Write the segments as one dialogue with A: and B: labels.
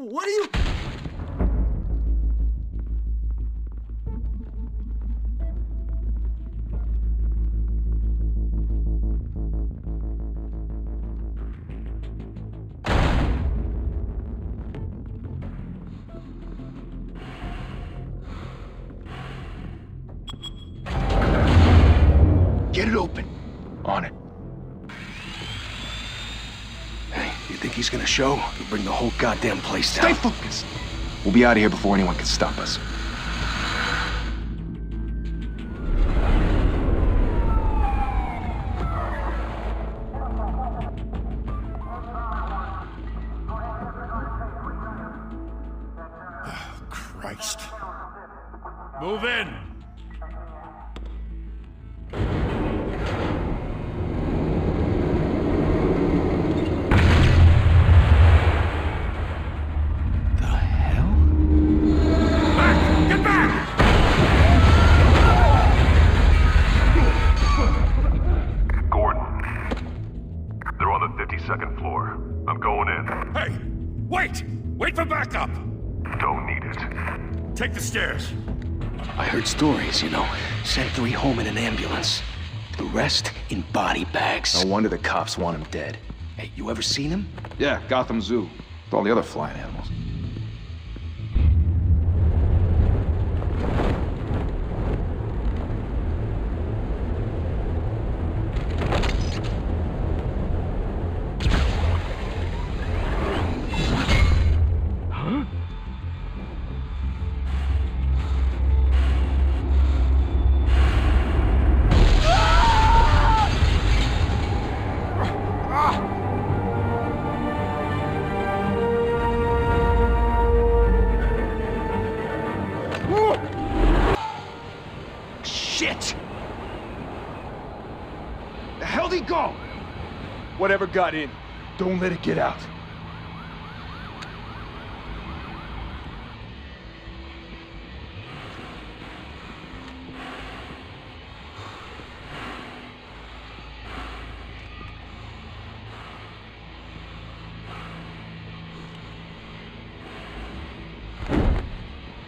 A: What are you...
B: Get it open.
C: On it.
B: Hey, you think he's gonna show? He'll bring the whole goddamn place down.
C: Stay focused. We'll be out of here before anyone can stop us.
B: Oh, Christ.
D: Move in!
B: The hell?
D: Back! Get back!
E: Gordon. They're on the 52nd floor. I'm going in.
D: Hey! Wait! Wait for backup!
E: Don't need it.
D: Take the stairs.
B: I heard stories, you know. Sent 3 home in an ambulance. The rest in body bags.
C: No wonder the cops want him dead.
B: Hey, you ever seen him?
C: Yeah, Gotham Zoo. With all the other flying animals.
B: Shit!
C: The hell'd he go? Whatever got in, don't let it get out.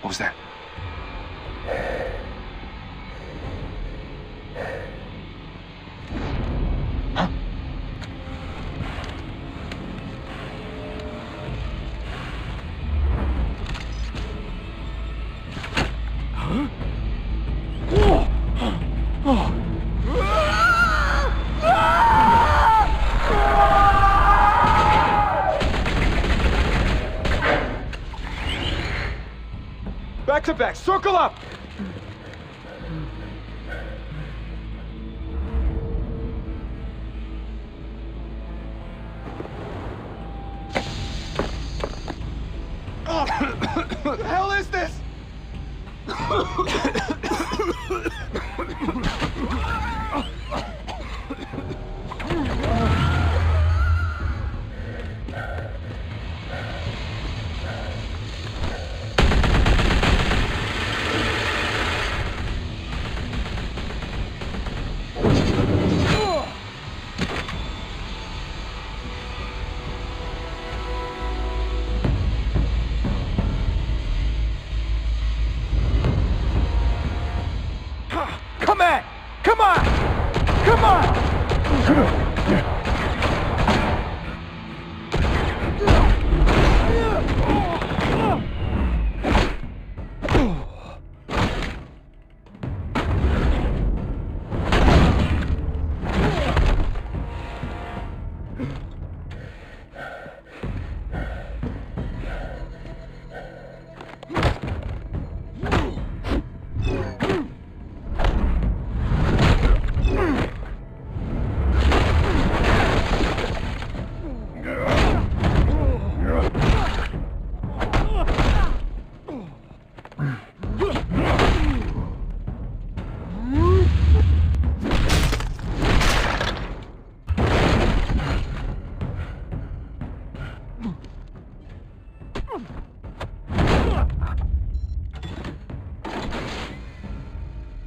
C: What was that? Huh? Huh? Oh. Oh. Back to back, circle up! What the hell is this? Come on! Come on! Come on!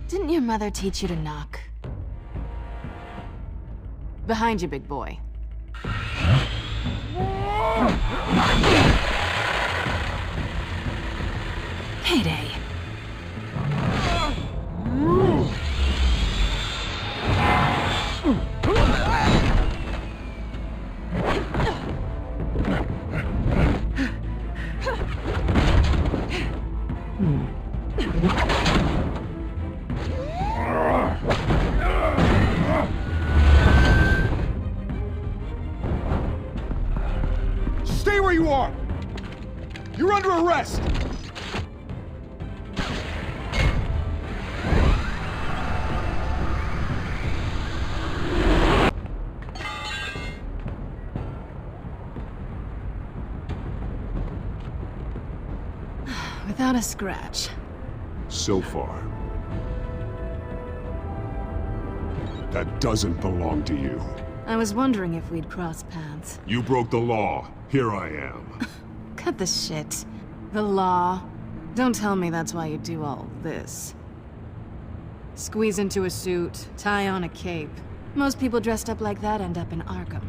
F: Didn't your mother teach you to knock? Behind you, big boy. Payday.
C: Stay where you are! You're under arrest!
F: Without a scratch.
A: So far. That doesn't belong to you.
F: I was wondering if we'd cross paths.
A: You broke the law. Here I am.
F: Cut the shit. The law. Don't tell me that's why you do all this. Squeeze into a suit, tie on a cape. Most people dressed up like that end up in Arkham.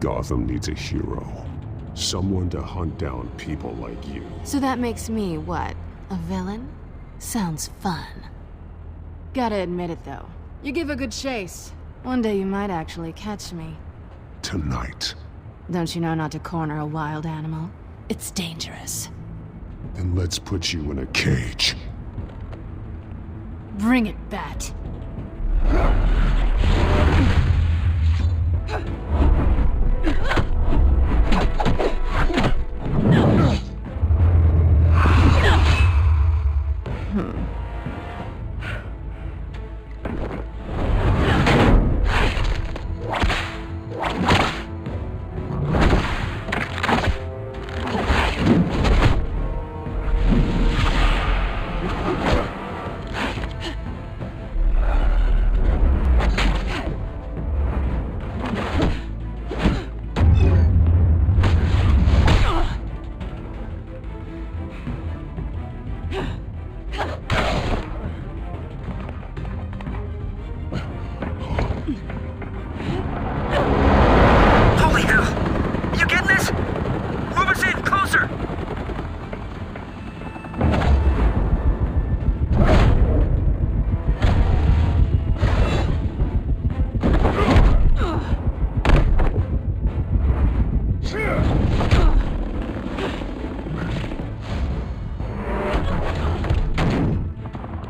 A: Gotham needs a hero. Someone to hunt down people like you.
F: So that makes me, what, a villain? Sounds fun. Gotta admit it, though. You give a good chase. One day you might actually catch me.
A: Tonight.
F: Don't you know not to corner a wild animal? It's dangerous.
A: Then let's put you in a cage.
F: Bring it, Bat.
B: Holy hell! You getting this? Move us in, closer!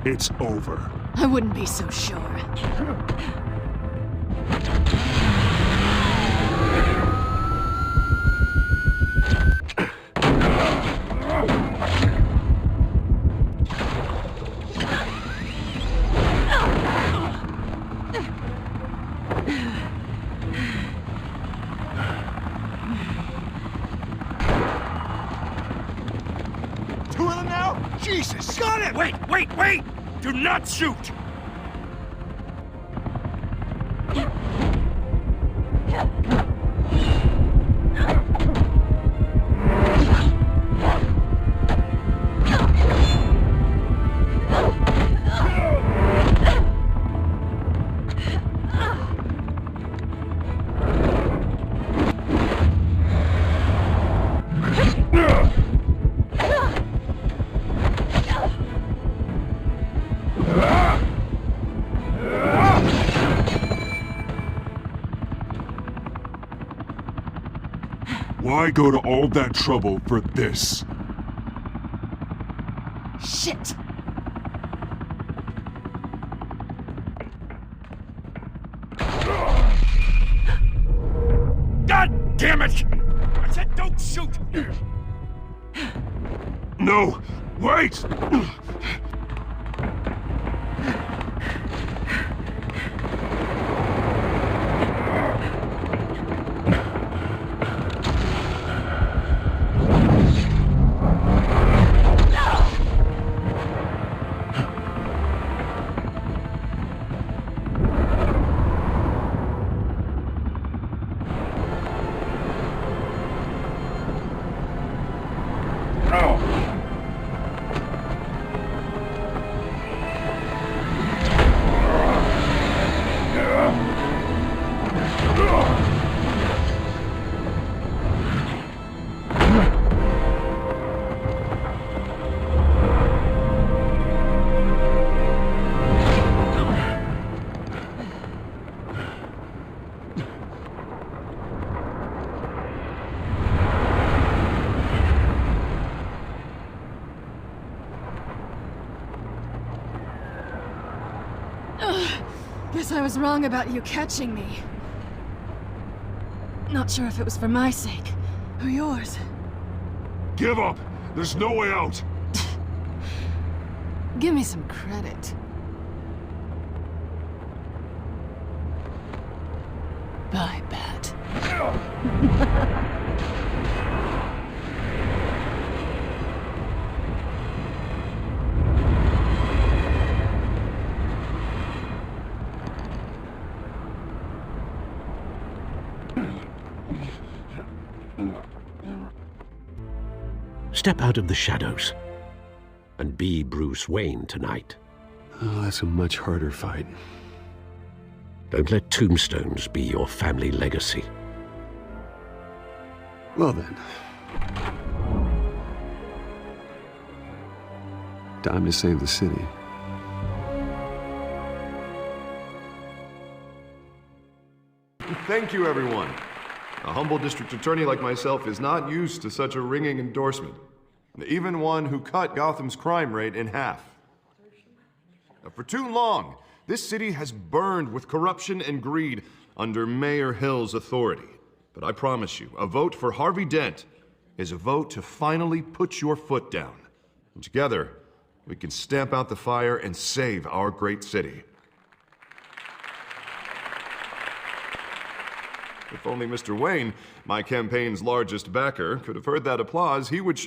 A: It's over.
F: I wouldn't be so sure.
C: Two of them now? Jesus!
D: Got it! Wait! Do not shoot!
A: Why go to all that trouble for this?
F: Shit!
D: God damn it! I said don't shoot!
A: No! Wait!
F: guess I was wrong about you catching me. Not sure if it was for my sake, or yours.
A: Give up! There's no way out!
F: Give me some credit. Bye, Bat.
G: Step out of the shadows and be Bruce Wayne tonight.
H: Oh, that's a much harder fight.
G: Don't let tombstones be your family legacy.
H: Well then. Time to save the city.
E: Thank you, everyone. A humble district attorney like myself is not used to such a ringing endorsement. Even one who cut Gotham's crime rate in half. For too long, this city has burned with corruption and greed under Mayor Hill's authority. But I promise you, a vote for Harvey Dent is a vote to finally put your foot down. And together, we can stamp out the fire and save our great city. If only Mr. Wayne, my campaign's largest backer, could have heard that applause, he would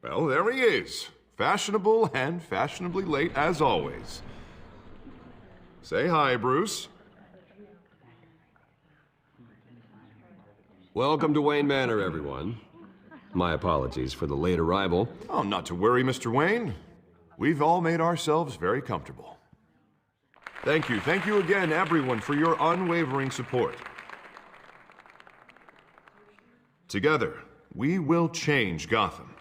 E: well, there he is. Fashionable and fashionably late as always. Say hi, Bruce.
H: Welcome to Wayne Manor, everyone. My apologies for the late arrival.
E: Oh, not to worry, Mr. Wayne. We've all made ourselves very comfortable. Thank you again, everyone, for your unwavering support. Together, we will change Gotham.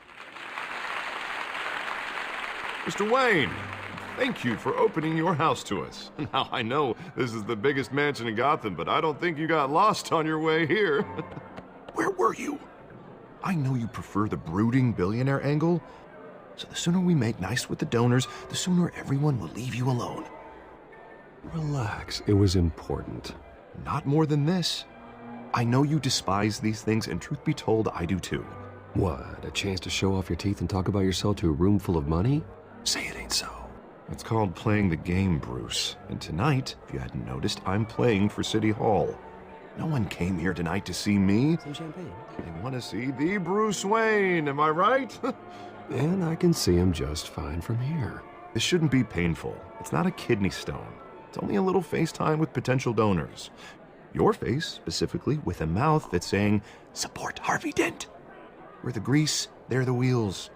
E: Mr. Wayne, thank you for opening your house to us. Now, I know this is the biggest mansion in Gotham, but I don't think you got lost on your way here. Where were you? I know you prefer the brooding billionaire angle, so the sooner we make nice with the donors, the sooner everyone will leave you alone.
H: Relax, it was important.
E: Not more than this. I know you despise these things, and truth be told, I do too.
H: What, a chance to show off your teeth and talk about yourself to a room full of money? Say it ain't so.
E: It's called playing the game, Bruce. And tonight, if you hadn't noticed, I'm playing for City Hall. No one came here tonight to see me.
H: Some champagne.
E: They want to see the Bruce Wayne, am I right?
H: And I can see him just fine from here.
E: This shouldn't be painful. It's not a kidney stone. It's only a little FaceTime with potential donors. Your face, specifically, with a mouth that's saying, support Harvey Dent. We're the grease, they're the wheels.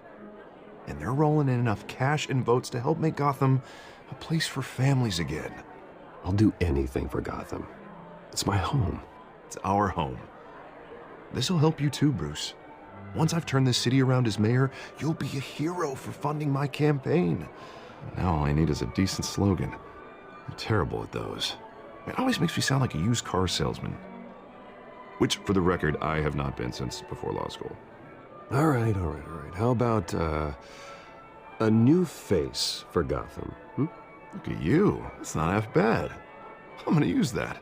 E: And they're rolling in enough cash and votes to help make Gotham a place for families again.
H: I'll do anything for Gotham. It's my home.
E: It's our home. This'll help you too, Bruce. Once I've turned this city around as mayor, you'll be a hero for funding my campaign. Now all I need is a decent slogan. I'm terrible at those. It always makes me sound like a used car salesman. Which, for the record, I have not been since before law school.
H: All right. How about, a new face for Gotham,
E: Look at you. That's not half bad. I'm gonna use that.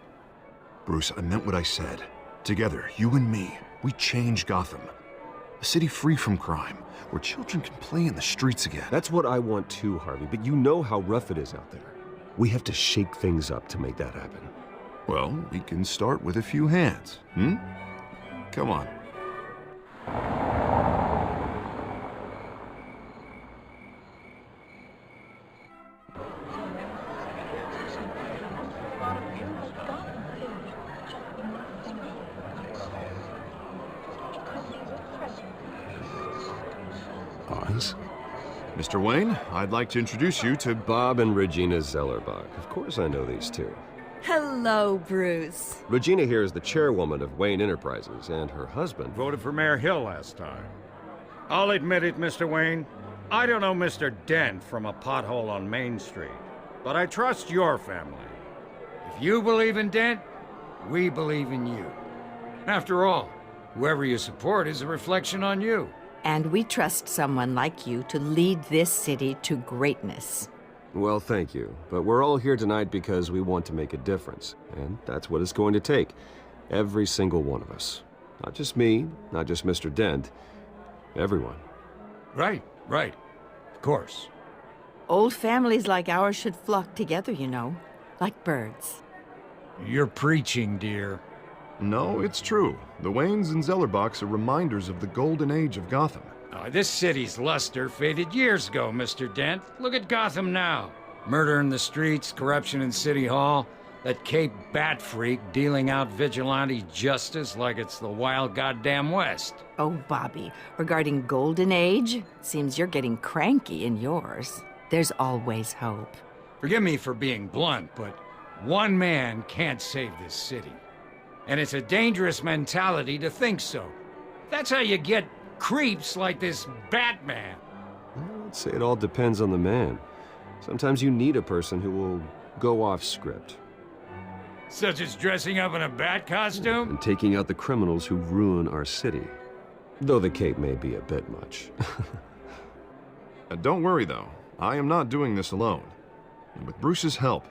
E: Bruce, I meant what I said. Together, you and me, we change Gotham. A city free from crime, where children can play in the streets again.
H: That's what I want too, Harvey, but you know how rough it is out there. We have to shake things up to make that happen.
E: Well, we can start with a few hands, Come on.
H: Oz?
E: Mr. Wayne, I'd like to introduce you to
H: Bob and Regina Zellerbach. Of course I know these two.
I: Hello, Bruce.
H: Regina here is the chairwoman of Wayne Enterprises, and her husband...
D: Voted for Mayor Hill last time. I'll admit it, Mr. Wayne. I don't know Mr. Dent from a pothole on Main Street, but I trust your family. If you believe in Dent, we believe in you. After all, whoever you support is a reflection on you.
I: And we trust someone like you to lead this city to greatness.
H: Well, thank you. But we're all here tonight because we want to make a difference. And that's what it's going to take. Every single one of us. Not just me, not just Mr. Dent. Everyone.
D: Right. Of course.
I: Old families like ours should flock together, you know, like birds.
D: You're preaching, dear.
E: No, it's true. The Waynes and Zellerbachs are reminders of the golden age of Gotham.
D: This city's luster faded years ago, Mr. Dent. Look at Gotham now. Murder in the streets, corruption in City Hall, that Cape Bat freak dealing out vigilante justice like it's the wild goddamn West.
I: Oh, Bobby, regarding Golden Age, seems you're getting cranky in yours. There's always hope.
D: Forgive me for being blunt, but one man can't save this city. And it's a dangerous mentality to think so. That's how you get creeps like this Batman.
H: I'd say it all depends on the man. Sometimes you need a person who will go off script.
D: Such as dressing up in a bat costume?
H: And taking out the criminals who ruin our city. Though the cape may be a bit much.
E: Don't worry, though. I am not doing this alone. And with Bruce's help,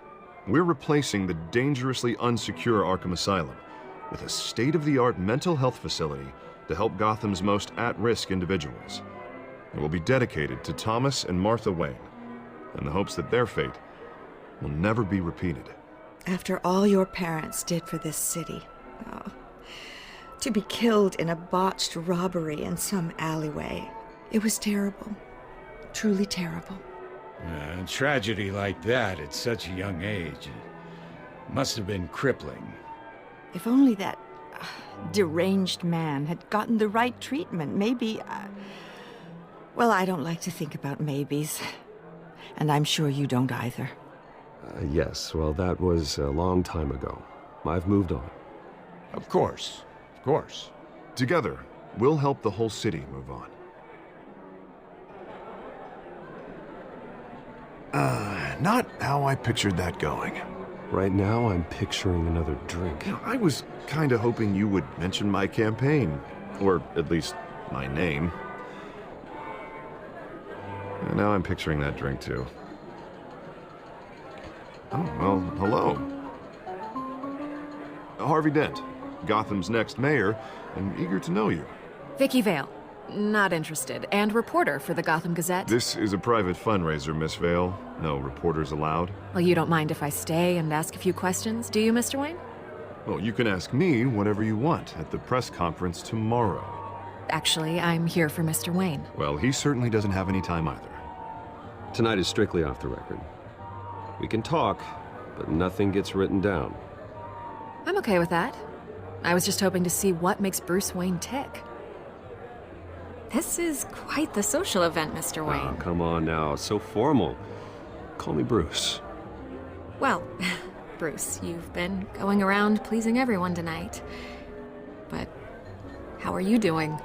E: we're replacing the dangerously unsecure Arkham Asylum with a state-of-the-art mental health facility to help Gotham's most at-risk individuals. It will be dedicated to Thomas and Martha Wayne, in the hopes that their fate will never be repeated.
J: After all your parents did for this city, to be killed in a botched robbery in some alleyway, it was terrible. Truly terrible.
D: A tragedy like that at such a young age must have been crippling.
I: If only that deranged man had gotten the right treatment, maybe... Well, I don't like to think about maybes. And I'm sure you don't either.
H: Yes, well, that was a long time ago. I've moved on.
D: Of course.
E: Together, we'll help the whole city move on. Not how I pictured that going.
H: Right now, I'm picturing another drink.
E: I was kinda hoping you would mention my campaign. Or at least, my name. And now I'm picturing that drink, too. Oh, well, hello. Harvey Dent, Gotham's next mayor, and eager to know you.
F: Vicky Vale. Not interested. And reporter for the Gotham Gazette.
E: This is a private fundraiser, Miss Vale. No reporters allowed.
F: Well, you don't mind if I stay and ask a few questions, do you, Mr. Wayne?
E: Well, you can ask me whatever you want at the press conference tomorrow.
F: Actually, I'm here for Mr. Wayne.
E: Well, he certainly doesn't have any time either.
H: Tonight is strictly off the record. We can talk, but nothing gets written down.
F: I'm okay with that. I was just hoping to see what makes Bruce Wayne tick. This is quite the social event, Mr. Wayne.
H: Oh, come on now. So formal. Call me Bruce.
F: Well, Bruce, you've been going around pleasing everyone tonight. But how are you doing?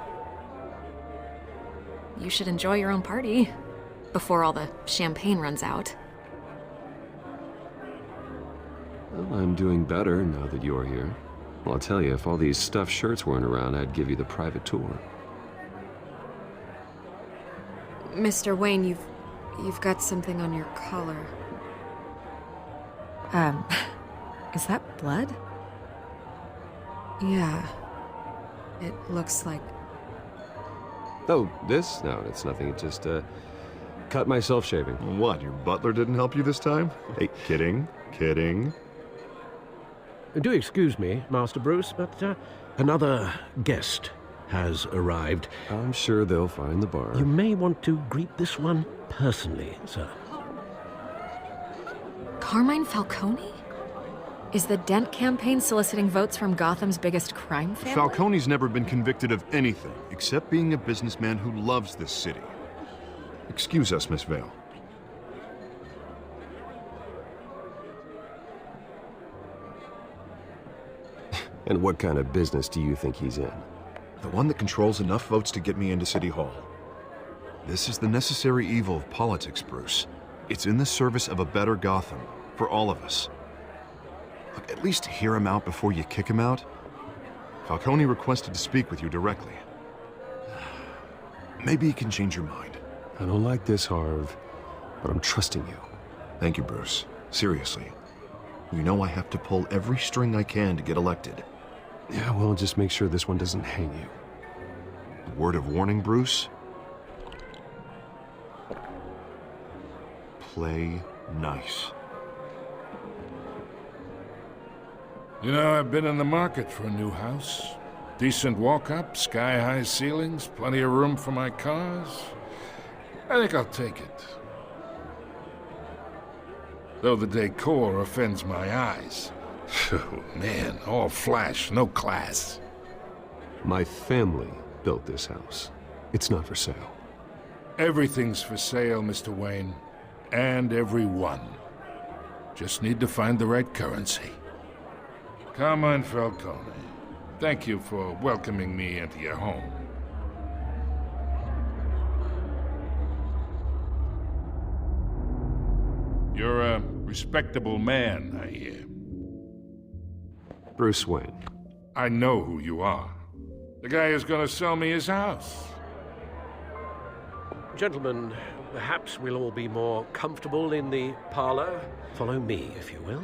F: You should enjoy your own party before all the champagne runs out.
H: Well, I'm doing better now that you're here. Well, I'll tell you, if all these stuffed shirts weren't around, I'd give you the private tour.
F: Mr. Wayne, you've got something on your collar. Is that blood? Yeah. It looks like...
H: Oh, this? No, it's nothing. It just, cut myself shaving.
E: What, your butler didn't help you this time? Hey, kidding.
G: Do excuse me, Master Bruce, but another guest has arrived.
H: I'm sure they'll find the bar.
G: You may want to greet this one personally, sir.
F: Carmine Falcone? Is the Dent campaign soliciting votes from Gotham's biggest crime family?
E: Falcone's never been convicted of anything except being a businessman who loves this city. Excuse us, Miss Vale.
H: And what kind of business do you think he's in?
E: The one that controls enough votes to get me into City Hall. This is the necessary evil of politics, Bruce. It's in the service of a better Gotham, for all of us. Look, at least hear him out before you kick him out. Falcone requested to speak with you directly. Maybe he can change your mind.
H: I don't like this, Harv, but I'm trusting you.
E: Thank you, Bruce. Seriously. You know I have to pull every string I can to get elected.
H: Yeah, well, just make sure this one doesn't hang you.
E: Word of warning, Bruce? Play nice.
K: You know, I've been in the market for a new house. Decent walk-up, sky-high ceilings, plenty of room for my cars. I think I'll take it. Though the decor offends my eyes. Oh, man, all flash, no class.
H: My family built this house. It's not for sale.
K: Everything's for sale, Mr. Wayne. And everyone. Just need to find the right currency. Carmine Falcone, thank you for welcoming me into your home. You're a respectable man, I hear.
H: Bruce Wayne.
K: I know who you are. The guy who's gonna sell me his house.
G: Gentlemen, perhaps we'll all be more comfortable in the parlor. Follow me, if you will.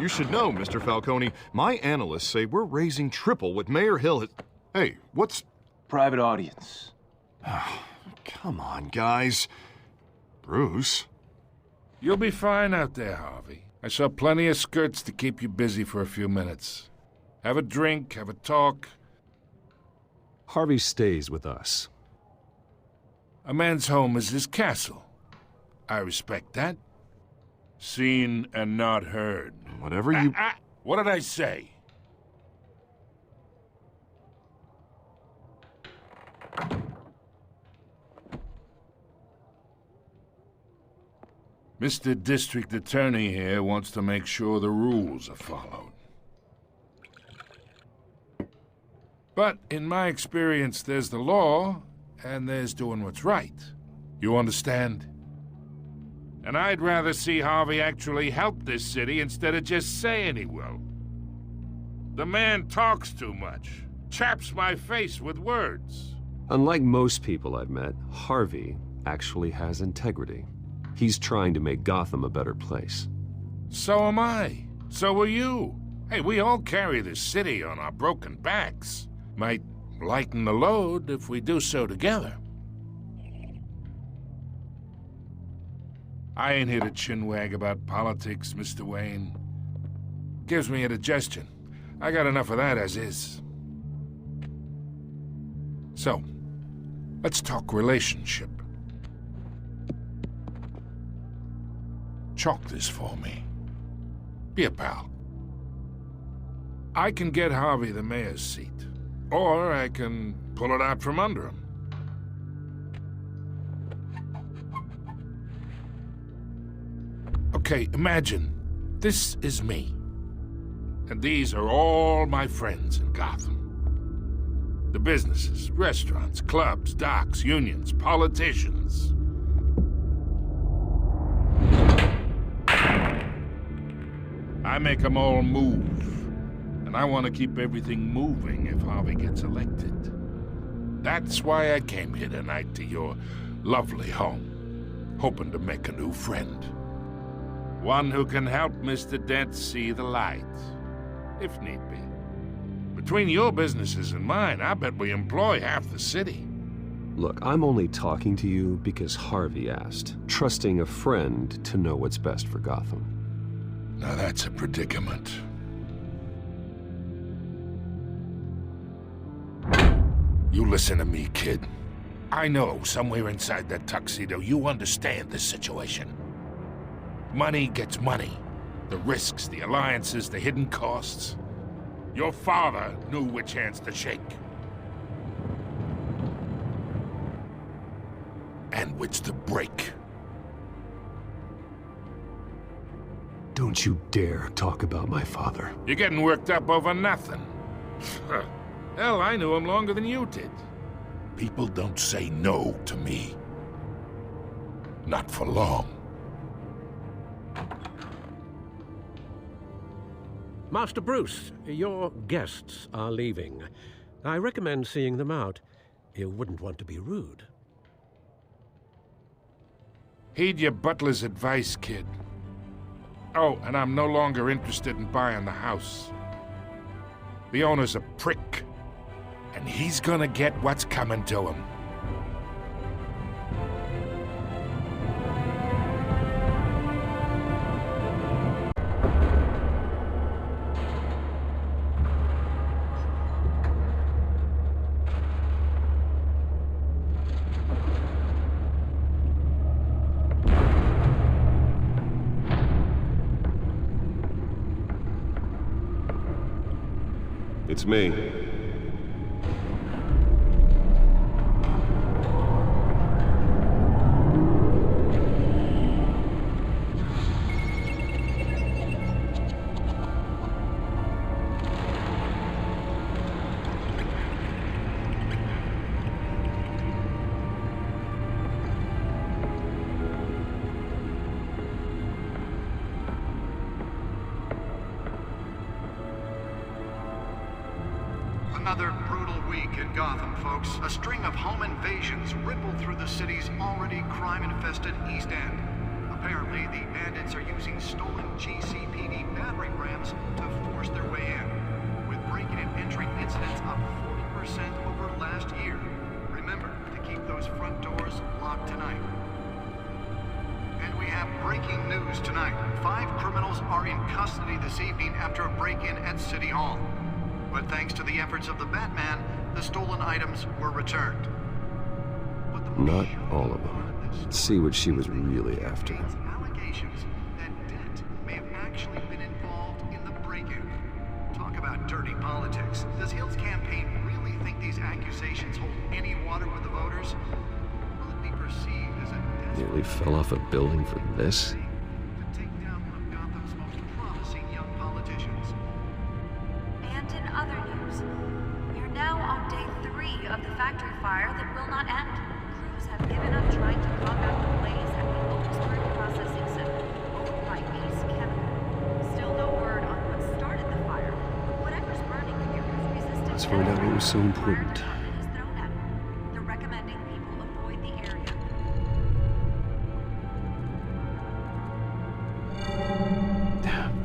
E: You should know, Mr. Falcone, my analysts say we're raising triple what Mayor Hill has... Hey, what's...
B: Private audience.
E: Come on, guys. Bruce?
K: You'll be fine out there, Harvey. I saw plenty of skirts to keep you busy for a few minutes. Have a drink, have a talk.
H: Harvey stays with us.
K: A man's home is his castle. I respect that. Seen and not heard.
E: Whatever you...
K: What did I say? Mr. District Attorney here wants to make sure the rules are followed. But in my experience, there's the law, and there's doing what's right. You understand? And I'd rather see Harvey actually help this city instead of just saying he will. The man talks too much, chaps my face with words.
H: Unlike most people I've met, Harvey actually has integrity. He's trying to make Gotham a better place.
K: So am I. So are you. Hey, we all carry this city on our broken backs. Might lighten the load if we do so together. I ain't here to chinwag about politics, Mr. Wayne. Gives me indigestion. I got enough of that as is. So, let's talk relationship. Chalk this for me. Be a pal. I can get Harvey the mayor's seat, or I can pull it out from under him. Okay, imagine this is me, and these are all my friends in Gotham. The businesses, restaurants, clubs, docks, unions, politicians. I make them all move, and I want to keep everything moving if Harvey gets elected. That's why I came here tonight to your lovely home, hoping to make a new friend. One who can help Mr. Dent see the light, if need be. Between your businesses and mine, I bet we employ half the city.
H: Look, I'm only talking to you because Harvey asked, trusting a friend to know what's best for Gotham.
K: Now that's a predicament. You listen to me, kid. I know somewhere inside that tuxedo you understand this situation. Money gets money. The risks, the alliances, the hidden costs. Your father knew which hands to shake. And which to break.
H: Don't you dare talk about my father.
K: You're getting worked up over nothing. Hell, I knew him longer than you did. People don't say no to me. Not for long.
G: Master Bruce, your guests are leaving. I recommend seeing them out. You wouldn't want to be rude.
K: Heed your butler's advice, kid. Oh, and I'm no longer interested in buying the house. The owner's a prick, and he's gonna get what's coming to him.
H: It's me.
L: Another brutal week in Gotham, folks. A string of home invasions rippled through the city's already crime-infested East End. Apparently, the bandits are using stolen GCPD battering rams to force their way in, with breaking and entering incidents up 40% over last year. Remember to keep those front doors locked tonight. And we have breaking news tonight. 5 criminals are in custody this evening after a break-in at City Hall. But thanks to the efforts of the Batman, the stolen items were returned.
H: Not all of them. Let's see what she was really after.
L: Allegations that Dent may have actually been involved in the break-in. Talk about dirty politics. Does Hill's campaign really think these accusations hold any water with the voters? Will it be perceived as a
H: Nearly fell off a building for this?
L: to take down one of Gotham's most promising young politicians?
M: And in other news, we're now on day 3 of the factory fire that will not end. Crews have given up trying to combat the blaze at the Otisburg processing center, owned by Ace Chemical. Still no word on what started the fire. Whatever's burning here is resistant.
H: Let's find out what was so important.
M: Is thrown at it. They're recommending people avoid the area.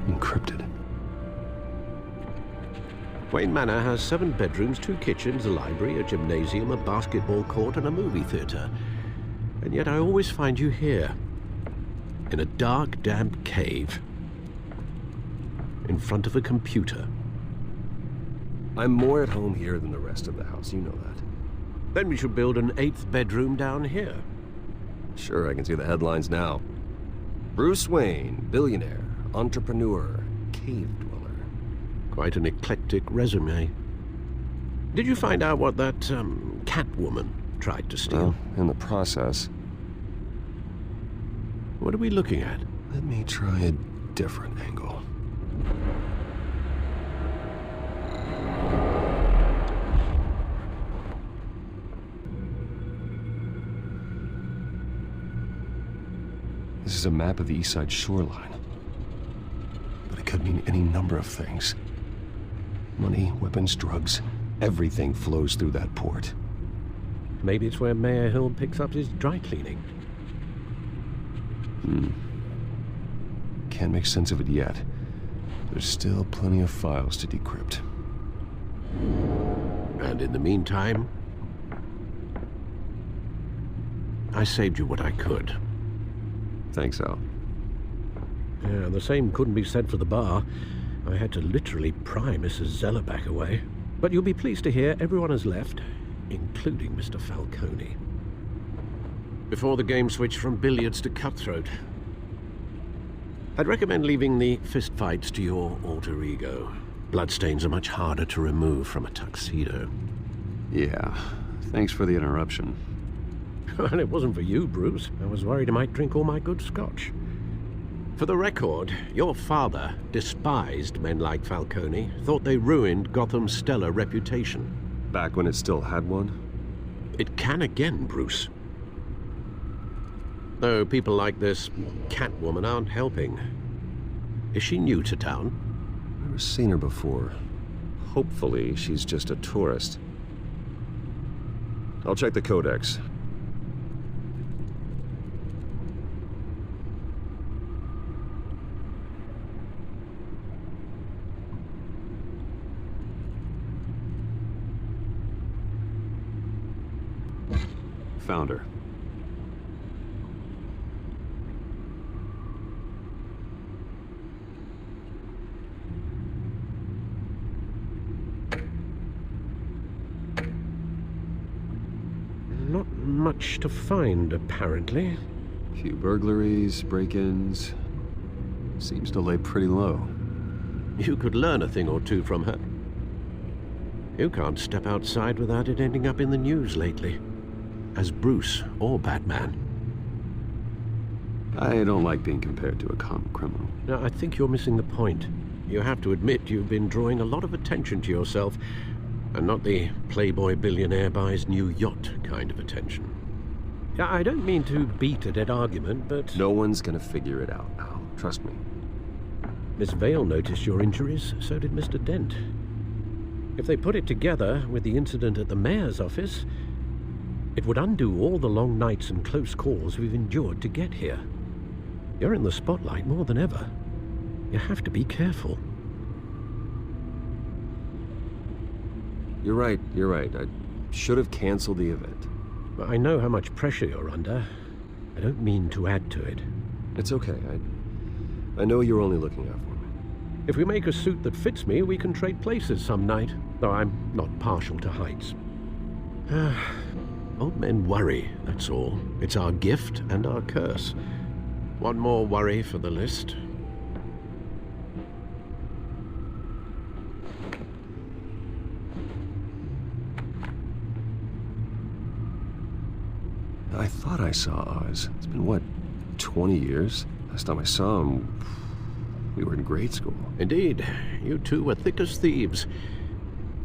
H: Encrypted.
G: Wayne Manor has 7 bedrooms, 2 kitchens, a library, a gymnasium, a basketball court, and a movie theater. And yet I always find you here, in a dark, damp cave, in front of a computer.
H: I'm more at home here than the rest of the house, you know that.
G: Then we should build an 8th bedroom down here.
H: Sure, I can see the headlines now. Bruce Wayne, billionaire, entrepreneur, cave dweller.
G: Quite an eclectic resume. Did you find out what that, Catwoman tried to steal?
H: Well, in the process.
G: What are we looking at?
H: Let me try a different angle. This is a map of the East Side shoreline. But it could mean any number of things. Money, weapons, drugs, everything flows through that port.
G: Maybe it's where Mayor Hill picks up his dry cleaning.
H: Can't make sense of it yet. There's still plenty of files to decrypt.
G: And in the meantime, I saved you what I could.
H: Thanks, Al.
G: Yeah, the same couldn't be said for the bar. I had to literally pry Mrs. Zeller back away. But you'll be pleased to hear everyone has left, including Mr. Falcone. Before the game switched from billiards to cutthroat. I'd recommend leaving the fistfights to your alter ego. Bloodstains are much harder to remove from a tuxedo.
H: Yeah, thanks for the interruption.
G: Well, it wasn't for you, Bruce. I was worried I might drink all my good scotch. For the record, your father despised men like Falcone, thought they ruined Gotham's stellar reputation.
H: Back when it still had one?
G: It can again, Bruce. Though people like this Catwoman aren't helping. Is she new to town?
H: Never seen her before. Hopefully, she's just a tourist. I'll check the codex. Found her.
G: Not much to find, apparently.
H: Few burglaries, break-ins. Seems to lay pretty low.
G: You could learn a thing or two from her. You can't step outside without it ending up in the news lately. As Bruce or Batman.
H: I don't like being compared to a common criminal.
G: Now, I think you're missing the point. You have to admit you've been drawing a lot of attention to yourself, and not the playboy billionaire buys new yacht kind of attention. Yeah, I don't mean to beat a dead argument, but...
H: No one's gonna figure it out now. Trust me.
G: Miss Vale noticed your injuries, so did Mr. Dent. If they put it together with the incident at the mayor's office, it would undo all the long nights and close calls we've endured to get here. You're in the spotlight more than ever. You have to be careful.
H: You're right. I should have canceled the event.
G: I know how much pressure you're under. I don't mean to add to it.
H: It's okay. I know you're only looking out for me.
G: If we make a suit that fits me, we can trade places some night. Though I'm not partial to heights. Old men worry, that's all. It's our gift and our curse. One more worry for the list.
H: I thought I saw Oz. It's been, what, 20 years? Last time I saw him, we were in grade school.
G: Indeed. You two were thick as thieves.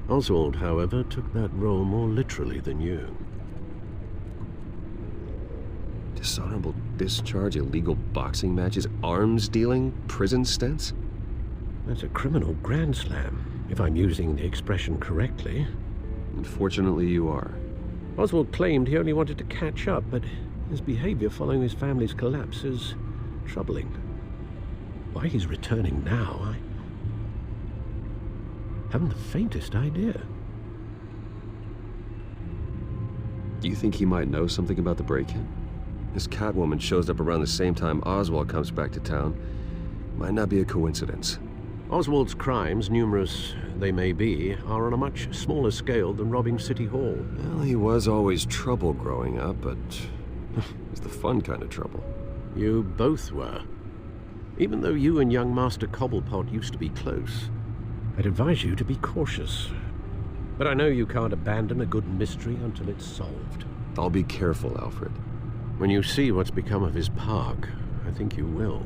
G: Oswald, however, took that role more literally than you.
H: Dishonorable discharge, illegal boxing matches, arms dealing, prison stints?
G: That's a criminal grand slam, if I'm using the expression correctly.
H: Unfortunately, you are.
G: Oswald claimed he only wanted to catch up, but his behavior following his family's collapse is troubling. Why he's returning now, I haven't the faintest idea.
H: Do you think he might know something about the break-in? This Catwoman shows up around the same time Oswald comes back to town. Might not be a coincidence.
G: Oswald's crimes, numerous they may be, are on a much smaller scale than robbing City Hall.
H: Well, he was always trouble growing up, but it's the fun kind of trouble.
G: You both were. Even though you and young Master Cobblepot used to be close, I'd advise you to be cautious. But I know you can't abandon a good mystery until it's solved.
H: I'll be careful, Alfred.
G: When you see what's become of his park, I think you will.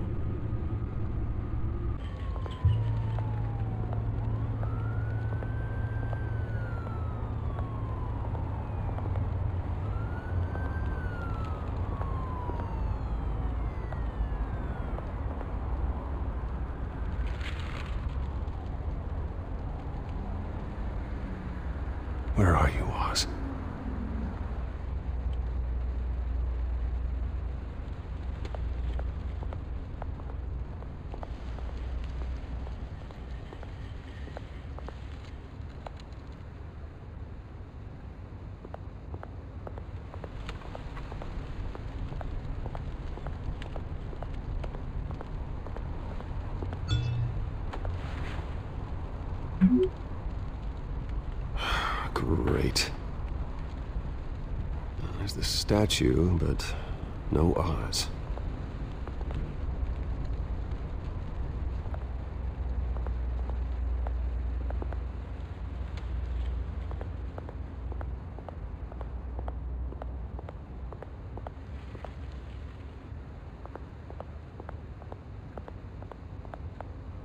H: Where are you, Oz? Great. There's the statue, but no Oz.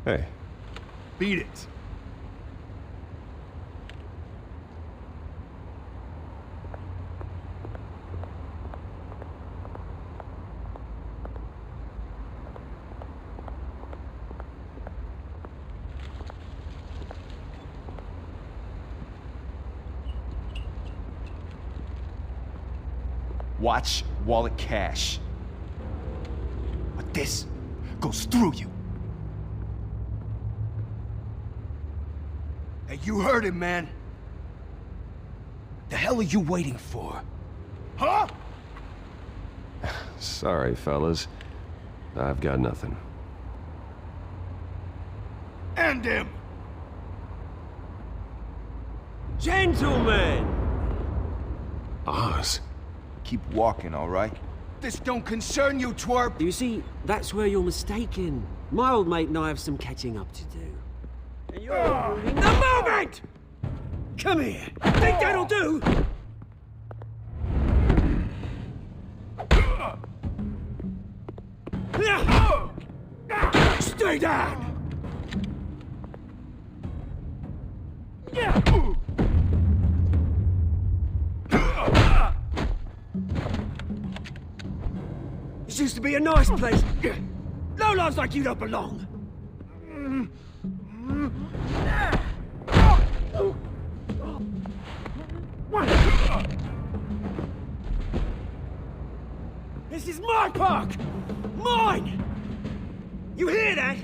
H: Hey.
C: Beat it. Watch, wallet, cash. But this goes through you.
B: Hey, you heard him, man. The hell are you waiting for? Huh?
H: Sorry, fellas. I've got nothing.
B: End him!
N: Gentlemen!
A: Oz.
C: Keep walking, all right?
B: This don't concern you, twerp!
N: You see, that's where you're mistaken. My old mate and I have some catching up to do. And you're ruining the moment! Come here! Think that'll do? Stay down! This used to be a nice place. Lowlifes like you don't belong. This is my park! Mine! You hear that?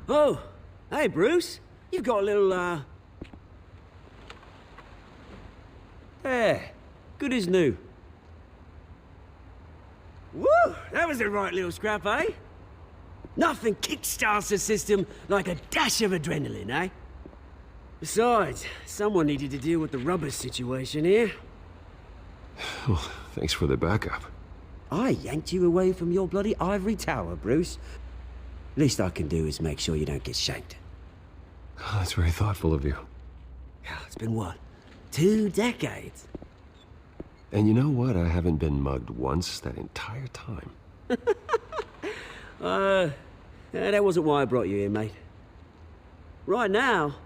N: Oh, hey Bruce. You've got a little, There. Good as new. Woo! That was a right little scrap, eh? Nothing kickstarts the system like a dash of adrenaline, eh? Besides, someone needed to deal with the rubber situation here.
H: Well, thanks for the backup.
N: I yanked you away from your bloody ivory tower, Bruce. Least I can do is make sure you don't get shanked.
H: Oh, that's very thoughtful of you.
N: It's been what? 2 decades?
H: And you know what? I haven't been mugged once that entire time.
N: That wasn't why I brought you here, mate. Right now,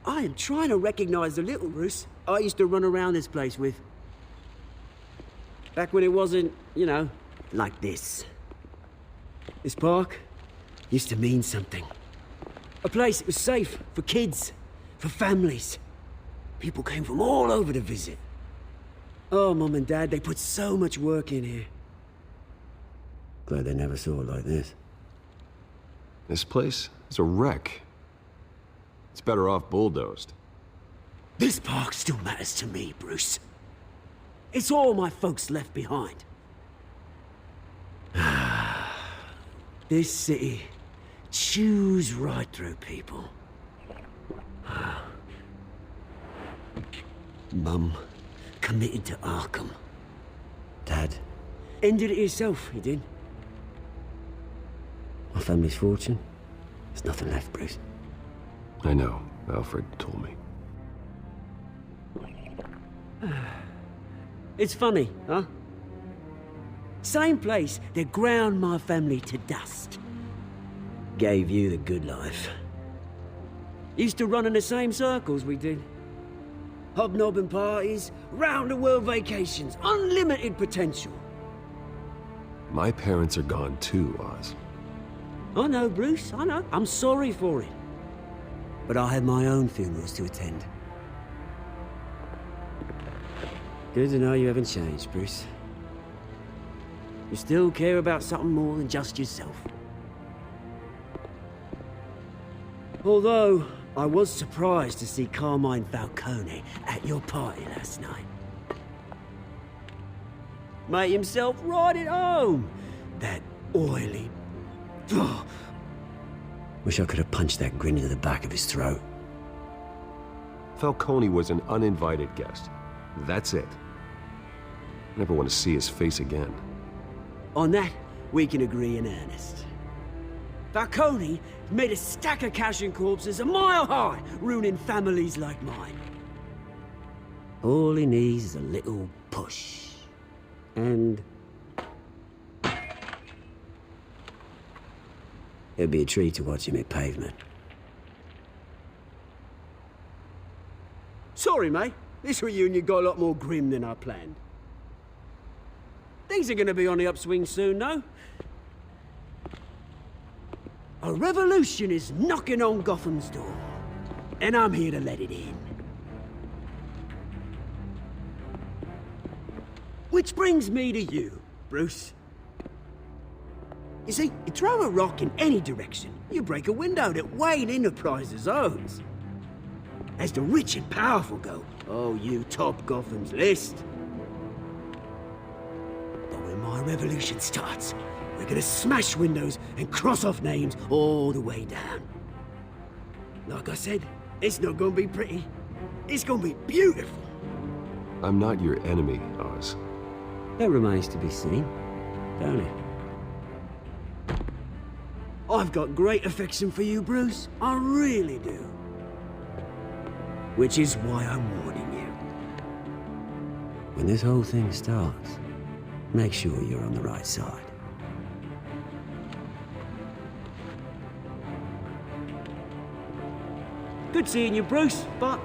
N: I am trying to recognize the little Bruce I used to run around this place with. Back when it wasn't, you know, like this. This park used to mean something. A place that was safe for kids, for families. People came from all over to visit. Oh, Mum and Dad, they put so much work in here. Glad they never saw it like this.
H: This place is a wreck. It's better off bulldozed.
N: This park still matters to me, Bruce. It's all my folks left behind. This city chews right through people. Mum committed to Arkham. Dad ended it himself, he did. My family's fortune, there's nothing left, Bruce.
H: I know. Alfred told me.
N: It's funny, huh? Same place that ground my family to dust. Gave you the good life. Used to run in the same circles we did. Hobnobbing parties, round-the-world vacations, unlimited potential.
H: My parents are gone too, Oz.
N: I know, Bruce, I know. I'm sorry for it. But I have my own funerals to attend. Good to know you haven't changed, Bruce. You still care about something more than just yourself. Although, I was surprised to see Carmine Falcone at your party last night. Made himself right at home. That oily... Ugh. Wish I could have punched that grin into the back of his throat.
H: Falcone was an uninvited guest. That's it. I never want to see his face again.
N: On that, we can agree in earnest. Falcone made a stack of cash and corpses a mile high, ruining families like mine. All he needs is a little push. And... it'd be a treat to watch him hit pavement. Sorry, mate. This reunion got a lot more grim than I planned. Things are gonna be on the upswing soon, though. A revolution is knocking on Gotham's door, and I'm here to let it in. Which brings me to you, Bruce. You see, you throw a rock in any direction, you break a window that Wayne Enterprises owns. As the rich and powerful go, oh, you top Gotham's list. But when my revolution starts, we're gonna smash windows and cross off names all the way down. Like I said, it's not gonna be pretty. It's gonna be beautiful.
H: I'm not your enemy, Oz.
N: That remains to be seen, don't it? I've got great affection for you, Bruce. I really do. Which is why I'm warning you. When this whole thing starts, make sure you're on the right side. Good seeing you, Bruce, but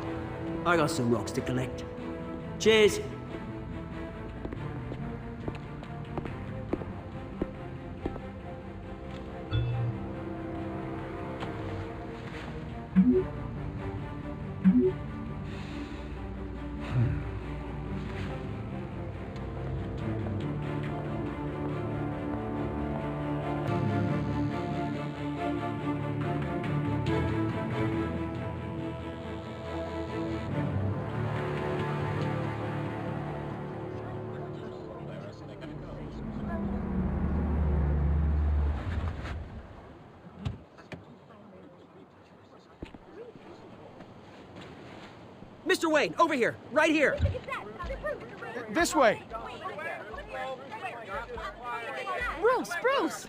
N: I got some rocks to collect. Cheers. Mr. Wayne, over here, right here.
C: This way.
F: Bruce!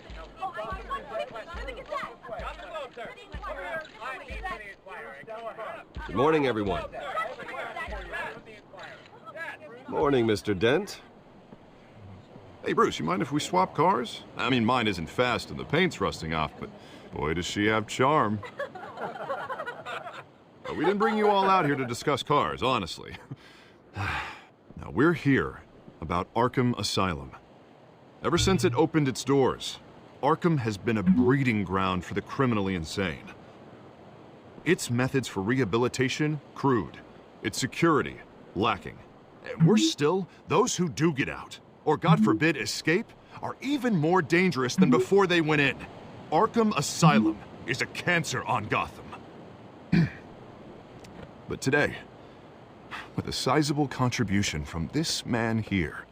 H: Good morning, everyone. Morning, Mr. Dent.
E: Hey, Bruce, you mind if we swap cars? I mean, mine isn't fast and the paint's rusting off, but boy, does she have charm. We didn't bring you all out here to discuss cars, honestly. Now, we're here about Arkham Asylum. Ever since it opened its doors, Arkham has been a breeding ground for the criminally insane. Its methods for rehabilitation, crude. Its security, lacking. And worse still, those who do get out, or God forbid escape, are even more dangerous than before they went in. Arkham Asylum is a cancer on Gotham. But today, with a sizable contribution from this man here,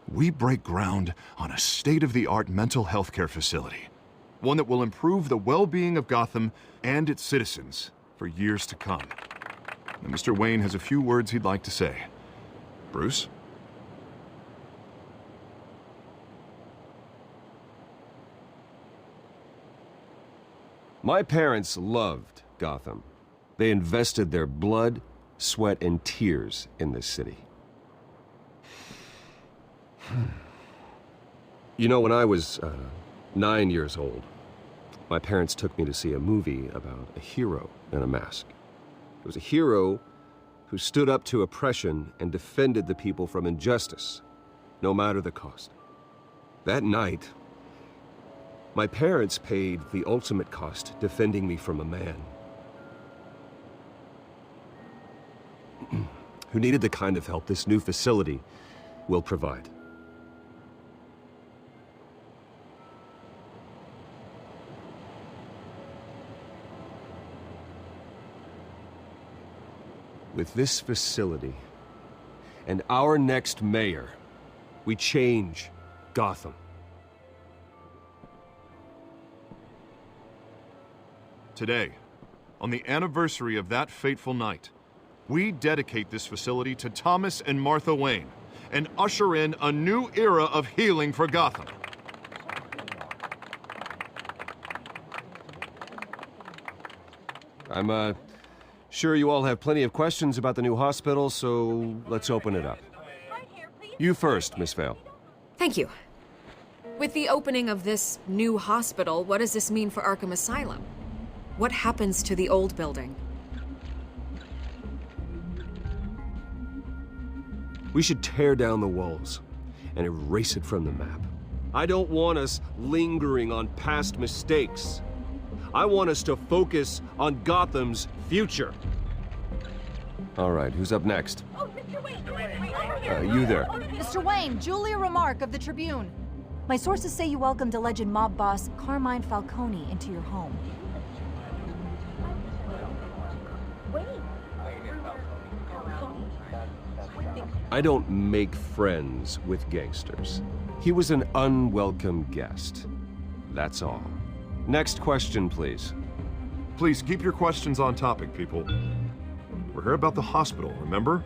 E: we break ground on a state-of-the-art mental health care facility. One that will improve the well-being of Gotham and its citizens for years to come. And Mr. Wayne has a few words he'd like to say. Bruce?
H: My parents loved Gotham. They invested their blood, sweat, and tears in this city. You know, when I was 9 years old, my parents took me to see a movie about a hero in a mask. It was a hero who stood up to oppression and defended the people from injustice, no matter the cost. That night, my parents paid the ultimate cost defending me from a man who needed the kind of help this new facility will provide. With this facility and our next mayor, we change Gotham.
E: Today, on the anniversary of that fateful night, we dedicate this facility to Thomas and Martha Wayne and usher in a new era of healing for Gotham.
H: I'm sure you all have plenty of questions about the new hospital, so let's open it up. You first, Miss Vale.
O: Thank you. With the opening of this new hospital, what does this mean for Arkham Asylum? What happens to the old building?
H: We should tear down the walls and erase it from the map. I don't want us lingering on past mistakes. I want us to focus on Gotham's future. All right, who's up next? You there.
P: Mr. Wayne, Julia Remark of the Tribune. My sources say you welcomed alleged mob boss Carmine Falcone into your home.
H: I don't make friends with gangsters. He was an unwelcome guest. That's all. Next question, please.
E: Please keep your questions on topic, people. We're here about the hospital, remember?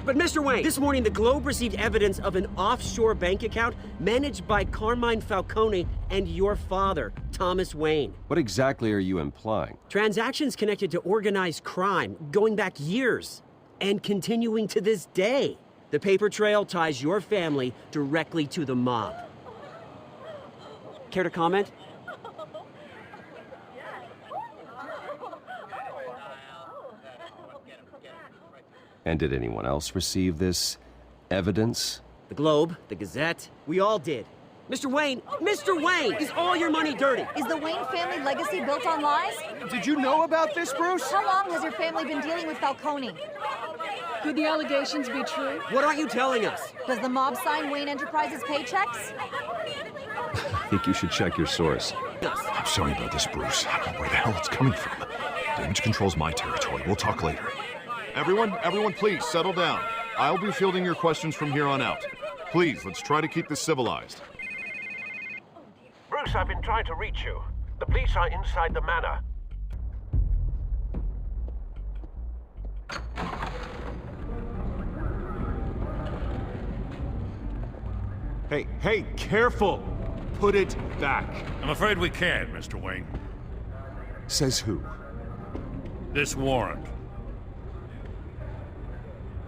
N: But Mr. Wayne, this morning the Globe received evidence of an offshore bank account managed by Carmine Falcone and your father, Thomas Wayne.
H: What exactly are you implying?
N: Transactions connected to organized crime going back years and continuing to this day. The paper trail ties your family directly to the mob. Care to comment?
H: And did anyone else receive this evidence?
N: The Globe, the Gazette, we all did. Mr. Wayne, is all your money dirty?
P: Is the Wayne family legacy built on lies?
C: Did you know about this, Bruce?
P: How long has your family been dealing with Falcone? Could the allegations be true?
N: What aren't you telling us?
P: Does the mob sign Wayne Enterprises paychecks?
H: I think you should check your source.
E: I'm sorry about this, Bruce. I don't know where the hell it's coming from. Damage control's my territory. We'll talk later. Everyone, please, settle down. I'll be fielding your questions from here on out. Please, let's try to keep this civilized.
G: Bruce, I've been trying to reach you. The police are inside the manor.
C: Hey, careful! Put it back.
D: I'm afraid we can't, Mr. Wayne.
A: Says who?
D: This warrant.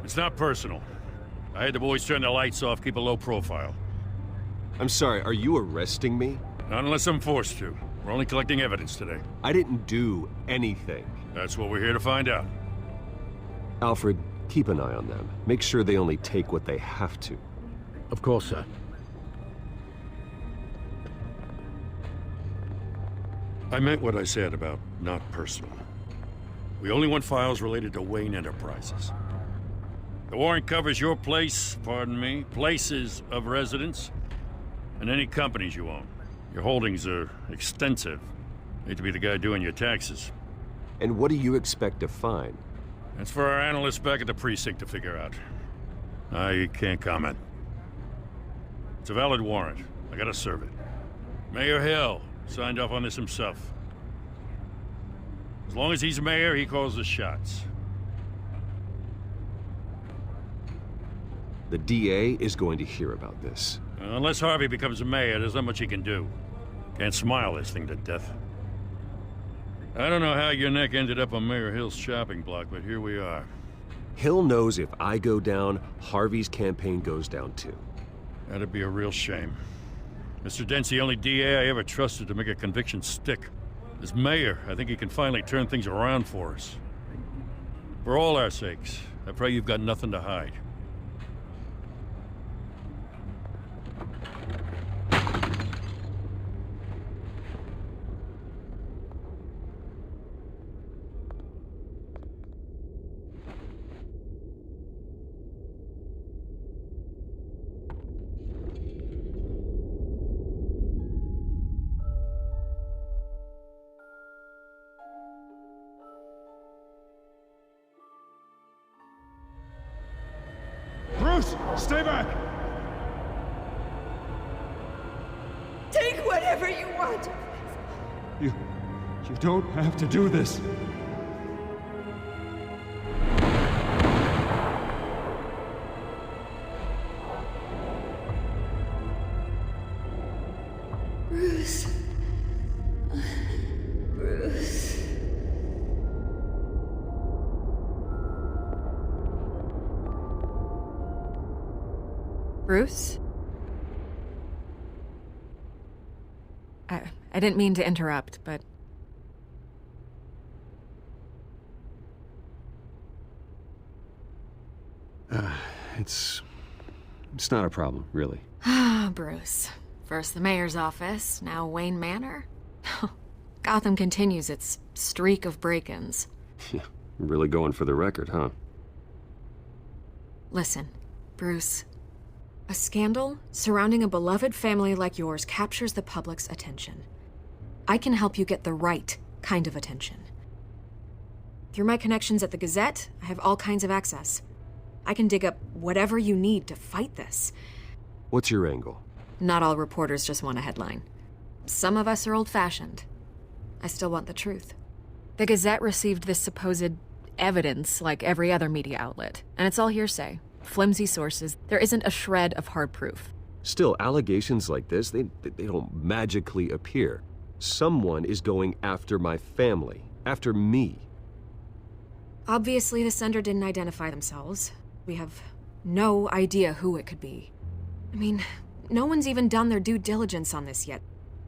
D: It's not personal. I had the boys turn the lights off, keep a low profile.
H: I'm sorry, are you arresting me?
D: Not unless I'm forced to. We're only collecting evidence today.
H: I didn't do anything.
D: That's what we're here to find out.
H: Alfred, keep an eye on them. Make sure they only take what they have to.
G: Of course, sir.
D: I meant what I said about not personal. We only want files related to Wayne Enterprises. The warrant covers your place, pardon me, places of residence, and any companies you own. Your holdings are extensive. Need to be the guy doing your taxes.
H: And what do you expect to find?
D: That's for our analysts back at the precinct to figure out. I can't comment. It's a valid warrant. I gotta serve it. Mayor Hill signed off on this himself. As long as he's mayor, he calls the shots.
H: The DA is going to hear about this.
D: Unless Harvey becomes a mayor, there's not much he can do. Can't smile this thing to death. I don't know how your neck ended up on Mayor Hill's shopping block, but here we are.
H: Hill knows if I go down, Harvey's campaign goes down too.
D: That'd be a real shame. Mr. Dent's the only DA I ever trusted to make a conviction stick. As mayor, I think he can finally turn things around for us. For all our sakes, I pray you've got nothing to hide.
C: Bruce, stay back!
J: Take whatever you want.
C: You don't have to do this.
J: Bruce. Bruce.
O: Bruce? I didn't mean to interrupt, but...
H: It's not a problem, really.
O: Ah, Bruce. First the mayor's office, now Wayne Manor. Gotham continues its streak of break-ins.
H: Really going for the record, huh?
O: Listen, Bruce. A scandal surrounding a beloved family like yours captures the public's attention. I can help you get the right kind of attention. Through my connections at the Gazette, I have all kinds of access. I can dig up whatever you need to fight this.
H: What's your angle?
O: Not all reporters just want a headline. Some of us are old-fashioned. I still want the truth. The Gazette received this supposed evidence like every other media outlet, and it's all hearsay. Flimsy sources. There isn't a shred of hard proof.
H: Still, allegations like this, they don't magically appear. Someone is going after my family, after me.
O: Obviously, the sender didn't identify themselves. We have no idea who it could be. I mean, no one's even done their due diligence on this yet.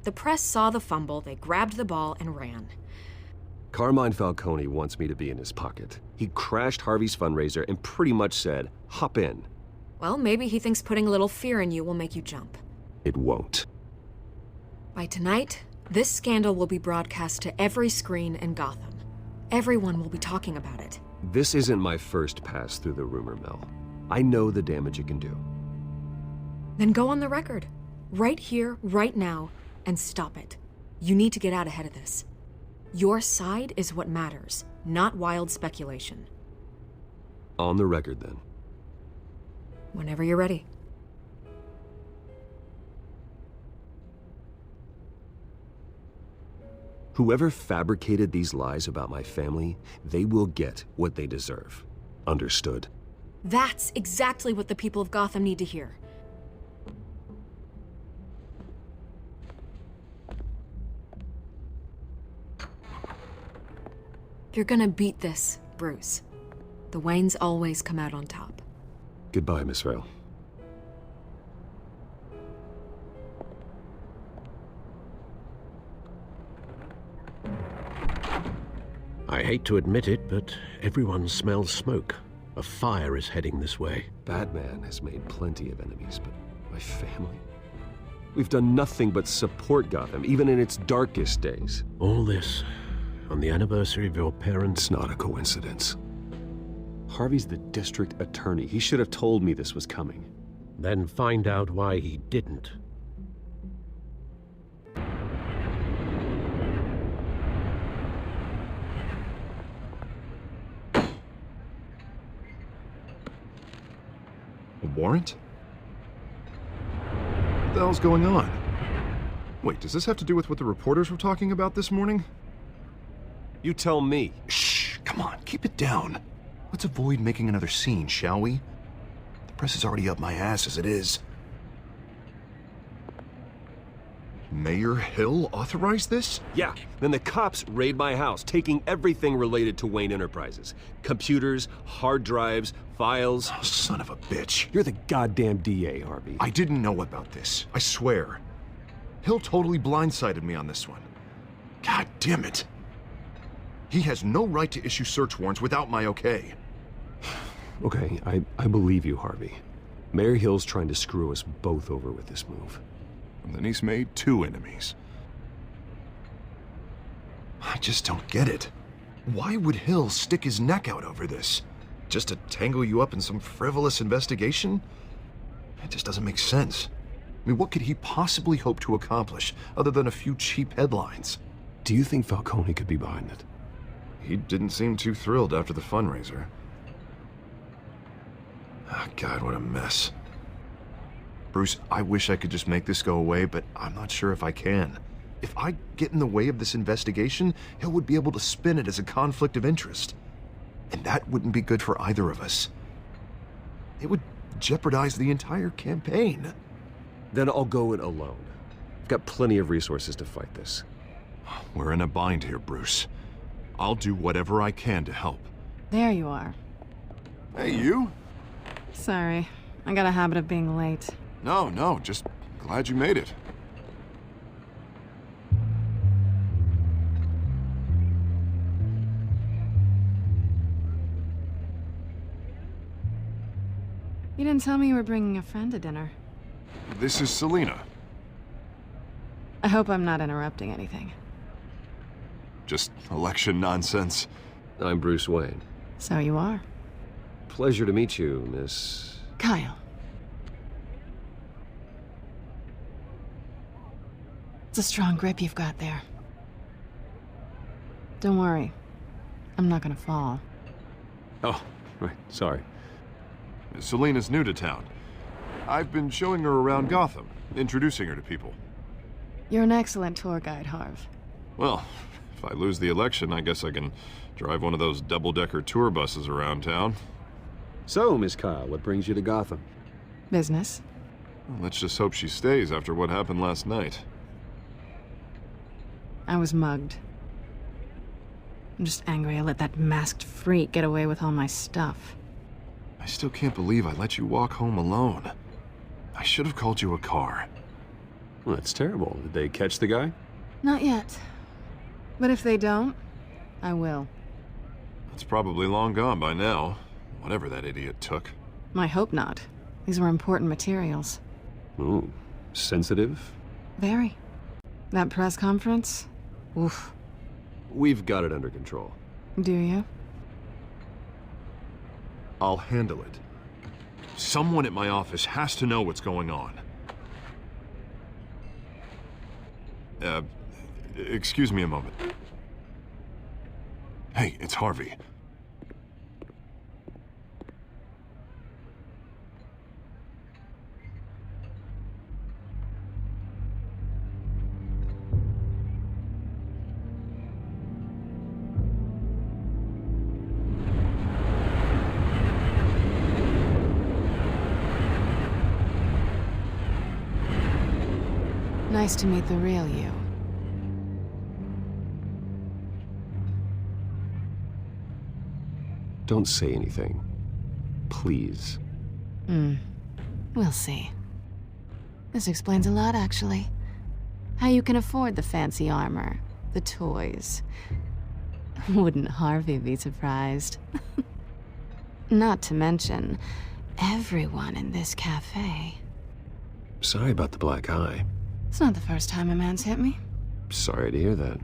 O: The press saw the fumble, they grabbed the ball and ran.
H: Carmine Falcone wants me to be in his pocket. He crashed Harvey's fundraiser and pretty much said, hop in.
O: Well, maybe he thinks putting a little fear in you will make you jump.
H: It won't.
O: By tonight, this scandal will be broadcast to every screen in Gotham. Everyone will be talking about it.
H: This isn't my first pass through the rumor mill. I know the damage it can do.
O: Then go on the record. Right here, right now, and stop it. You need to get out ahead of this. Your side is what matters, not wild speculation.
H: On the record, then.
O: Whenever you're ready.
H: Whoever fabricated these lies about my family, they will get what they deserve. Understood?
O: That's exactly what the people of Gotham need to hear. You're gonna beat this, Bruce. The Waynes always come out on top.
H: Goodbye, Miss Vale.
G: I hate to admit it, but everyone smells smoke. A fire is heading this way.
H: Batman has made plenty of enemies, but my family? We've done nothing but support Gotham, even in its darkest days.
G: All this on the anniversary of your parents'...
H: It's not a coincidence. Harvey's the district attorney. He should have told me this was coming.
G: Then find out why he didn't.
E: A warrant? What the hell's going on? Wait, does this have to do with what the reporters were talking about this morning?
H: You tell me.
E: Shh, come on, keep it down. Let's avoid making another scene, shall we? The press is already up my ass as it is. Mayor Hill authorized this?
H: Yeah, then the cops raid my house, taking everything related to Wayne Enterprises. Computers, hard drives, files.
E: Oh, son of a bitch.
H: You're the goddamn DA, Harvey.
E: I didn't know about this, I swear. Hill totally blindsided me on this one. God damn it. He has no right to issue search warrants without my okay.
H: Okay, I believe you, Harvey. Mayor Hill's trying to screw us both over with this move.
E: And then he's made two enemies. I just don't get it. Why would Hill stick his neck out over this? Just to tangle you up in some frivolous investigation? It just doesn't make sense. I mean, what could he possibly hope to accomplish other than a few cheap headlines?
H: Do you think Falcone could be behind it?
E: He didn't seem too thrilled after the fundraiser. Oh, God, what a mess. Bruce, I wish I could just make this go away, but I'm not sure if I can. If I get in the way of this investigation, Hill would be able to spin it as a conflict of interest. And that wouldn't be good for either of us. It would jeopardize the entire campaign.
H: Then I'll go it alone. I've got plenty of resources to fight this.
E: We're in a bind here, Bruce. I'll do whatever I can to help.
F: There you are.
E: Hey, you?
F: Sorry. I got a habit of being late.
E: No, just glad you made it.
F: You didn't tell me you were bringing a friend to dinner.
E: This is Selina.
F: I hope I'm not interrupting anything.
E: Just election nonsense.
H: I'm Bruce Wayne.
F: So you are.
H: Pleasure to meet you, Miss...
F: Kyle. It's a strong grip you've got there. Don't worry. I'm not gonna fall.
H: Oh, right, sorry.
E: Selena's new to town. I've been showing her around Gotham, introducing her to people.
F: You're an excellent tour guide, Harv.
E: Well, if I lose the election, I guess I can drive one of those double-decker tour buses around town.
H: So, Miss Kyle, what brings you to Gotham?
F: Business.
E: Well, let's just hope she stays after what happened last night.
F: I was mugged. I'm just angry I let that masked freak get away with all my stuff.
E: I still can't believe I let you walk home alone. I should have called you a car.
H: Well, that's terrible. Did they catch the guy?
F: Not yet. But if they don't, I will.
E: It's probably long gone by now, whatever that idiot took.
F: I hope not. These were important materials.
H: Ooh, sensitive?
F: Very. That press conference? Oof.
H: We've got it under control.
F: Do you?
E: I'll handle it. Someone at my office has to know what's going on. Excuse me a moment. Hey, it's Harvey.
F: Nice to meet the real you.
H: Don't say anything. Please.
F: We'll see. This explains a lot, actually. How you can afford the fancy armor, the toys. Wouldn't Harvey be surprised? Not to mention, everyone in this cafe.
H: Sorry about the black eye.
F: It's not the first time a man's hit me.
H: Sorry to hear that.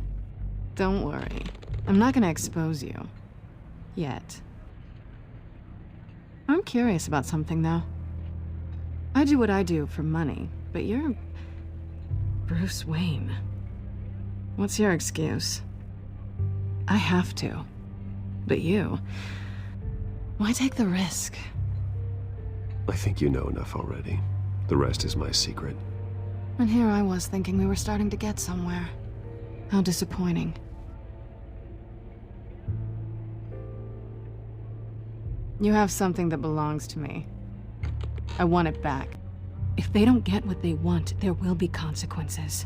F: Don't worry. I'm not gonna expose you. Yet. I'm curious about something, though. I do what I do for money, but you're... Bruce Wayne. What's your excuse? I have to. But you... Why take the risk?
H: I think you know enough already. The rest is my secret.
F: And here I was thinking we were starting to get somewhere. How disappointing. You have something that belongs to me. I want it back. If they don't get what they want, there will be consequences.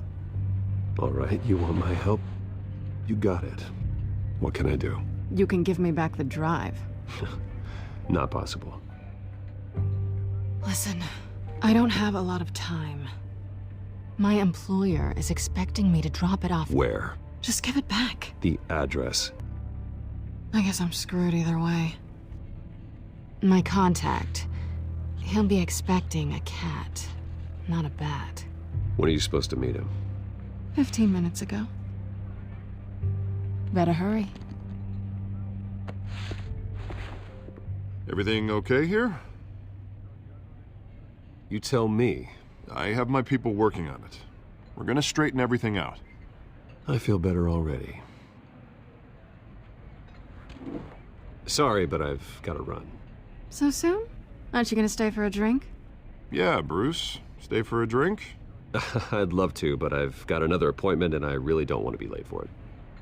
H: All right, you want my help? You got it. What can I do?
F: You can give me back the drive.
H: Not possible.
F: Listen, I don't have a lot of time. My employer is expecting me to drop it off.
H: Where?
F: Just give it back.
H: The address.
F: I guess I'm screwed either way. My contact. He'll be expecting a cat, not a bat.
H: When are you supposed to meet him?
F: 15 minutes ago. Better hurry.
E: Everything okay here?
H: You tell me.
E: I have my people working on it. We're gonna straighten everything out.
H: I feel better already. Sorry, but I've got to run.
F: So soon? Aren't you gonna stay for a drink?
E: Yeah, Bruce. Stay for a drink?
H: I'd love to, but I've got another appointment and I really don't want to be late for it.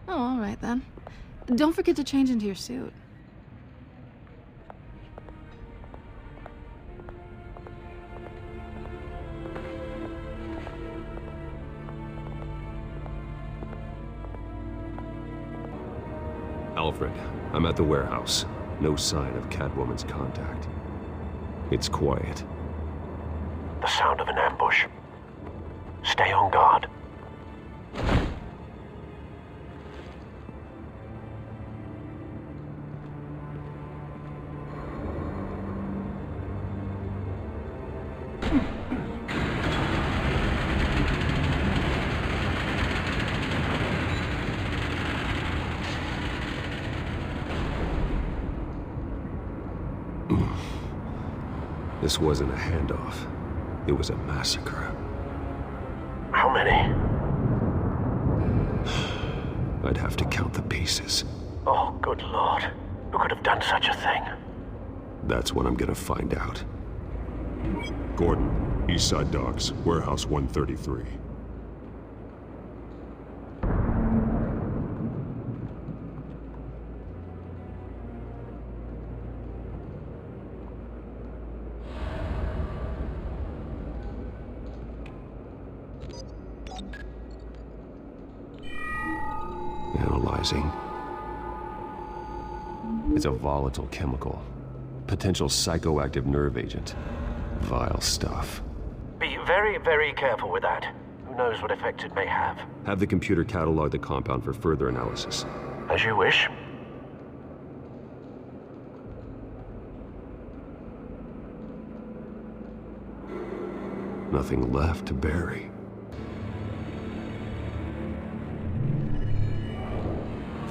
F: Oh, all right then. Don't forget to change into your suit.
H: Alfred, I'm at the warehouse. No sign of Catwoman's contact. It's quiet.
B: The sound of an ambush. Stay on guard.
H: This wasn't a handoff. It was a massacre.
G: How many?
H: I'd have to count the pieces.
G: Oh, good lord. Who could have done such a thing?
H: That's what I'm gonna find out.
A: Gordon, Eastside Docks, Warehouse 133.
H: Analyzing. It's a volatile chemical. Potential psychoactive nerve agent. Vile stuff.
G: Be very, very careful with that. Who knows what effect it may have.
H: Have the computer catalog the compound for further analysis.
G: As you wish.
H: Nothing left to bury.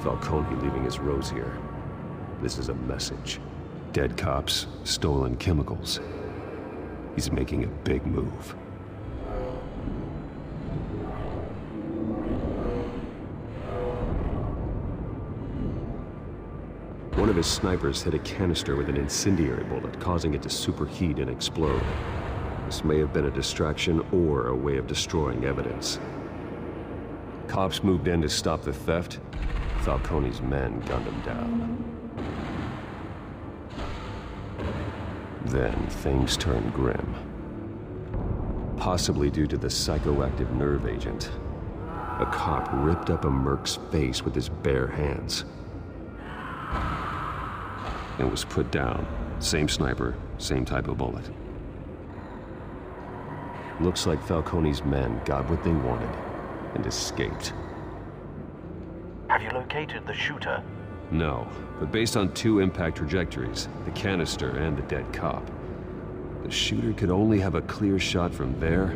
H: Falcone leaving his rose here. This is a message. Dead cops, stolen chemicals. He's making a big move. One of his snipers hit a canister with an incendiary bullet, causing it to superheat and explode. This may have been a distraction or a way of destroying evidence. Cops moved in to stop the theft. Falcone's men gunned him down. Then things turned grim. Possibly due to the psychoactive nerve agent. A cop ripped up a merc's face with his bare hands. It was put down. Same sniper, same type of bullet. Looks like Falcone's men got what they wanted and escaped.
G: Have you located the shooter?
H: No, but based on two impact trajectories, the canister and the dead cop, the shooter could only have a clear shot from there,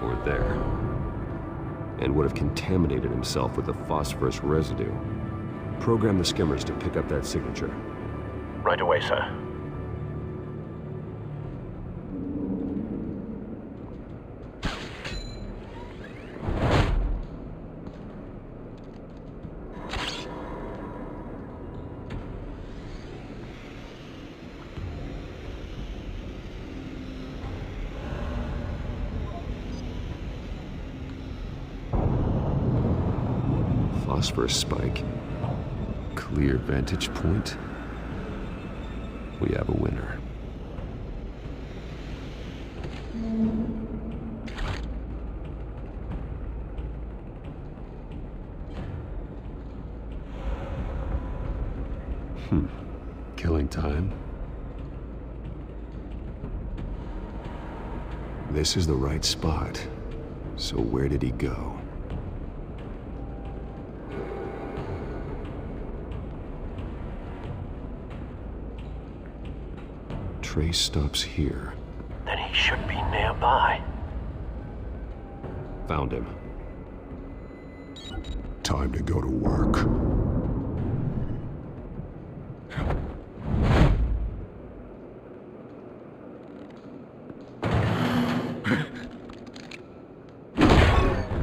H: or there, and would have contaminated himself with the phosphorus residue. Program the skimmers to pick up that signature.
G: Right away, sir.
H: Phosphorus spike. Clear vantage point. We have a winner. Killing time. This is the right spot. So where did he go? Trace stops here.
G: Then he should be nearby.
H: Found him.
A: Time to go to work.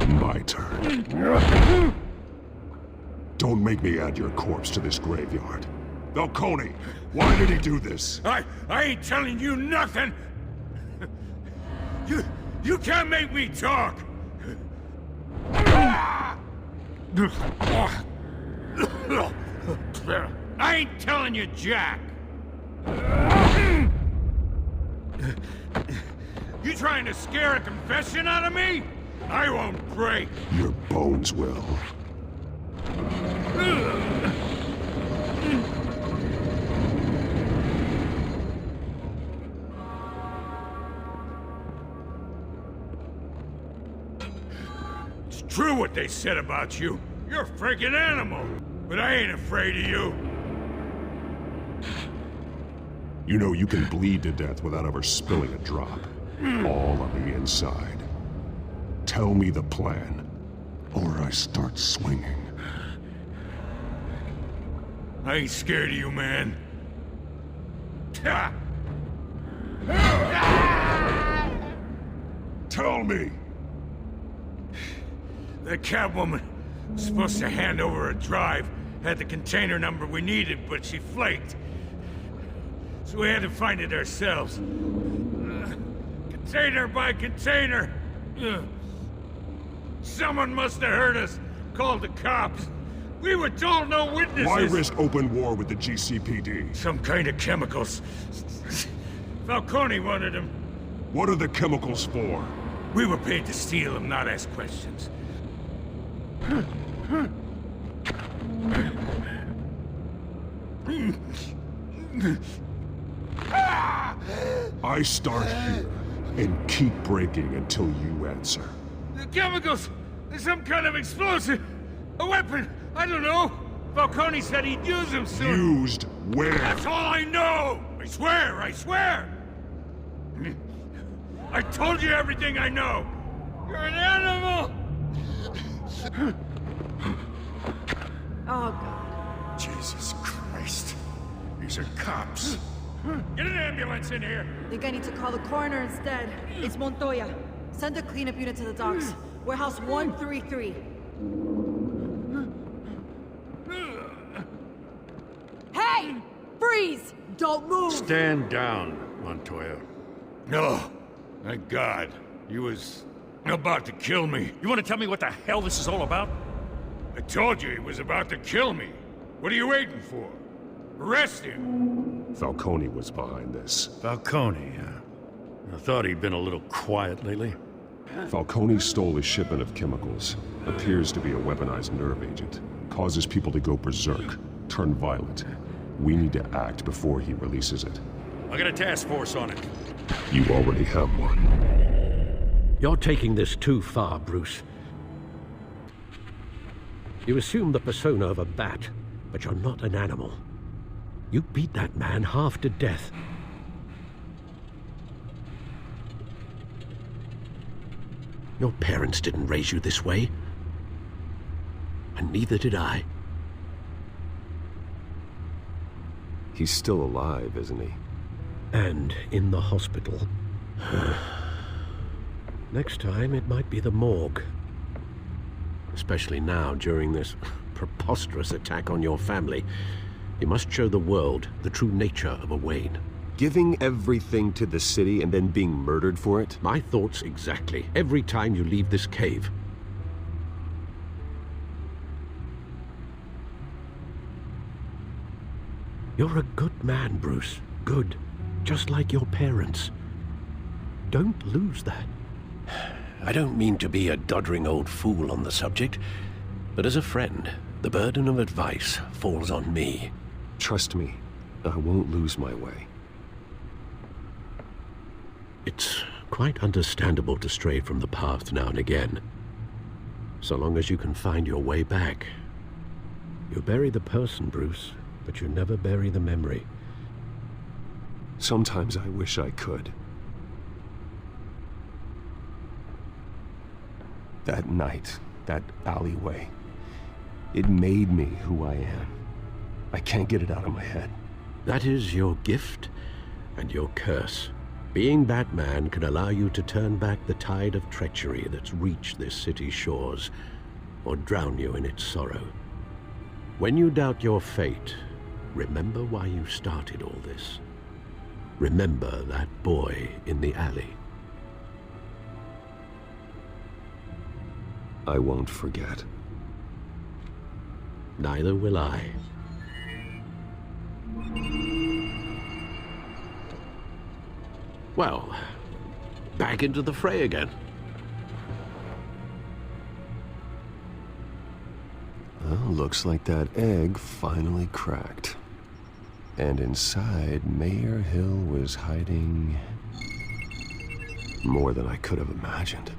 A: My turn. Don't make me add your corpse to this graveyard. Falcone, why did he do this?
K: I ain't telling you nothing! You can't make me talk! I ain't telling you jack! You trying to scare a confession out of me? I won't break!
A: Your bones will.
K: True what they said about you. You're a freaking animal. But I ain't afraid of you.
A: You know you can bleed to death without ever spilling a drop. All on the inside. Tell me the plan, or I start swinging.
K: I ain't scared of you, man.
A: Tell me!
D: The Catwoman was supposed to hand over a drive, had the container number we needed, but she flaked. So we had to find it ourselves. Container by container. Someone must have heard us, called the cops. We were told no witnesses.
A: Why risk open war with the GCPD?
D: Some kind of chemicals. Falcone wanted them.
A: What are the chemicals for?
D: We were paid to steal them, not ask questions.
A: I start here and keep breaking until you answer.
D: The chemicals! There's some kind of explosive! A weapon! I don't know! Falcone said he'd use them soon!
A: Used where?
D: That's all I know! I swear, I swear! I told you everything I know! You're an animal!
P: Oh, God.
D: Jesus Christ. These are cops. Get an ambulance in here!
P: Think I need to call the coroner instead. It's Montoya. Send a cleanup unit to the docks. Warehouse 133. Hey! Freeze! Don't move!
D: Stand down, Montoya. No. Thank God. He was about to kill me.
Q: You want to tell me what the hell this is all about?
D: I told you he was about to kill me. What are you waiting for? Arrest him!
A: Falcone was behind this.
Q: Falcone, huh? I thought he'd been a little quiet lately.
A: Falcone stole a shipment of chemicals. Appears to be a weaponized nerve agent. Causes people to go berserk, turn violent. We need to act before he releases it.
Q: I got a task force on it.
A: You already have one.
G: You're taking this too far, Bruce. You assume the persona of a bat, but you're not an animal. You beat that man half to death. Your parents didn't raise you this way. And neither did I.
H: He's still alive, isn't he?
G: And in the hospital. Next time, it might be the morgue. Especially now, during this preposterous attack on your family. You must show the world the true nature of a Wayne.
H: Giving everything to the city and then being murdered for it?
G: My thoughts exactly. Every time you leave this cave. You're a good man, Bruce. Good. Just like your parents. Don't lose that. I don't mean to be a doddering old fool on the subject, but as a friend, the burden of advice falls on me.
H: Trust me, I won't lose my way.
G: It's quite understandable to stray from the path now and again. So long as you can find your way back. You bury the person, Bruce, but you never bury the memory.
H: Sometimes I wish I could. That night, that alleyway, it made me who I am. I can't get it out of my head.
G: That is your gift and your curse. Being Batman can allow you to turn back the tide of treachery that's reached this city's shores, or drown you in its sorrow. When you doubt your fate, remember why you started all this. Remember that boy in the alley.
H: I won't forget.
G: Neither will I. Well, back into the fray again.
H: Well, looks like that egg finally cracked. And inside, Mayor Hill was hiding more than I could have imagined.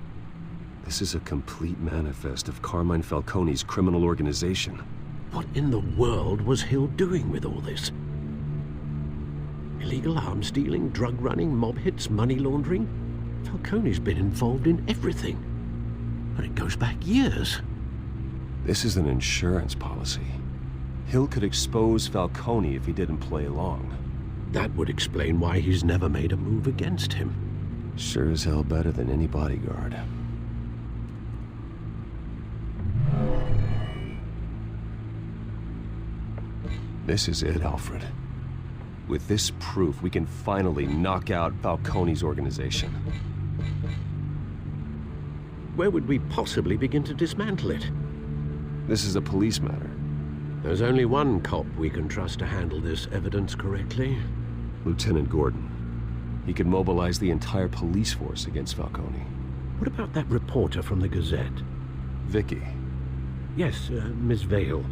H: This is a complete manifest of Carmine Falcone's criminal organization.
G: What in the world was Hill doing with all this? Illegal arms dealing, drug running, mob hits, money laundering? Falcone's been involved in everything. And it goes back years.
H: This is an insurance policy. Hill could expose Falcone if he didn't play along.
G: That would explain why he's never made a move against him.
H: Sure as hell better than any bodyguard. This is it, Alfred. With this proof, we can finally knock out Falcone's organization.
G: Where would we possibly begin to dismantle it?
H: This is a police matter.
G: There's only one cop we can trust to handle this evidence correctly.
H: Lieutenant Gordon. He could mobilize the entire police force against Falcone.
G: What about that reporter from the Gazette?
H: Vicky.
G: Yes, Miss Vale.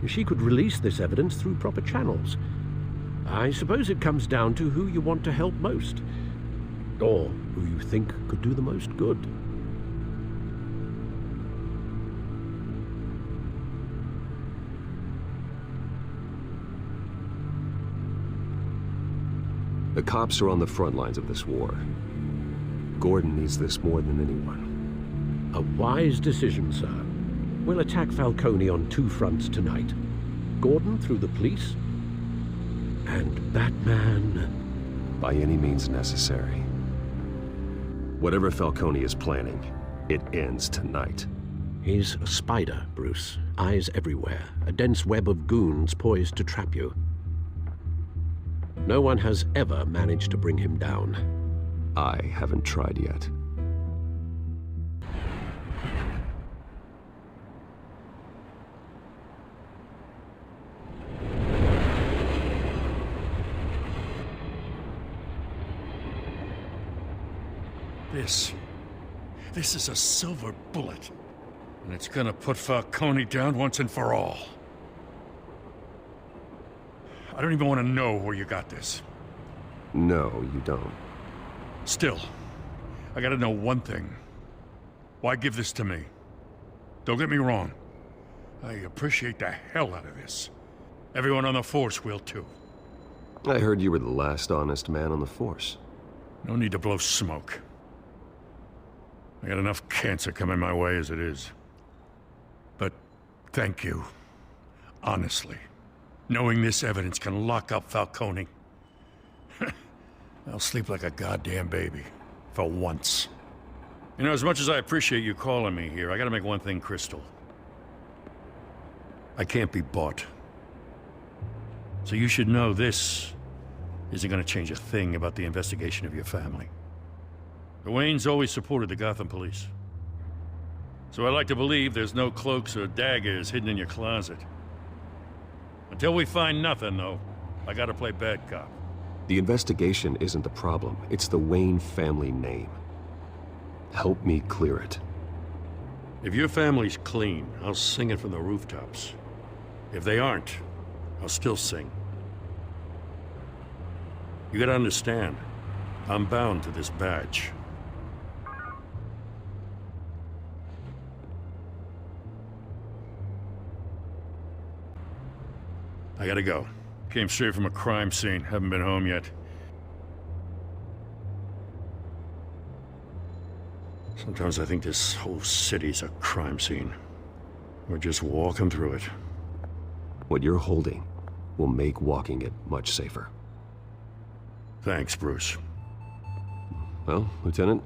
G: She could release this evidence through proper channels. I suppose it comes down to who you want to help most. Or who you think could do the most good.
H: The cops are on the front lines of this war. Gordon needs this more than anyone.
G: A wise decision, sir. We'll attack Falcone on two fronts tonight. Gordon through the police, and Batman...
H: by any means necessary. Whatever Falcone is planning, it ends tonight.
G: He's a spider, Bruce. Eyes everywhere. A dense web of goons poised to trap you. No one has ever managed to bring him down.
H: I haven't tried yet.
Q: This is a silver bullet. And it's gonna put Falcone down once and for all. I don't even want to know where you got this.
H: No, you don't.
Q: Still, I gotta know one thing. Why give this to me? Don't get me wrong. I appreciate the hell out of this. Everyone on the Force will too.
H: I heard you were the last honest man on the Force.
Q: No need to blow smoke. I got enough cancer coming my way as it is. But thank you. Honestly. Knowing this evidence can lock up Falcone. I'll sleep like a goddamn baby. For once. You know, as much as I appreciate you calling me here, I gotta make one thing crystal. I can't be bought. So you should know this isn't gonna change a thing about the investigation of your family. The Waynes always supported the Gotham police. So I like to believe there's no cloaks or daggers hidden in your closet. Until we find nothing, though, I gotta play bad cop.
H: The investigation isn't the problem. It's the Wayne family name. Help me clear it.
Q: If your family's clean, I'll sing it from the rooftops. If they aren't, I'll still sing. You gotta understand, I'm bound to this badge. I gotta go. Came straight from a crime scene. Haven't been home yet. Sometimes I think this whole city's a crime scene. We're just walking through it.
H: What you're holding will make walking it much safer.
Q: Thanks, Bruce.
H: Well, Lieutenant?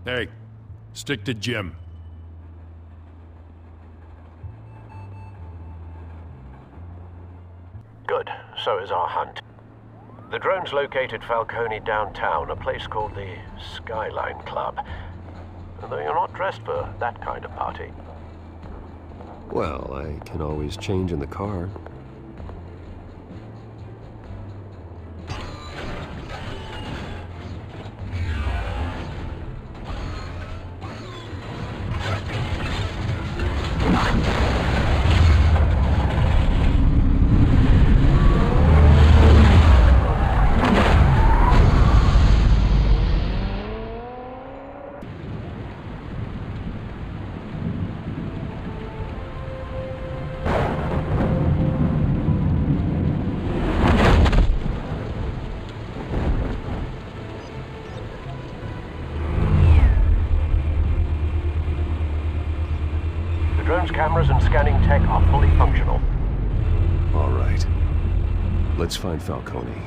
Q: Hey, stick to Jim.
G: Good. So is our hunt. The drones located Falcone downtown, a place called the Skyline Club. Though you're not dressed for that kind of party.
H: Well, I can always change in the car.
G: Cameras and scanning tech are fully functional.
H: All right. Let's find Falcone.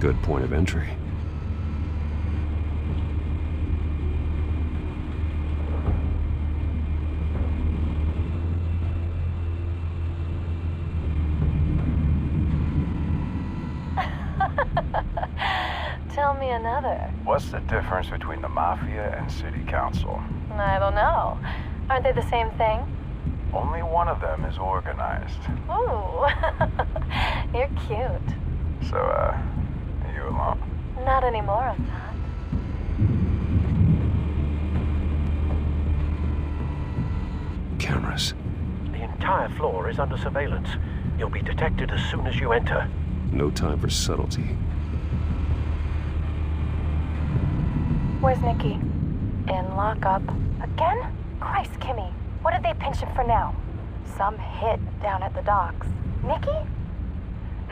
H: good point of entry.
R: Tell me another.
S: What's the difference between the Mafia and City Council?
R: I don't know. Aren't they the same thing?
S: Only one of them is organized.
R: Ooh, you're cute.
S: So, are you alone?
R: Not anymore, I'm not.
H: Cameras.
G: The entire floor is under surveillance. You'll be detected as soon as you enter.
H: No time for subtlety.
R: Where's Nicky? In lockup. Again? Christ, Kimmy. What did they pinch him for now? Some hit down at the docks. Nicky?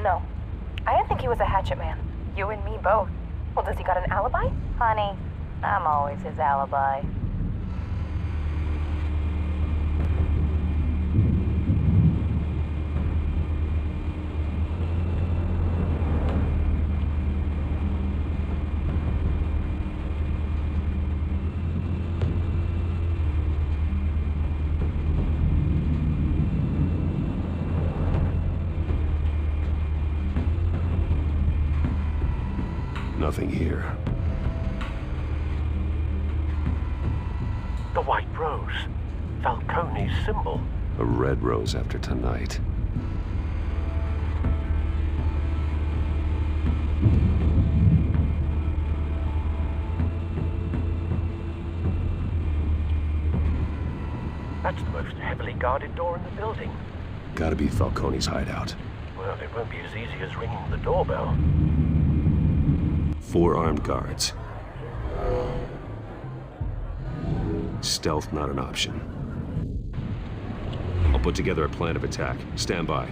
R: No. I didn't think he was a hatchet man. You and me both. Well, does he got an alibi? Honey, I'm always his alibi.
H: Nothing here.
G: The white rose. Falcone's symbol.
H: A red rose after tonight.
G: That's the most heavily guarded door in the building.
H: Gotta be Falcone's hideout.
G: Well, it won't be as easy as ringing the doorbell.
H: 4 armed guards. Stealth not an option. I'll put together a plan of attack. Stand by.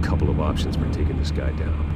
H: Couple of options for taking this guy down.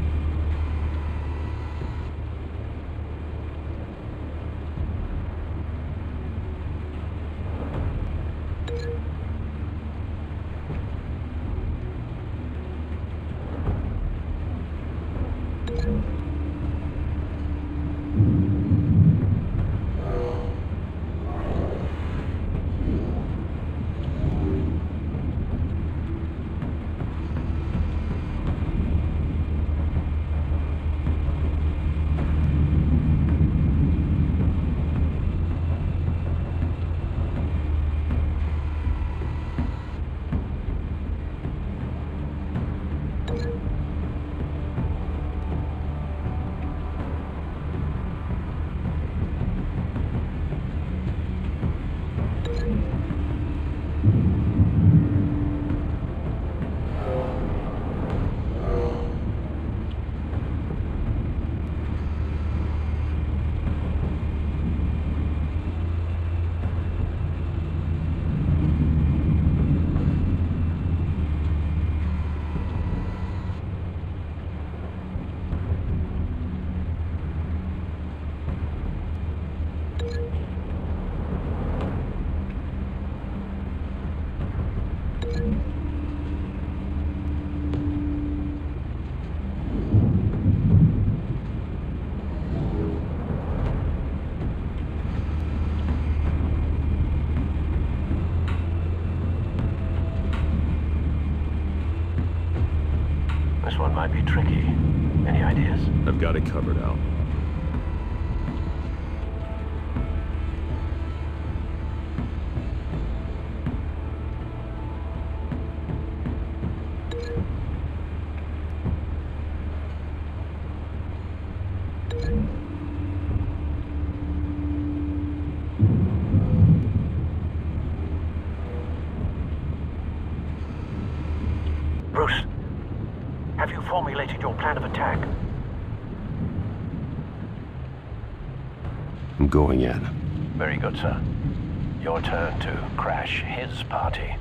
G: This one might be tricky. Any ideas?
H: I've got it covered, Al.
G: Bruce, have you formulated your plan of attack?
H: I'm going in.
G: Very good, sir. Your turn to crash his party.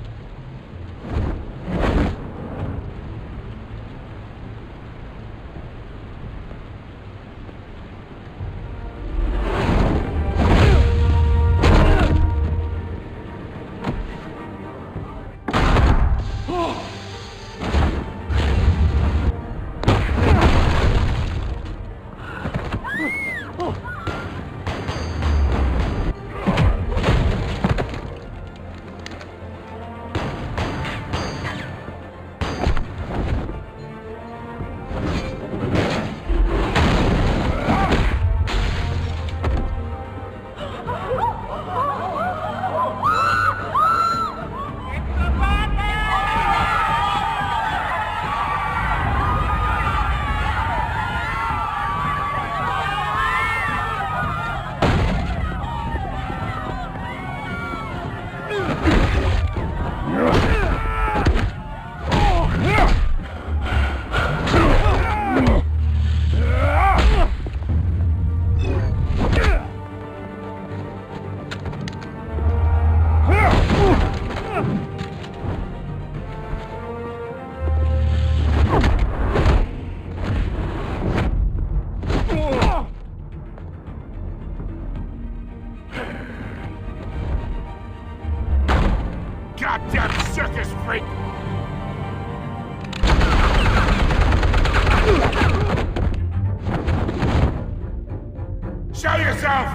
K: Show yourself!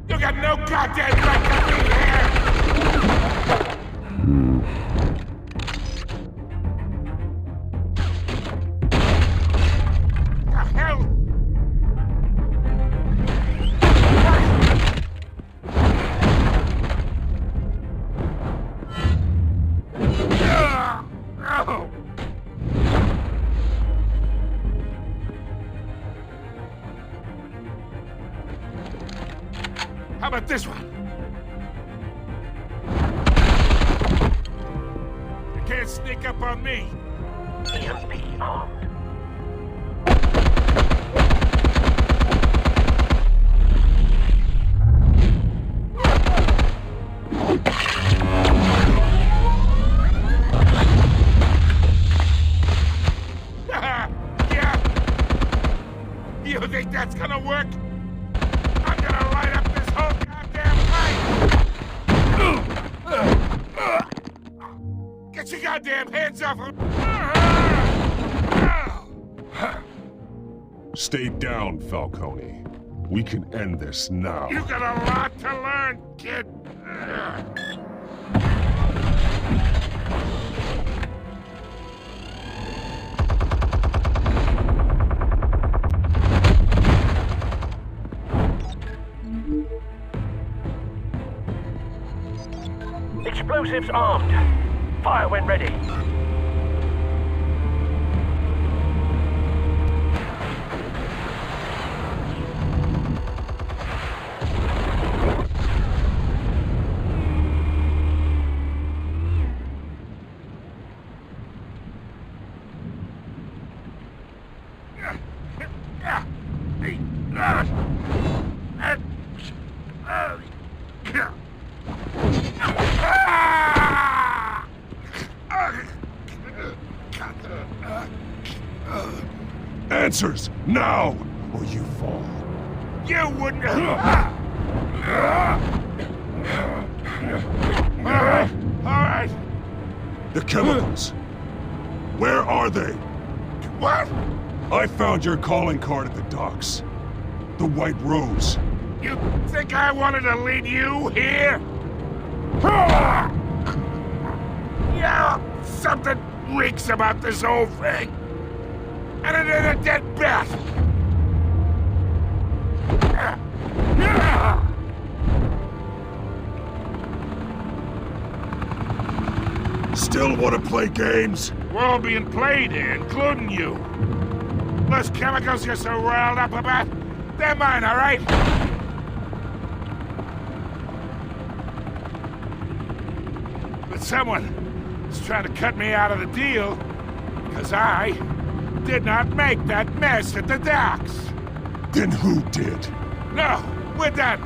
K: You got no goddamn right to be here! The hell? How about this one? You can't sneak up on me. EMP armed. Yeah. You think that's gonna work? I'm gonna light up this whole goddamn place! Get your goddamn hands off of...
A: Stay down, Falcone. We can end this now.
K: You got a lot to learn, kid.
B: Explosives armed. Fire when ready.
A: Answers, now, or you fall.
K: You wouldn't... All right.
A: The chemicals. Where are they?
K: What?
A: I found your calling card at the docks. The White Rose.
K: You think I wanted to lead you here? Yeah, something reeks about this whole thing. And it ain't a dead bat!
A: Still want to play games?
K: We're all being played here, including you. Those chemicals you're so riled up about, they're mine, all right? But someone is trying to cut me out of the deal, because I did not make that mess at the docks.
A: Then who did?
K: No, we're done.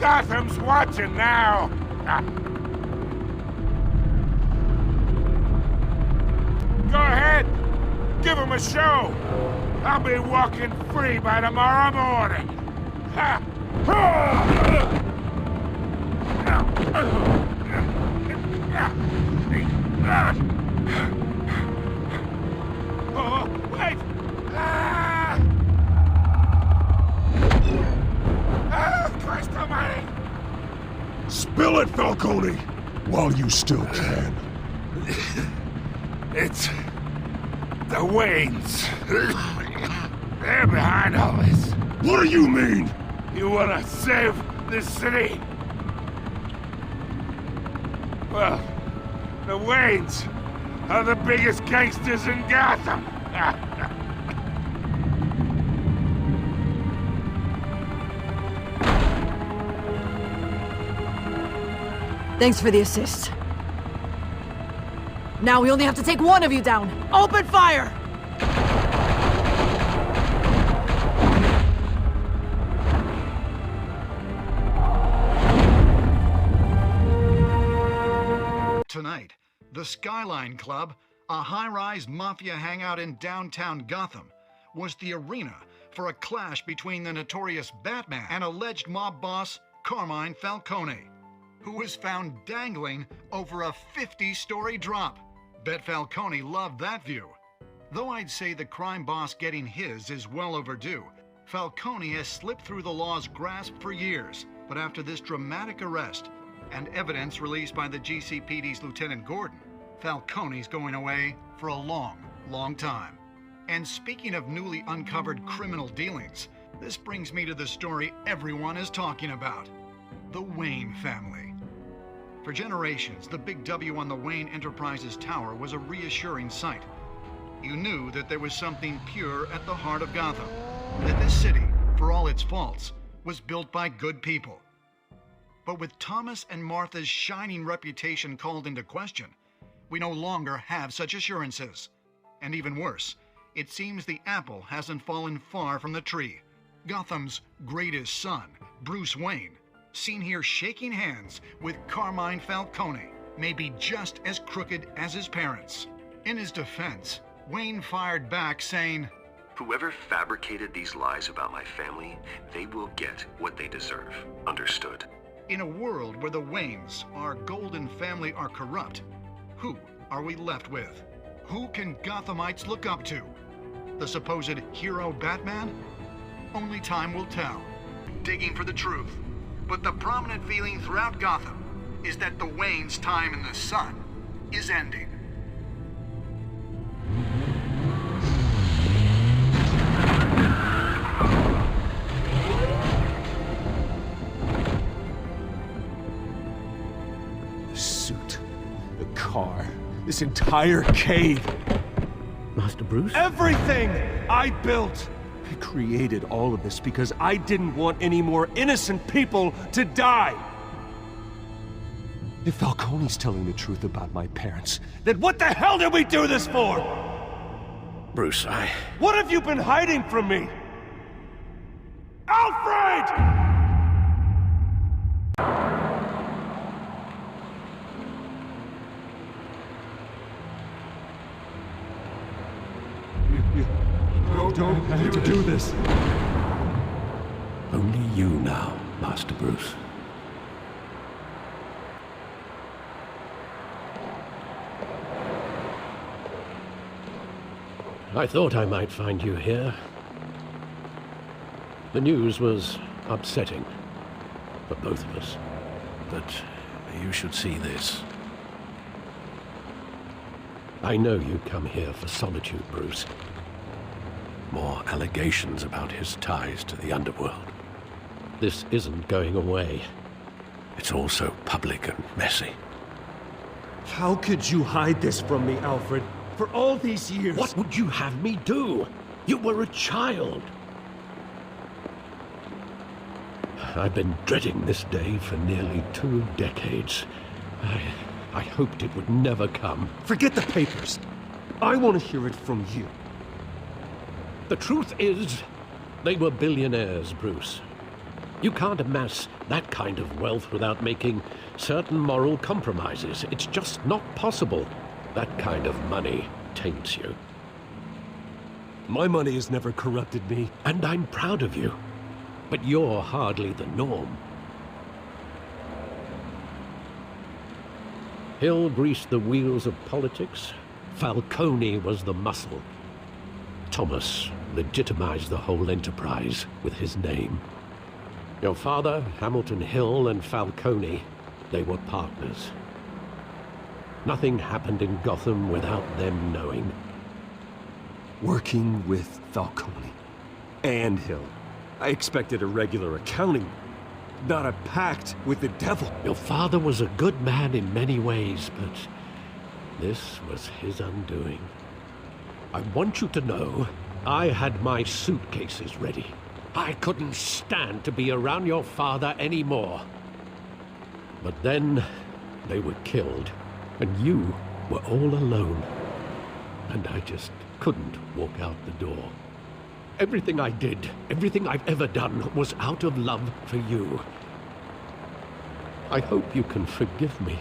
K: Gotham's watching now. Go ahead. Give him a show. I'll be walking free by tomorrow morning. Oh, wait! Christ almighty!
A: Spill it, Falcone, while you still can.
K: It's the Waynes. They're behind all this.
A: What do you mean?
K: You wanna save this city? Well, the Waynes are the biggest gangsters in Gotham.
P: Thanks for the assist. Now we only have to take one of you down. Open fire!
L: Tonight, the Skyline Club, a high-rise mafia hangout in downtown Gotham, was the arena for a clash between the notorious Batman and alleged mob boss Carmine Falcone, who was found dangling over a 50-story drop. Bet Falcone loved that view. Though I'd say the crime boss getting his is well overdue, Falcone has slipped through the law's grasp for years, but after this dramatic arrest and evidence released by the GCPD's Lieutenant Gordon, Falcone's going away for a long, long time. And speaking of newly uncovered criminal dealings, this brings me to the story everyone is talking about: the Wayne family. For generations, the big W on the Wayne Enterprises tower was a reassuring sight. You knew that there was something pure at the heart of Gotham, that this city, for all its faults, was built by good people. But with Thomas and Martha's shining reputation called into question, we no longer have such assurances. And even worse, it seems the apple hasn't fallen far from the tree. Gotham's greatest son, Bruce Wayne, seen here shaking hands with Carmine Falcone, may be just as crooked as his parents. In his defense, Wayne fired back saying,
H: "Whoever fabricated these lies about my family, they will get what they deserve. Understood?"
L: in a world where the Waynes, our golden family, are corrupt, who are we left with? Who can Gothamites look up to? The supposed hero Batman? Only time will tell. Digging for the truth. But the prominent feeling throughout Gotham is that the Waynes' time in the sun is ending.
C: The suit, the car, this entire cave.
G: Master Bruce?
C: Everything I built! I created all of this because I didn't want any more innocent people to die! If Falcone's telling the truth about my parents, then what the hell did we do this for?
G: Bruce,
C: What have you been hiding from me? Alfred! You don't have to do this.
G: Only you now, Master Bruce. I thought I might find you here. The news was upsetting for both of us. But you should see this. I know you come here for solitude, Bruce. More allegations about his ties to the underworld. This isn't going away. It's all so public and messy.
C: How could you hide this from me, Alfred? For all these years...
G: What would you have me do? You were a child. I've been dreading this day for nearly 2 decades. I hoped it would never come.
C: Forget the papers. I want to hear it from you.
G: The truth is, they were billionaires, Bruce. You can't amass that kind of wealth without making certain moral compromises. It's just not possible. That kind of money taints you.
C: My money has never corrupted me.
G: And I'm proud of you. But you're hardly the norm. Hill greased the wheels of politics. Falcone was the muscle. Thomas legitimized the whole enterprise with his name. Your father, Hamilton Hill, and Falcone, they were partners. Nothing happened in Gotham without them knowing.
C: Working with Falcone and Hill. I expected a regular accounting, not a pact with the devil.
G: Your father was a good man in many ways, but this was his undoing. I want you to know, I had my suitcases ready. I couldn't stand to be around your father anymore. But then, they were killed, and you were all alone. And I just couldn't walk out the door. Everything I did, everything I've ever done, was out of love for you. I hope you can forgive me.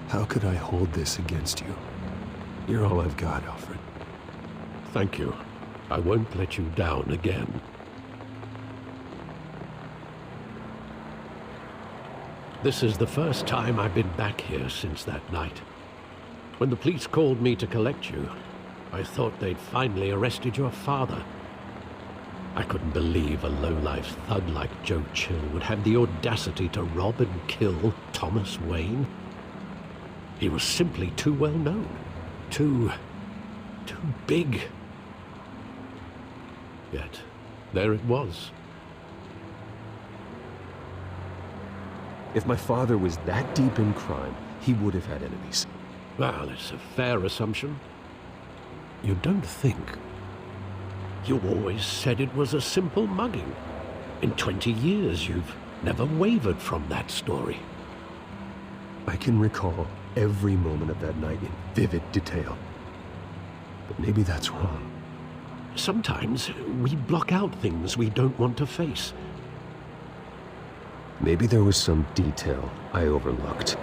C: How could I hold this against you? You're all I've got, Alfred.
G: Thank you. I won't let you down again. This is the first time I've been back here since that night. When the police called me to collect you, I thought they'd finally arrested your father. I couldn't believe a low-life thug like Joe Chill would have the audacity to rob and kill Thomas Wayne. He was simply too well known. Too big. Yet, there it was.
H: If my father was that deep in crime, he would have had enemies.
G: Well, it's a fair assumption. You don't think? You always said it was a simple mugging. In 20 years, you've never wavered from that story.
H: I can recall every moment of that night in vivid detail. But maybe that's wrong.
G: Sometimes we block out things we don't want to face.
H: Maybe there was some detail I overlooked.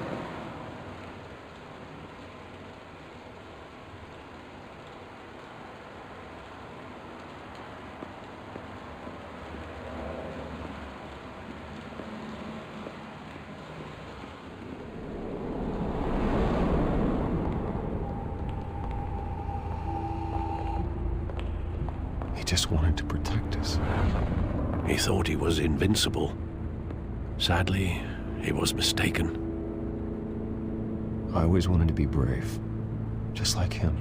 H: He just wanted to protect us.
G: He thought he was invincible. Sadly, he was mistaken.
H: I always wanted to be brave, just like him.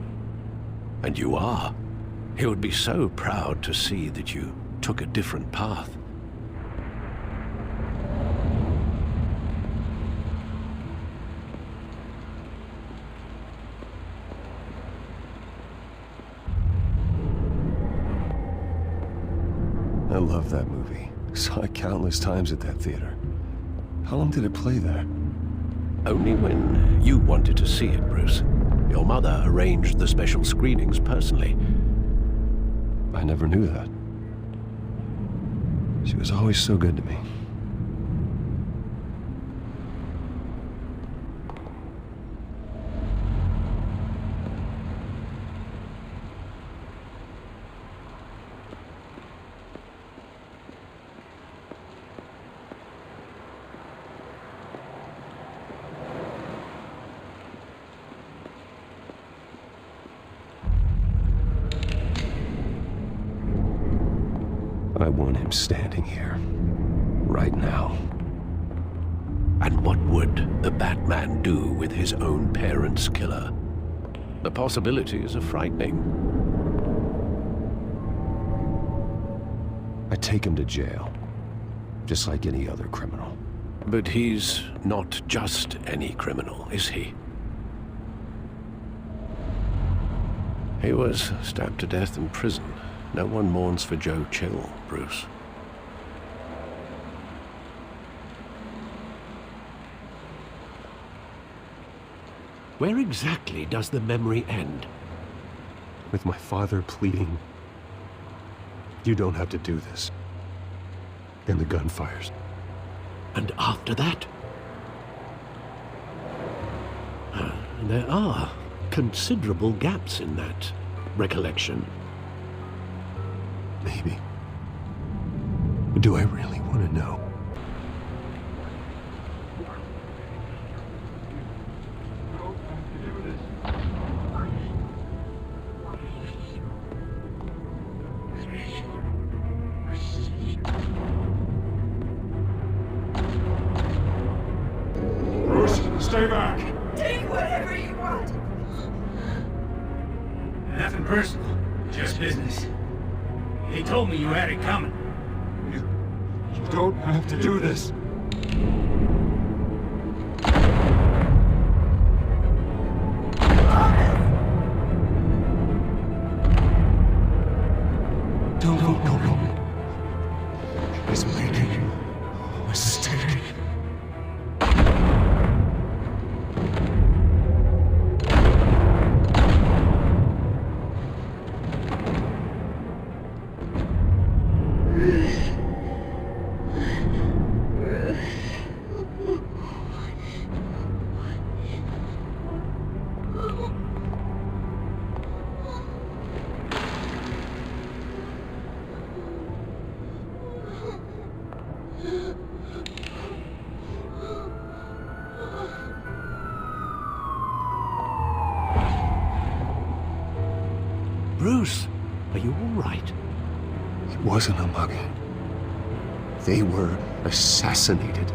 G: And you are. He would be so proud to see that you took a different path.
H: I love that movie. Saw it countless times at that theater. How long did it play there?
G: Only when you wanted to see it, Bruce. Your mother arranged the special screenings personally.
H: I never knew that. She was always so good to me. I want him standing here, right now.
G: And what would the Batman do with his own parents' killer? The possibilities are frightening.
H: I'd take him to jail, just like any other criminal.
G: But he's not just any criminal, is he? He was stabbed to death in prison. No one mourns for Joe Chill, Bruce. Where exactly does the memory end?
H: With my father pleading, "You don't have to do this." And the gun fires.
G: And after that? There are considerable gaps in that recollection.
H: Maybe. But do I really want to know?
A: Bruce, stay back!
T: Take whatever you want.
U: Nothing personal, just business. They told me you had it coming.
A: You don't have to do this.
H: No. He's making a mistake.
G: Are you all right?
H: It wasn't a mugging. They were assassinated.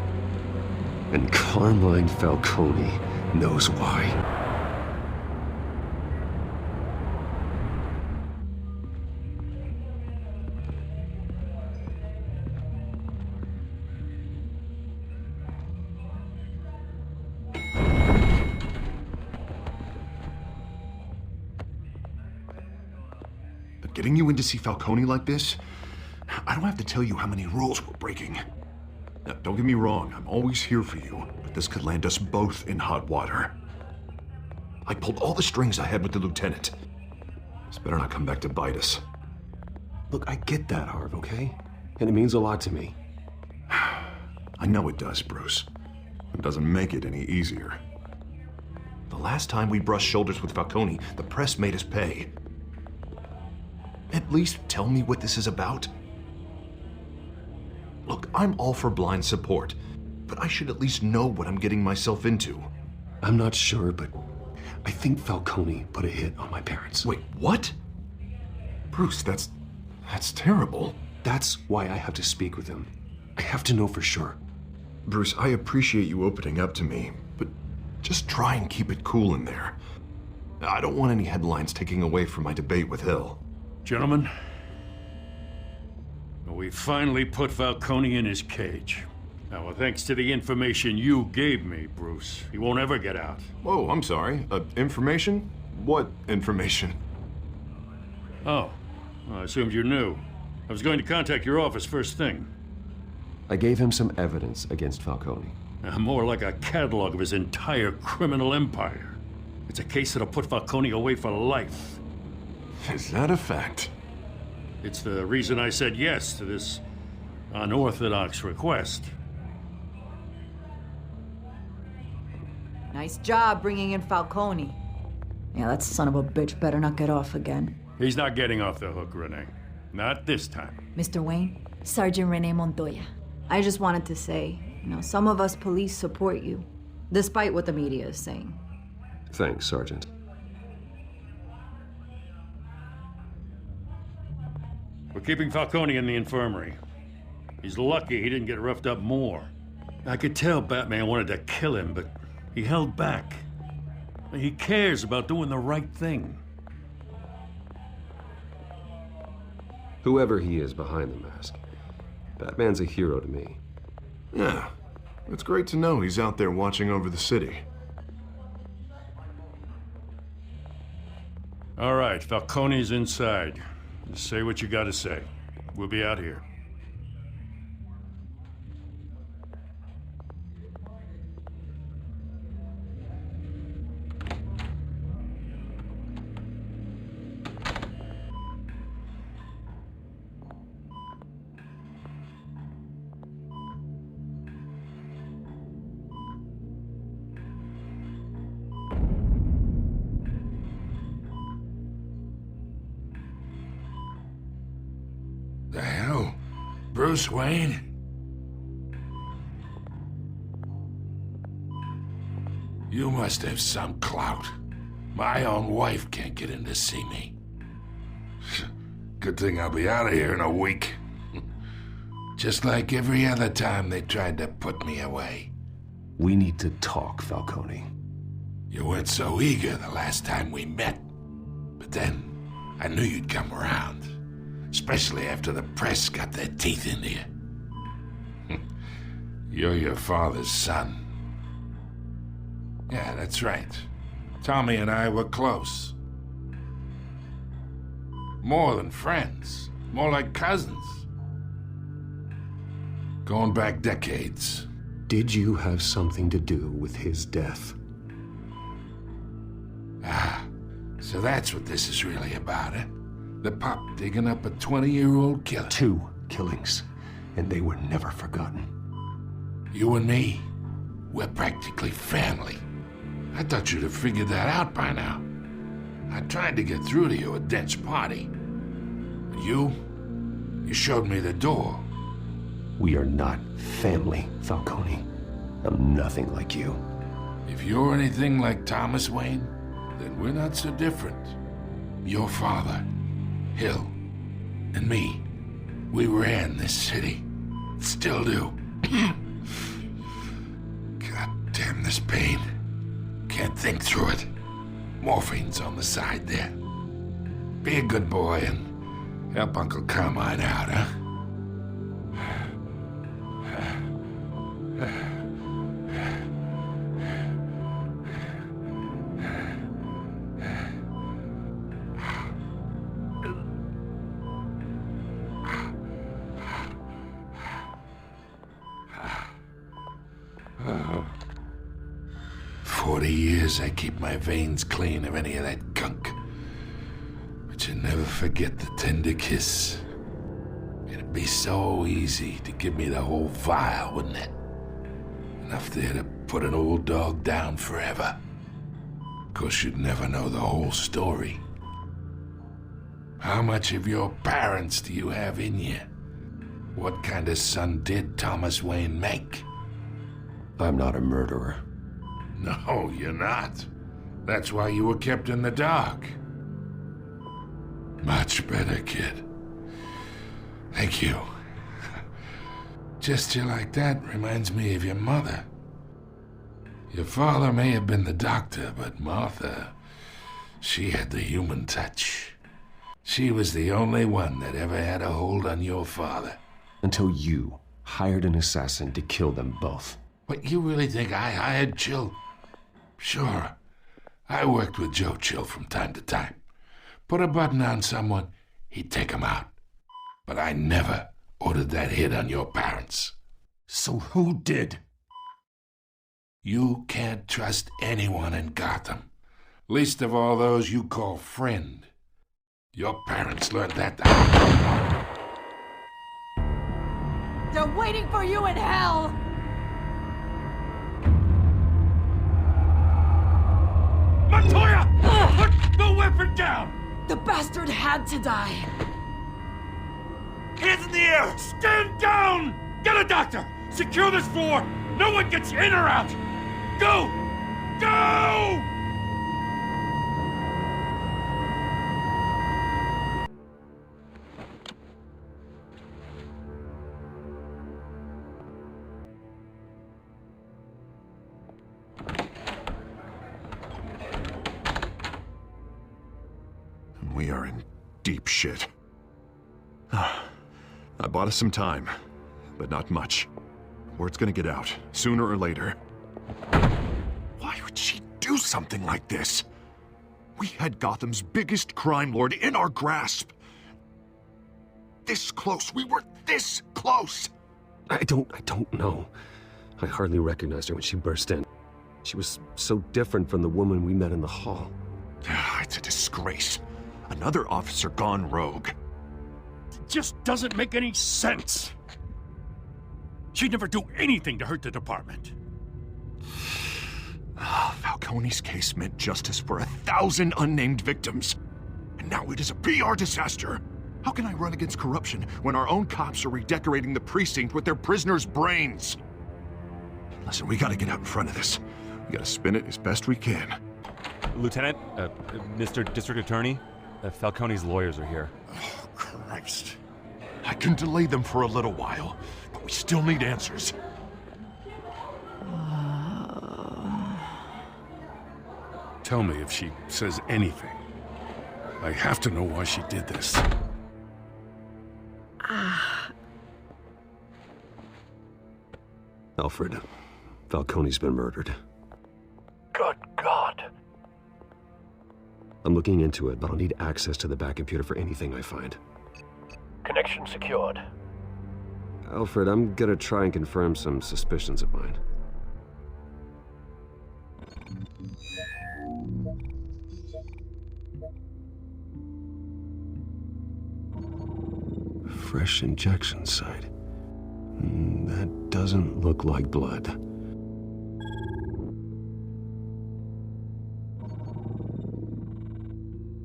H: And Carmine Falcone knows why.
E: But getting you in to see Falcone like this, I don't have to tell you how many rules we're breaking. Now, don't get me wrong, I'm always here for you, but this could land us both in hot water. I pulled all the strings I had with the lieutenant. This better not come back to bite us.
H: Look, I get that, Harv, okay? And it means a lot to me.
E: I know it does, Bruce. It doesn't make it any easier. The last time we brushed shoulders with Falcone, the press made us pay. At least tell me what this is about. Look, I'm all for blind support, but I should at least know what I'm getting myself into.
H: I'm not sure, but I think Falcone put a hit on my parents.
E: Wait, what? Bruce, that's terrible.
H: That's why I have to speak with him. I have to know for sure.
E: Bruce, I appreciate you opening up to me, but just try and keep it cool in there. I don't want any headlines taking away from my debate with Hill.
Q: Gentlemen, we finally put Falcone in his cage. Now, thanks to the information you gave me, Bruce, he won't ever get out.
E: Whoa, I'm sorry. Information? What information?
Q: Oh, well, I assumed you knew. I was going to contact your office first thing.
H: I gave him some evidence against Falcone.
Q: More like a catalog of his entire criminal empire. It's a case that'll put Falcone away for life.
E: Is that a fact?
Q: It's the reason I said yes to this unorthodox request.
P: Nice job bringing in Falcone. Yeah, that son of a bitch better not get off again.
Q: He's not getting off the hook, Renee. Not this time.
P: Mr. Wayne, Sergeant Renee Montoya. I just wanted to say, some of us police support you, despite what the media is saying.
H: Thanks, Sergeant.
Q: We're keeping Falcone in the infirmary. He's lucky he didn't get roughed up more. I could tell Batman wanted to kill him, but he held back. He cares about doing the right thing.
H: Whoever he is behind the mask, Batman's a hero to me.
E: Yeah, it's great to know he's out there watching over the city.
Q: All right, Falcone's inside. Just say what you gotta say. We'll be out here.
K: The hell? Bruce Wayne? You must have some clout. My own wife can't get in to see me. Good thing I'll be out of here in a week. Just like every other time they tried to put me away.
H: We need to talk, Falcone.
K: You weren't so eager the last time we met. But then, I knew you'd come around. Especially after the press got their teeth into you. You're your father's son. Yeah, that's right. Tommy and I were close. More than friends. More like cousins. Going back decades.
H: Did you have something to do with his death?
K: Ah, so that's what this is really about, eh? The pup digging up a 20-year-old killer.
H: 2 killings, and they were never forgotten.
K: You and me, we're practically family. I thought you'd have figured that out by now. I tried to get through to you at Dent's party. But you showed me the door.
H: We are not family, Falcone. I'm nothing like you.
K: If you're anything like Thomas Wayne, then we're not so different. Your father, Hill, and me, we ran this city. Still do. God damn this pain. Can't think through it. Morphine's on the side there. Be a good boy and help Uncle Carmine out, huh? 40 years I keep my veins clean of any of that gunk. But you never forget the tender kiss. It'd be so easy to give me the whole vial, wouldn't it? Enough there to put an old dog down forever. Of course, you'd never know the whole story. How much of your parents do you have in you? What kind of son did Thomas Wayne make?
H: I'm not a murderer.
K: No, you're not. That's why you were kept in the dark. Much better, kid. Thank you. Gesture like that reminds me of your mother. Your father may have been the doctor, but Martha, she had the human touch. She was the only one that ever had a hold on your father.
H: Until you hired an assassin to kill them both.
K: What, you really think I hired Chill? Sure. I worked with Joe Chill from time to time. Put a button on someone, he'd take him out. But I never ordered that hit on your parents.
C: So who did?
K: You can't trust anyone in Gotham. Least of all those you call friend. Your parents learned that.
P: They're waiting for you in hell!
C: Montoya! Put the weapon down!
P: The bastard had to die.
C: Hands in the air! Stand down! Get a doctor! Secure this floor! No one gets in or out! Go! Go!
A: We are in deep shit. I bought us some time, but not much. Word's gonna get out, sooner or later. Why would she do something like this? We had Gotham's biggest crime lord in our grasp. This close, we were this close!
H: I don't know. I hardly recognized her when she burst in. She was so different from the woman we met in the hall.
A: It's a disgrace. Another officer gone rogue.
C: It just doesn't make any sense. She'd never do anything to hurt the department.
A: Falcone's case meant justice for 1,000 unnamed victims. And now it is a PR disaster. How can I run against corruption when our own cops are redecorating the precinct with their prisoners' brains? Listen, we gotta get out in front of this. We gotta spin it as best we can.
I: Lieutenant, Mr. District Attorney, Falcone's lawyers are here.
A: Oh, Christ. I can delay them for a little while, but we still need answers.
K: Tell me if she says anything. I have to know why she did this.
H: Alfred, Falcone's been murdered.
B: Good God.
H: I'm looking into it, but I'll need access to the back computer for anything I find.
B: Connection secured.
H: Alfred, I'm gonna try and confirm some suspicions of mine. Fresh injection site. That doesn't look like blood.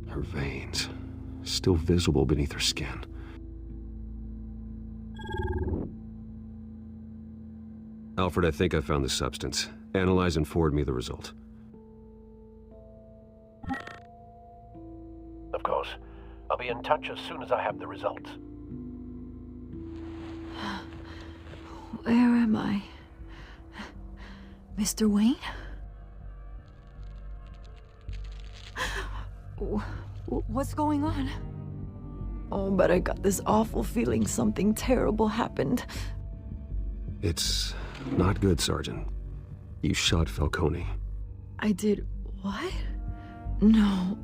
H: Her veins, still visible beneath her skin. Alfred, I think I found the substance. Analyze and forward me the result.
B: Of course. I'll be
G: be in touch as soon as I have the results.
P: Where am I? Mr. Wayne? What's going on? Oh, but I got this awful feeling something terrible happened.
H: It's not good, Sergeant. You shot Falcone.
P: I did what? No.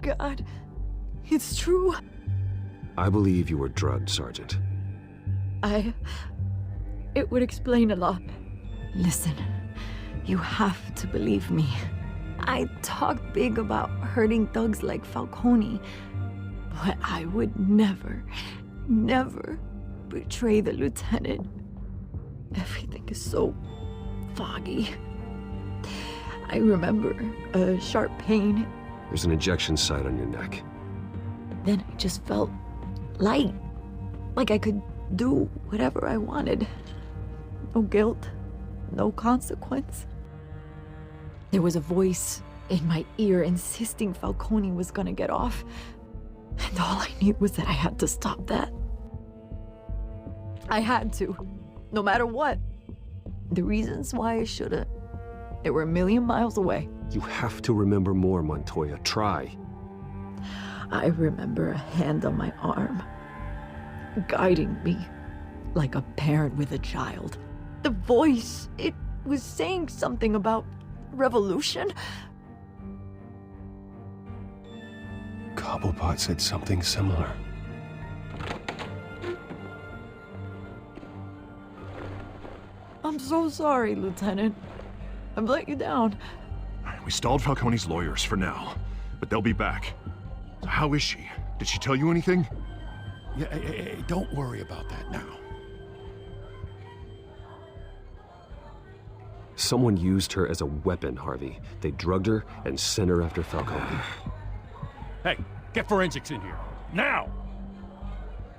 P: God, it's true.
H: I believe you were drugged, Sergeant.
P: It would explain a lot. Listen, you have to believe me. I talk big about hurting thugs like Falcone, but I would never, never betray the lieutenant. Everything is so foggy. I remember a sharp pain.
H: There's an injection site on your neck.
P: Then I just felt light, like I could do whatever I wanted. No guilt, no consequence. There was a voice in my ear insisting Falcone was gonna get off, and all I knew was that I had to stop that. I had to, no matter what. The reasons why I shouldn't, they were a million miles away.
H: You have to remember more, Montoya. Try.
P: I remember a hand on my arm, guiding me like a parent with a child. The voice, it was saying something about revolution.
H: Cobblepot said something similar.
P: I'm so sorry, Lieutenant. I've let you down.
A: We stalled Falcone's lawyers for now, but they'll be back. So how is she? Did she tell you anything?
Q: Yeah, hey, don't worry about that now.
H: Someone used her as a weapon, Harvey. They drugged her and sent her after Falcone.
Q: Hey, get forensics in here. Now!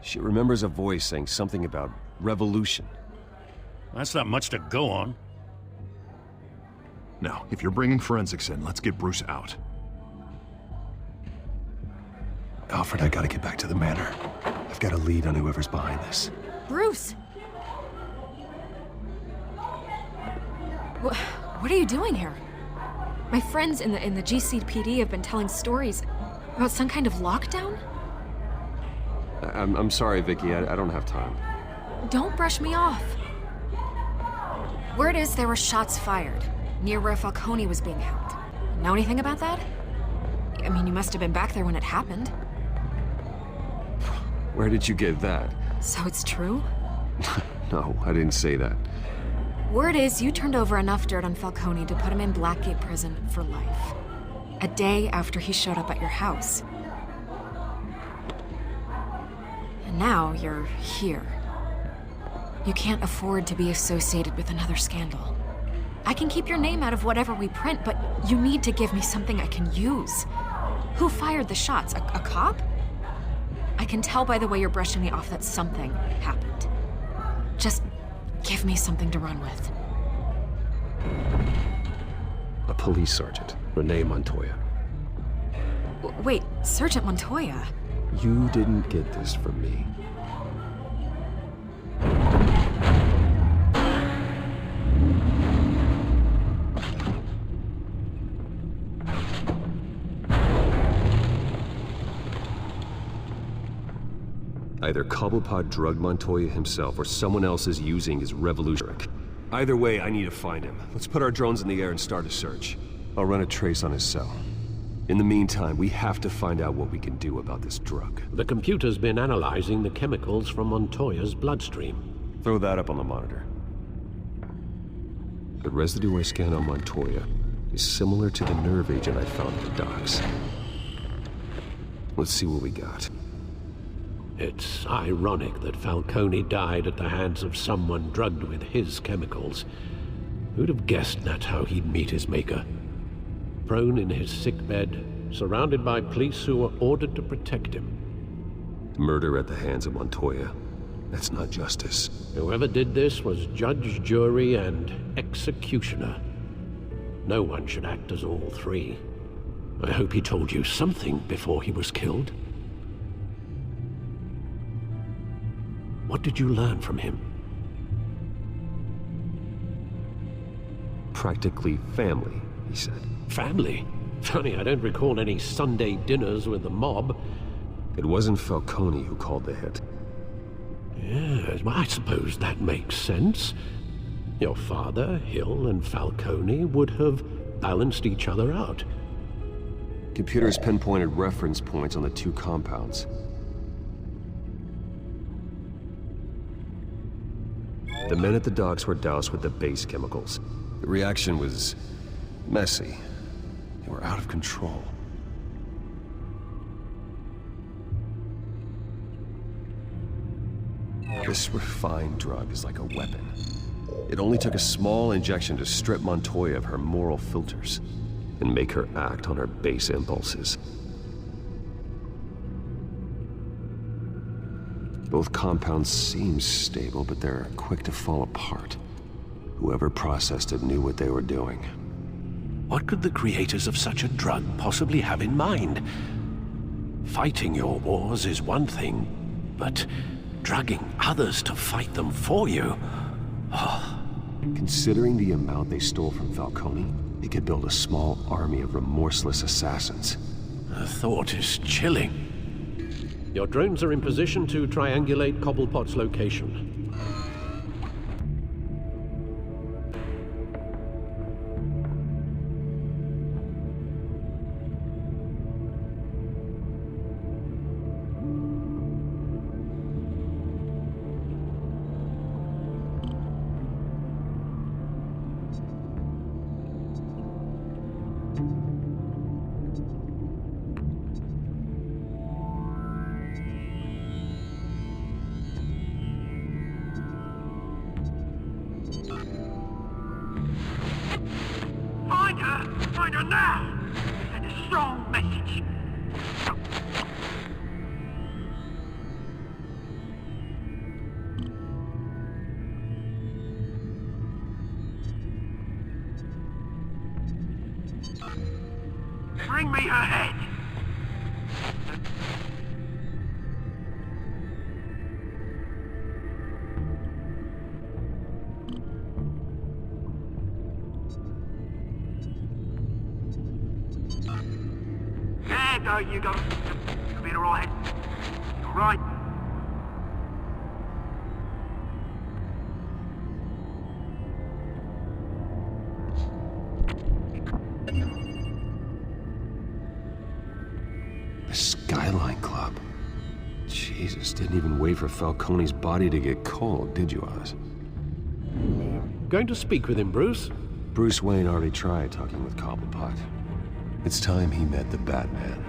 H: She remembers a voice saying something about revolution.
Q: That's not much to go on.
A: Now, if you're bringing forensics in, let's get Bruce out.
H: Alfred, I gotta get back to the manor. I've got a lead on whoever's behind this.
O: Bruce! What are you doing here? My friends in the GCPD have been telling stories about some kind of lockdown?
H: I'm sorry, Vicky. I don't have time.
O: Don't brush me off. Word is there were shots fired near where Falcone was being held. Know anything about that? I mean, you must have been back there when it happened.
H: Where did you get that?
O: So it's true?
H: No, I didn't say that.
O: Word is you turned over enough dirt on Falcone to put him in Blackgate Prison for life. A day after he showed up at your house. And now you're here. You can't afford to be associated with another scandal. I can keep your name out of whatever we print, but you need to give me something I can use. Who fired the shots? A cop? I can tell by the way you're brushing me off that something happened. Just give me something to run with.
H: A police sergeant, Renee Montoya.
O: Wait, Sergeant Montoya?
H: You didn't get this from me. Either Cobblepot drugged Montoya himself or someone else is using his revolution. Either way, I need to find him. Let's put our drones in the air and start a search. I'll run a trace on his cell. In the meantime, we have to find out what we can do about this drug.
G: The computer's been analyzing the chemicals from Montoya's bloodstream.
H: Throw that up on the monitor. The residue I scanned on Montoya is similar to the nerve agent I found at the docks. Let's see what we got.
G: It's ironic that Falcone died at the hands of someone drugged with his chemicals. Who'd have guessed that's how he'd meet his maker? Prone in his sickbed, surrounded by police who were ordered to protect him.
H: Murder at the hands of Montoya. That's not justice.
G: Whoever did this was judge, jury, and executioner. No one should act as all three. I hope he told you something before he was killed. What did you learn from him?
H: Practically family, he said.
G: Family? Funny, I don't recall any Sunday dinners with the mob.
H: It wasn't Falcone who called the hit.
G: Yes, well, I suppose that makes sense. Your father, Hill, and Falcone would have balanced each other out.
H: Computers pinpointed reference points on the two compounds. The men at the docks were doused with the base chemicals. The reaction was messy. They were out of control. This refined drug is like a weapon. It only took a small injection to strip Montoya of her moral filters and make her act on her base impulses. Both compounds seem stable, but they're quick to fall apart. Whoever processed it knew what they were doing.
G: What could the creators of such a drug possibly have in mind? Fighting your wars is one thing, but drugging others to fight them for you? Oh.
H: Considering the amount they stole from Falcone, they could build a small army of remorseless assassins.
G: The thought is chilling. Your drones are in position to triangulate Cobblepot's location.
T: Find her now! Send a strong message. Bring me her head! There you go. You'll be all right. All right.
H: The Skyline Club. Jesus, didn't even wait for Falcone's body to get cold, did you, Oz?
G: Going to speak with him, Bruce?
H: Bruce Wayne already tried talking with Cobblepot. It's time he met the Batman.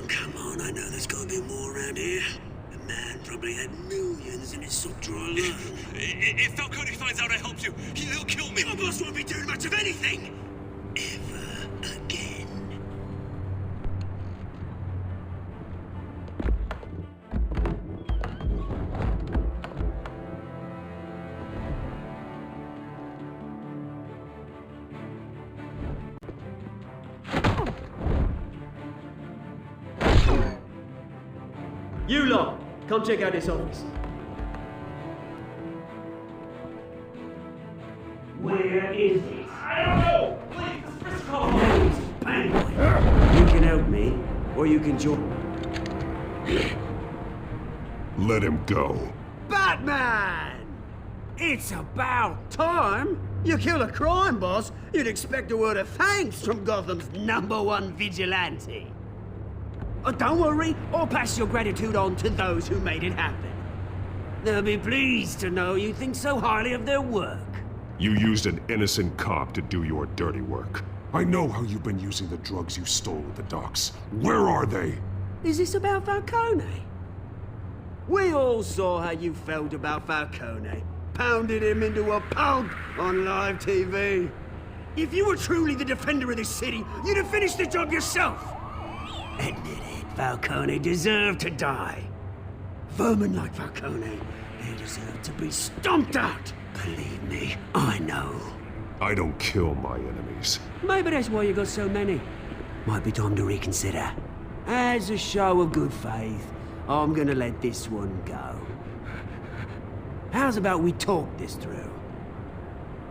N: Come on, I know there's gotta be more around here. The man probably had millions in his sock drawer alone.
M: If Falcone finds out I helped you, he'll kill me.
N: Your boss won't be doing much of anything! Ever again.
V: You lot, come check out this office.
N: Where is it?
M: I don't know! Please, this is Frisco!
N: You can help me, or you can join.
A: Let him go.
N: Batman! It's about time! You kill a crime boss, you'd expect a word of thanks from Gotham's #1 vigilante. Oh, don't worry, I'll pass your gratitude on to those who made it happen. They'll be pleased to know you think so highly of their work.
A: You used an innocent cop to do your dirty work. I know how you've been using the drugs you stole at the docks. Where are they?
N: Is this about Falcone? We all saw how you felt about Falcone. Pounded him into a pulp on live TV. If you were truly the defender of this city, you'd have finished the job yourself. Admit it, Falcone deserved to die. Vermin like Falcone, they deserve to be stomped out. Believe me, I know.
H: I don't kill my enemies.
N: Maybe that's why you got so many. Might be time to reconsider. As a show of good faith, I'm gonna let this one go. How's about we talk this through?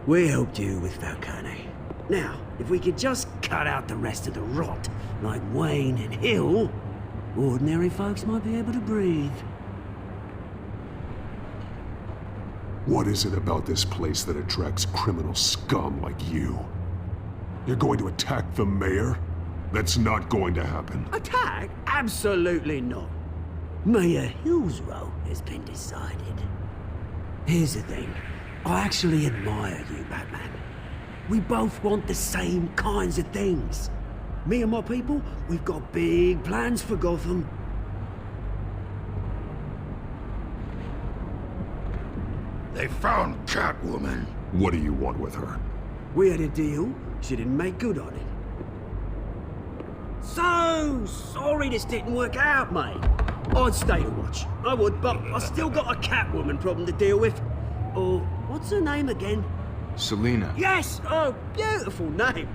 N: We helped you with Falcone. Now, if we could just cut out the rest of the rot, like Wayne and Hill, ordinary folks might be able to breathe.
H: What is it about this place that attracts criminal scum like you? You're going to attack the mayor? That's not going to happen.
N: Attack? Absolutely not. Mayor Hill's role has been decided. Here's the thing. I actually admire you, Batman. We both want the same kinds of things. Me and my people, we've got big plans for Gotham.
K: They found Catwoman.
H: What do you want with her?
N: We had a deal. She didn't make good on it. So sorry this didn't work out, mate. I'd stay to watch. I would, but I still got a Catwoman problem to deal with. Or, what's her name again?
F: Selina.
N: Yes! Oh, beautiful name.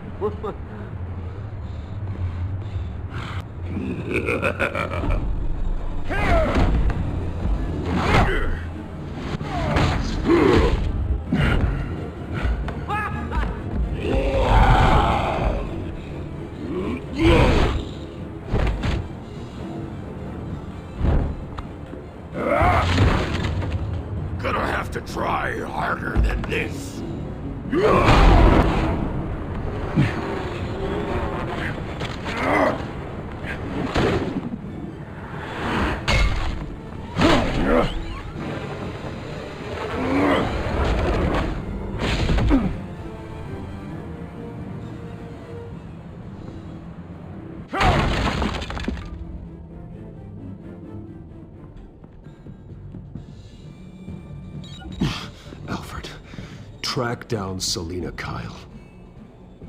K: Gonna have to try harder than this.
H: Alfred, track down Selina Kyle.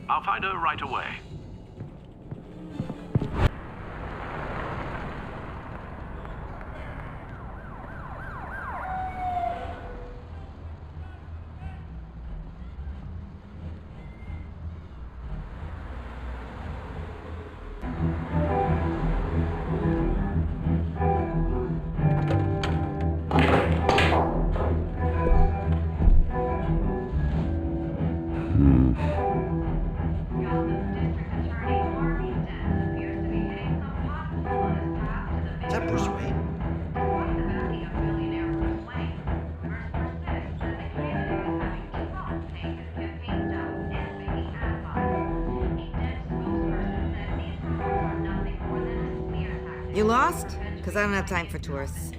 J: I'll find her right away.
W: You lost? Because I don't have time for tourists.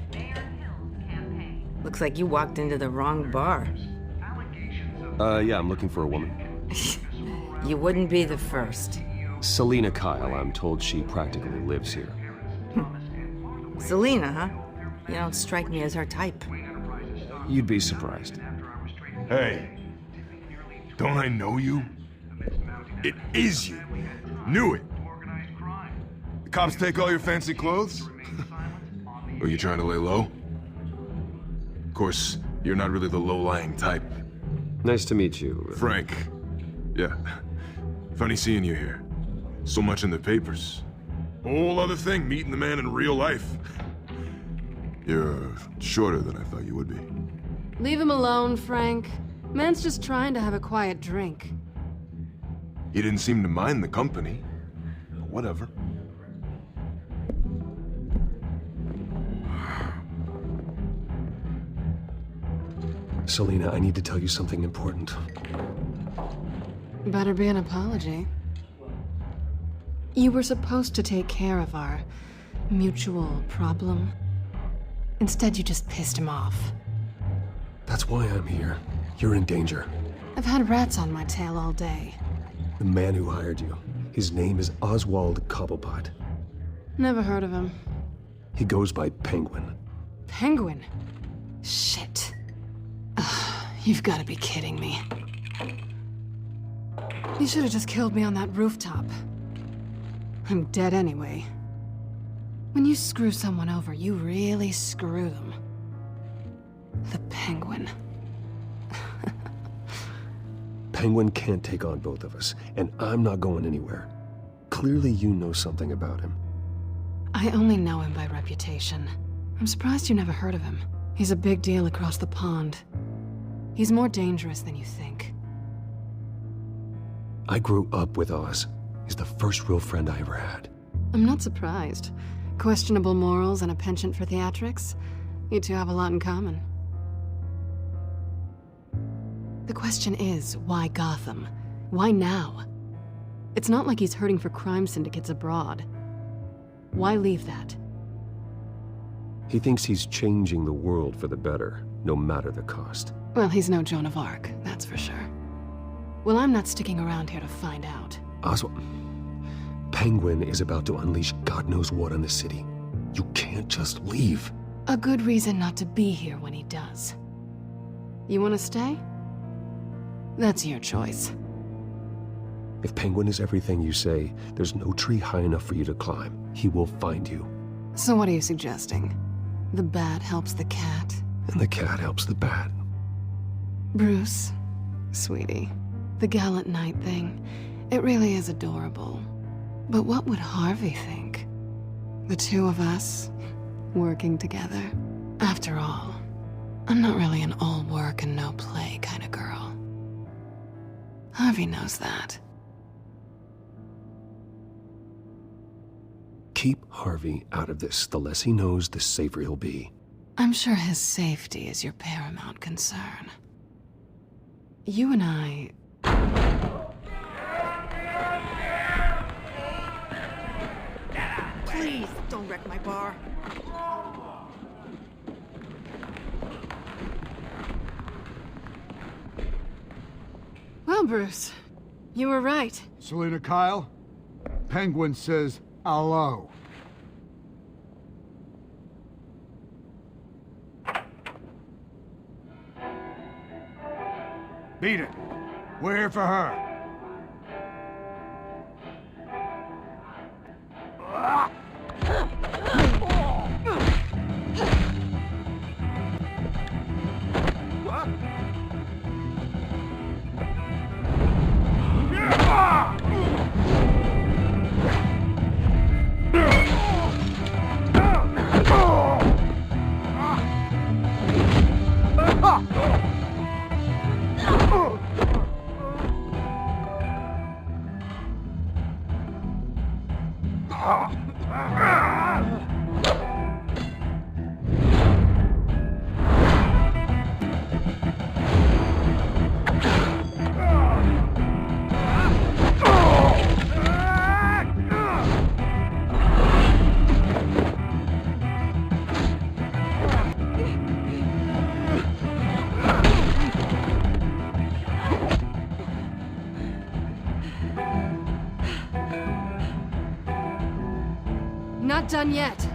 W: Looks like you walked into the wrong bar.
H: Yeah, I'm looking for a woman.
W: You wouldn't be the first.
H: Selina Kyle, I'm told she practically lives here.
W: Selina, huh? You don't strike me as her type.
H: You'd be surprised.
E: Hey, don't I know you? It is you. Knew it. The cops take all your fancy clothes? Are you trying to lay low? Of course, you're not really the low-lying type.
H: Nice to meet you.
E: Frank. Yeah. Funny seeing you here. So much in the papers. Whole other thing, meeting the man in real life. You're shorter than I thought you would be.
X: Leave him alone, Frank. Man's just trying to have a quiet drink.
E: He didn't seem to mind the company. But whatever.
H: Selina, I need to tell you something important.
X: Better be an apology. You were supposed to take care of our mutual problem. Instead, you just pissed him off.
H: That's why I'm here. You're in danger.
X: I've had rats on my tail all day.
H: The man who hired you, his name is Oswald Cobblepot.
X: Never heard of him.
H: He goes by Penguin.
X: Penguin? Shit. Ugh, you've got to be kidding me. You should have just killed me on that rooftop. I'm dead anyway. When you screw someone over, you really screw them. The Penguin.
H: Penguin can't take on both of us, and I'm not going anywhere. Clearly you know something about him.
X: I only know him by reputation. I'm surprised you never heard of him. He's a big deal across the pond. He's more dangerous than you think.
H: I grew up with Oz. He's the first real friend I ever had.
X: I'm not surprised. Questionable morals and a penchant for theatrics. You two have a lot in common. The question is, why Gotham? Why now? It's not like he's hurting for crime syndicates abroad. Why leave that?
H: He thinks he's changing the world for the better, no matter the cost.
X: Well, he's no Joan of Arc, that's for sure. Well, I'm not sticking around here to find out.
H: Oswald, Penguin is about to unleash God knows what on the city. You can't just leave.
X: A good reason not to be here when he does. You want to stay? That's your choice.
H: If Penguin is everything you say, there's no tree high enough for you to climb. He will find you.
X: So what are you suggesting? The bat helps the cat?
H: And the cat helps the bat.
X: Bruce, sweetie, the gallant knight thing, it really is adorable. But what would Harvey think? The two of us, working together? After all, I'm not really an all work and no play kind of girl. Harvey knows that.
H: Keep Harvey out of this. The less he knows, the safer he'll be.
X: I'm sure his safety is your paramount concern. You and I...
W: Please, don't wreck my bar.
X: Well, Bruce, you were right.
D: Selina Kyle, Penguin says hello. Beat it. We're here for her.
X: Not done yet.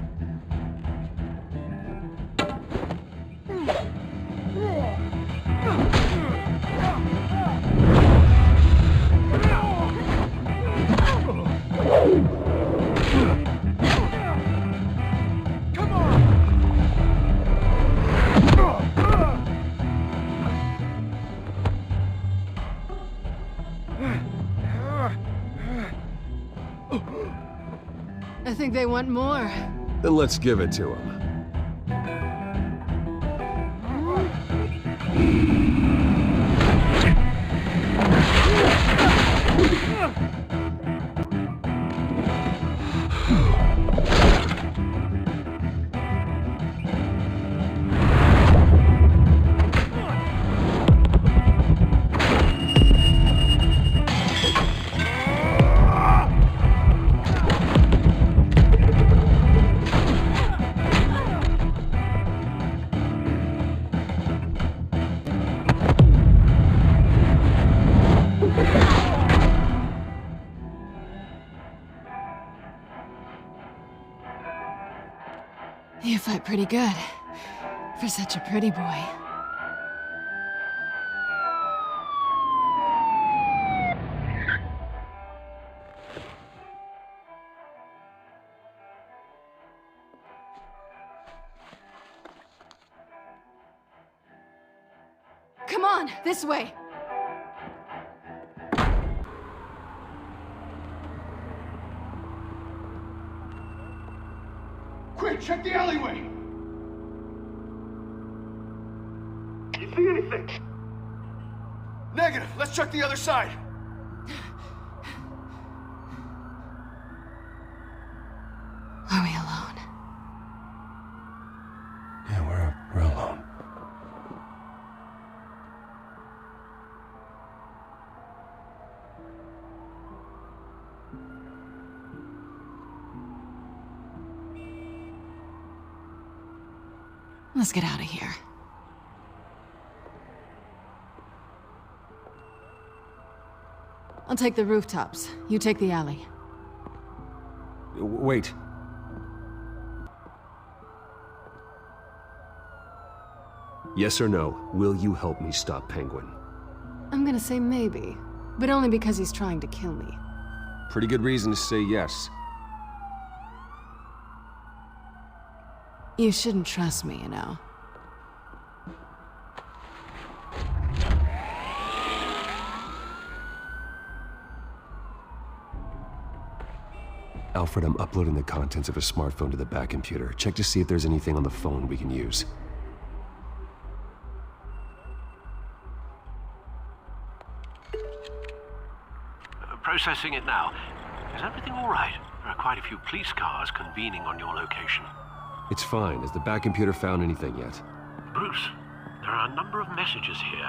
X: I think they want more.
H: Then let's give it to him.
X: You fight pretty good. For such a pretty boy. Come on, this way.
D: Quick, check the alleyway!
B: You see anything?
E: Negative. Let's check the other side.
X: Are we alone?
H: Yeah, we're alone.
X: Let's get out of here. I'll take the rooftops. You take the alley.
H: Wait. Yes or no, will you help me stop Penguin?
X: I'm gonna say maybe, but only because he's trying to kill me.
H: Pretty good reason to say yes.
X: You shouldn't trust me, you know.
H: Alfred, I'm uploading the contents of a smartphone to the back computer. Check to see if there's anything on the phone we can use.
J: Processing it now. Is everything all right? There are quite a few police cars convening on your location.
H: It's fine. Has the back computer found anything yet?
J: Bruce, there are a number of messages here.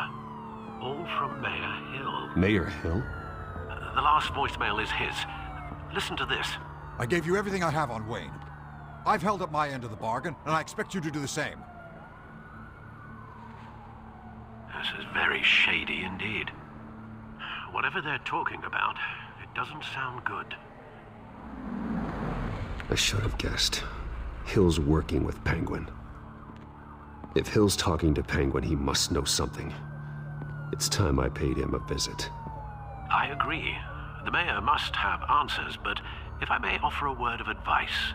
J: All from Mayor Hill.
H: Mayor Hill?
J: The last voicemail is his. Listen to this.
F: I gave you everything I have on Wayne. I've held up my end of the bargain, and I expect you to do the same.
J: This is very shady indeed. Whatever they're talking about, it doesn't sound good.
H: I should have guessed. Hill's working with Penguin. If Hill's talking to Penguin, he must know something. It's time I paid him a visit.
J: I agree. The mayor must have answers, but if I may offer a word of advice.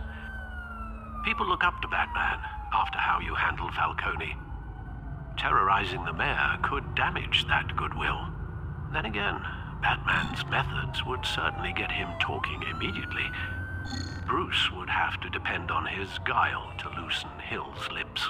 J: People look up to Batman after how you handled Falcone. Terrorizing the mayor could damage that goodwill. Then again, Batman's methods would certainly get him talking immediately. Bruce would have to depend on his guile to loosen Hill's lips.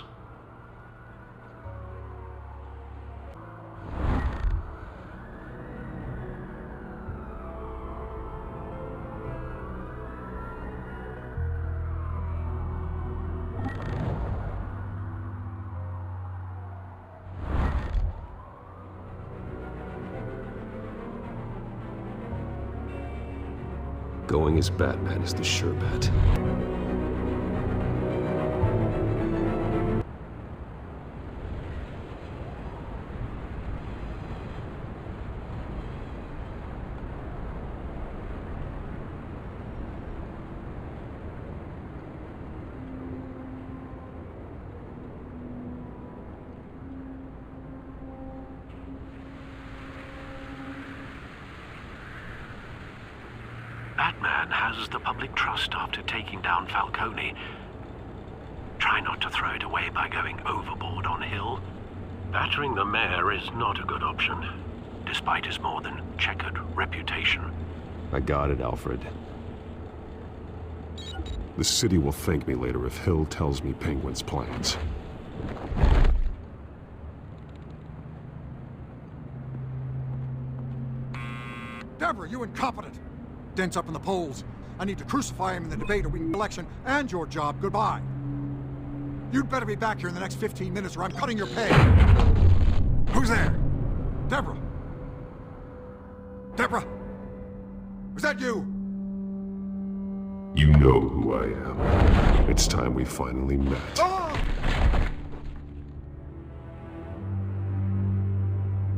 H: Going as Batman is the sure bet.
J: Batman has the public trust after taking down Falcone. Try not to throw it away by going overboard on Hill. Battering the mayor is not a good option, despite his more than checkered reputation.
H: I got it, Alfred.
A: The city will thank me later if Hill tells me Penguin's plans.
F: Deborah, you incompetent! Dents up in the polls. I need to crucify him in the debate or win the election, and your job, goodbye. You'd better be back here in the next 15 minutes or I'm cutting your pay. Who's there? Deborah? Deborah? Was that you?
A: You know who I am. It's time we finally met.
F: Ah!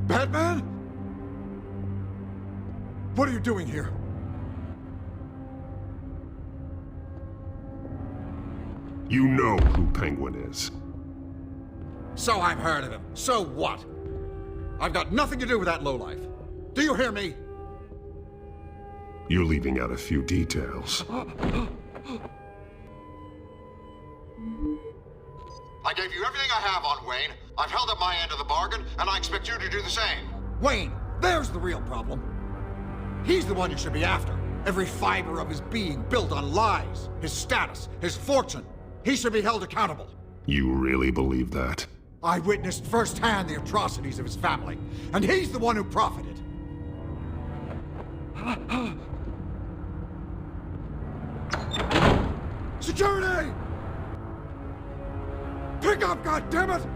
F: Batman? What are you doing here?
A: You know who Penguin is.
F: So I've heard of him. So what? I've got nothing to do with that lowlife. Do you hear me?
A: You're leaving out a few details.
F: I gave you everything I have on Wayne. I've held up my end of the bargain, and I expect you to do the same. Wayne, there's the real problem. He's the one you should be after. Every fiber of his being built on lies, his status, his fortune. He should be held accountable.
A: You really believe that?
F: I witnessed firsthand the atrocities of his family, and he's the one who profited. Security! Pick up, goddammit!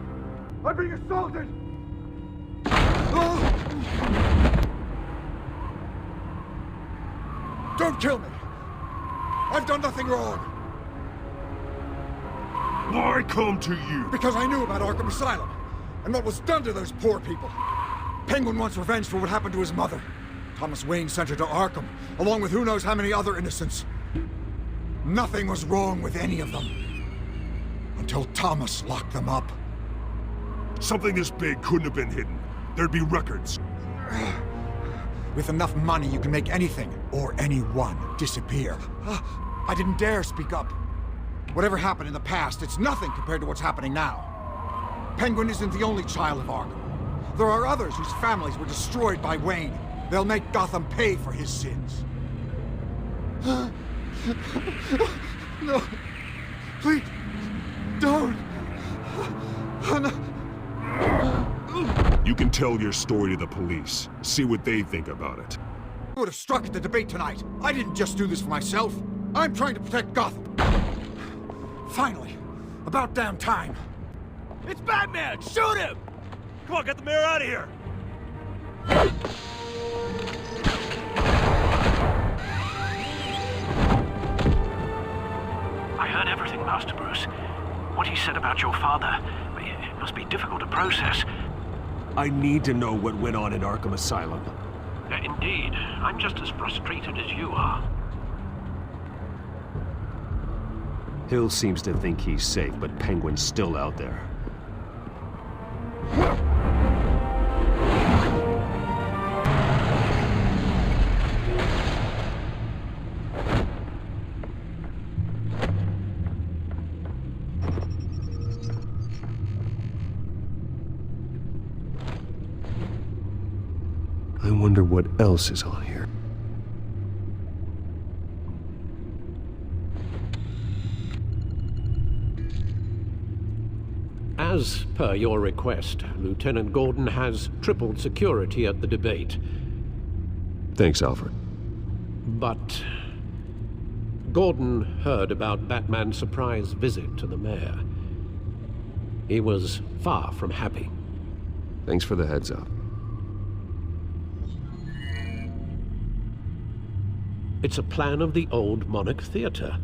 F: I'm being assaulted! Don't kill me! I've done nothing wrong!
A: Why come to you?
F: Because I knew about Arkham Asylum, and what was done to those poor people. Penguin wants revenge for what happened to his mother. Thomas Wayne sent her to Arkham, along with who knows how many other innocents. Nothing was wrong with any of them. Until Thomas locked them up.
A: Something this big couldn't have been hidden. There'd be records.
F: With enough money, you can make anything, or anyone, disappear. I didn't dare speak up. Whatever happened in the past, it's nothing compared to what's happening now. Penguin isn't the only child of Arkham. There are others whose families were destroyed by Wayne. They'll make Gotham pay for his sins. No. Please. Don't.
A: You can tell your story to the police. See what they think about it.
F: I would have struck at the debate tonight. I didn't just do this for myself. I'm trying to protect Gotham. Finally. About damn time.
C: It's Batman! Shoot him! Come on, get the mayor out of here!
J: I heard everything, Master Bruce. What he said about your father, it must be difficult to process.
H: I need to know what went on in Arkham Asylum.
J: Indeed. I'm just as frustrated as you are.
H: Hill seems to think he's safe, but Penguin's still out there. I wonder what else is on here.
G: As per your request, Lieutenant Gordon has tripled security at the debate.
H: Thanks, Alfred.
G: But Gordon heard about Batman's surprise visit to the mayor. He was far from happy.
H: Thanks for the heads up.
G: It's a plan of the old Monarch Theater.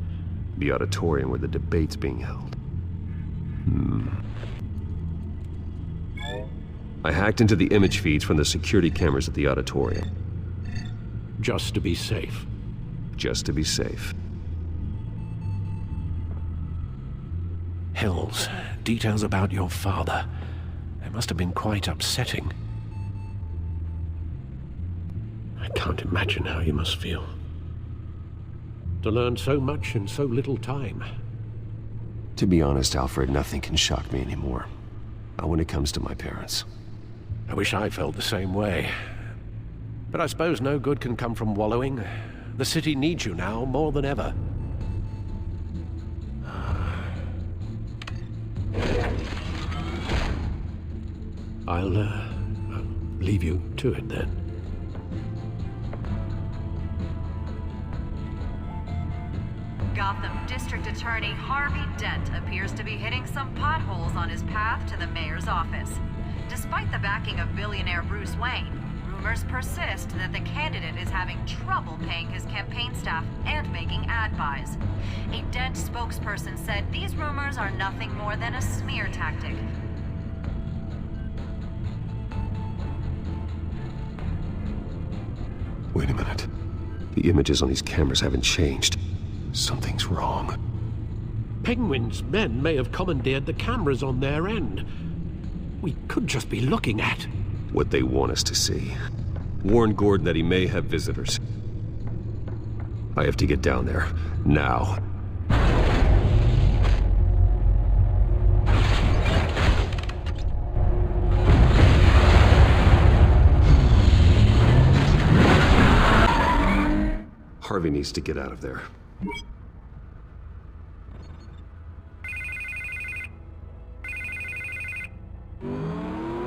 H: The auditorium where the debate's being held. I hacked into the image feeds from the security cameras at the auditorium.
G: Just to be safe.
H: Just to be safe.
G: Hills, details about your father. They must have been quite upsetting. I can't imagine how you must feel. To learn so much in so little time.
H: To be honest, Alfred, nothing can shock me anymore. Not when it comes to my parents.
G: I wish I felt the same way. But I suppose no good can come from wallowing. The city needs you now more than ever. I'll leave you to it then.
L: Gotham District Attorney Harvey Dent appears to be hitting some potholes on his path to the mayor's office. Despite the backing of billionaire Bruce Wayne, rumors persist that the candidate is having trouble paying his campaign staff and making ad buys. A Dent spokesperson said these rumors are nothing more than a smear tactic.
H: Wait a minute. The images on these cameras haven't changed. Something's wrong.
G: Penguin's men may have commandeered the cameras on their end. We could just be looking at
H: what they want us to see. Warn Gordon that he may have visitors. I have to get down there. Now. Harvey needs to get out of there.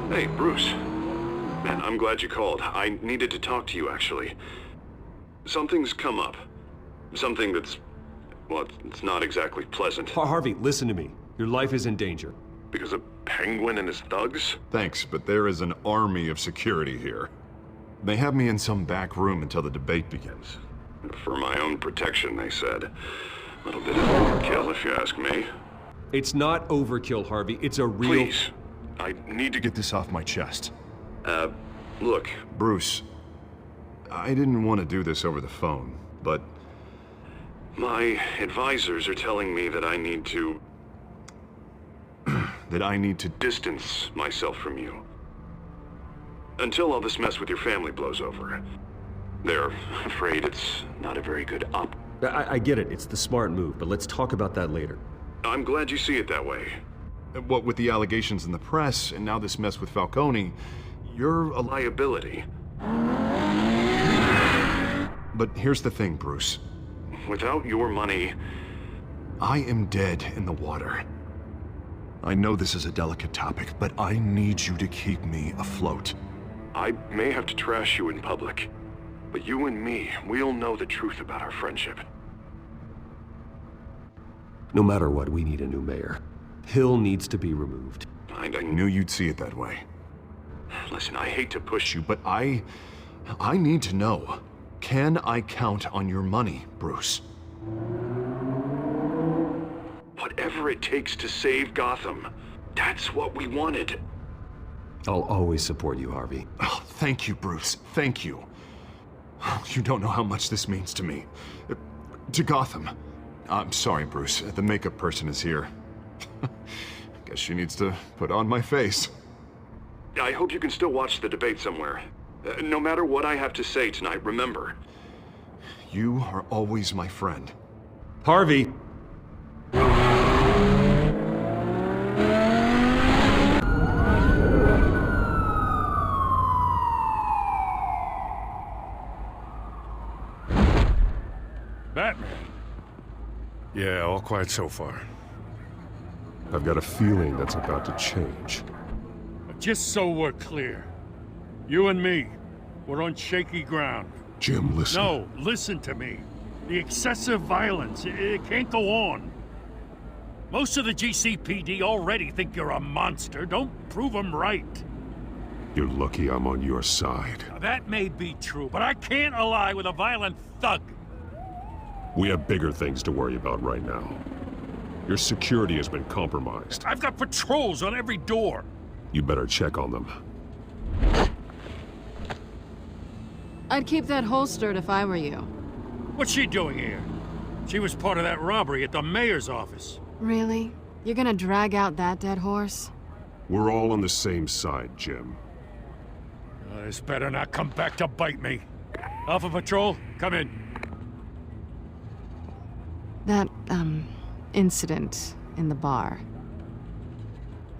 A: Hey, Bruce. Man, I'm glad you called. I needed to talk to you, actually. Something's come up. Something that's... well, it's not exactly pleasant.
H: Harvey, listen to me. Your life is in danger.
A: Because of Penguin and his thugs? Thanks, but there is an army of security here. They have me in some back room until the debate begins. For my own protection, they said. A little bit of overkill, if you ask me.
H: It's not overkill, Harvey. It's a real...
A: Please. I need to get this off my chest. Look, Bruce. I didn't want to do this over the phone, but... my advisors are telling me that I need to... that I need to distance myself from you. Until all this mess with your family blows over. They're afraid it's not a very good op...
H: I get it. It's the smart move, but let's talk about that later.
A: I'm glad you see it that way. What with the allegations in the press, and now this mess with Falcone, you're a liability. But here's the thing, Bruce. Without your money, I am dead in the water. I know this is a delicate topic, but I need you to keep me afloat. I may have to trash you in public, but you and me, we'll know the truth about our friendship.
H: No matter what, we need a new mayor. Hill needs to be removed.
A: I knew you'd see it that way. Listen, I hate to push you, but I need to know. Can I count on your money, Bruce? Whatever it takes to save Gotham. That's what we wanted.
H: I'll always support you, Harvey.
A: Oh, thank you, Bruce. Thank you. You don't know how much this means to me. To Gotham. I'm sorry, Bruce. The makeup person is here. Guess she needs to put on my face. I hope you can still watch the debate somewhere. No matter what I have to say tonight, remember, you are always my friend.
H: Harvey!
Q: Batman. Yeah, all quiet so far.
H: I've got a feeling that's about to change.
Q: Just so we're clear, you and me, we're on shaky ground.
H: Jim, listen.
Q: No, listen to me. The excessive violence, it can't go on. Most of the GCPD already think you're a monster. Don't prove them right.
H: You're lucky I'm on your side.
Q: Now, that may be true, but I can't ally with a violent thug.
H: We have bigger things to worry about right now. Your security has been compromised.
Q: I've got patrols on every door.
H: You better check on them.
X: I'd keep that holstered if I were you.
Q: What's she doing here? She was part of that robbery at the mayor's office.
X: Really? You're gonna drag out that dead horse?
H: We're all on the same side, Jim.
Q: This better not come back to bite me. Alpha Patrol, come in.
X: That, incident in the bar.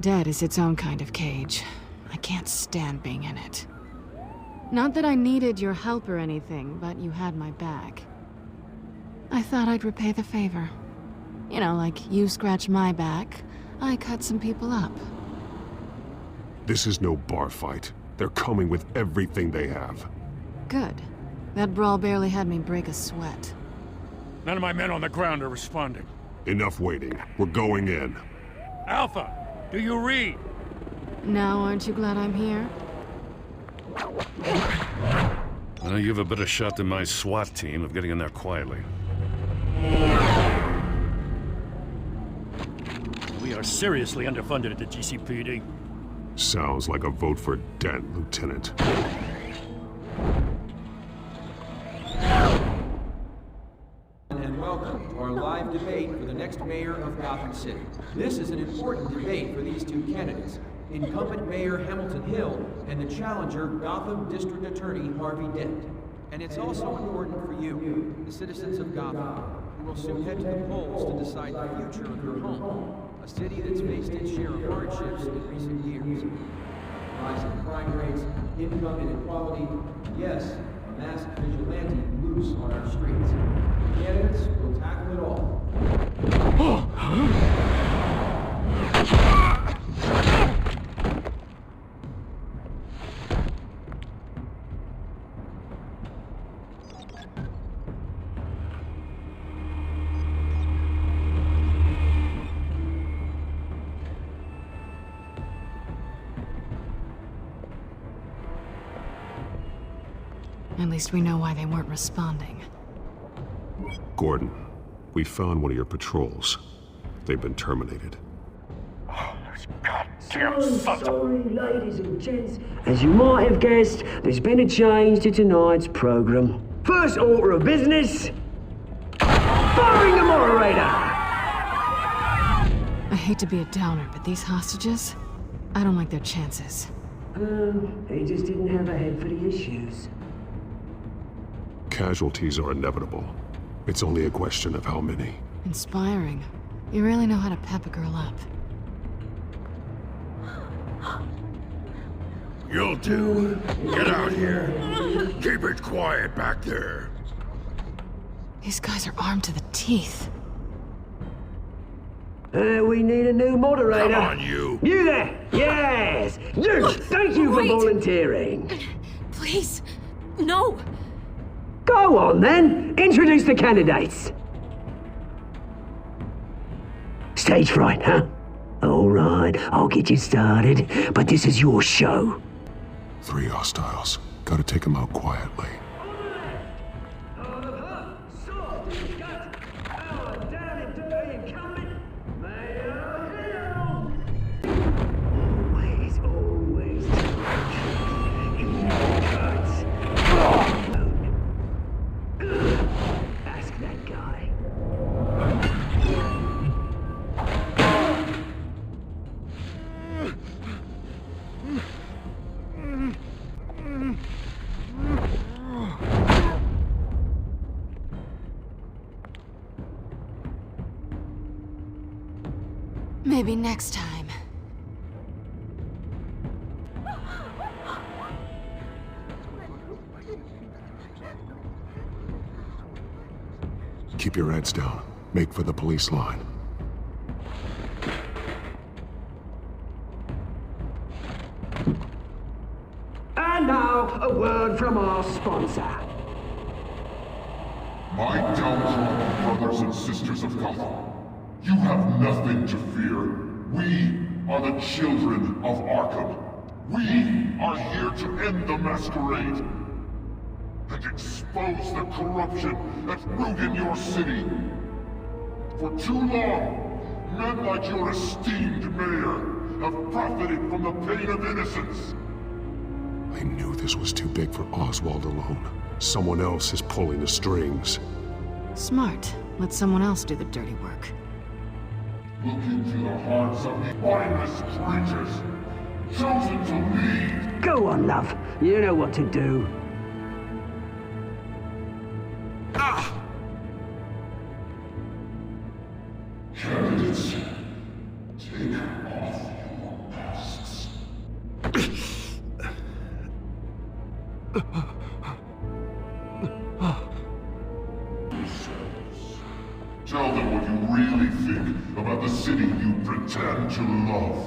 X: Dead is its own kind of cage. I can't stand being in it. Not that I needed your help or anything, but you had my back. I thought I'd repay the favor. You know, like you scratch my back, I cut some people up.
H: This is no bar fight. They're coming with everything they have.
X: Good. That brawl barely had me break a sweat.
Q: None of my men on the ground are responding.
H: Enough waiting. We're going in.
Q: Alpha, do you read?
X: Now, aren't you glad I'm here?
Q: Well, you have a better shot than my SWAT team of getting in there quietly. We are seriously underfunded at the GCPD.
H: Sounds like a vote for Dent, Lieutenant.
I: And welcome to our live debate for the next mayor of Gotham City. This is an important debate for these two candidates, incumbent Mayor Hamilton Hill and the challenger Gotham District Attorney Harvey Dent. And it's also important for you, the citizens of Gotham, who will soon head to the polls to decide the future of your home, a city that's faced its share of hardships in recent years. Rising crime rates, income inequality, yes, masked vigilante loose on our streets. Candidates will tackle it all.
X: At least we know why they weren't responding.
H: Gordon, we found one of your patrols. They've been terminated.
N: Sorry, ladies and gents. As you might have guessed, there's been a change to tonight's program. First order of business, firing the moderator!
X: I hate to be a downer, but these hostages, I don't like their chances.
N: He just didn't have a head for the issues.
H: Casualties are inevitable. It's only a question of how many.
X: Inspiring. You really know how to pep a girl up.
C: You'll do. Get out here. Keep it quiet back there.
X: These guys are armed to the teeth.
N: We need a new moderator.
C: Come on, you.
N: You there! Yes! You! Thank you for volunteering.
O: Please, no.
N: Go on then. Introduce the candidates. Stage fright, huh? All right, I'll get you started, but this is your show.
H: 3 hostiles. Gotta take them out quietly.
N: Ask that guy.
X: Maybe next time.
H: Keep your heads down. Make for the police line.
N: And now, a word from our sponsor.
P: My downtrodden brothers and sisters of Gotham, you have nothing to fear. We are the children of Arkham. We are here to end the masquerade and expose the corruption that's rooted your city. For too long, men like your esteemed mayor have profited from the pain of innocence.
H: I knew this was too big for Oswald alone. Someone else is pulling the strings.
X: Smart. Let someone else do the dirty work.
P: Look into the hearts of the mindless creatures chosen to lead.
N: Go on, love. You know what to do.
P: Candidates, take off your masks. Tell them what you really think about the city you pretend to love.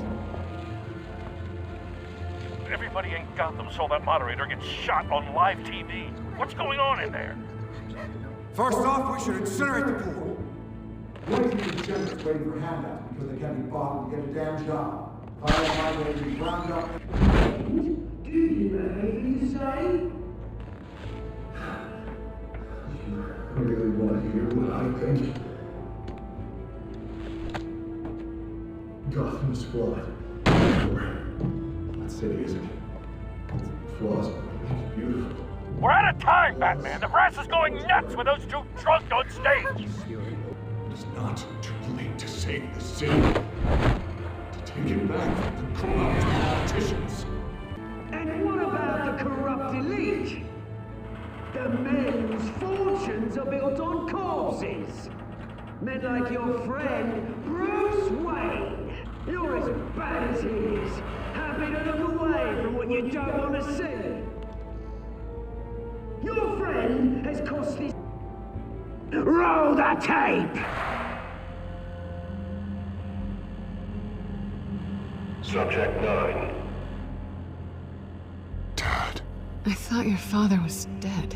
R: Everybody in Gotham saw that moderator get shot on live TV. What's going on in there?
F: First off, we should incinerate the pool.
S: Wait till the sheriff's waiting for handouts because they can't be bought to get a damn job. Fire my way to be round up.
N: Do you have anything to say?
S: I really want to hear what I think. Gotham is flawed. That city isn't. Flaws make it beautiful.
R: We're out of time, Batman. The brass is going nuts with those two drunk on stage.
P: It's not too late to save the city. To take it back from the corrupt politicians.
N: And what about the corrupt elite? The men whose fortunes are built on corpses. Men like your friend, Bruce Wayne. You're as bad as he is. Happy to look away from what you don't want to see. You're Your friend has cost his... Roll the tape!
M: Subject 9.
X: I thought your father was dead.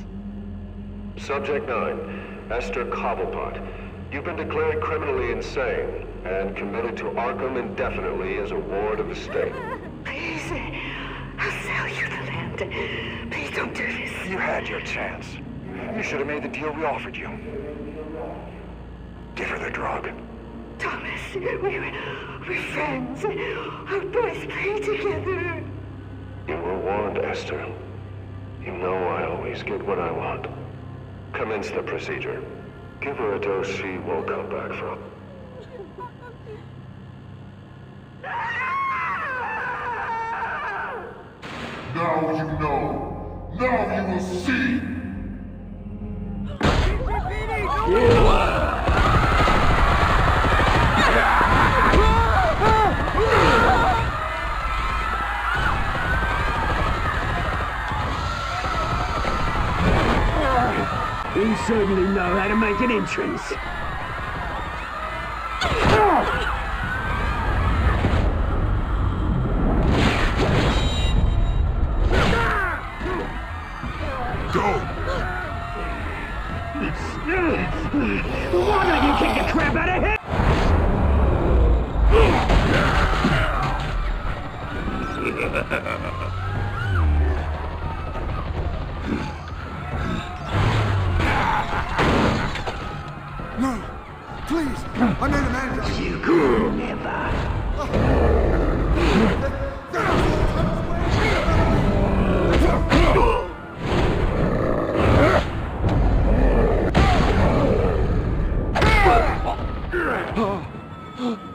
M: Subject 9, Esther Cobblepot. You've been declared criminally insane and committed to Arkham indefinitely as a ward of the state.
T: Please, I'll sell you the land. Please don't do this.
U: You had your chance. You should have made the deal we offered you. Give her the drug.
T: Thomas, we're friends. Our boys play together.
M: You were warned, Esther. You know I always get what I want. Commence the procedure. Give her a dose she won't come back from.
P: Now you know. Now you will see.
N: You certainly know how to make an entrance. Why don't you kick the crap out of him?
F: No, please, I made a man.
N: You could never.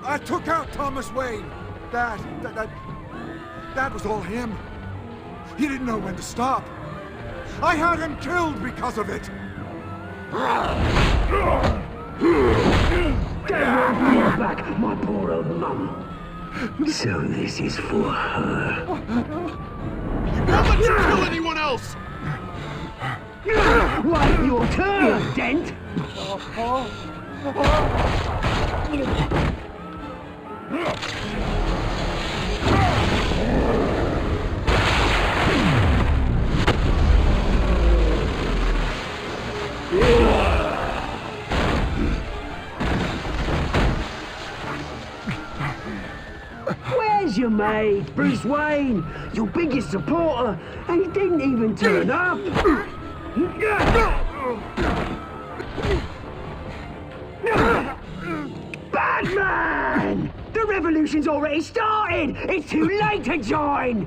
F: I took out Thomas Wayne. That was all him. He didn't know when to stop. I had him killed because of it.
N: Get back, my poor old mum. So this is for her.
E: Won't let you kill anyone else!
N: Wait your turn, Dent! Where's your mate, Bruce Wayne? Your biggest supporter, and he didn't even turn up. Batman! The revolution's already started! It's too late to join!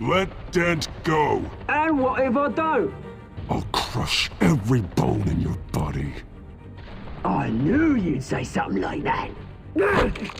P: Let Dent go.
N: And what if I don't?
P: I'll crush every bone in your body.
N: I knew you'd say something like that.
X: Damn it!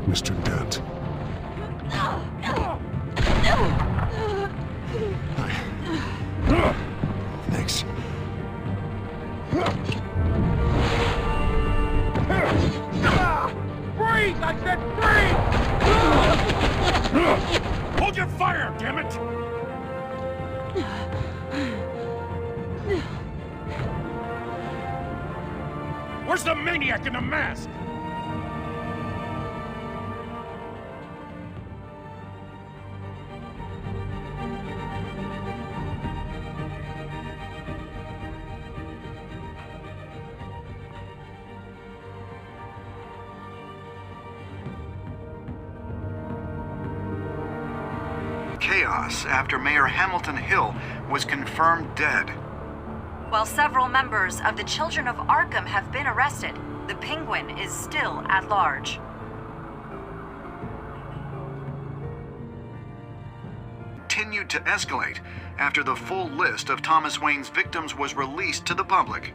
P: Mr. Dent.
E: Thanks.
C: Breathe! I said breathe! Hold your fire, damn it! Where's the maniac in the mask?
V: Chaos after Mayor Hamilton Hill was confirmed dead.
L: While several members of the Children of Arkham have been arrested, the Penguin is still at large.
V: continued to escalate after the full list of Thomas Wayne's victims was released to the public.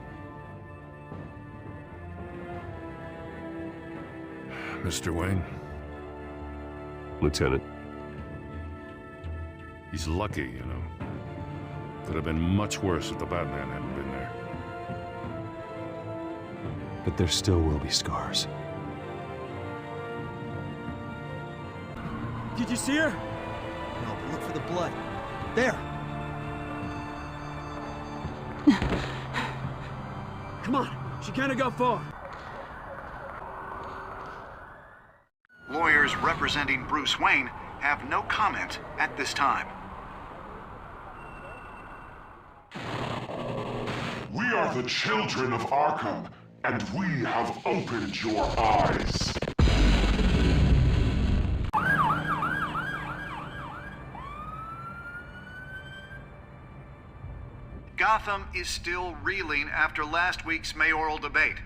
Q: Mr. Wayne?
H: Lieutenant.
Q: He's lucky, you know. Could have been much worse if the Batman hadn't been there.
H: But there still will be scars.
N: Did you see her? No, but look for the blood. There. Come on, she can't go far.
V: Lawyers representing Bruce Wayne have no comment at this time.
P: We are the children of Arkham, and we have opened your eyes.
V: Gotham is still reeling after last week's mayoral debate.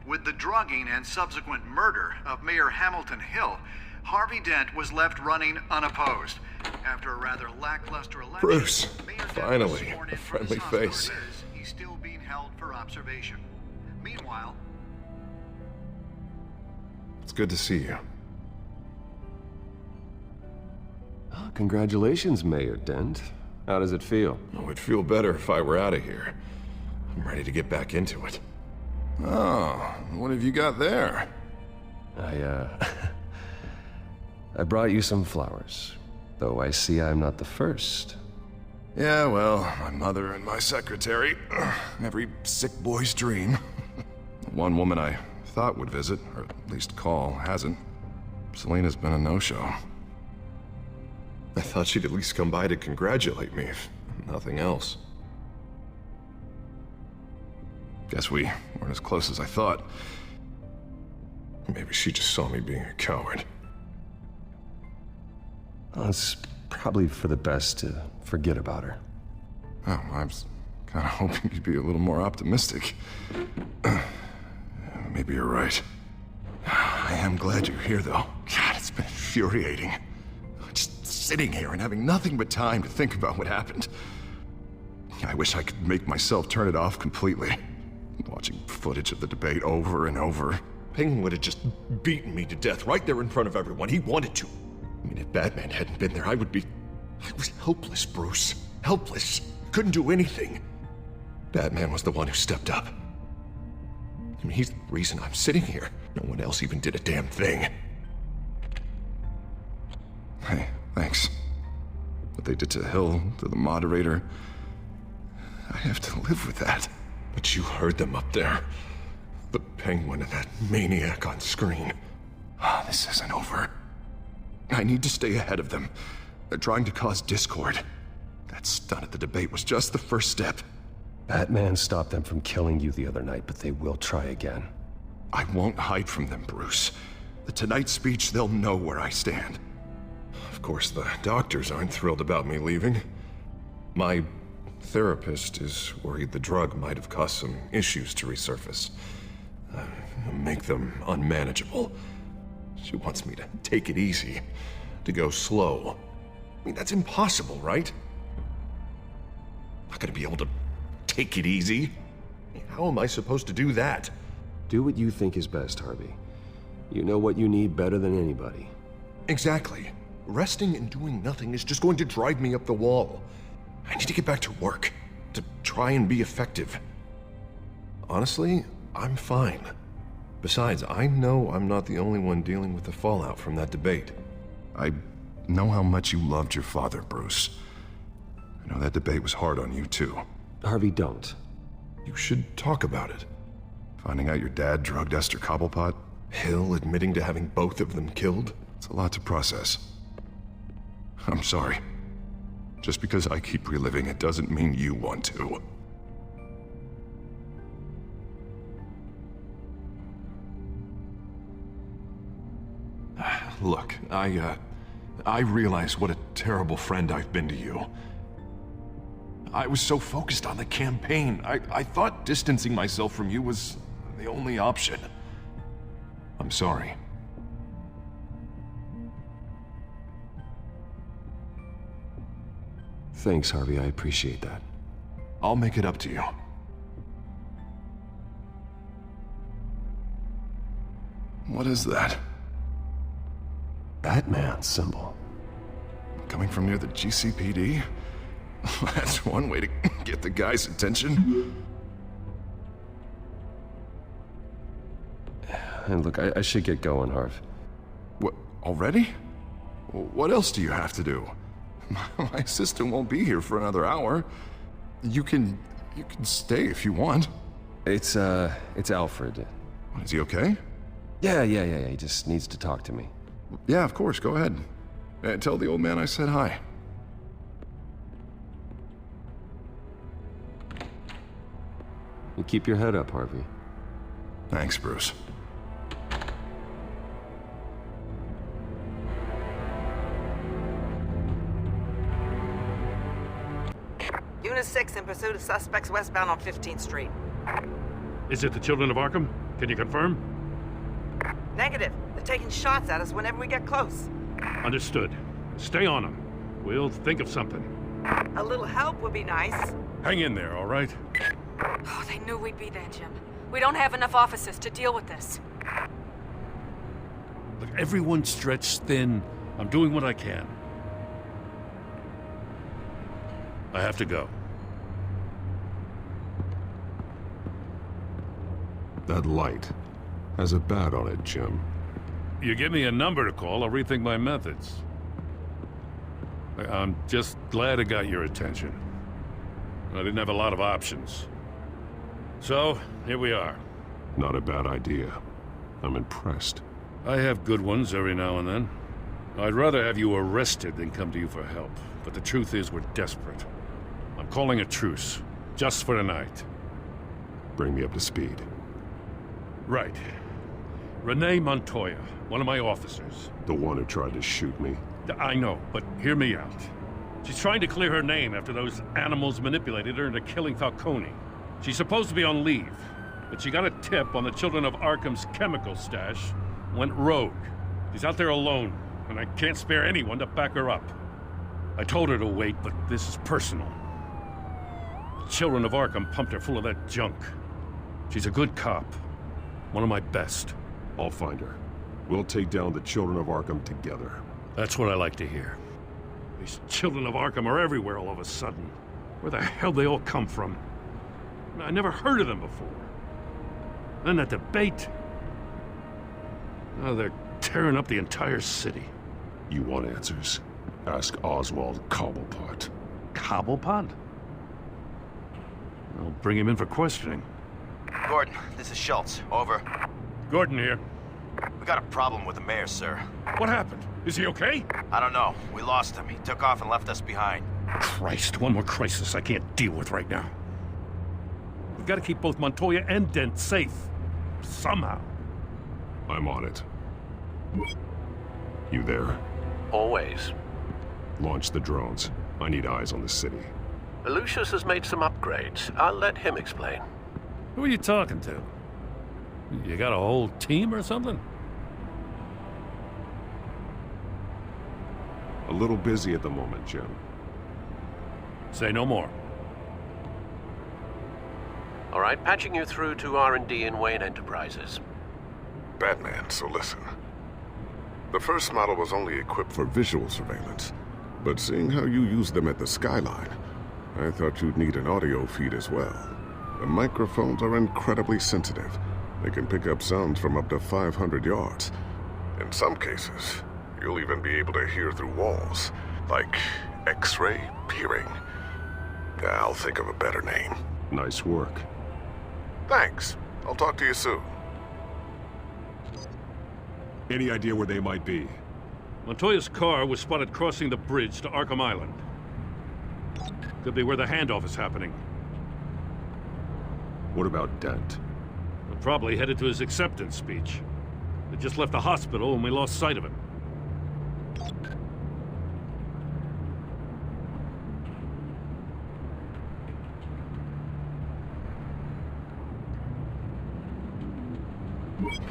V: With the drugging and subsequent murder of Mayor Hamilton Hill, Harvey Dent was left running unopposed. After a rather lackluster election,
E: Bruce,
V: Mayor Dent was
E: finally,
V: sworn
E: a
V: in for
E: friendly
V: his hospital
E: face.
V: bed. He's still being held for observation. Meanwhile,
E: It's good to see you.
H: Congratulations, Mayor Dent. How does it feel?
E: Oh, it'd feel better if I were out of here. I'm ready to get back into it. Oh, what have you got there?
H: I brought you some flowers. Though I see I'm not the first.
E: Yeah, well, my mother and my secretary. Every sick boy's dream. One woman I thought would visit, or at least call, hasn't. Selena's been a no-show. I thought she'd at least come by to congratulate me, if nothing else. Guess we weren't as close as I thought. Maybe she just saw me being a coward.
H: Well, it's probably for the best to forget about her.
E: Oh, I was kind of hoping you'd be a little more optimistic. Maybe you're right. I am glad you're here, though. God, it's been infuriating. Just sitting here and having nothing but time to think about what happened. I wish I could make myself turn it off completely. Watching footage of the debate over and over. Penguin would have just beaten me to death right there in front of everyone. He wanted to. I mean, if Batman hadn't been there, I was helpless, Bruce. Helpless. Couldn't do anything. Batman was the one who stepped up. I mean, he's the reason I'm sitting here. No one else even did a damn thing. Hey, thanks. What they did to Hill, to the moderator, I have to live with that. But you heard them up there. The Penguin and that maniac on screen. This isn't over. I need to stay ahead of them. They're trying to cause discord. That stunt at the debate was just the first step.
H: Batman stopped them from killing you the other night, but they will try again.
E: I won't hide from them, Bruce. The Tonight speech, they'll know where I stand. Of course, the doctors aren't thrilled about me leaving. My therapist is worried the drug might have caused some issues to resurface. Make them unmanageable. She wants me to take it easy, to go slow. I mean, that's impossible, right? I'm not gonna be able to take it easy. How am I supposed to do that?
H: Do what you think is best, Harvey. You know what you need better than anybody.
E: Exactly. Resting and doing nothing is just going to drive me up the wall. I need to get back to work, to try and be effective. Honestly, I'm fine. Besides, I know I'm not the only one dealing with the fallout from that debate. I know how much you loved your father, Bruce. I know that debate was hard on you, too.
H: Harvey, don't.
E: You should talk about it. Finding out your dad drugged Esther Cobblepot, Hill admitting to having both of them killed, it's a lot to process. I'm sorry. Just because I keep reliving it doesn't mean you want to. Look, I realize what a terrible friend I've been to you. I was so focused on the campaign. I thought distancing myself from you was the only option. I'm sorry.
H: Thanks, Harvey. I appreciate that.
A: I'll make it up to you. What is that?
H: Batman symbol.
A: Coming from near the GCPD? That's one way to get the guy's attention.
H: And look, I should get going, Harv.
A: What, already? What else do you have to do? My assistant won't be here for another hour. You can stay if you want.
H: It's Alfred.
A: Is he okay?
H: Yeah. He just needs to talk to me.
A: Yeah, of course. Go ahead. Tell the old man I said hi.
H: You keep your head up, Harvey.
A: Thanks, Bruce.
B: Unit 6 in pursuit of suspects westbound on 15th Street.
Q: Is it the Children of Arkham? Can you confirm?
B: Negative. They're taking shots at us whenever we get close.
Q: Understood. Stay on them. We'll think of something.
B: A little help would be nice.
Q: Hang in there, all right?
O: Oh, they knew we'd be there, Jim. We don't have enough officers to deal with this.
Q: Look, everyone's stretched thin. I'm doing what I can. I have to go.
H: That light has a bat on it, Jim.
Q: You give me a number to call, I'll rethink my methods. I'm just glad I got your attention. I didn't have a lot of options. So, here we are.
H: Not a bad idea. I'm impressed.
Q: I have good ones every now and then. I'd rather have you arrested than come to you for help. But the truth is, we're desperate. I'm calling a truce, just for tonight.
H: Bring me up to speed.
Q: Right. Renee Montoya, one of my officers.
H: The one who tried to shoot me?
Q: I know, but hear me out. She's trying to clear her name after those animals manipulated her into killing Falcone. She's supposed to be on leave, but she got a tip on the Children of Arkham's chemical stash, went rogue. She's out there alone, and I can't spare anyone to back her up. I told her to wait, but this is personal. The Children of Arkham pumped her full of that junk. She's a good cop. One of my best.
H: I'll find her. We'll take down the Children of Arkham together.
Q: That's what I like to hear. These Children of Arkham are everywhere all of a sudden. Where the hell they all come from? I never heard of them before. Then that debate. Now they're tearing up the entire city.
H: You want answers? Ask Oswald Cobblepot.
Q: Cobblepot? I'll bring him in for questioning.
D: Gordon, this is Schultz. Over.
Q: Gordon here.
D: We got a problem with the mayor, sir.
Q: What happened? Is he okay?
D: I don't know. We lost him. He took off and left us behind.
Q: Christ, one more crisis I can't deal with right now. We've got to keep both Montoya and Dent safe. Somehow.
H: I'm on it. You there?
J: Always.
H: Launch the drones. I need eyes on the city.
J: Lucius has made some upgrades. I'll let him explain.
Q: Who are you talking to? You got a whole team or something?
H: A little busy at the moment, Jim.
Q: Say no more.
J: All right, patching you through to R&D in Wayne Enterprises.
P: Batman, so listen. The first model was only equipped for visual surveillance, but seeing how you use them at the Skyline, I thought you'd need an audio feed as well. The microphones are incredibly sensitive. They can pick up sounds from up to 500 yards. In some cases, you'll even be able to hear through walls, like X-ray peering. I'll think of a better name.
H: Nice work.
P: Thanks. I'll talk to you soon.
H: Any idea where they might be?
Q: Montoya's car was spotted crossing the bridge to Arkham Island. Could be where the handoff is happening.
H: What about Dent?
Q: We're probably headed to his acceptance speech. They just left the hospital and we lost sight of him.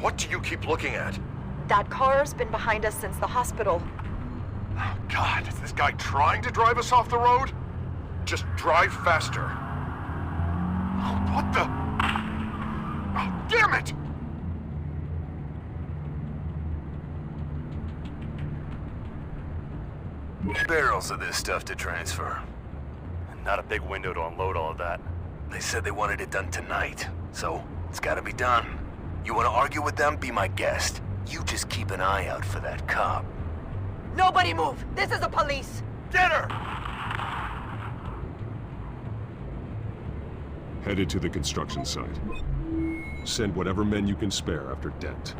D: What do you keep looking at?
K: That car's been behind us since the hospital.
P: God, is this guy trying to drive us off the road?
E: Just drive faster. Oh, what the? Oh, damn it!
D: Barrels of this stuff to transfer.
G: Not a big window to unload all of that.
D: They said they wanted it done tonight, so it's gotta be done. You wanna argue with them? Be my guest. You just keep an eye out for that cop.
B: Nobody move! This is the police!
D: Get her!
A: Headed to the construction site. Send whatever men you can spare after Dent.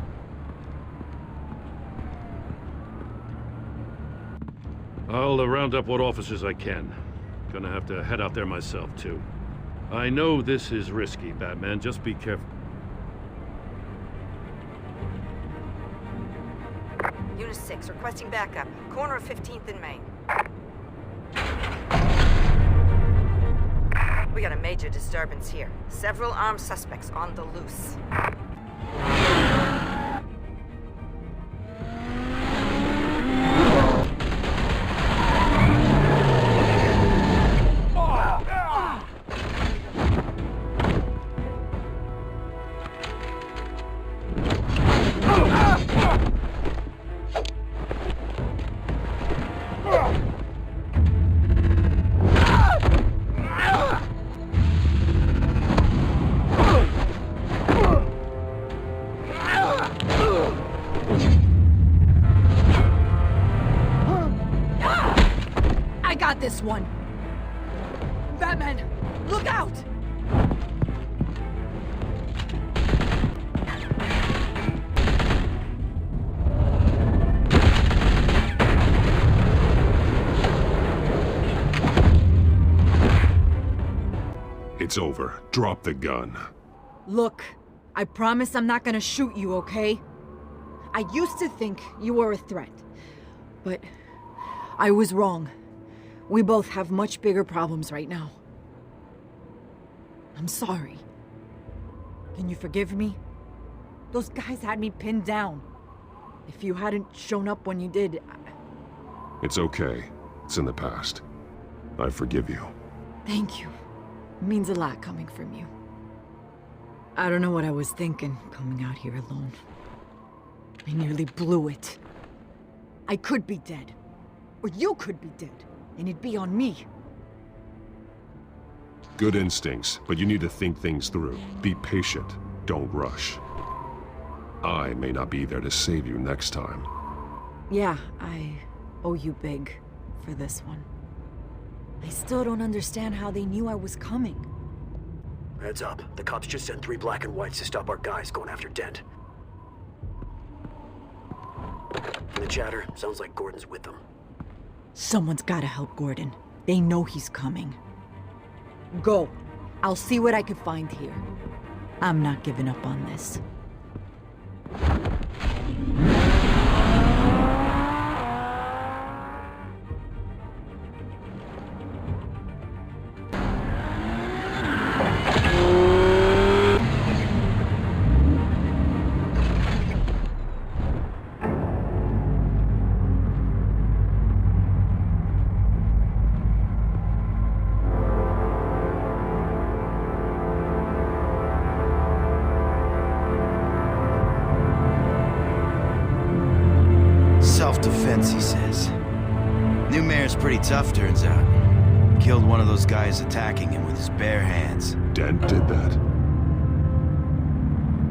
Q: I'll round up what officers I can. Gonna have to head out there myself, too. I know this is risky, Batman. Just be careful.
B: Unit 6, requesting backup. Corner of 15th and Main. We got a major disturbance here. Several armed suspects on the loose.
I: This one. Batman, look out!
A: It's over. Drop the gun.
I: Look, I promise I'm not gonna shoot you, okay? I used to think you were a threat, but I was wrong. We both have much bigger problems right now. I'm sorry. Can you forgive me? Those guys had me pinned down. If you hadn't shown up when you did,
A: It's okay. It's in the past. I forgive you.
I: Thank you. It means a lot coming from you. I don't know what I was thinking, coming out here alone. I nearly blew it. I could be dead. Or you could be dead. And it'd be on me.
A: Good instincts, but you need to think things through. Be patient. Don't rush. I may not be there to save you next time.
I: Yeah, I owe you big for this one. I still don't understand how they knew I was coming.
H: Heads up. The cops just sent 3 black and whites to stop our guys going after Dent. From the chatter, sounds like Gordon's with them.
I: Someone's gotta help Gordon. They know he's coming. Go. I'll see what I can find here. I'm not giving up on this.
D: Self-defense, he says. New mayor's pretty tough, turns out. Killed one of those guys attacking him with his bare hands.
A: Dent did that?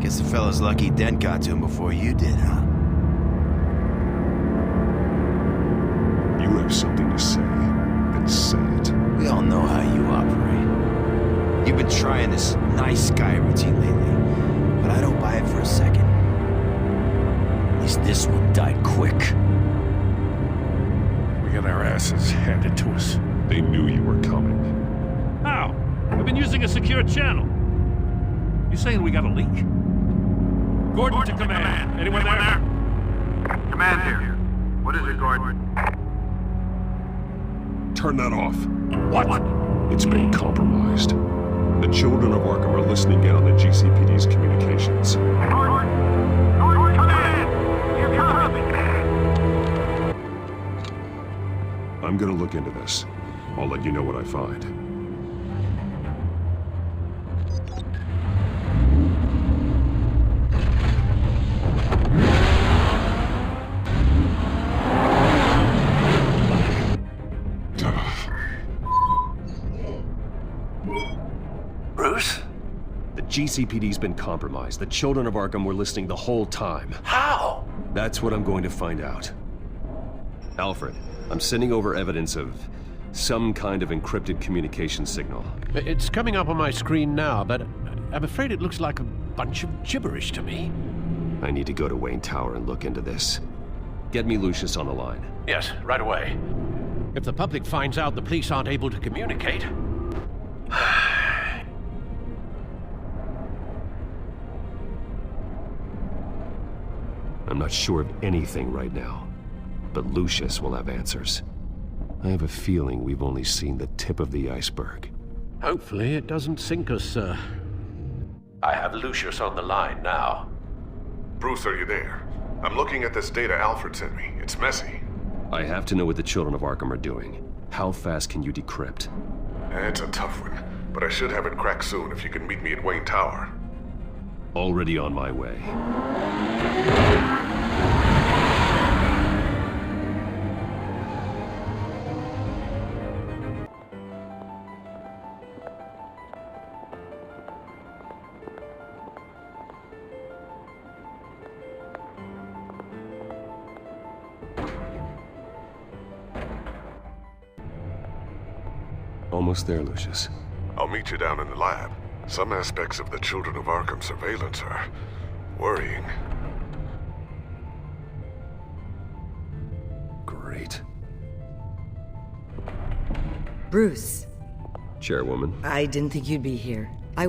D: Guess the fella's lucky Dent got to him before you did, huh?
A: You have something to say, then say it.
D: We all know how you operate. You've been trying this nice guy routine lately, but I don't buy it for a second. At least this one died quick.
Q: We got our asses handed to us.
A: They knew you were coming.
Q: How? I've been using a secure channel. You saying we got a leak? Gordon to command. Anyone there?
U: Command here. What is it, Gordon?
A: Turn that off. What? It's been compromised. The children of Arkham are listening in on the GCPD's communications. I'm gonna look into this. I'll let you know what I find.
J: Bruce?
H: The GCPD's been compromised. The children of Arkham were listening the whole time.
J: How?
H: That's what I'm going to find out. Alfred, I'm sending over evidence of some kind of encrypted communication signal.
J: It's coming up on my screen now, but I'm afraid it looks like a bunch of gibberish to me.
H: I need to go to Wayne Tower and look into this. Get me Lucius on the line.
J: Yes, right away. If the public finds out the police aren't able to communicate...
H: I'm not sure of anything right now, but Lucius will have answers. I have a feeling we've only seen the tip of the iceberg.
J: Hopefully it doesn't sink us, sir. I have Lucius on the line now.
A: Bruce, are you there? I'm looking at this data Alfred sent me. It's messy.
H: I have to know what the children of Arkham are doing. How fast can you decrypt?
A: It's a tough one, but I should have it cracked soon if you can meet me at Wayne Tower.
H: Already on my way. Almost there, Lucius.
A: I'll meet you down in the lab. Some aspects of the Children of Arkham surveillance are worrying.
H: Great.
B: Bruce.
H: Chairwoman.
B: I didn't think you'd be here. I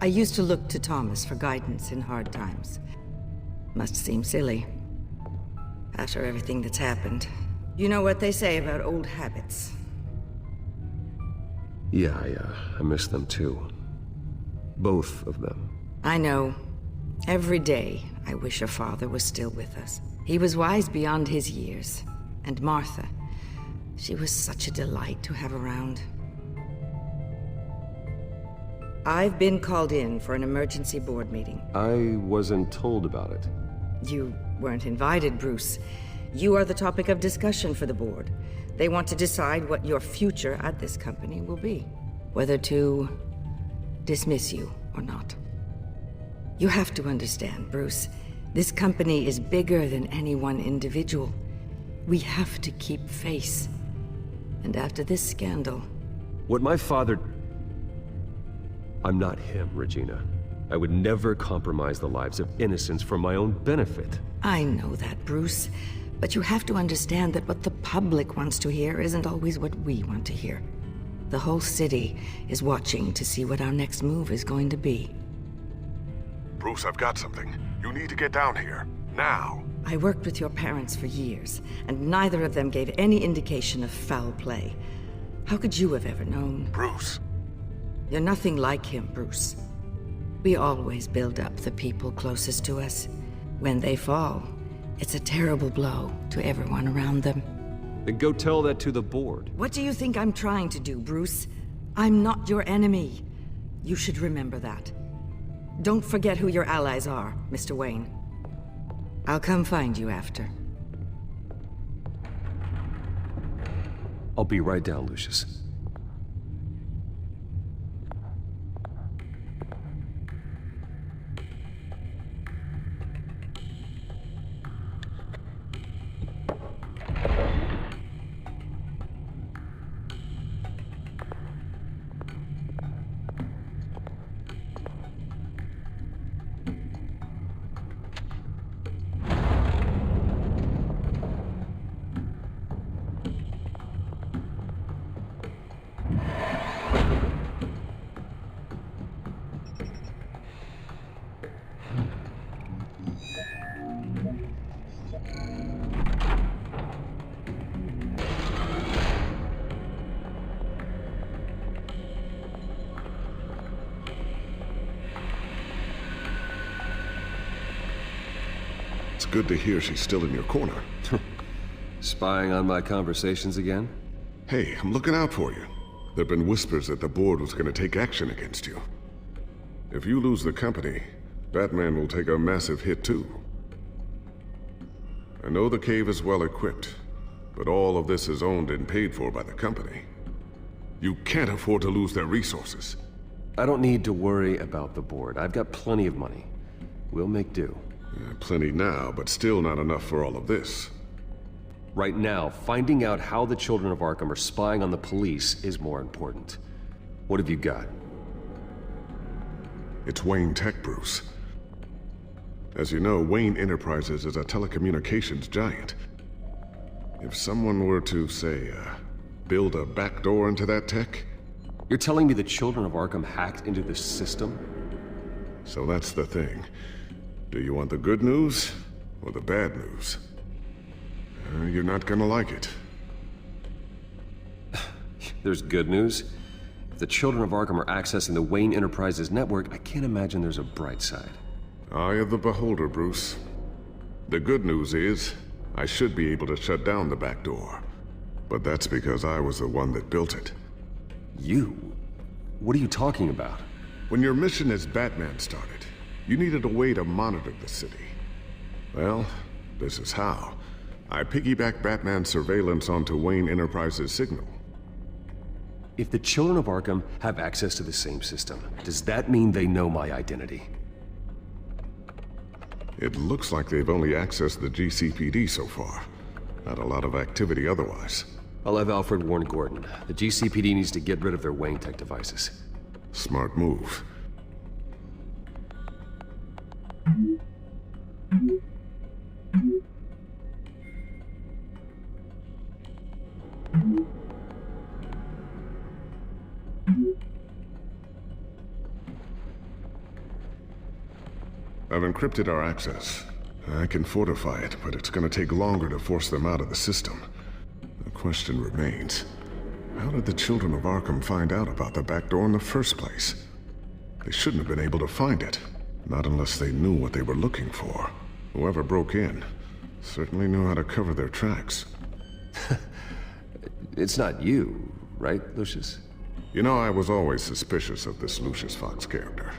B: used to look to Thomas for guidance in hard times. Must seem silly. After everything that's happened. You know what they say about old habits.
H: Yeah, I miss them too. Both of them.
B: I know. Every day, I wish your father was still with us. He was wise beyond his years. And Martha, she was such a delight to have around. I've been called in for an emergency board meeting.
H: I wasn't told about it.
B: You weren't invited, Bruce. You are the topic of discussion for the board. They want to decide what your future at this company will be. Whether to dismiss you or not. You have to understand, Bruce. This company is bigger than any one individual. We have to keep face. And after this scandal...
H: What my father... I'm not him, Regina. I would never compromise the lives of innocents for my own benefit.
B: I know that, Bruce. But you have to understand that what the public wants to hear isn't always what we want to hear. The whole city is watching to see what our next move is going to be.
A: Bruce, I've got something. You need to get down here. Now.
B: I worked with your parents for years, and neither of them gave any indication of foul play. How could you have ever known?
A: Bruce.
B: You're nothing like him, Bruce. We always build up the people closest to us. When they fall, it's a terrible blow to everyone around them.
H: Then go tell that to the board.
B: What do you think I'm trying to do, Bruce? I'm not your enemy. You should remember that. Don't forget who your allies are, Mr. Wayne. I'll come find you after.
H: I'll be right down, Lucius.
A: It's good to hear she's still in your corner.
H: Spying on my conversations again?
K: Hey, I'm looking out for you. There've been whispers that the board was gonna take action against you. If you lose the company, Batman will take a massive hit too. I know the cave is well equipped, but all of this is owned and paid for by the company. You can't afford to lose their resources.
H: I don't need to worry about the board. I've got plenty of money. We'll make do.
K: Plenty now, but still not enough for all of this.
H: Right now, finding out how the children of Arkham are spying on the police is more important. What have you got?
K: It's Wayne Tech, Bruce. As you know, Wayne Enterprises is a telecommunications giant. If someone were to, say, build a backdoor into that tech...
H: You're telling me the children of Arkham hacked into this system?
K: So that's the thing. Do you want the good news or the bad news? You're not gonna like it.
H: There's good news. If the children of Arkham are accessing the Wayne Enterprises network, I can't imagine there's a bright side.
K: Eye of the beholder, Bruce. The good news is, I should be able to shut down the back door. But that's because I was the one that built it.
H: You? What are you talking about?
K: When your mission as Batman started, you needed a way to monitor the city. Well, this is how. I piggybacked Batman's surveillance onto Wayne Enterprises' signal.
H: If the children of Arkham have access to the same system, does that mean they know my identity?
K: It looks like they've only accessed the GCPD so far. Not a lot of activity otherwise.
H: I'll have Alfred warn Gordon. The GCPD needs to get rid of their Wayne Tech devices.
K: Smart move. I've encrypted our access. I can fortify it, but it's gonna take longer to force them out of the system. The question remains, how did the children of Arkham find out about the back door in the first place? They shouldn't have been able to find it. Not unless they knew what they were looking for. Whoever broke in certainly knew how to cover their tracks.
H: It's not you, right, Lucius?
K: You know, I was always suspicious of this Lucius Fox character.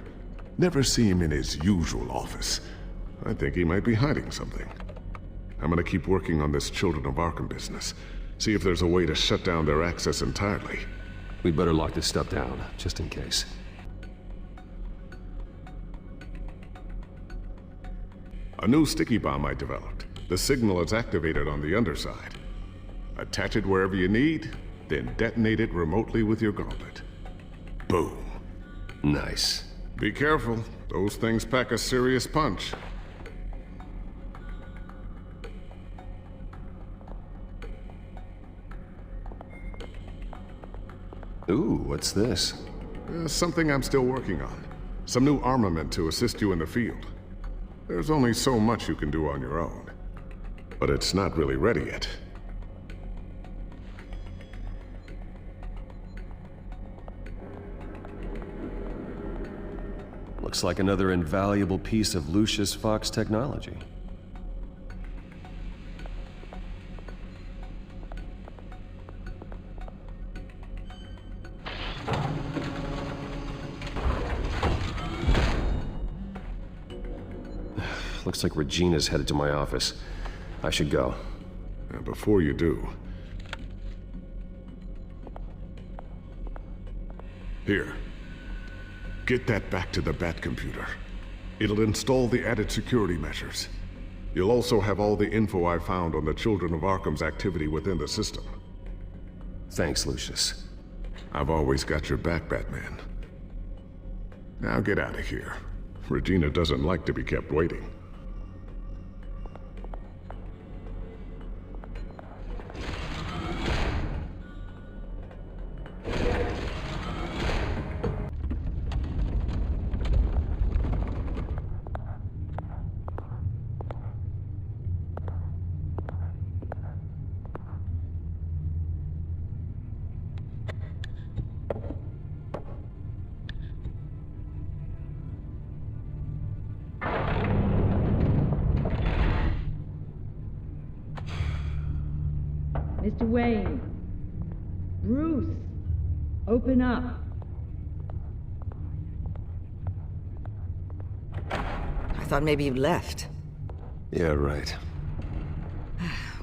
K: Never see him in his usual office. I think he might be hiding something. I'm gonna keep working on this Children of Arkham business. See if there's a way to shut down their access entirely.
H: We'd better lock this stuff down, just in case.
K: A new sticky bomb I developed. The signal is activated on the underside. Attach it wherever you need, then detonate it remotely with your gauntlet. Boom.
H: Nice.
K: Be careful. Those things pack a serious punch.
H: Ooh, what's this?
K: Something I'm still working on. Some new armament to assist you in the field. There's only so much you can do on your own. But it's not really ready yet.
H: Looks like another invaluable piece of Lucius Fox technology. Looks like Regina's headed to my office. I should go.
K: And before you do... Here. Get that back to the Bat computer. It'll install the added security measures. You'll also have all the info I found on the Children of Arkham's activity within the system.
H: Thanks, Lucius.
K: I've always got your back, Batman. Now get out of here. Regina doesn't like to be kept waiting.
R: Mr. Wayne,
B: Bruce! Open up. I thought maybe you'd left.
H: Yeah, right.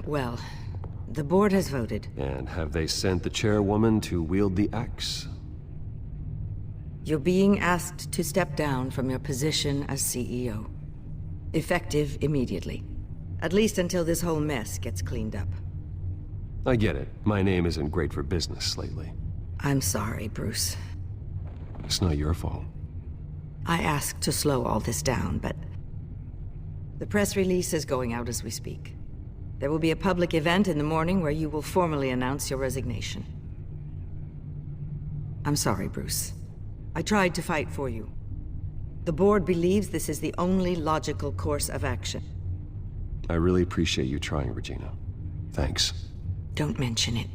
B: Well, the board has voted.
H: And have they sent the chairwoman to wield the axe?
B: You're being asked to step down from your position as CEO. Effective immediately. At least until this whole mess gets cleaned up.
H: I get it. My name isn't great for business lately.
B: I'm sorry, Bruce.
H: It's not your fault.
B: I asked to slow all this down, but... the press release is going out as we speak. There will be a public event in the morning where you will formally announce your resignation. I'm sorry, Bruce. I tried to fight for you. The board believes this is the only logical course of action.
H: I really appreciate you trying, Regina. Thanks.
B: Don't mention it.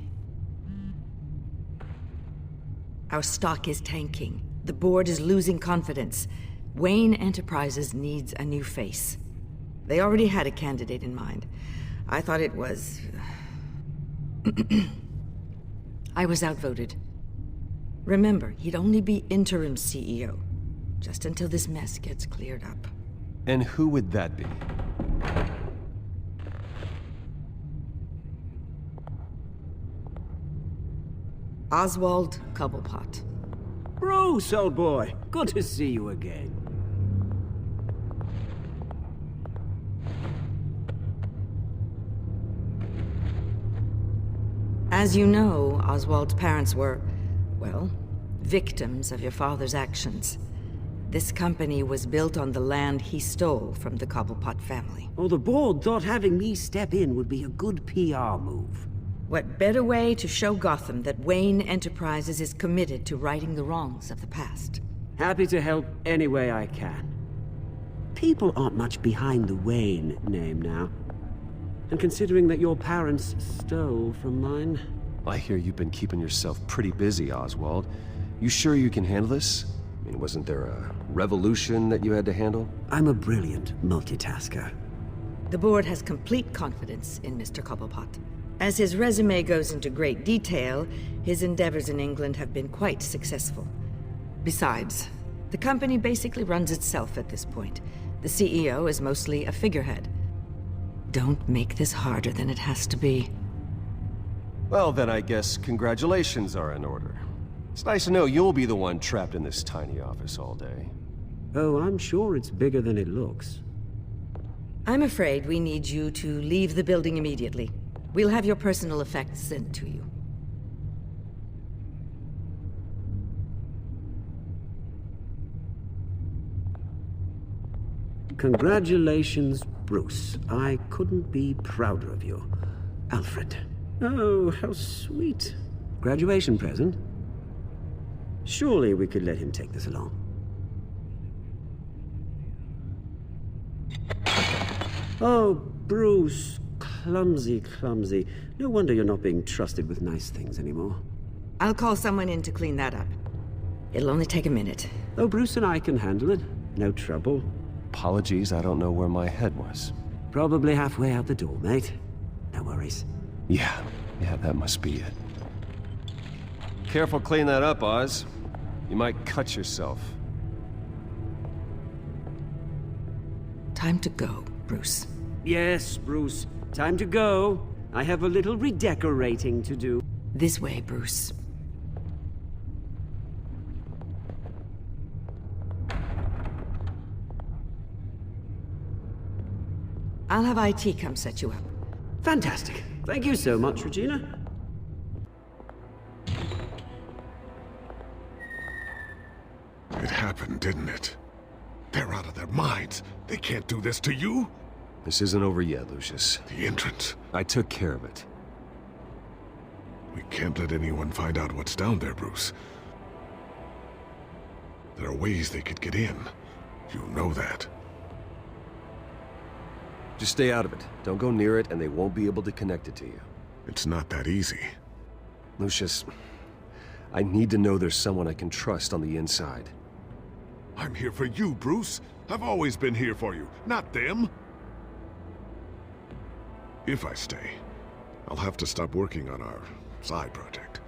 B: Our stock is tanking. The board is losing confidence. Wayne Enterprises needs a new face. They already had a candidate in mind. I thought it was... I was outvoted. Remember, he'd only be interim CEO, just until this mess gets cleared up.
H: And who would that be?
B: Oswald Cobblepot.
N: Bruce, old boy. Good to see you again.
B: As you know, Oswald's parents were, well, victims of your father's actions. This company was built on the land he stole from the Cobblepot family.
N: Oh, the board thought having me step in would be a good PR move.
B: What better way to show Gotham that Wayne Enterprises is committed to righting the wrongs of the past?
N: Happy to help any way I can. People aren't much behind the Wayne name now. And considering that your parents stole from mine...
H: I hear you've been keeping yourself pretty busy, Oswald. You sure you can handle this? I mean, wasn't there a revolution that you had to handle?
N: I'm a brilliant multitasker.
B: The board has complete confidence in Mr. Cobblepot. As his resume goes into great detail, his endeavors in England have been quite successful. Besides, the company basically runs itself at this point. The CEO is mostly a figurehead. Don't make this harder than it has to be.
H: Well, then I guess congratulations are in order. It's nice to know you'll be the one trapped in this tiny office all day.
N: Oh, I'm sure it's bigger than it looks.
B: I'm afraid we need you to leave the building immediately. We'll have your personal effects sent to you.
N: Congratulations, Bruce. I couldn't be prouder of you. Alfred. Oh, how sweet. Graduation present? Surely we could let him take this along. Oh, Bruce. Clumsy, clumsy. No wonder you're not being trusted with nice things anymore.
B: I'll call someone in to clean that up. It'll only take a minute.
N: Oh, Bruce and I can handle it. No trouble.
H: Apologies, I don't know where my head was.
N: Probably halfway out the door, mate. No worries.
H: Yeah, that must be it. Careful clean that up, Oz. You might cut yourself.
B: Time to go, Bruce.
N: Yes, Bruce. Time to go. I have a little redecorating to do.
B: This way, Bruce. I'll have IT come set you up.
N: Fantastic. Thank you so much, Regina.
K: It happened, didn't it? They're out of their minds. They can't do this to you.
H: This isn't over yet, Lucius.
K: The entrance.
H: I took care of it.
K: We can't let anyone find out what's down there, Bruce. There are ways they could get in. You know that.
H: Just stay out of it. Don't go near it, and they won't be able to connect it to you.
K: It's not that easy.
H: Lucius, I need to know there's someone I can trust on the inside.
K: I'm here for you, Bruce. I've always been here for you, not them. If I stay, I'll have to stop working on our side project.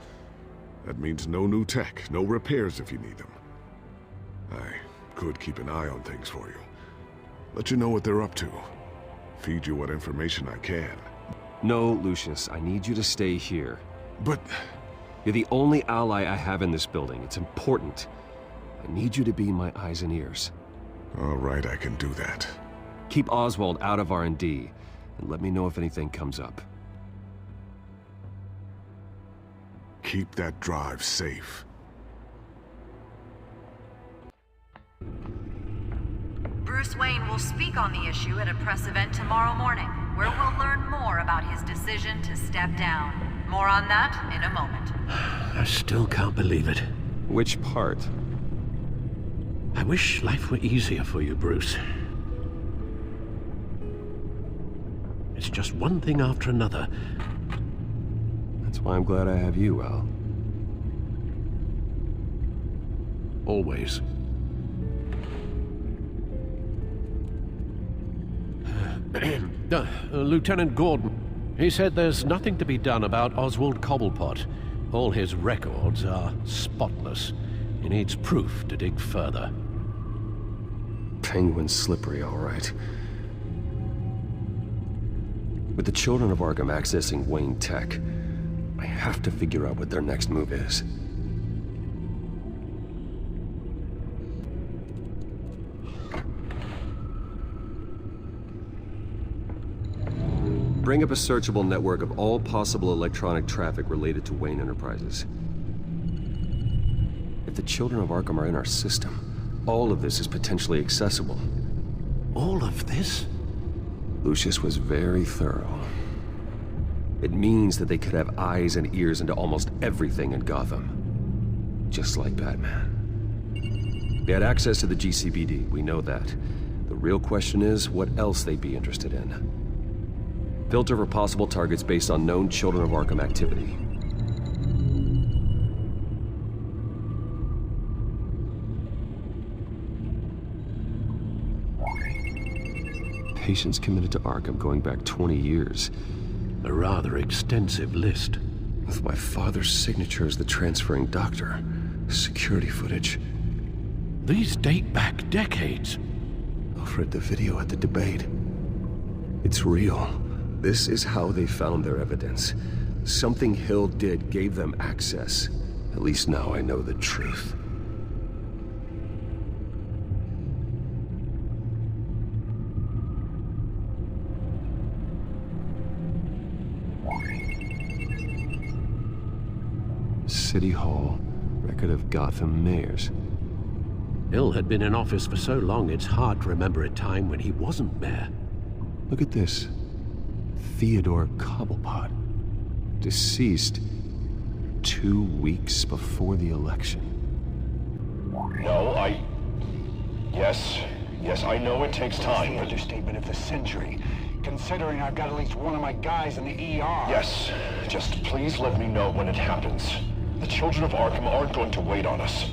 K: That means no new tech, no repairs if you need them. I could keep an eye on things for you. Let you know what they're up to. Feed you what information I can.
H: No, Lucius, I need you to stay here.
K: But...
H: You're the only ally I have in this building. It's important. I need you to be my eyes and ears.
K: All right, I can do that.
H: Keep Oswald out of R&D, and let me know if anything comes up.
K: Keep that drive safe.
L: Bruce Wayne will speak on the issue at a press event tomorrow morning, where we'll learn more about his decision to step down. More on that in a moment.
J: I still can't believe it.
H: Which part?
J: I wish life were easier for you, Bruce. It's just one thing after another.
H: That's why I'm glad I have you, Al.
J: Always. Lieutenant Gordon. He said there's nothing to be done about Oswald Cobblepot. All his records are spotless. He needs proof to dig further.
H: Penguin's slippery, all right. With the children of Arkham accessing Wayne Tech, I have to figure out what their next move is. Bring up a searchable network of all possible electronic traffic related to Wayne Enterprises. If the children of Arkham are in our system, all of this is potentially accessible.
J: All of this?
H: Lucius was very thorough. It means that they could have eyes and ears into almost everything in Gotham. Just like Batman. They had access to the GCPD, we know that. The real question is, what else they'd be interested in. Filter for possible targets based on known Children of Arkham activity. Patients committed to Arkham going back 20 years.
J: A rather extensive list.
H: With my father's signature as the transferring doctor. Security footage.
J: These date back decades.
H: I've read the video at the debate. It's real. This is how they found their evidence. Something Hill did gave them access. At least now I know the truth. City Hall, record of Gotham mayors.
J: Hill had been in office for so long, it's hard to remember a time when he wasn't mayor.
H: Look at this. Theodore Cobblepot. Deceased 2 weeks before the election.
R: No, Yes, I know it takes time,
U: That's the understatement of the century. Considering I've got at least one of my guys in the ER.
R: Yes, just please let me know when it happens. The children of Arkham aren't going to wait on us.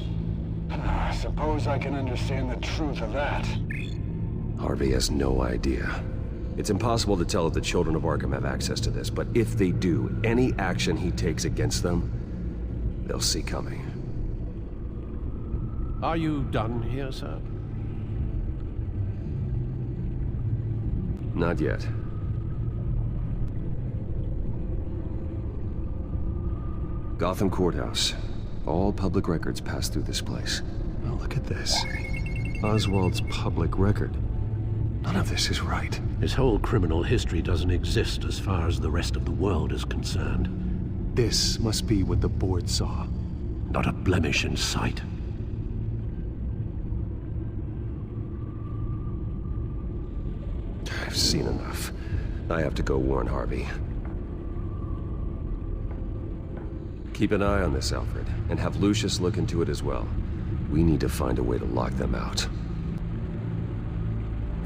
U: I suppose I can understand the truth of that.
H: Harvey has no idea. It's impossible to tell if the children of Arkham have access to this, but if they do, any action he takes against them, they'll see coming.
J: Are you done here, sir?
H: Not yet. Gotham Courthouse. All public records pass through this place. Oh, look at this. Oswald's public record. None of this is right.
J: His whole criminal history doesn't exist as far as the rest of the world is concerned.
H: This must be what the board saw.
J: Not a blemish in sight.
H: I've seen enough. I have to go warn Harvey. Keep an eye on this, Alfred, and have Lucius look into it as well. We need to find a way to lock them out.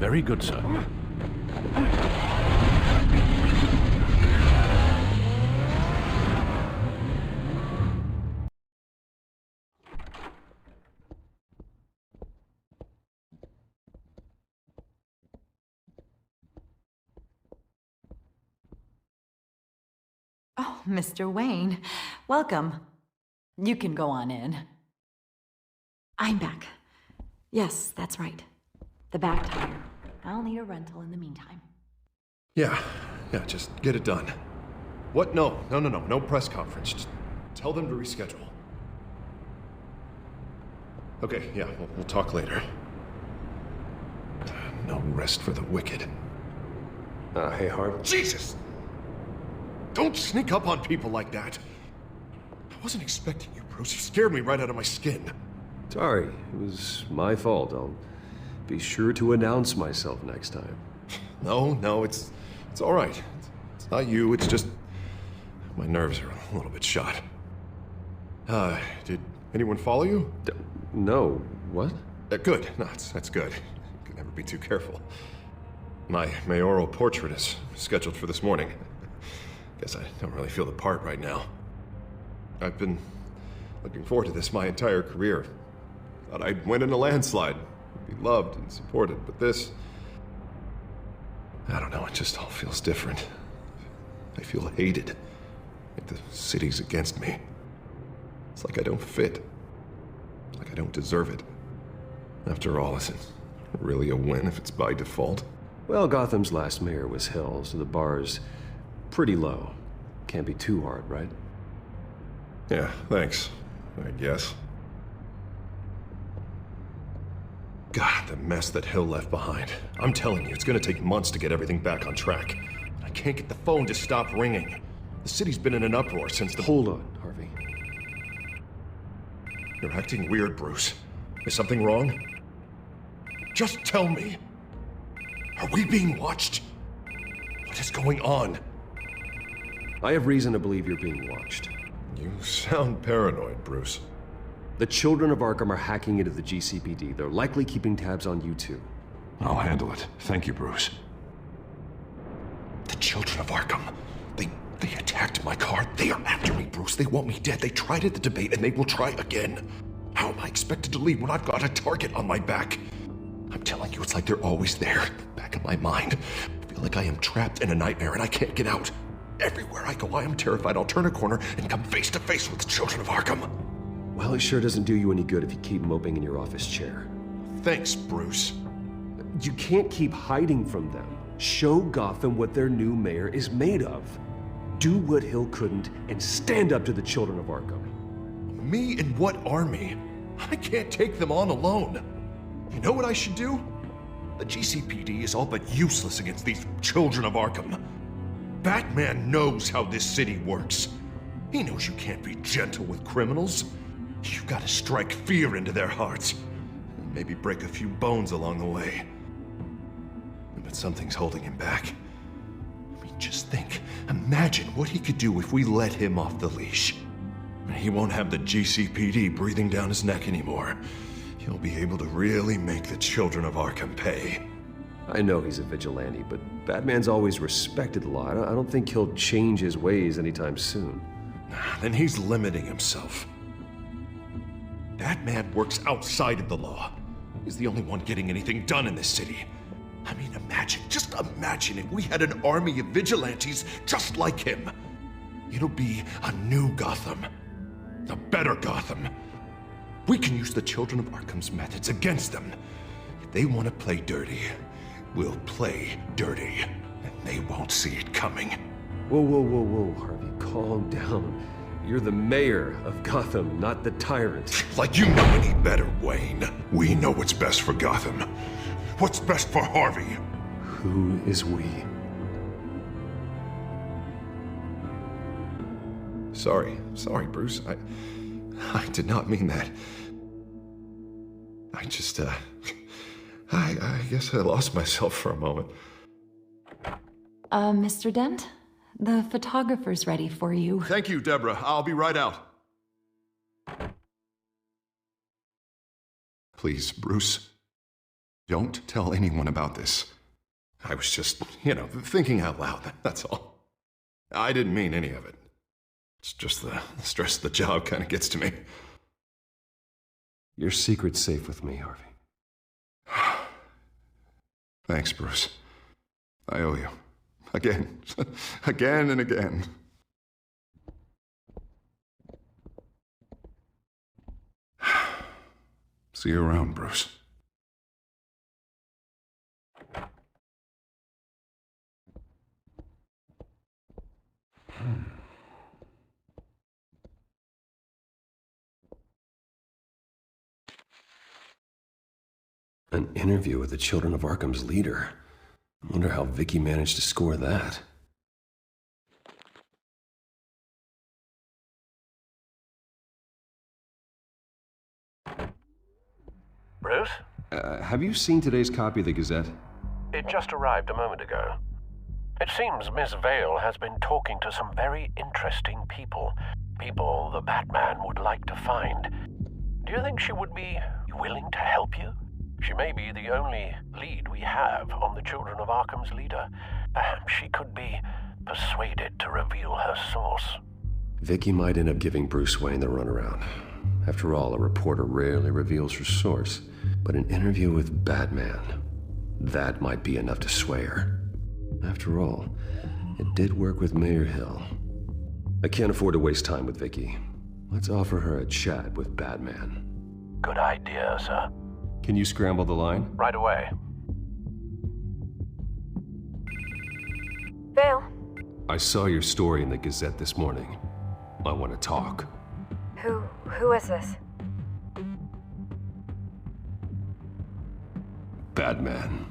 J: Very good, sir.
L: Oh, Mr. Wayne, welcome.
I: You can go on in. I'm back. Yes, that's right. The back tire. I'll need a rental in the meantime.
A: Yeah, just get it done. What? No press conference. Just tell them to reschedule. Okay, yeah, we'll talk later. No rest for the wicked.
H: Hey, Harv.
A: Jesus! Don't sneak up on people like that. I wasn't expecting you, Bruce. You scared me right out of my skin.
H: Sorry, it was my fault. I'll be sure to announce myself next time.
A: No, it's all right. It's not you, it's just my nerves are a little bit shot. Did anyone follow you?
H: No. What?
A: Good. No, that's good. You can never be too careful. My mayoral portrait is scheduled for this morning. Guess I don't really feel the part right now. I've been looking forward to this my entire career. Thought I'd win in a landslide, be loved and supported, but this... I don't know, it just all feels different. I feel hated. Like the city's against me. It's like I don't fit. Like I don't deserve it. After all, is it really a win if it's by default?
H: Well, Gotham's last mayor was Hill, so the bar's pretty low. Can't be too hard, right?
A: Yeah, thanks. I guess. God, the mess that Hill left behind. I'm telling you, it's gonna take months to get everything back on track. I can't get the phone to stop ringing. The city's been in an uproar since the...
H: Hold on, Harvey.
A: You're acting weird, Bruce. Is something wrong? Just tell me. Are we being watched? What is going on?
H: I have reason to believe you're being watched.
A: You sound paranoid, Bruce.
H: The children of Arkham are hacking into the GCPD. They're likely keeping tabs on you too.
A: I'll handle it. Thank you, Bruce. The children of Arkham. They attacked my car. They are after me, Bruce. They want me dead. They tried at the debate, and they will try again. How am I expected to leave when I've got a target on my back? I'm telling you, it's like they're always there, back of my mind. I feel like I am trapped in a nightmare, and I can't get out. Everywhere I go, I am terrified I'll turn a corner and come face to face with the children of Arkham.
H: Well, it sure doesn't do you any good if you keep moping in your office chair.
A: Thanks, Bruce.
H: You can't keep hiding from them. Show Gotham what their new mayor is made of. Do what Hill couldn't and stand up to the children of Arkham.
A: Me and what army? I can't take them on alone. You know what I should do? The GCPD is all but useless against these children of Arkham. Batman knows how this city works. He knows you can't be gentle with criminals. You've got to strike fear into their hearts. And maybe break a few bones along the way. But something's holding him back. I mean, just think. Imagine what he could do if we let him off the leash. He won't have the GCPD breathing down his neck anymore. He'll be able to really make the children of Arkham pay.
H: I know he's a vigilante, but Batman's always respected the law. I don't think he'll change his ways anytime soon.
A: Then he's limiting himself. Batman works outside of the law. He's the only one getting anything done in this city. I mean, just imagine if we had an army of vigilantes just like him. It'll be a new Gotham. A better Gotham. We can use the children of Arkham's methods against them. If they want to play dirty, we'll play dirty. And they won't see it coming.
H: Whoa, Harvey, calm down. You're the mayor of Gotham, not the tyrant.
A: Like you know any better, Wayne. We know what's best for Gotham. What's best for Harvey?
H: Who is we?
A: Sorry, Bruce. I did not mean that. I just, I guess I lost myself for a moment.
I: Mr. Dent? The photographer's ready for you.
A: Thank you, Deborah. I'll be right out. Please, Bruce, don't tell anyone about this. I was just, thinking out loud, that's all. I didn't mean any of it. It's just the stress of the job kind of gets to me.
H: Your secret's safe with me, Harvey.
A: Thanks, Bruce. I owe you. Again. Again and again.
K: See you around, Bruce.
H: An interview with the Children of Arkham's leader. I wonder how Vicky managed to score that.
J: Bruce?
H: Have you seen today's copy of the Gazette?
J: It just arrived a moment ago. It seems Miss Vale has been talking to some very interesting people. People the Batman would like to find. Do you think she would be willing to help you? She may be the only lead we have on the Children of Arkham's leader. Perhaps she could be persuaded to reveal her source.
H: Vicky might end up giving Bruce Wayne the runaround. After all, a reporter rarely reveals her source. But an interview with Batman, that might be enough to sway her. After all, it did work with Mayor Hill. I can't afford to waste time with Vicky. Let's offer her a chat with Batman.
J: Good idea, sir.
H: Can you scramble the line?
J: Right away.
O: Vale.
H: I saw your story in the Gazette this morning. I want to talk.
O: Who is this?
H: Batman.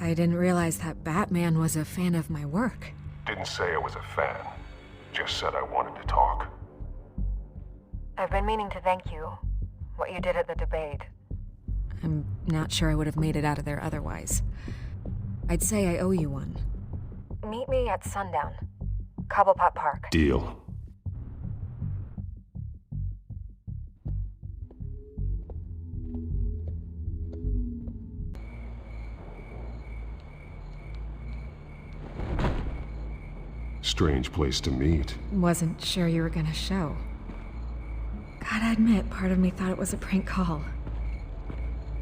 O: I didn't realize that Batman was a fan of my work.
K: Didn't say I was a fan. Just said I wanted to talk.
O: I've been meaning to thank you. What you did at the debate. I'm not sure I would have made it out of there otherwise. I'd say I owe you one. Meet me at sundown. Cobblepot Park.
H: Deal.
K: Strange place to meet.
O: Wasn't sure you were gonna show. Gotta admit, part of me thought it was a prank call.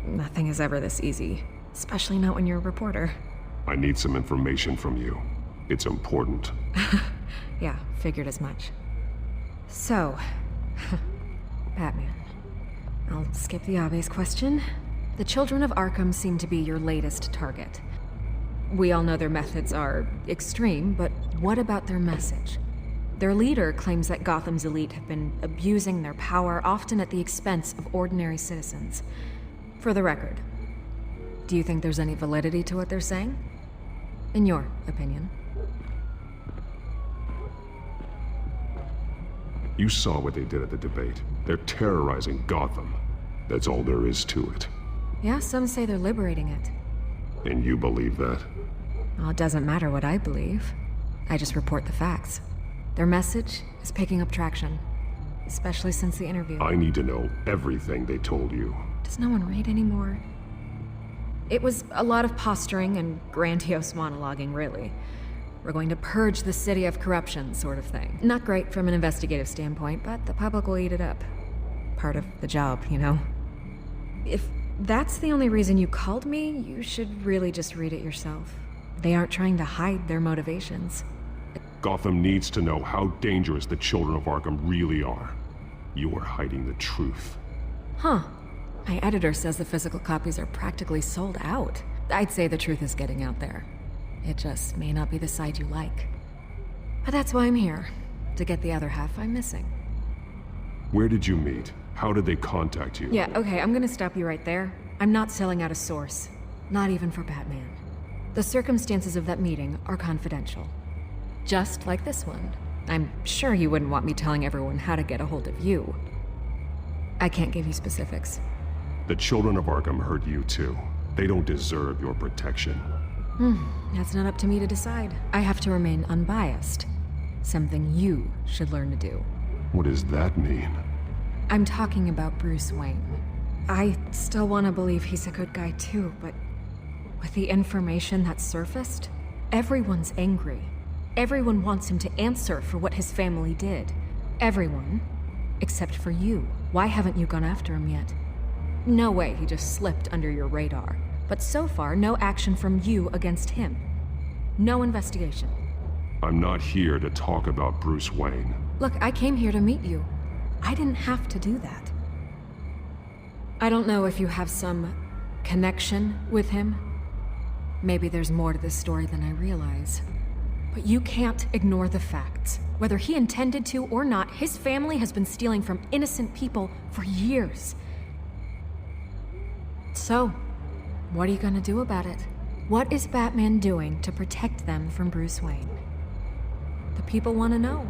O: Nothing is ever this easy, especially not when you're a reporter.
K: I need some information from you. It's important.
O: Yeah, figured as much. So, Batman. I'll skip the obvious question. The Children of Arkham seem to be your latest target. We all know their methods are extreme, but what about their message? Their leader claims that Gotham's elite have been abusing their power, often at the expense of ordinary citizens. For the record, do you think there's any validity to what they're saying? In your opinion?
K: You saw what they did at the debate. They're terrorizing Gotham. That's all there is to it.
O: Yeah, some say they're liberating it.
K: And you believe that?
O: Well, it doesn't matter what I believe. I just report the facts. Their message is picking up traction, especially since the interview.
K: I need to know everything they told you.
O: Does no one read anymore? It was a lot of posturing and grandiose monologuing, really. We're going to purge the city of corruption, sort of thing. Not great from an investigative standpoint, but the public will eat it up. Part of the job, you know? If that's the only reason you called me, you should really just read it yourself. They aren't trying to hide their motivations.
K: Gotham needs to know how dangerous the Children of Arkham really are. You are hiding the truth.
O: Huh. My editor says the physical copies are practically sold out. I'd say the truth is getting out there. It just may not be the side you like. But that's why I'm here, to get the other half I'm missing.
K: Where did you meet? How did they contact you?
O: Yeah, okay, I'm gonna stop you right there. I'm not selling out a source. Not even for Batman. The circumstances of that meeting are confidential. Just like this one. I'm sure you wouldn't want me telling everyone how to get a hold of you. I can't give you specifics.
K: The Children of Arkham hurt you too. They don't deserve your protection.
O: That's not up to me to decide. I have to remain unbiased. Something you should learn to do.
K: What does that mean?
O: I'm talking about Bruce Wayne. I still want to believe he's a good guy too, but with the information that surfaced, everyone's angry. Everyone wants him to answer for what his family did. Everyone, except for you. Why haven't you gone after him yet? No way he just slipped under your radar. But so far, no action from you against him. No investigation.
K: I'm not here to talk about Bruce Wayne.
O: Look, I came here to meet you. I didn't have to do that. I don't know if you have some connection with him. Maybe there's more to this story than I realize. But you can't ignore the facts. Whether he intended to or not, his family has been stealing from innocent people for years. So, what are you gonna do about it? What is Batman doing to protect them from Bruce Wayne? The people want to know.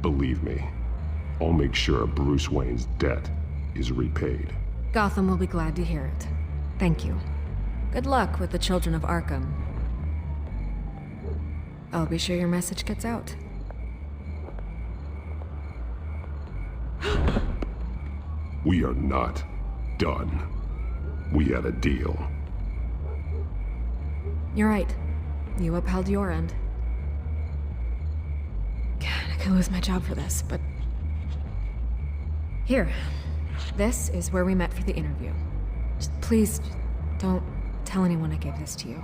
H: Believe me, I'll make sure Bruce Wayne's debt is repaid.
O: Gotham will be glad to hear it. Thank you. Good luck with the children of Arkham. I'll be sure your message gets out.
H: We are not done. We had a deal.
O: You're right. You upheld your end. God, I could lose my job for this, but... Here. This is where we met for the interview. Just please, don't tell anyone I gave this to you.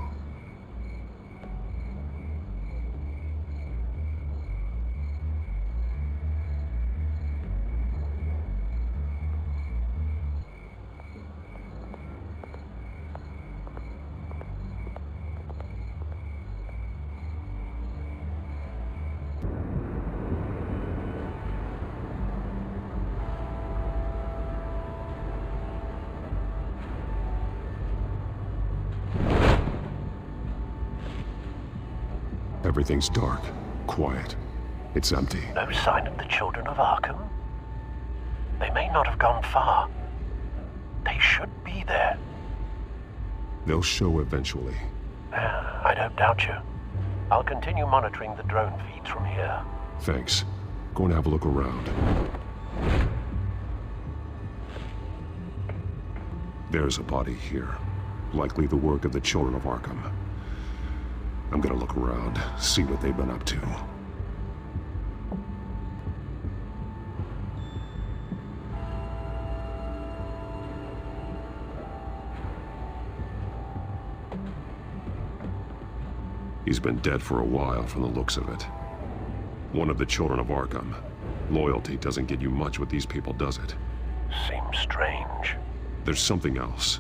H: Everything's dark, quiet. It's empty.
J: No sign of the children of Arkham? They may not have gone far. They should be there.
H: They'll show eventually.
J: I don't doubt you. I'll continue monitoring the drone feeds from here.
H: Thanks. Go and have a look around. There's a body here. Likely the work of the children of Arkham. I'm gonna look around, see what they've been up to. He's been dead for a while from the looks of it. One of the children of Arkham. Loyalty doesn't get you much with these people, does it?
J: Seems strange.
H: There's something else.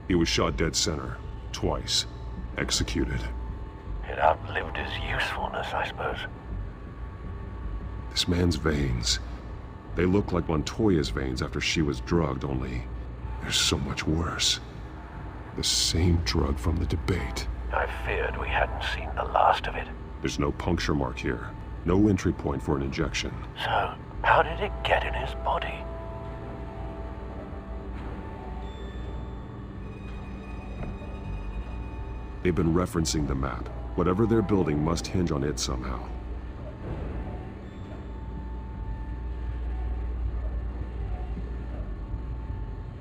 H: He was shot dead center. Twice. Executed.
J: It outlived his usefulness, I suppose.
H: This man's veins. They look like Montoya's veins after she was drugged, only they're so much worse. The same drug from the debate.
J: I feared we hadn't seen the last of it.
H: There's no puncture mark here. No entry point for an injection.
J: So, how did it get in his body?
H: They've been referencing the map. Whatever they're building must hinge on it somehow.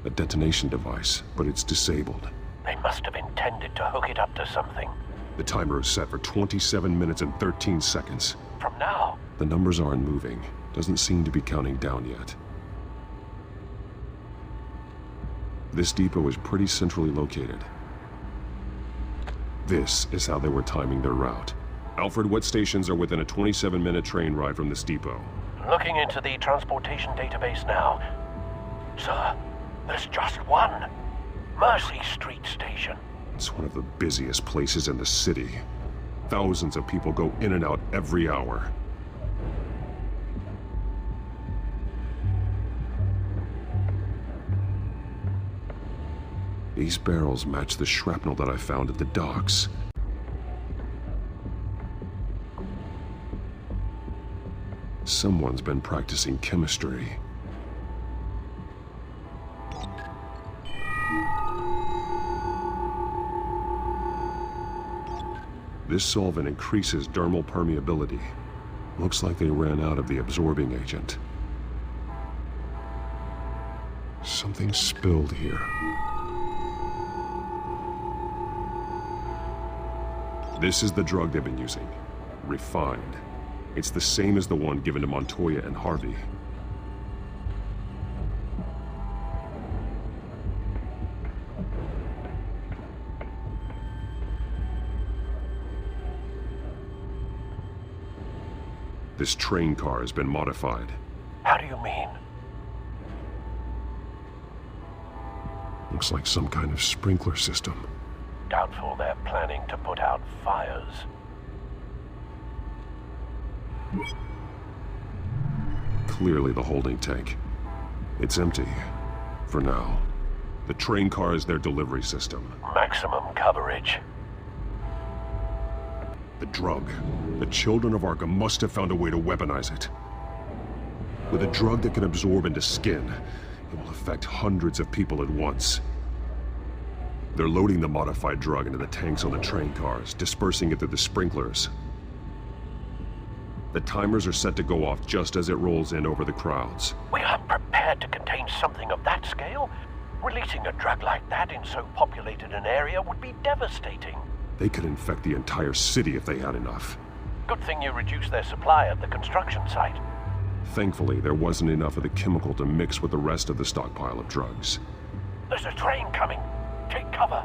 H: A detonation device, but it's disabled.
J: They must have intended to hook it up to something.
H: The timer is set for 27 minutes and 13 seconds.
J: From now?
H: The numbers aren't moving. Doesn't seem to be counting down yet. This depot is pretty centrally located. This is how they were timing their route. Alfred, what stations are within a 27-minute train ride from this depot?
J: Looking into the transportation database now. Sir, there's just one. Mercy Street Station.
H: It's one of the busiest places in the city. Thousands of people go in and out every hour. These barrels match the shrapnel that I found at the docks. Someone's been practicing chemistry. This solvent increases dermal permeability. Looks like they ran out of the absorbing agent. Something spilled here. This is the drug they've been using. Refined. It's the same as the one given to Montoya and Harvey. This train car has been modified.
J: How do you mean?
H: Looks like some kind of sprinkler system.
J: Doubtful they're planning to put out fires.
H: Clearly the holding tank. It's empty. For now. The train car is their delivery system.
J: Maximum coverage.
H: The drug. The children of Arkham must have found a way to weaponize it. With a drug that can absorb into skin, it will affect hundreds of people at once. They're loading the modified drug into the tanks on the train cars, dispersing it through the sprinklers. The timers are set to go off just as it rolls in over the crowds.
J: We aren't prepared to contain something of that scale. Releasing a drug like that in so populated an area would be devastating.
H: They could infect the entire city if they had enough.
J: Good thing you reduced their supply at the construction site.
H: Thankfully, there wasn't enough of the chemical to mix with the rest of the stockpile of drugs.
J: There's a train coming. Take cover.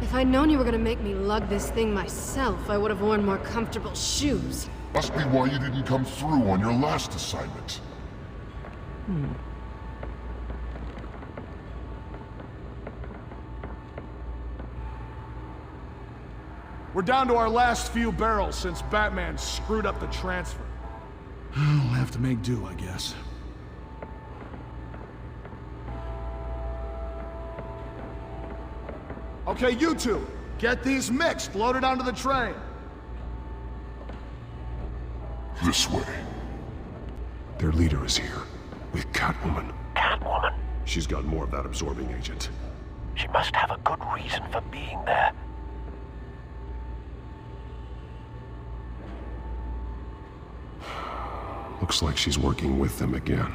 X: If I'd known you were gonna make me lug this thing myself, I would have worn more comfortable shoes.
P: Must be why you didn't come through on your last assignment.
C: We're down to our last few barrels since Batman screwed up the transfer. We'll have to make do, I guess. Okay, you two, get these mixed, loaded onto the train.
P: This way.
H: Their leader is here, with Catwoman.
J: Catwoman?
H: She's got more of that absorbing agent.
J: She must have a good reason for being there.
H: Looks like she's working with them again.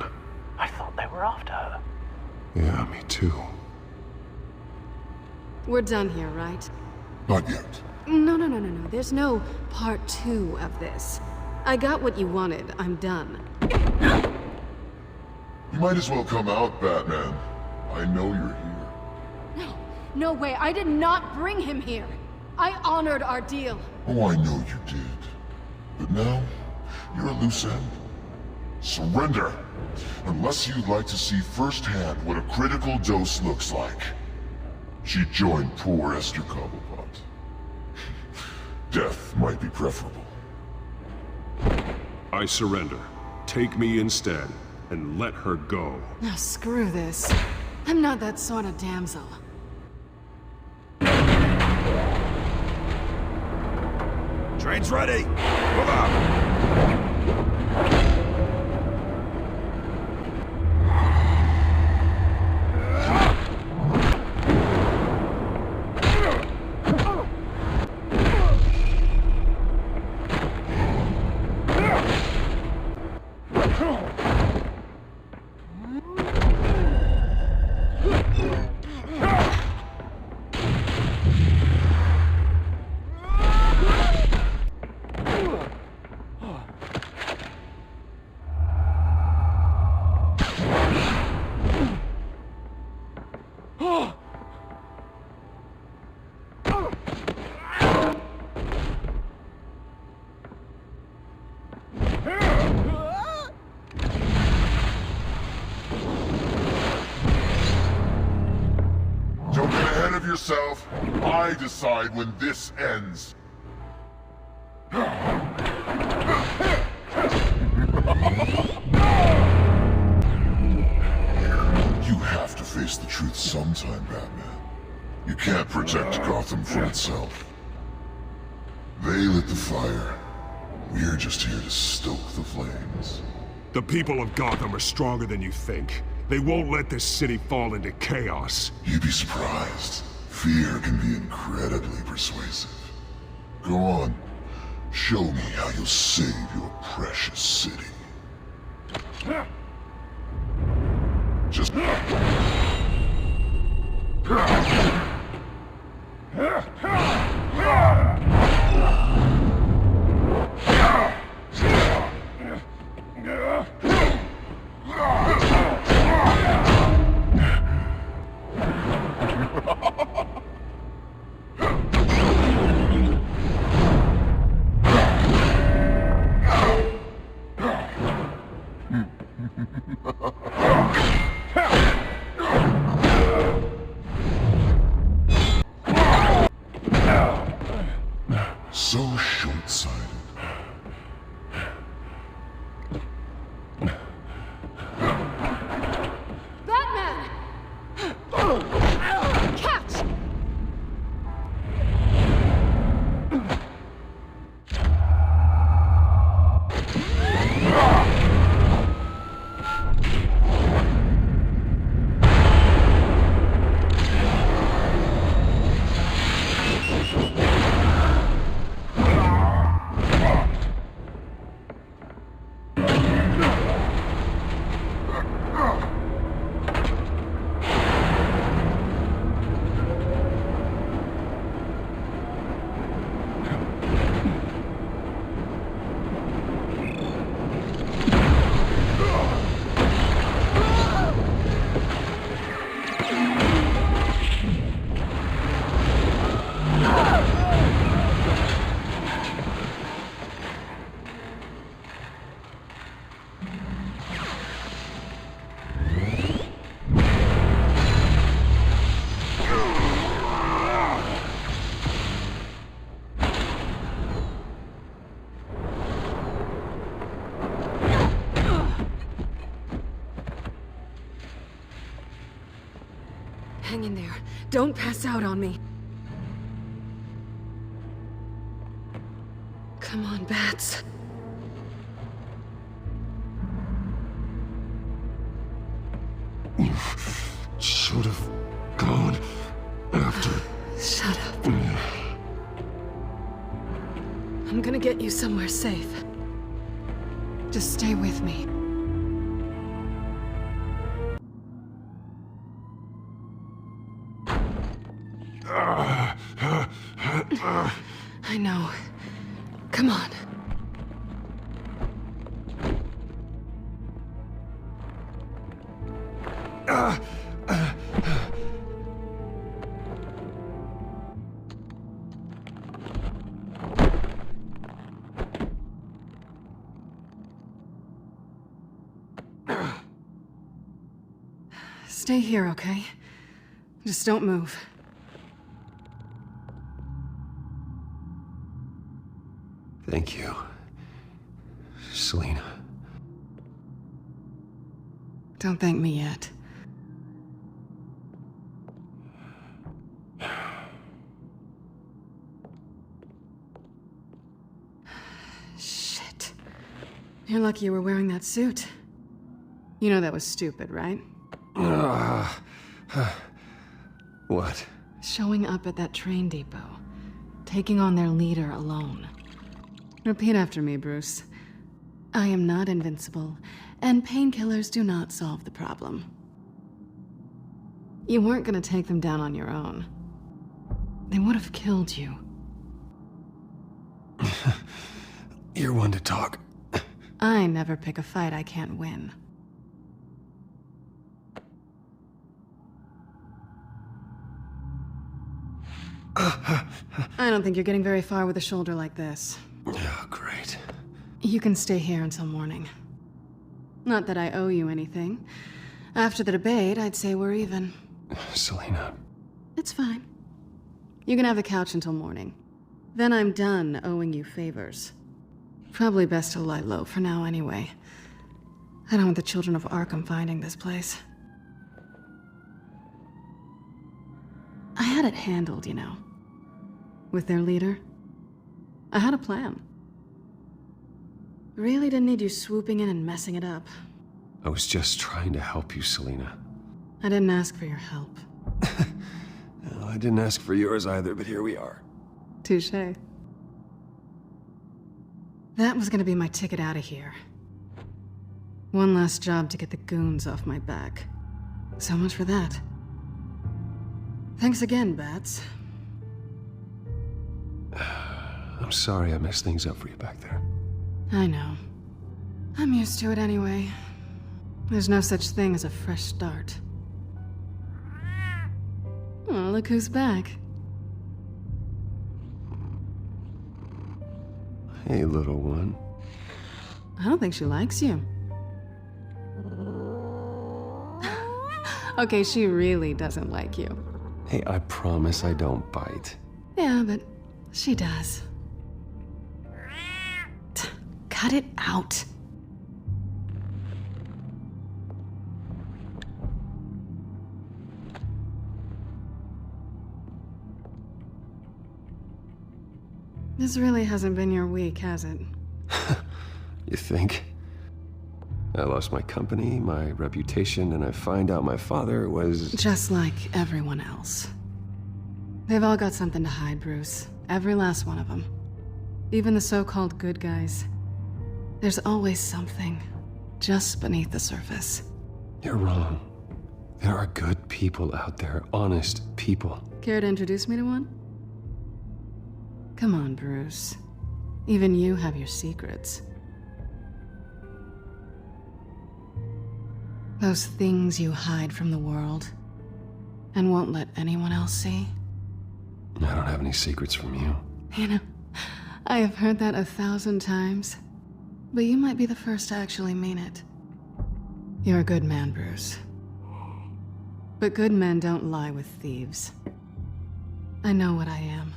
J: I thought they were after her.
H: Yeah, me too.
X: We're done here, right?
P: Not yet.
X: No. There's no part 2 of this. I got what you wanted. I'm done.
P: You might as well come out, Batman. I know you're here.
X: No way. I did not bring him here. I honored our deal.
P: Oh, I know you did. But now, you're a loose end. Surrender! Unless you'd like to see firsthand what a critical dose looks like. She joined poor Esther Cobblepot. Death might be preferable.
H: I surrender. Take me instead, and let her go.
X: Now screw this. I'm not that sort of damsel.
D: Train's ready! Move out!
P: Don't get ahead of yourself. I decide when this ends. You have to face the truth sometime, Batman. You can't protect Gotham from itself. They lit the fire. We're just here to stoke the flames.
H: The people of Gotham are stronger than you think. They won't let this city fall into chaos.
P: You'd be surprised. Fear can be incredibly persuasive. Go on. Show me how you'll save your precious city. Just...
K: outside.
X: Batman! Catch! Hang in there. Don't pass out on me. Come on, Bats.
K: You should have gone after.
X: Shut up. I'm gonna get you somewhere safe. Just stay with me. I know. Come on. Stay here, okay? Just don't move.
H: Thank you, Selina.
X: Don't thank me yet. Shit. You're lucky you were wearing that suit. You know that was stupid, right?
H: What?
X: Showing up at that train depot. Taking on their leader alone. Repeat after me, Bruce. I am not invincible, and painkillers do not solve the problem. You weren't gonna take them down on your own. They would have killed you.
H: You're one to talk.
X: I never pick a fight I can't win. I don't think you're getting very far with a shoulder like this.
H: Oh, great.
X: You can stay here until morning. Not that I owe you anything. After the debate, I'd say we're even.
H: Selina.
X: It's fine. You can have the couch until morning. Then I'm done owing you favors. Probably best to lie low for now anyway. I don't want the children of Arkham finding this place. I had it handled, you know. With their leader. I had a plan. Really didn't need you swooping in and messing it up.
H: I was just trying to help you, Selina.
X: I didn't ask for your help.
H: Well, I didn't ask for yours either, but here we are.
X: Touché. That was gonna be my ticket out of here. One last job to get the goons off my back. So much for that. Thanks again, Bats.
H: I'm sorry I messed things up for you back there.
X: I know. I'm used to it anyway. There's no such thing as a fresh start. Oh, look who's back.
H: Hey, little one.
X: I don't think she likes you. Okay, she really doesn't like you.
H: Hey, I promise I don't bite.
X: Yeah, but she does. cut it out. This really hasn't been your week, has it?
H: You think? I lost my company, my reputation, and I find out my father was...
X: Just like everyone else. They've all got something to hide, Bruce. Every last one of them. Even the so-called good guys. There's always something just beneath the surface.
H: You're wrong. There are good people out there, honest people.
X: Care to introduce me to one? Come on, Bruce. Even you have your secrets. Those things you hide from the world and won't let anyone else see.
H: I don't have any secrets from you.
X: You know, I have heard that 1,000 times, but you might be the first to actually mean it. You're a good man, Bruce. But good men don't lie with thieves. I know what I am.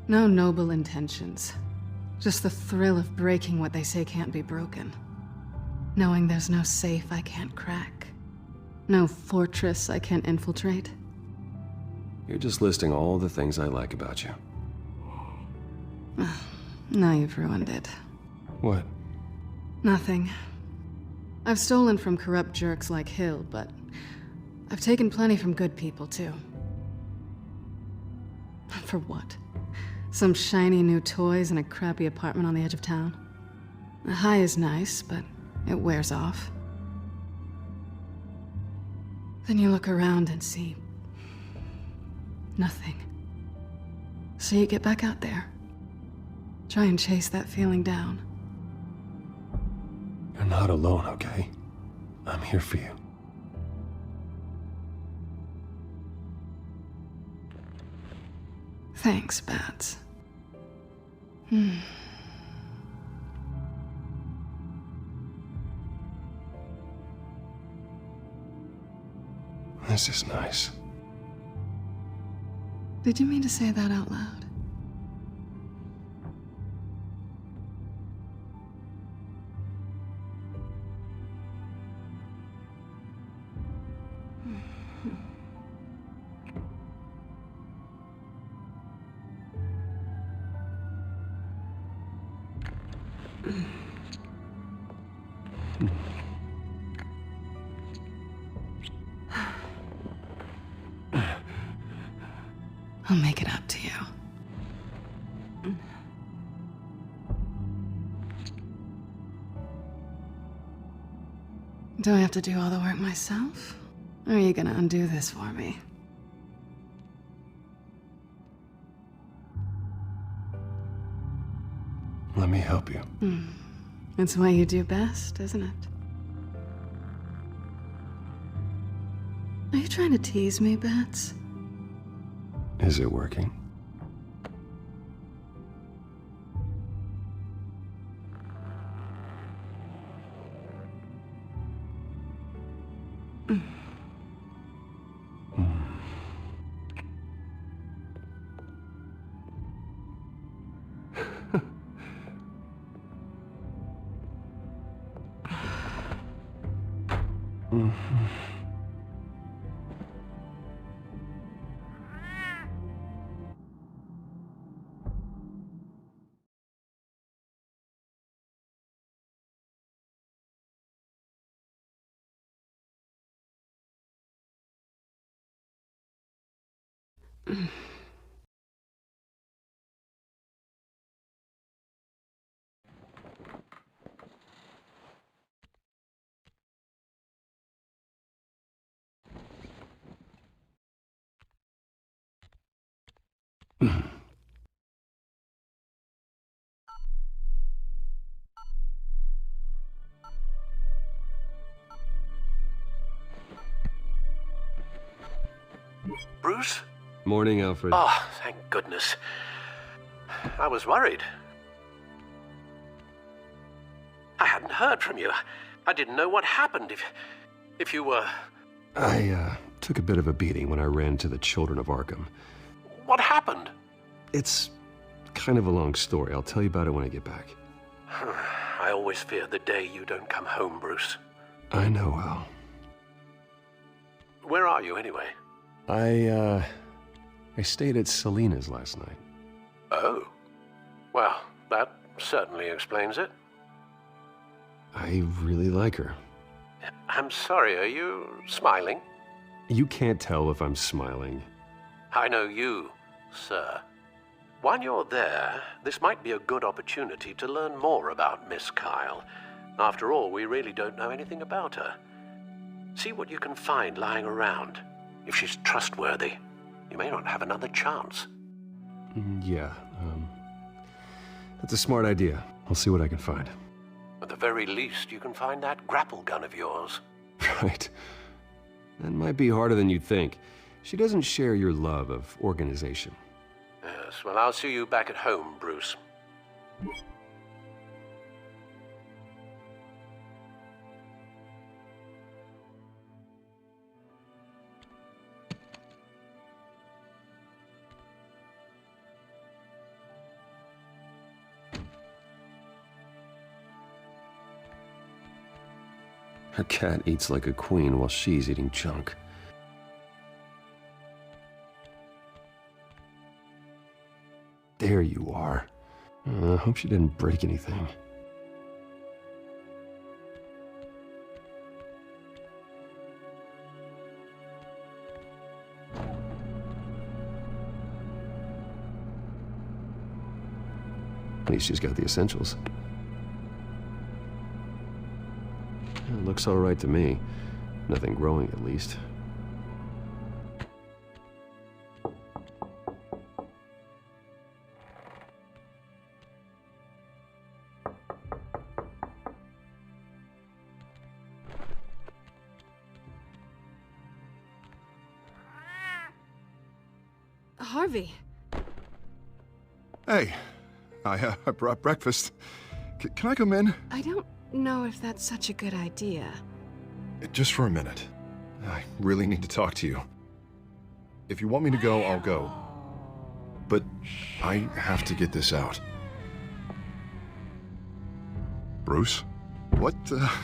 X: No noble intentions. Just the thrill of breaking what they say can't be broken. Knowing there's no safe I can't crack. No fortress I can't infiltrate.
H: You're just listing all the things I like about you.
X: Now you've ruined it.
H: What?
X: Nothing. I've stolen from corrupt jerks like Hill, but I've taken plenty from good people, too. For what? Some shiny new toys and a crappy apartment on the edge of town? The high is nice, but it wears off. Then you look around and see nothing. So you get back out there. Try and chase that feeling down.
H: You're not alone, okay? I'm here for you.
X: Thanks, Bats.
H: This is nice.
X: Did you mean to say that out loud? I'll make it up to you. Do I have to do all the work myself? Or are you gonna undo this for me?
H: Let me help you.
X: It's what you do best, isn't it? Are you trying to tease me, Bats?
H: Is it working?
J: Bruce?
H: Morning, Alfred.
J: Oh, thank goodness. I was worried. I hadn't heard from you. I didn't know what happened if you were...
H: I took a bit of a beating when I ran to the Children of Arkham.
J: What happened?
H: It's kind of a long story. I'll tell you about it when I get back.
J: I always fear the day you don't come home, Bruce.
H: I know, Al.
J: Where are you, anyway?
H: I stayed at Selena's last night.
J: Oh. Well, that certainly explains it.
H: I really like her.
J: I'm sorry, are you smiling?
H: You can't tell if I'm smiling.
J: I know you, sir. While you're there, this might be a good opportunity to learn more about Miss Kyle. After all, we really don't know anything about her. See what you can find lying around. If she's trustworthy, you may not have another chance.
H: Yeah, that's a smart idea. I'll see what I can find.
J: At the very least, you can find that grapple gun of yours.
H: Right. That might be harder than you'd think. She doesn't share your love of organization.
J: Yes, well, I'll see you back at home, Bruce.
H: Her cat eats like a queen while she's eating junk. There you are. I hope she didn't break anything. At least she's got the essentials. It looks all right to me. Nothing growing, at least.
X: Harvey.
A: Hey, I brought breakfast. Can I come in?
X: I don't know if that's such a good idea.
A: Just for a minute. I really need to talk to you. If you want me to go, I'll go. But I have to get this out. Bruce? What,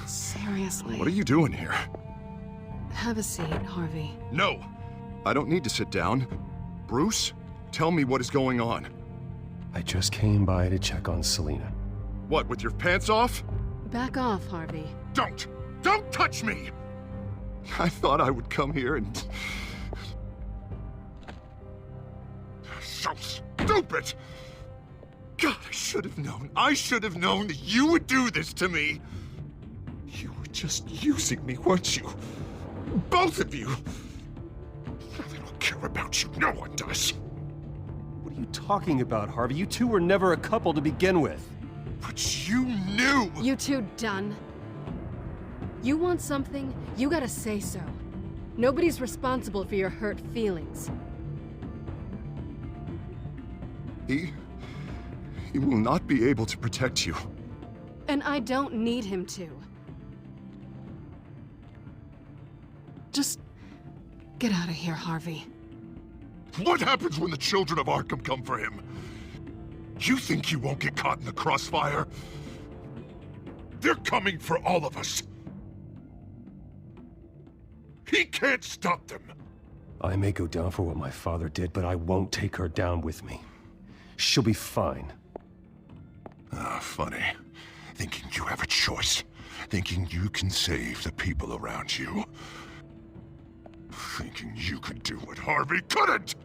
X: Seriously.
A: What are you doing here?
X: Have a seat, Harvey.
A: No! I don't need to sit down. Bruce, tell me what is going on.
H: I just came by to check on Selena.
A: What, with your pants off?
X: Back off, Harvey.
A: Don't! Don't touch me! I thought I would come here and... So stupid! God, I should have known. I should have known that you would do this to me. You were just using me, weren't you? Both of you! They don't care about you. No one does.
H: What are you talking about, Harvey? You two were never a couple to begin with.
A: But you knew!
X: You two done? You want something, you gotta say so. Nobody's responsible for your hurt feelings.
A: He will not be able to protect you.
X: And I don't need him to. Just get out of here, Harvey.
A: What happens when the children of Arkham come for him? You think you won't get caught in the crossfire? They're coming for all of us. He can't stop them.
H: I may go down for what my father did, but I won't take her down with me. She'll be fine.
A: Ah, funny. Thinking you have a choice. Thinking you can save the people around you. Thinking you could do what Harvey couldn't!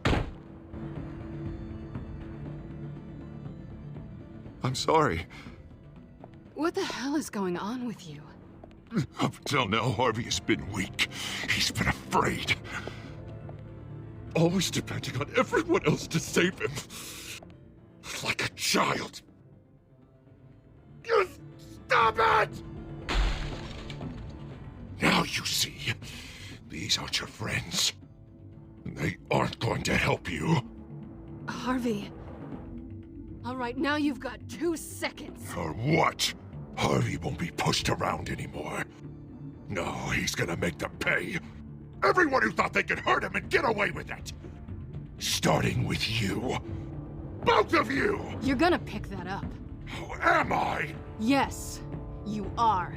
A: I'm sorry.
X: What the hell is going on with you?
A: Up until now, Harvey has been weak. He's been afraid. Always depending on everyone else to save him. Like a child. You stop it! Now you see, these aren't your friends. They aren't going to help you.
X: Harvey. All right, now you've got 2 seconds.
A: For what? Harvey won't be pushed around anymore. No, he's gonna make them pay. Everyone who thought they could hurt him and get away with it. Starting with you. Both of you!
X: You're gonna pick that up.
A: Oh, am I?
X: Yes.
I: You are.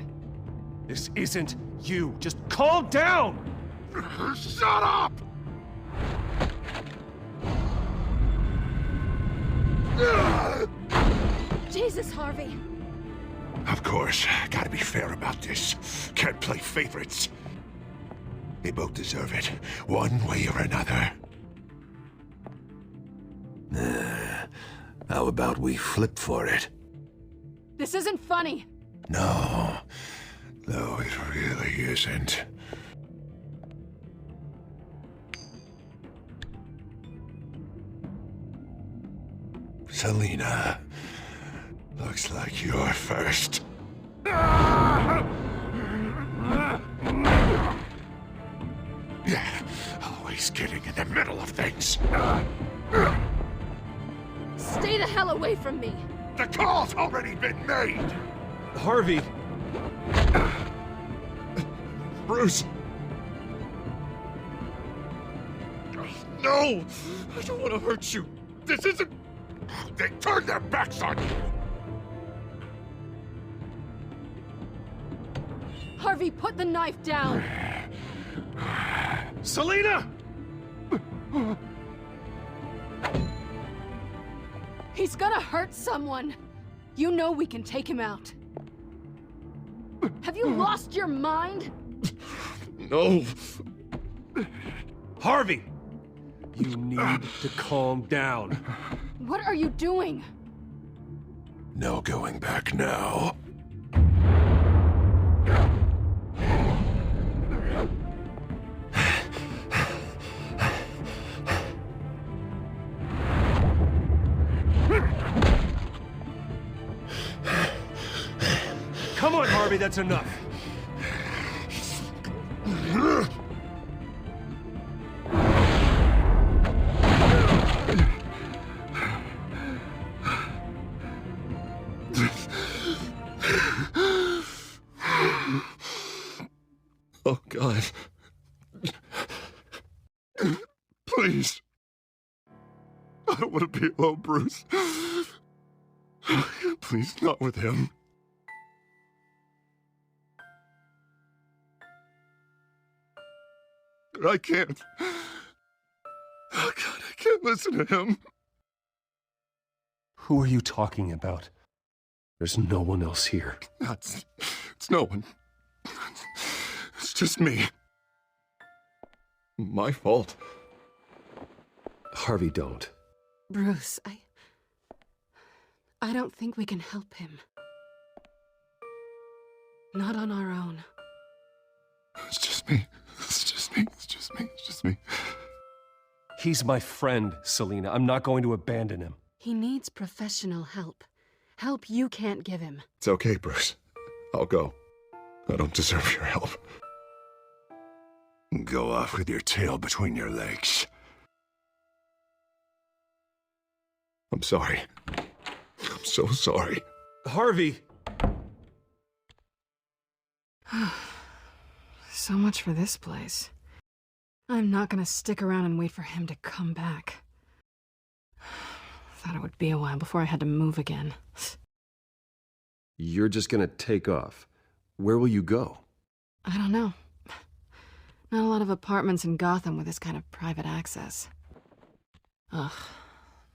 H: This isn't you. Just calm down!
P: Shut up!
O: Jesus, Harvey.
M: Of course, gotta be fair about this. Can't play favorites. They both deserve it, one way or another. How about we flip for it?
O: This isn't funny.
M: No, it really isn't. Selina, looks like you're first. Yeah, always getting in the middle of things.
O: Stay the hell away from me.
M: The call's already been made.
H: Harvey!
M: Bruce! No! I don't want to hurt you. This isn't... They turned their backs on you.
O: Harvey, put the knife down.
H: Selina!
O: He's gonna hurt someone. You know we can take him out. Have you lost your mind?
M: No.
H: Harvey! You need to calm down.
O: What are you doing?
M: No going back now.
H: Come on, Harvey, that's enough.
M: Oh, God. Please. I don't want to be alone, Bruce. Please, not with him. I can't. Oh, God, I can't listen to him.
H: Who are you talking about? There's no one else here.
M: It's no one. It's just me. My fault.
H: Harvey, don't.
X: Bruce, I don't think we can help him. Not on our own.
M: It's just me. It's just me. It's just me. It's just me.
H: He's my friend, Selina. I'm not going to abandon him.
X: He needs professional help. Help you can't give him.
M: It's okay, Bruce. I'll go. I don't deserve your help. Go off with your tail between your legs. I'm sorry. I'm so sorry.
H: Harvey!
X: So much for this place. I'm not gonna stick around and wait for him to come back. Thought it would be a while before I had to move again.
H: You're just gonna take off. Where will you go?
X: I don't know. Not a lot of apartments in Gotham with this kind of private access. Ugh.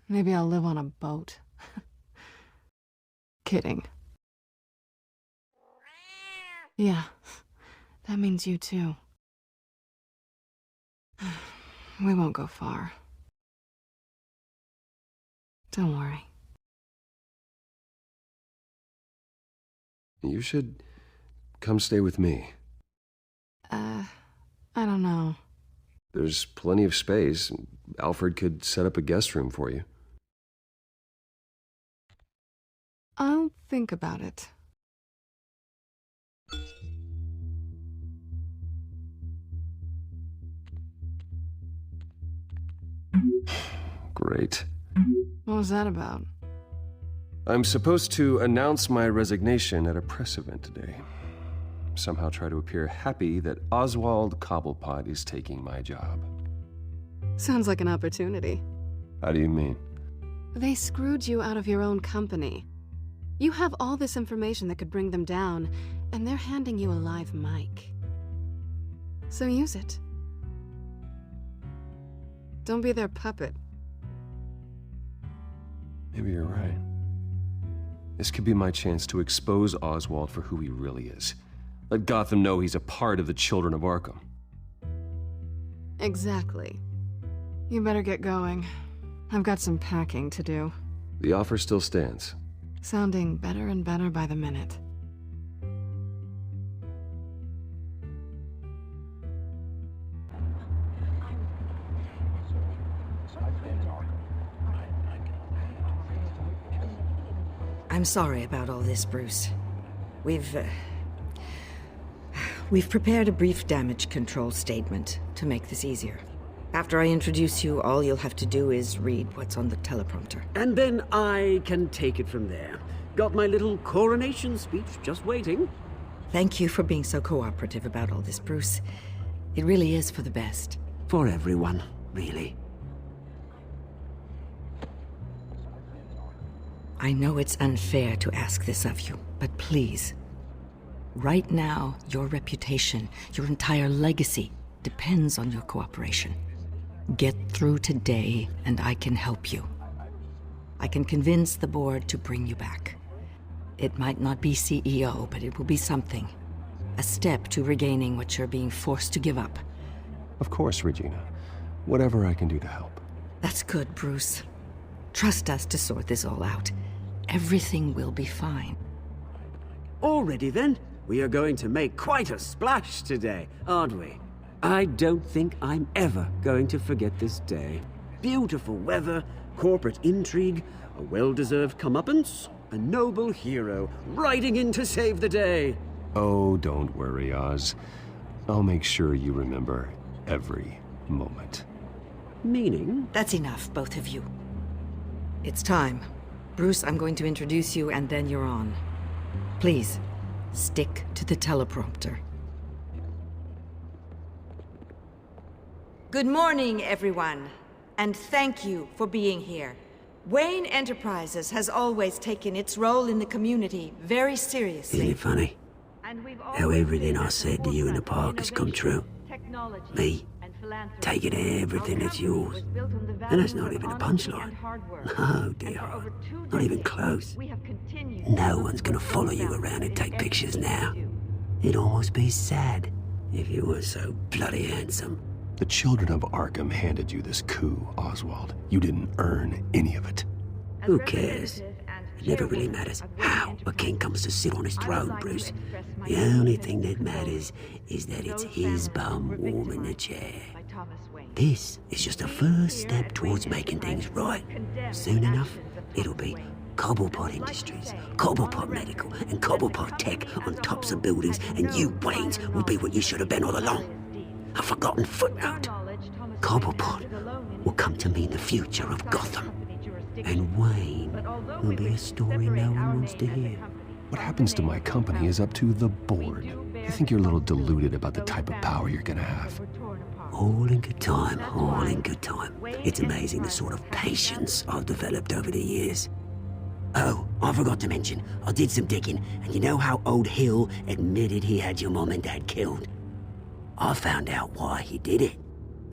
X: Maybe I'll live on a boat. Kidding. Yeah. That means you too. We won't go far. Don't worry.
H: You should come stay with me.
X: I don't know.
H: There's plenty of space. Alfred could set up a guest room for you.
X: I'll think about it.
H: Great.
X: What was that about?
H: I'm supposed to announce my resignation at a press event today. Somehow try to appear happy that Oswald Cobblepot is taking my job.
X: Sounds like an opportunity.
H: How do you mean?
X: They screwed you out of your own company. You have all this information that could bring them down, and they're handing you a live mic. So use it. Don't be their puppet.
H: Maybe you're right. This could be my chance to expose Oswald for who he really is. Let Gotham know he's a part of the Children of Arkham.
X: Exactly. You better get going. I've got some packing to do.
H: The offer still stands.
X: Sounding better and better by the minute.
B: I'm sorry about all this, Bruce. We've prepared a brief damage control statement to make this easier. After I introduce you, all you'll have to do is read what's on the teleprompter.
N: And then I can take it from there. Got my little coronation speech just waiting.
B: Thank you for being so cooperative about all this, Bruce. It really is for the best.
N: For everyone, really.
B: I know it's unfair to ask this of you, but please. Right now, your reputation, your entire legacy, depends on your cooperation. Get through today, and I can help you. I can convince the board to bring you back. It might not be CEO, but it will be something. A step to regaining what you're being forced to give up.
H: Of course, Regina. Whatever I can do to help.
B: That's good, Bruce. Trust us to sort this all out. Everything will be fine.
N: Already then, we are going to make quite a splash today, aren't we? I don't think I'm ever going to forget this day. Beautiful weather, corporate intrigue, a well-deserved comeuppance, a noble hero riding in to save the day.
H: Oh, don't worry, Oz. I'll make sure you remember every moment.
N: Meaning?
B: That's enough, both of you. It's time. Bruce, I'm going to introduce you, and then you're on. Please, stick to the teleprompter. Good morning, everyone, and thank you for being here. Wayne Enterprises has always taken its role in the community very seriously.
N: Isn't it funny? How everything I said to you in the park has come true. Me, taking everything that's yours. And that's not even a punchline. No, dear. Not even close. No one's gonna follow you around and take pictures now. It'd almost be sad if you were so bloody handsome.
H: The Children of Arkham handed you this coup, Oswald. You didn't earn any of it.
N: Who cares? It never really matters how a king comes to sit on his throne, Bruce. The only thing that matters is that it's his bum warm in the chair. This is just a first step towards making things right. Soon enough, it'll be Cobblepot Industries, Cobblepot Medical, and Cobblepot Tech on tops of buildings, and you, Waynes, will be what you should have been all along. A forgotten footnote. Cobblepot will come to mean the future of Gotham. And Wayne will be a story no one wants to hear.
H: What happens to my company is up to the board. I think you're a little deluded about the type of power you're gonna have.
N: All in good time, all in good time. It's amazing the sort of patience I've developed over the years. Oh, I forgot to mention, I did some digging, and you know how old Hill admitted he had your mom and dad killed? I found out why he did it.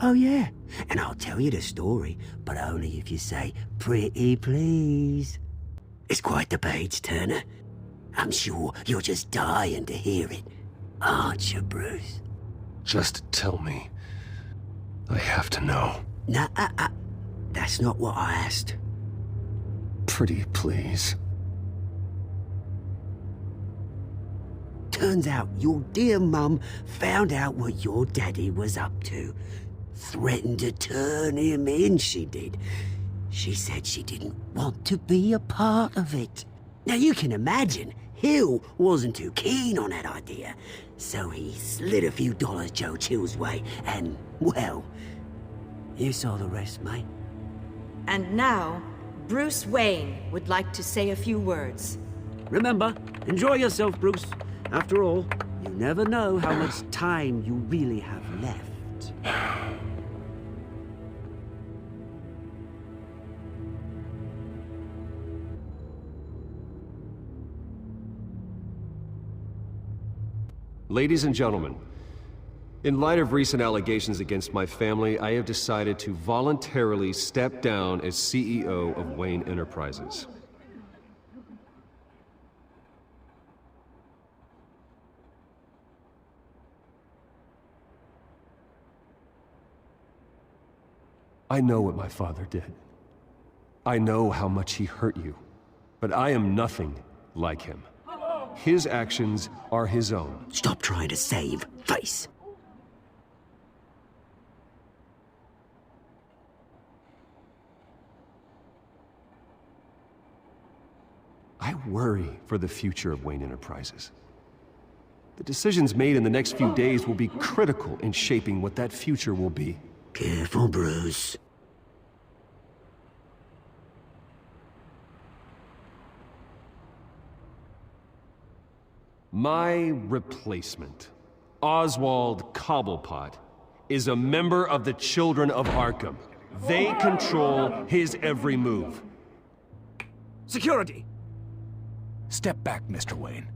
N: Oh yeah, and I'll tell you the story, but only if you say, pretty please. It's quite the page turner. I'm sure you're just dying to hear it, aren't you, Bruce?
H: Just tell me. I have to know.
N: Nah, that's not what I asked.
H: Pretty please.
N: Turns out your dear mum found out what your daddy was up to. Threatened to turn him in, she did. She said she didn't want to be a part of it. Now you can imagine, Hill wasn't too keen on that idea. So he slid a few dollars Joe Chill's way, and, well, you saw the rest, mate.
B: And now, Bruce Wayne would like to say a few words.
N: Remember, enjoy yourself, Bruce. After all, you never know how much time you really have left.
H: Ladies and gentlemen, in light of recent allegations against my family, I have decided to voluntarily step down as CEO of Wayne Enterprises. I know what my father did. I know how much he hurt you, but I am nothing like him. His actions are his own.
N: Stop trying to save face.
H: I worry for the future of Wayne Enterprises. The decisions made in the next few days will be critical in shaping what that future will be.
N: Careful, Bruce.
H: My replacement, Oswald Cobblepot, is a member of the Children of Arkham. They control his every move.
N: Security!
F: Step back, Mr. Wayne.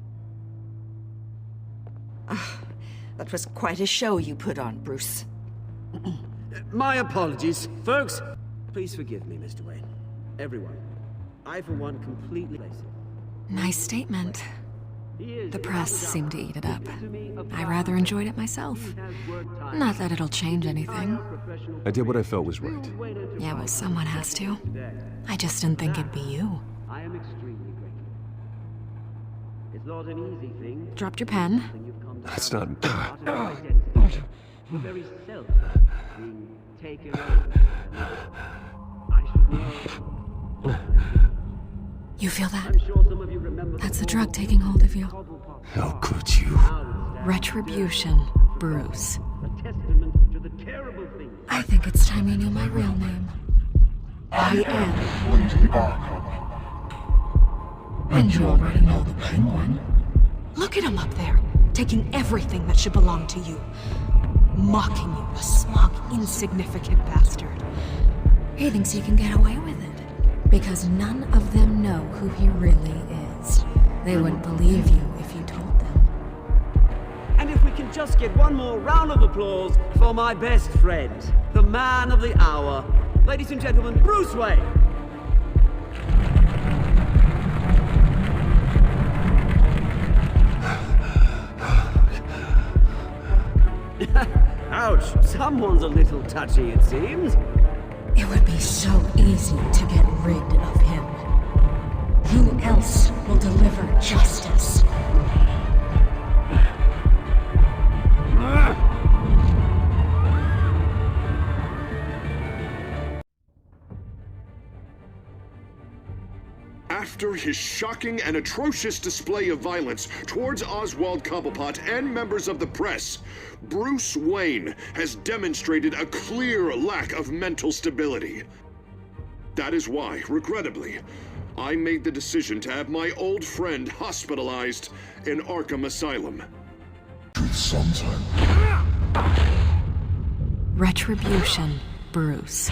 B: That was quite a show you put on, Bruce.
N: My apologies. Folks, please forgive me, Mr. Wayne. Everyone. I, for one, completely place it.
O: Nice statement. The press seemed to eat it up. I rather enjoyed it myself. Not that it'll change anything.
H: I did what I felt was right.
O: Yeah, well, someone has to. I just didn't think it'd be you.
N: I am extremely grateful. It's not an easy thing.
O: Dropped your pen.
H: That's not...
N: The very self being taken over. I should know.
O: You feel that?
N: I'm sure some of you remember.
O: That's the drug taking hold of you.
H: How could you?
O: Retribution, Bruce.
N: A testament to the terrible things.
O: I think it's time you knew my real name. I am. And you already know the Penguin. Look at him up there, taking everything that should belong to you. Mocking you, a smug, insignificant bastard. He thinks he can get away with it, because none of them know who he really is. They wouldn't believe you if you told them.
N: And if we can just get one more round of applause for my best friend, the man of the hour, ladies and gentlemen, Bruce Wayne. Ouch, someone's a little touchy, it seems.
O: It would be so easy to get rid of him. Who else will deliver justice?
S: After his shocking and atrocious display of violence towards Oswald Cobblepot and members of the press, Bruce Wayne has demonstrated a clear lack of mental stability. That is why, regrettably, I made the decision to have my old friend hospitalized in Arkham Asylum.
P: Sometime.
O: Retribution, Bruce.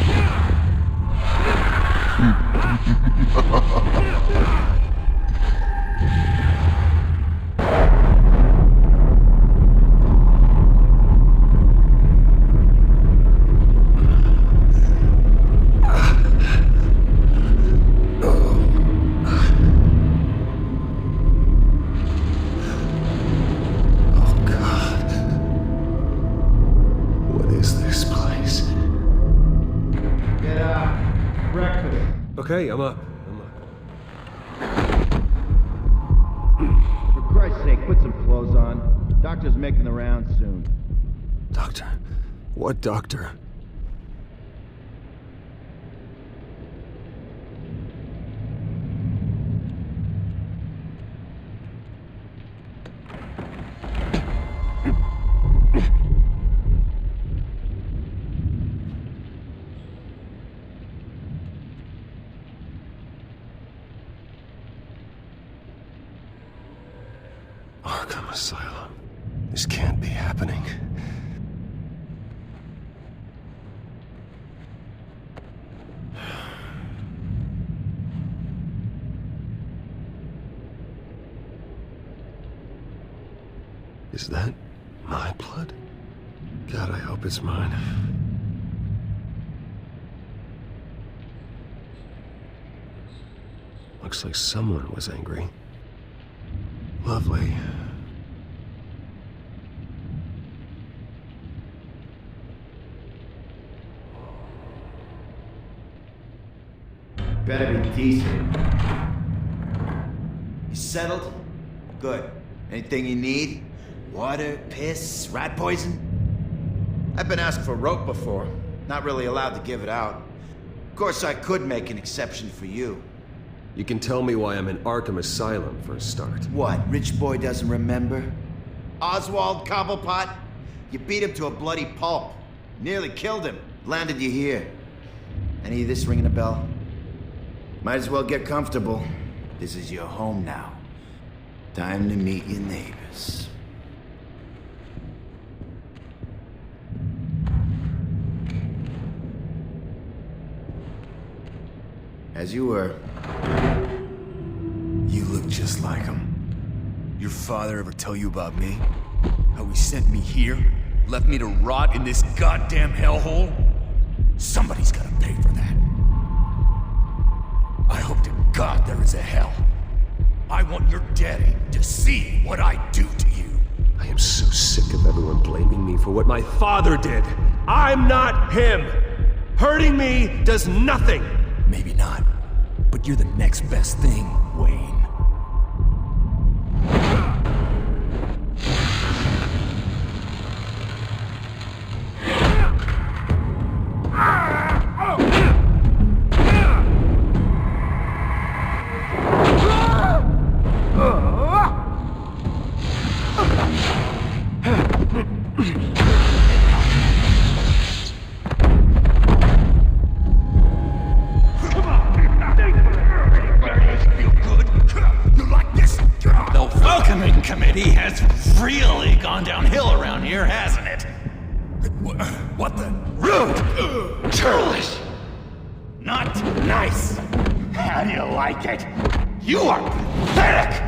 H: Okay, I'm up.
T: For Christ's sake, put some clothes on. Doctor's making the rounds soon.
H: Doctor? What doctor? Arkham Asylum. This can't be happening. Is that my blood? God, I hope it's mine. Looks like someone was angry. Lovely.
D: Better be decent. You settled? Good. Anything you need? Water, piss, rat poison? I've been asked for rope before. Not really allowed to give it out. Of course, I could make an exception for you.
H: You can tell me why I'm in Arkham Asylum for a start.
D: What, rich boy doesn't remember? Oswald Cobblepot? You beat him to a bloody pulp. Nearly killed him. Landed you here. Any of this ringing a bell? Might as well get comfortable. This is your home now. Time to meet your neighbors. As you were.
E: You look just like him. Your father ever tell you about me? How he sent me here? Left me to rot in this goddamn hellhole? Somebody's gotta pay for that. I hope to God there is a hell. I want your daddy to see what I do to you.
H: I am so sick of everyone blaming me for what my father did. I'm not him. Hurting me does nothing.
E: Maybe not, but you're the next best thing, Wayne.
G: Committee has really gone downhill around here, hasn't it?
E: What the?
G: Rude! Churlish! Not nice! How do you like it? You are pathetic!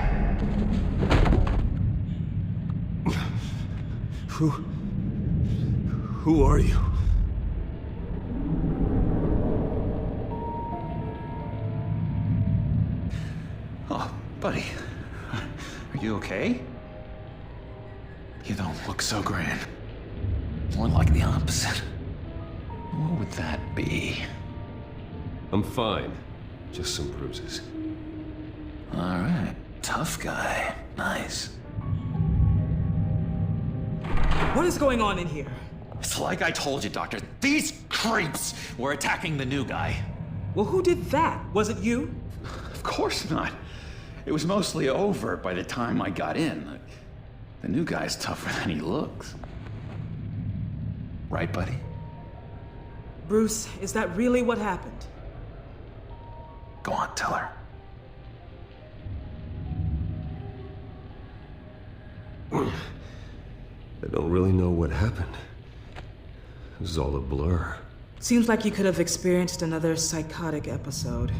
H: Who are you?
G: Oh, buddy. Are you okay? You don't look so grand. More like the opposite. What would that be?
H: I'm fine. Just some bruises.
G: Alright. Tough guy. Nice.
V: What is going on in here?
G: It's like I told you, Doctor. These creeps were attacking the new guy.
V: Well, who did that? Was it you?
G: Of course not. It was mostly over by the time I got in. The new guy's tougher than he looks. Right, buddy?
V: Bruce, is that really what happened?
G: Go on, tell her.
H: I don't really know what happened. It was all a blur.
V: Seems like you could have experienced another psychotic episode.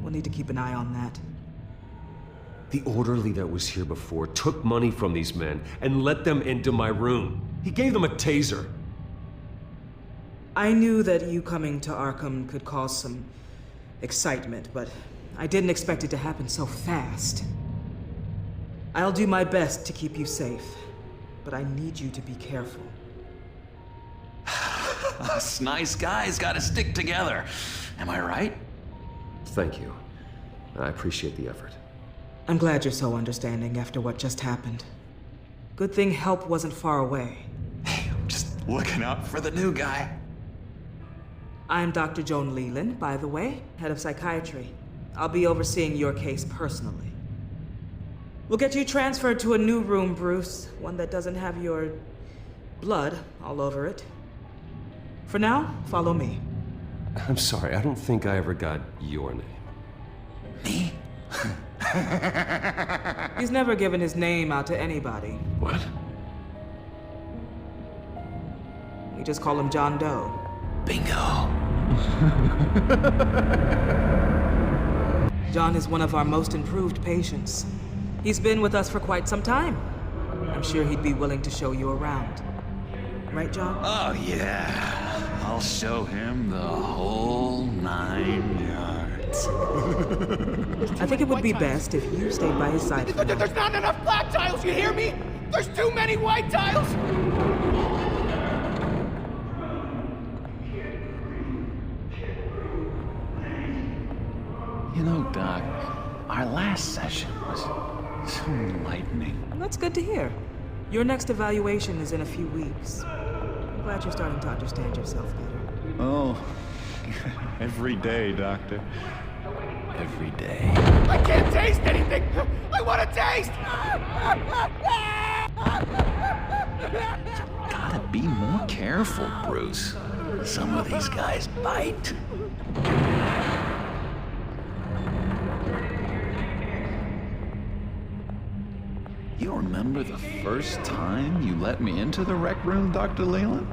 V: We'll need to keep an eye on that.
H: The orderly that was here before took money from these men and let them into my room. He gave them a taser.
V: I knew that you coming to Arkham could cause some excitement, but I didn't expect it to happen so fast. I'll do my best to keep you safe, but I need you to be careful.
G: Us nice guys gotta stick together. Am I right?
H: Thank you. I appreciate the effort.
V: I'm glad you're so understanding after what just happened. Good thing help wasn't far away.
G: Hey, I'm just looking out for the new guy.
V: I'm Dr. Joan Leland, by the way, head of psychiatry. I'll be overseeing your case personally. We'll get you transferred to a new room, Bruce. One that doesn't have your blood all over it. For now, follow me.
H: I'm sorry, I don't think I ever got your name.
G: Me?
V: He's never given his name out to anybody.
H: What?
V: We just call him John Doe.
G: Bingo.
V: John is one of our most improved patients. He's been with us for quite some time. I'm sure he'd be willing to show you around. Right, John?
G: Oh, yeah. I'll show him the whole 9 yards.
V: I think it would be best if you stayed by his side for now.
E: There's not enough black tiles, you hear me? There's too many white tiles!
G: You know, Doc, our last session was so enlightening.
V: That's good to hear. Your next evaluation is in a few weeks. I'm glad you're starting to understand yourself better.
G: Oh, every day, Doctor. Every day.
E: I can't taste anything! I want to taste!
G: Gotta be more careful, Bruce. Some of these guys bite. You remember the first time you let me into the rec room, Dr. Leland?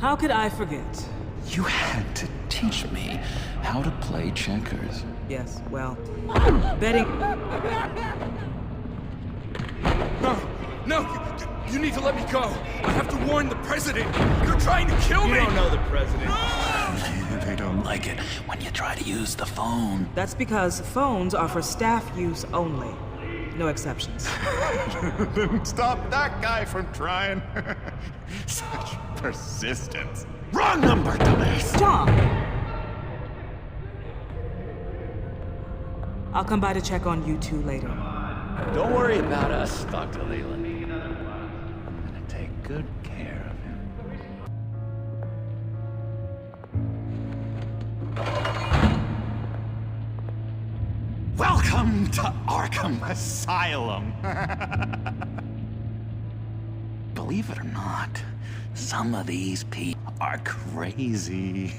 V: How could I forget?
G: You had to teach me how to play checkers.
V: Yes, well, betting...
C: No! You need to let me go! I have to warn the president! You're trying to kill me!
G: You don't know
C: the president.
G: They don't like it when you try to use the phone.
V: That's because phones are for staff use only. No exceptions.
G: Then stop that guy from trying. Such persistence. Wrong number, dumbass!
V: John! I'll come by to check on you two later.
G: Don't worry about us, Dr. Leland. I'm gonna take good care of him. Welcome to Arkham Asylum. Believe it or not, some of these people are crazy.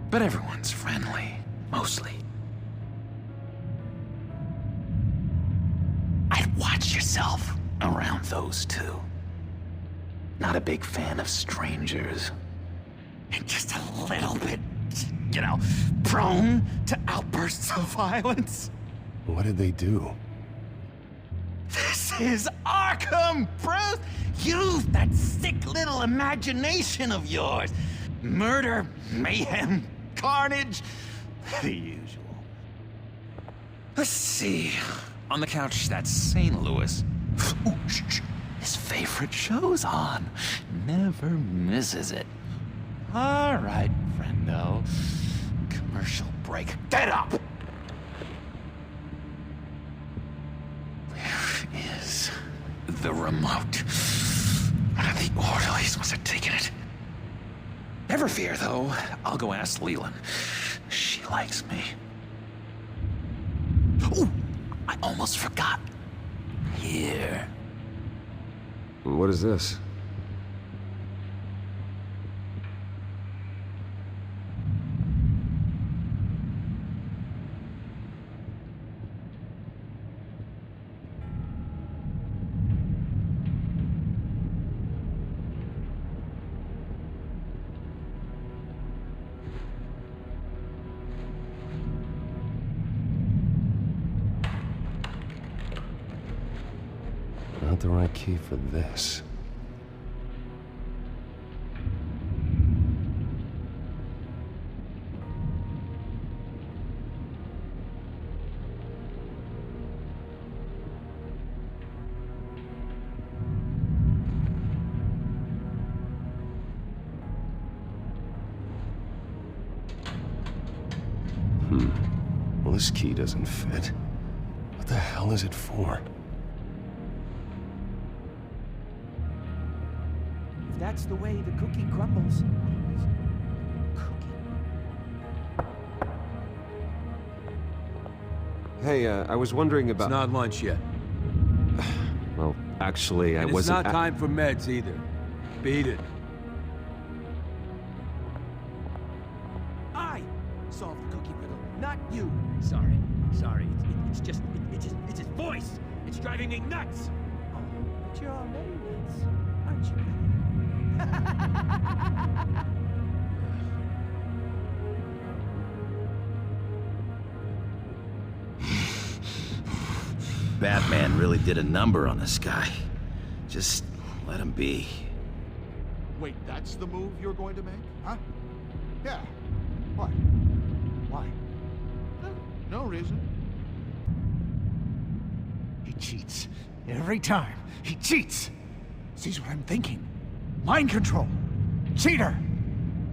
G: But everyone's friendly, mostly. I'd watch yourself around those two. Not a big fan of strangers. And just a little bit, you know, prone to outbursts of violence.
H: What did they do?
G: This is Arkham, Bruce! Use that sick little imagination of yours. Murder, mayhem, carnage, the usual. Let's see. On the couch, that's St. Louis. Ooh, shh. His favorite show's on. Never misses it. All right, friendo. Commercial break. Get up! Where is the remote? One of the orderlies must have taken it. Never fear, though. I'll go ask Leland. She likes me. Ooh, I almost forgot. Here.
H: What is this? Not the right key for this. Well, this key doesn't fit. What the hell is it for?
Q: If that's the way the cookie crumbles.
H: Hey, I was wondering about...
F: It's not lunch yet.
H: Well, actually, I
F: And
H: wasn't...
F: it's not time for meds either. Beat it.
Q: I solved the cookie riddle, not you. Sorry. It's his voice. It's driving me nuts. Oh, but you're already nuts, aren't you?
D: Batman really did a number on this guy. Just let him be.
L: Wait, that's the move you're going to make? Huh? Yeah. What? Why? No reason.
R: He cheats. Every time. He cheats! Sees what I'm thinking. Mind control. Cheater!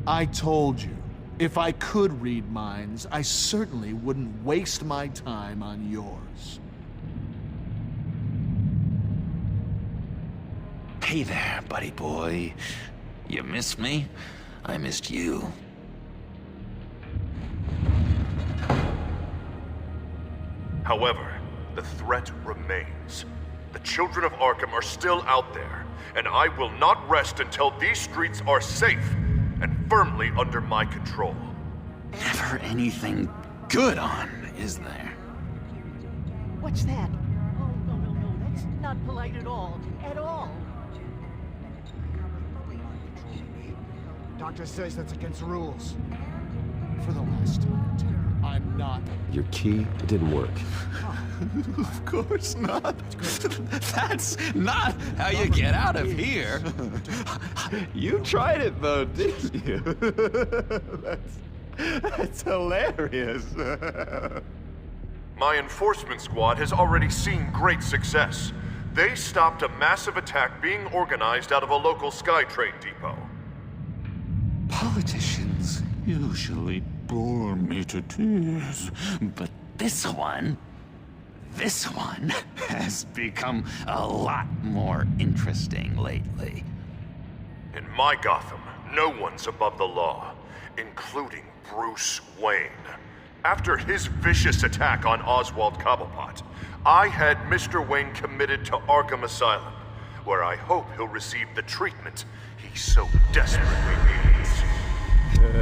L: I told you, if I could read minds, I certainly wouldn't waste my time on yours.
G: Hey there, buddy boy. You missed me? I missed you.
A: However, the threat remains. The children of Arkham are still out there, and I will not rest until these streets are safe and firmly under my control.
G: Never anything good on, is there?
U: What's that? Oh, no, that's not polite at all. At all.
R: Doctor says that's against the rules. For the last time, I'm not.
H: Your key, it didn't work.
E: Of course not. That's not how you get out of here. You tried it though, didn't you? That's hilarious.
A: My enforcement squad has already seen great success. They stopped a massive attack being organized out of a local SkyTrain depot.
G: Politicians usually bore me to tears, but this one has become a lot more interesting lately.
A: In my Gotham, no one's above the law, including Bruce Wayne. After his vicious attack on Oswald Cobblepot, I had Mr. Wayne committed to Arkham Asylum, where I hope he'll receive the treatment he so desperately needs.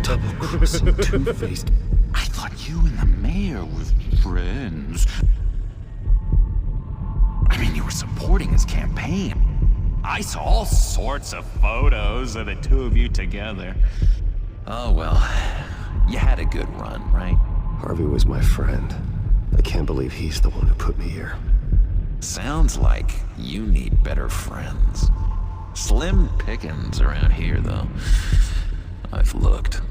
H: Double-crossing, two-faced.
G: I thought you and the mayor were friends. I mean, you were supporting his campaign. I saw all sorts of photos of the two of you together. Oh well, you had a good run, right?
H: Harvey was my friend. I can't believe he's the one who put me here.
G: Sounds like you need better friends. Slim pickings around here, though. I've looked.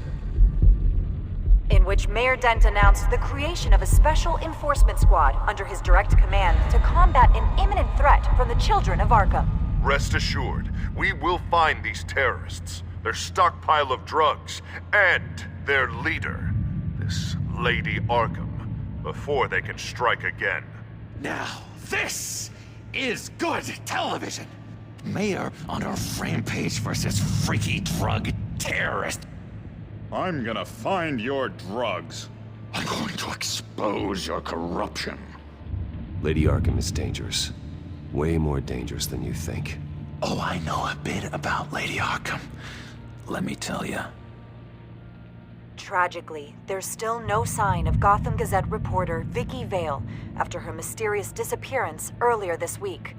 W: In which Mayor Dent announced the creation of a special enforcement squad under his direct command to combat an imminent threat from the children of Arkham.
A: Rest assured, we will find these terrorists, their stockpile of drugs, and their leader, this Lady Arkham, before they can strike again.
G: Now, this is good television! Mayor on a rampage versus freaky drug terrorist.
E: I'm gonna find your drugs.
G: I'm going to expose your corruption.
H: Lady Arkham is dangerous. Way more dangerous than you think.
G: Oh, I know a bit about Lady Arkham. Let me tell you.
W: Tragically, there's still no sign of Gotham Gazette reporter Vicky Vale after her mysterious disappearance earlier this week.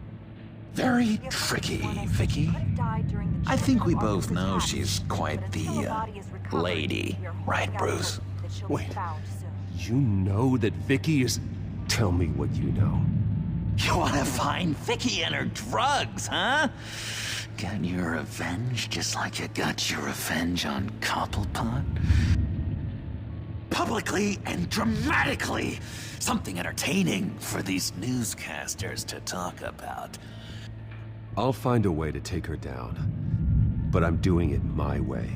G: Very tricky, Vicky. I think we both know she's quite the, lady, right, Bruce?
H: Wait, you know that Vicky is... Tell me what you know.
G: You wanna find Vicky and her drugs, huh? Get your revenge just like you got your revenge on Cobblepot? Publicly and dramatically! Something entertaining for these newscasters to talk about.
H: I'll find a way to take her down. But I'm doing it my way.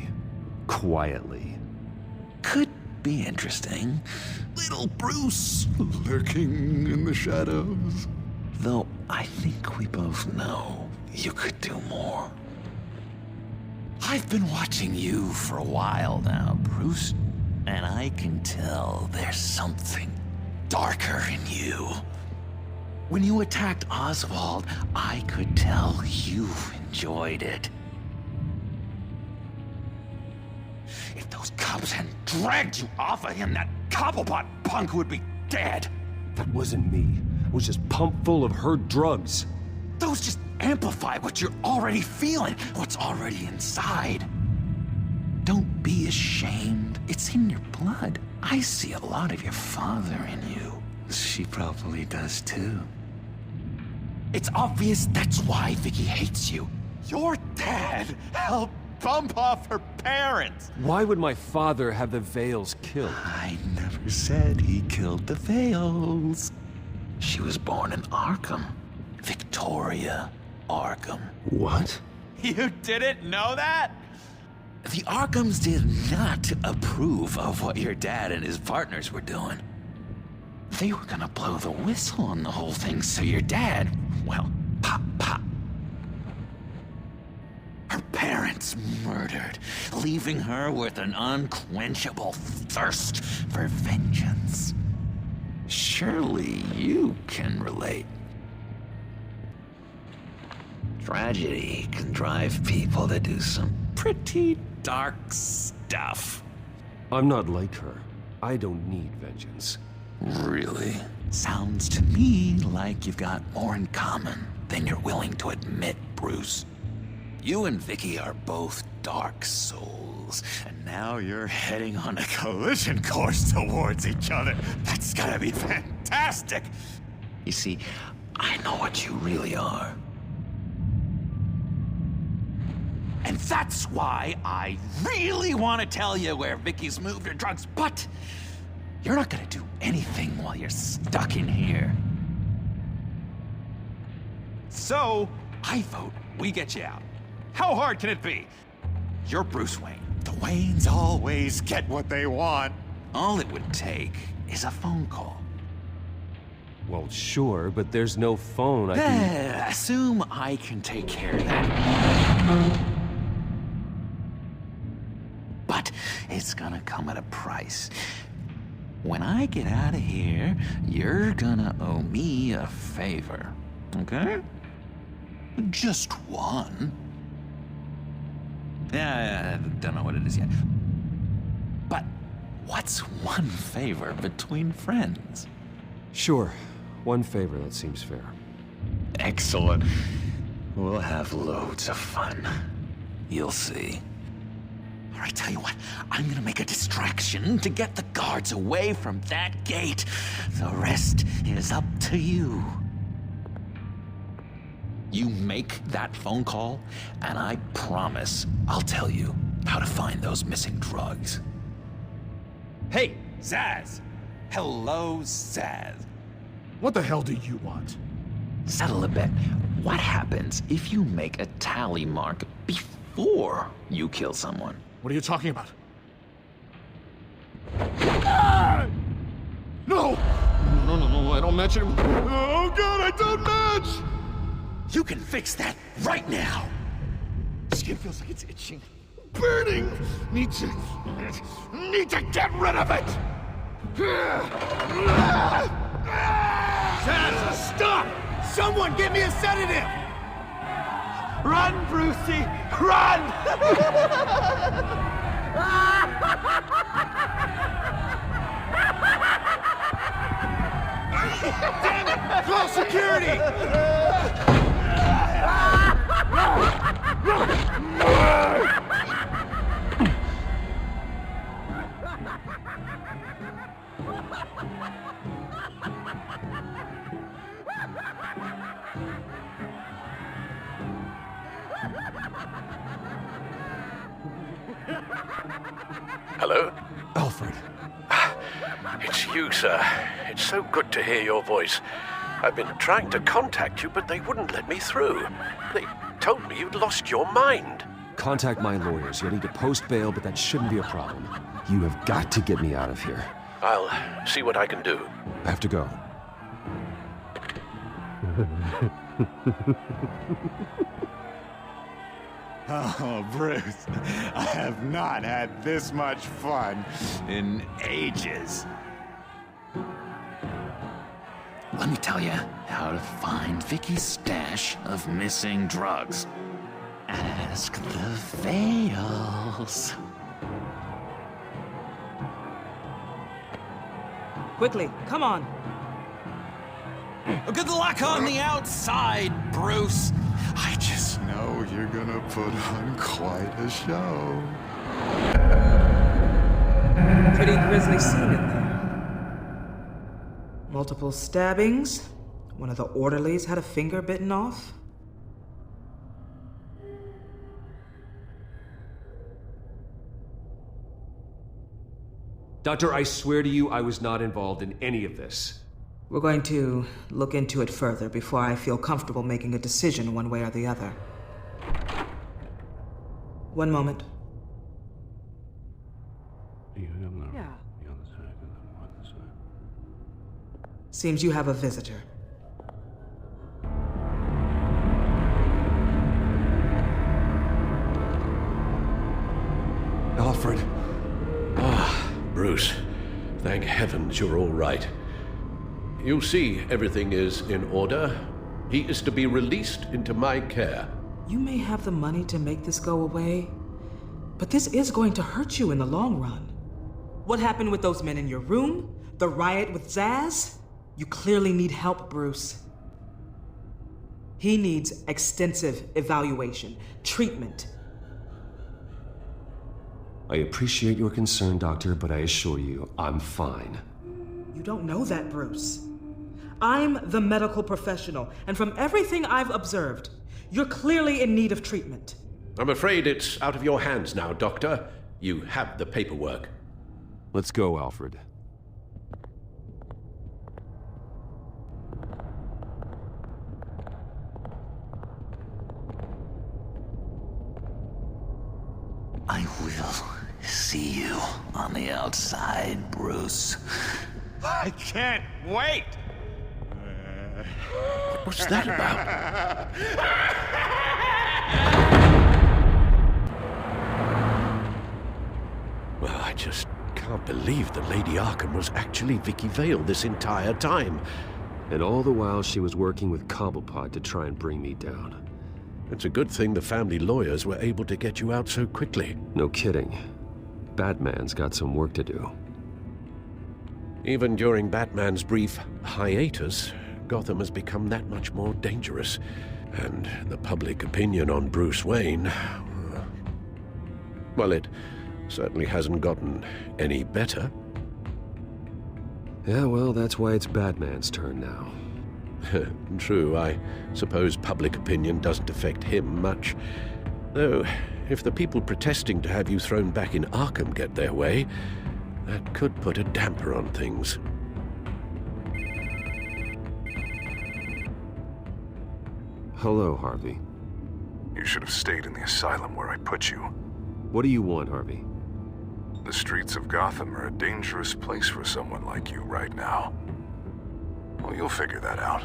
H: Quietly.
G: Could be interesting. Little Bruce lurking in the shadows. Though I think we both know you could do more. I've been watching you for a while now, Bruce, and I can tell there's something darker in you. When you attacked Oswald, I could tell you enjoyed it. If those cops hadn't dragged you off of him, that Cobblepot punk would be dead.
H: That wasn't me. It was just pumped full of her drugs.
G: Those just amplify what you're already feeling, what's already inside. Don't be ashamed. It's in your blood. I see a lot of your father in you. She probably does too.
E: It's obvious that's why Vicky hates you.
G: Your dad helped bump off her parents.
H: Why would my father have the Vales killed?
G: I never said he killed the Vales. She was born in Arkham. Victoria Arkham.
H: What?
G: You didn't know that? The Arkhams did not approve of what your dad and his partners were doing. They were gonna blow the whistle on the whole thing, so your dad, well, pop. Her parents murdered, leaving her with an unquenchable thirst for vengeance. Surely you can relate. Tragedy can drive people to do some pretty dark stuff.
H: I'm not like her. I don't need vengeance.
G: Really? Sounds to me like you've got more in common than you're willing to admit, Bruce. You and Vicky are both dark souls, and now you're heading on a collision course towards each other. That's gotta be fantastic! You see, I know what you really are. And that's why I really want to tell you where Vicky's moved her drugs, but you're not gonna do anything while you're stuck in here. So, I vote we get you out. How hard can it be? You're Bruce Wayne. The Waynes always get what they want. All it would take is a phone call.
H: Well, sure, but there's no phone I can...
G: Assume I can take care of that. But it's gonna come at a price. When I get out of here, you're gonna owe me a favor, okay? Just one. Yeah, I don't know what it is yet. But what's one favor between friends?
H: Sure. One favor, that seems fair.
G: Excellent. We'll have loads of fun. You'll see. All right, tell you what, I'm gonna make a distraction to get the guards away from that gate. The rest is up to you. You make that phone call, and I promise I'll tell you how to find those missing drugs. Hey, Zaz! Hello, Zaz.
L: What the hell do you want?
G: Settle a bet. What happens if you make a tally mark before you kill someone?
L: What are you talking about? Ah! No! No, I don't match him. Oh god, I don't match!
G: You can fix that right now!
L: Skin feels like it's itching. Burning! Need to get rid of it!
R: Zaz, stop! Someone get me a sedative! Run, Brucey! Run! Damn it! Call security!
I: Hello?
H: Alfred.
I: It's you, sir. It's so good to hear your voice. I've been trying to contact you, but they wouldn't let me through. They told me you'd lost your mind.
H: Contact my lawyers. You'll need to post bail, but that shouldn't be a problem. You have got to get me out of here.
I: I'll see what I can do.
H: I have to go.
G: Oh, Bruce, I have not had this much fun in ages. Let me tell you how to find Vicky's stash of missing drugs. Ask the Vales.
V: Quickly, come on.
G: Good luck on the outside, Bruce. I just know you're gonna put on quite a show.
V: Pretty grisly scene in there. Multiple stabbings, One of the orderlies had a finger bitten off?
H: Doctor, I swear to you, I was not involved in any of this.
V: We're going to look into it further before I feel comfortable making a decision one way or the other. One moment.
U: Yeah.
V: Seems you have a visitor.
H: Alfred.
I: Bruce, thank heavens you're all right. You see, everything is in order. He is to be released into my care.
V: You may have the money to make this go away, but this is going to hurt you in the long run. What happened with those men in your room? The riot with Zaz? You clearly need help, Bruce. He needs extensive evaluation, treatment.
H: I appreciate your concern, Doctor, but I assure you, I'm fine.
V: You don't know that, Bruce. I'm the medical professional, and from everything I've observed, you're clearly in need of treatment.
I: I'm afraid it's out of your hands now, Doctor. You have the paperwork.
H: Let's go, Alfred.
G: I will see you on the outside, Bruce.
C: I can't wait!
I: What's that about? Well, I just can't believe that Lady Arkham was actually Vicky Vale this entire time.
H: And all the while she was working with Cobblepot to try and bring me down.
I: It's a good thing the family lawyers were able to get you out so quickly.
H: No kidding. Batman's got some work to do.
I: Even during Batman's brief hiatus, Gotham has become that much more dangerous. And the public opinion on Bruce Wayne... well, it certainly hasn't gotten any better.
H: Yeah, well, that's why it's Batman's turn now.
I: True, I suppose public opinion doesn't affect him much. Though, if the people protesting to have you thrown back in Arkham get their way, that could put a damper on things.
H: Hello, Harvey.
J: You should have stayed in the asylum where I put you.
H: What do you want, Harvey?
J: The streets of Gotham are a dangerous place for someone like you right now. Well, you'll figure that out.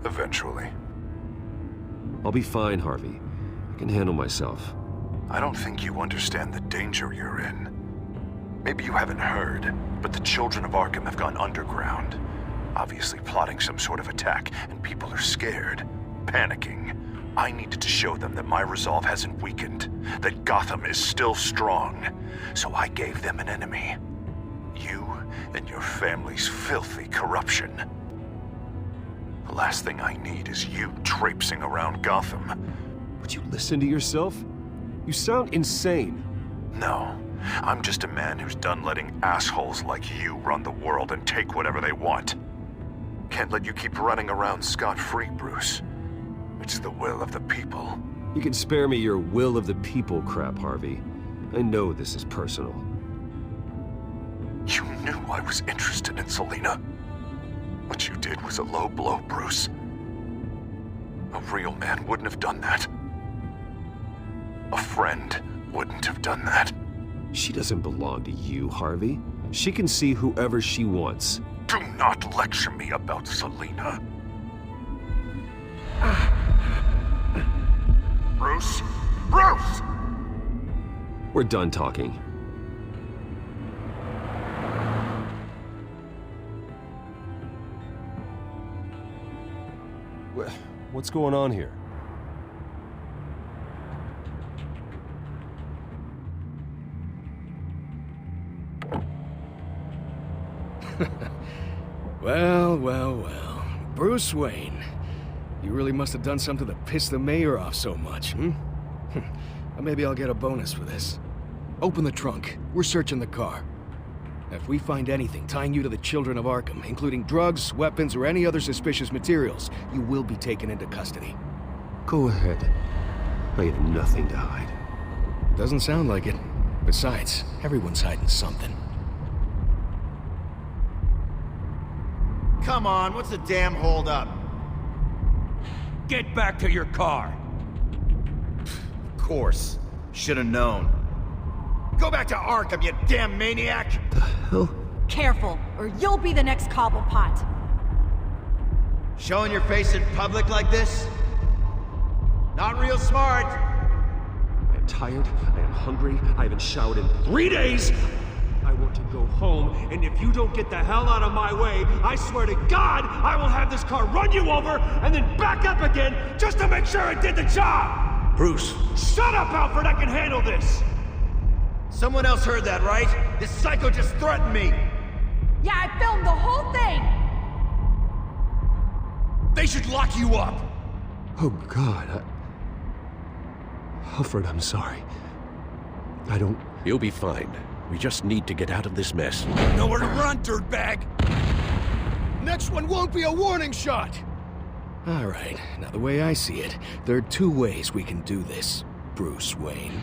J: Eventually.
H: I'll be fine, Harvey. I can handle myself.
J: I don't think you understand the danger you're in. Maybe you haven't heard, but the children of Arkham have gone underground. Obviously plotting some sort of attack, and people are scared, panicking. I needed to show them that my resolve hasn't weakened, that Gotham is still strong. So I gave them an enemy. You and your family's filthy corruption. The last thing I need is you traipsing around Gotham.
H: Would you listen to yourself? You sound insane.
J: No, I'm just a man who's done letting assholes like you run the world and take whatever they want. Can't let you keep running around scot-free, Bruce. It's the will of the people.
H: You can spare me your will of the people crap, Harvey. I know this is personal.
J: You knew I was interested in Selina. What you did was a low blow, Bruce. A real man wouldn't have done that. A friend wouldn't have done that.
H: She doesn't belong to you, Harvey. She can see whoever she wants.
J: Do not lecture me about Selina. Bruce? Bruce!
H: We're done talking. What's going on here?
K: Well, well, well. Bruce Wayne. You really must have done something to piss the mayor off so much, hmm? Maybe I'll get a bonus for this. Open the trunk. We're searching the car. If we find anything tying you to the Children of Arkham, including drugs, weapons, or any other suspicious materials, you will be taken into custody.
H: Go ahead. I have nothing to hide.
K: Doesn't sound like it. Besides, everyone's hiding something.
D: Come on, what's the damn holdup?
C: Get back to your car!
D: Of course. Should've known. Go back to Arkham, you damn maniac!
H: The hell?
U: Careful, or you'll be the next Cobblepot.
D: Showing your face in public like this? Not real smart.
H: I am tired, I am hungry, I haven't showered in 3 days! I want to go home, and if you don't get the hell out of my way, I swear to God, I will have this car run you over, and then back up again, just to make sure it did the job!
C: Bruce!
H: Shut up, Alfred, I can handle this!
D: Someone else heard that, right? This psycho just threatened me!
U: Yeah, I filmed the whole thing!
C: They should lock you up!
H: Oh, God, Alfred, I'm sorry. I don't...
I: You'll be fine. We just need to get out of this mess.
C: Nowhere to run, dirtbag!
K: Next one won't be a warning shot! Alright, now the way I see it, there are 2 ways we can do this, Bruce Wayne.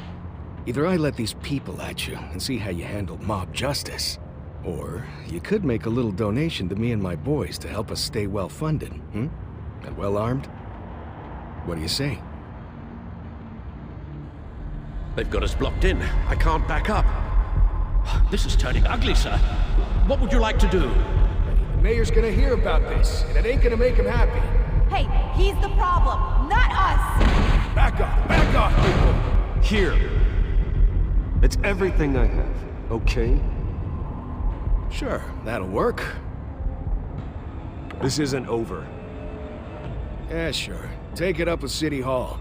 K: Either I let these people at you and see how you handle mob justice, or you could make a little donation to me and my boys to help us stay well-funded, And well-armed? What do you say?
I: They've got us blocked in. I can't back up. This is turning ugly, sir. What would you like to do?
K: The mayor's gonna hear about this, and it ain't gonna make him happy.
U: Hey, he's the problem, not us!
K: Back off, people!
H: Here. It's everything I have, okay?
K: Sure, that'll work.
H: This isn't over.
K: Yeah, sure. Take it up with City Hall.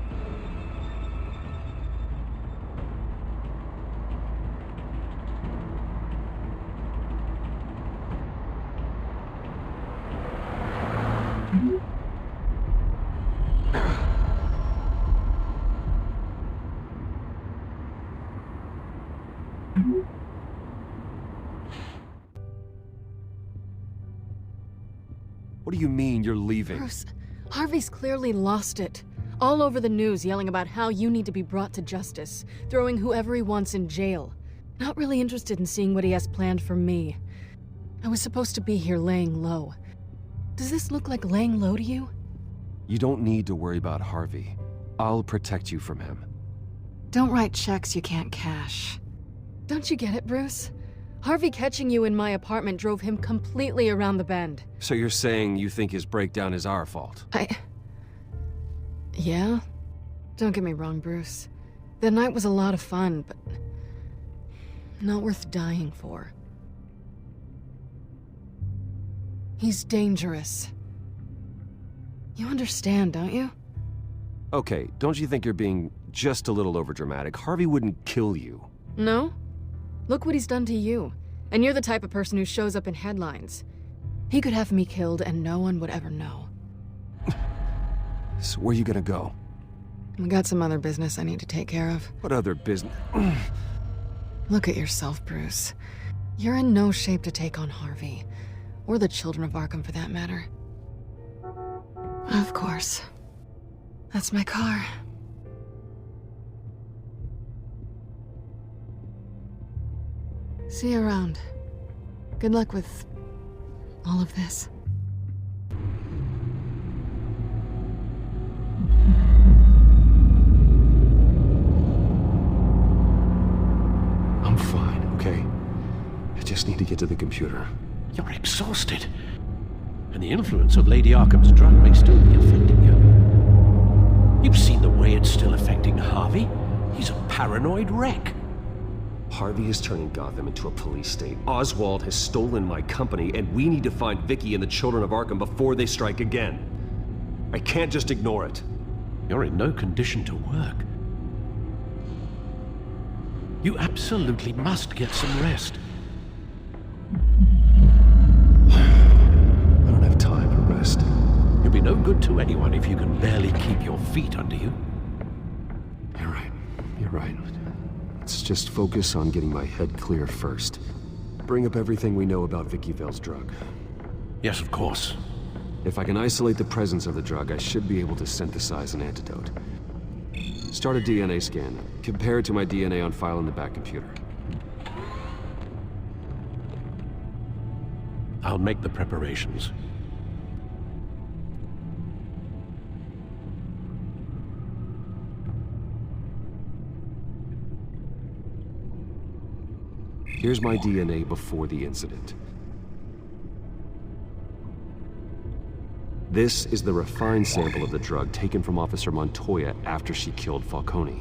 H: What do you mean you're leaving?
O: Bruce, Harvey's clearly lost it. All over the news yelling about how you need to be brought to justice, throwing whoever he wants in jail. Not really interested in seeing what he has planned for me. I was supposed to be here laying low. Does this look like laying low to you?
H: You don't need to worry about Harvey. I'll protect you from him.
O: Don't write checks you can't cash. Don't you get it, Bruce? Harvey catching you in my apartment drove him completely around the bend.
H: So you're saying you think his breakdown is our fault?
O: Yeah? Don't get me wrong, Bruce. The night was a lot of fun, but not worth dying for. He's dangerous. You understand, don't you?
H: Okay, don't you think you're being just a little overdramatic? Harvey wouldn't kill you.
O: No? Look what he's done to you. And you're the type of person who shows up in headlines. He could have me killed and no one would ever know.
H: So where are you gonna go?
O: I got some other business I need to take care of.
H: What other business?
O: Look at yourself, Bruce. You're in no shape to take on Harvey. Or the children of Arkham, for that matter. Of course. That's my car. See you around. Good luck with all of this.
H: I'm fine, okay? I just need to get to the computer.
I: You're exhausted. And the influence of Lady Arkham's drug may still be affecting you. You've seen the way it's still affecting Harvey. He's a paranoid wreck.
H: Harvey is turning Gotham into a police state. Oswald has stolen my company, and we need to find Vicky and the children of Arkham before they strike again. I can't just ignore it.
I: You're in no condition to work. You absolutely must get some rest.
H: I don't have time to rest.
I: You'll be no good to anyone if you can barely keep your feet under you.
H: You're right. Let's just focus on getting my head clear first. bring up everything we know about Vicky Vale's drug.
I: Yes, of course.
H: If I can isolate the presence of the drug, I should be able to synthesize an antidote. Start a DNA scan. Compare it to my DNA on file in the back computer.
I: I'll make the preparations.
H: Here's my DNA before the incident. This is the refined sample of the drug taken from Officer Montoya after she killed Falcone.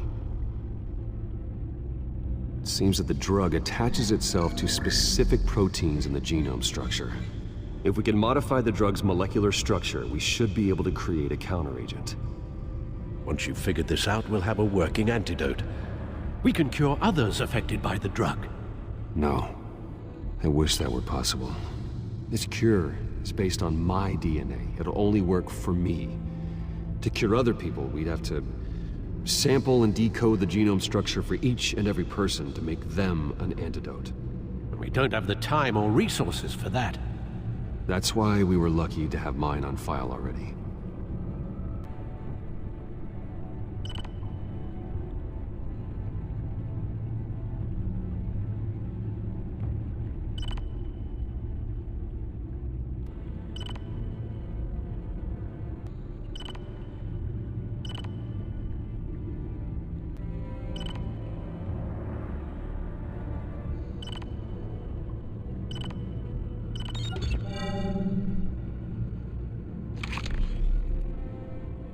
H: It seems that the drug attaches itself to specific proteins in the genome structure. If we can modify the drug's molecular structure, we should be able to create a counteragent.
I: Once you've figured this out, we'll have a working antidote. We can cure others affected by the drug.
H: No. I wish that were possible. This cure is based on my DNA. It'll only work for me. To cure other people, we'd have to sample and decode the genome structure for each and every person to make them an antidote.
I: We don't have the time or resources for that.
H: That's why we were lucky to have mine on file already.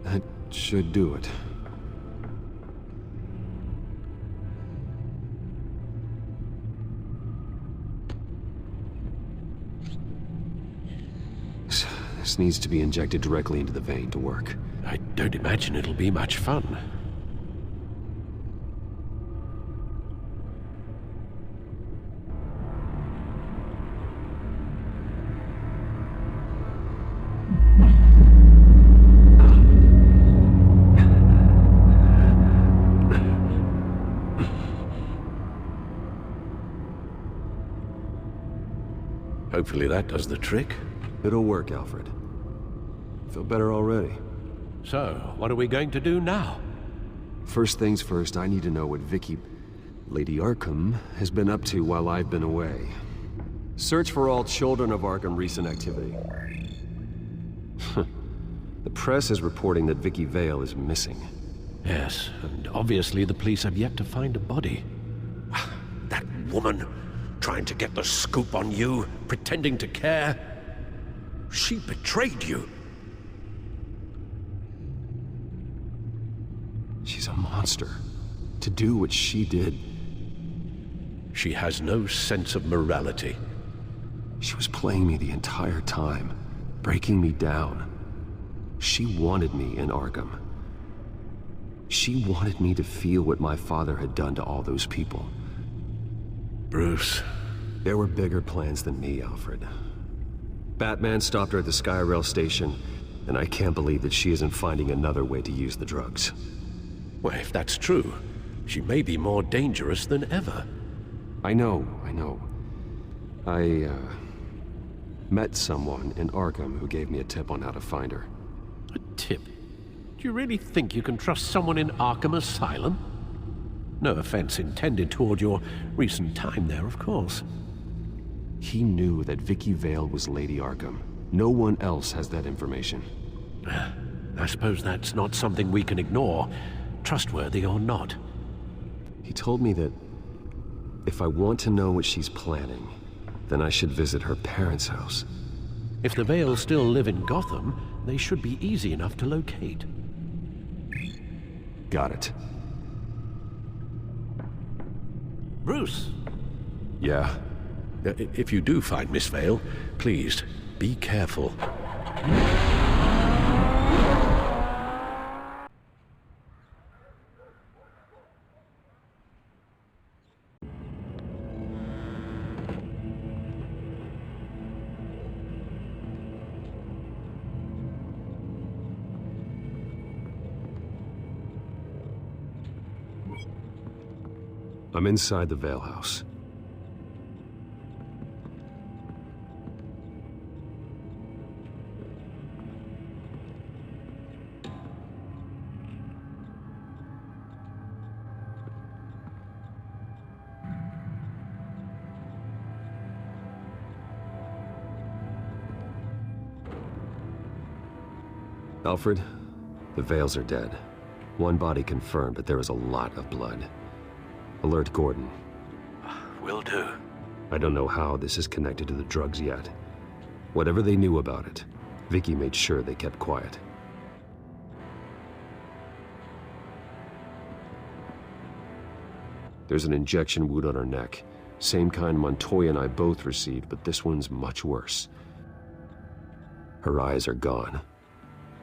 H: That should do it. This needs to be injected directly into the vein to work.
I: I don't imagine it'll be much fun. Hopefully that does the trick.
H: It'll work, Alfred. Feel better already.
I: So, what are we going to do now?
H: First things first, I need to know what Lady Arkham, has been up to while I've been away. Search for all children of Arkham recent activity. The press is reporting that Vicky Vale is missing.
I: Yes, and obviously the police have yet to find a body. That woman, trying to get the scoop on you, pretending to care. She betrayed you.
H: She's a monster. To do what she did.
I: She has no sense of morality.
H: She was playing me the entire time, breaking me down. She wanted me in Arkham. She wanted me to feel what my father had done to all those people.
I: Bruce.
H: There were bigger plans than me, Alfred. Batman stopped her at the Skyrail station, and I can't believe that she isn't finding another way to use the drugs.
I: Well, if that's true, she may be more dangerous than ever.
H: I know. I met someone in Arkham who gave me a tip on how to find her.
I: A tip? Do you really think you can trust someone in Arkham Asylum? No offense intended toward your recent time there, of course.
H: He knew that Vicky Vale was Lady Arkham. No one else has that information.
I: I suppose that's not something we can ignore, trustworthy or not.
H: He told me that if I want to know what she's planning, then I should visit her parents' house.
I: If the Vales still live in Gotham, they should be easy enough to locate.
H: Got it.
I: Bruce!
H: Yeah?
I: If you do find Miss Vale, please, be careful.
H: I'm inside the Vale house. Alfred, the Vales are dead. One body confirmed, but there is a lot of blood. Alert Gordon.
I: Will do.
H: I don't know how this is connected to the drugs yet. Whatever they knew about it, Vicky made sure they kept quiet. There's an injection wound on her neck. Same kind Montoya and I both received, but this one's much worse. Her eyes are gone.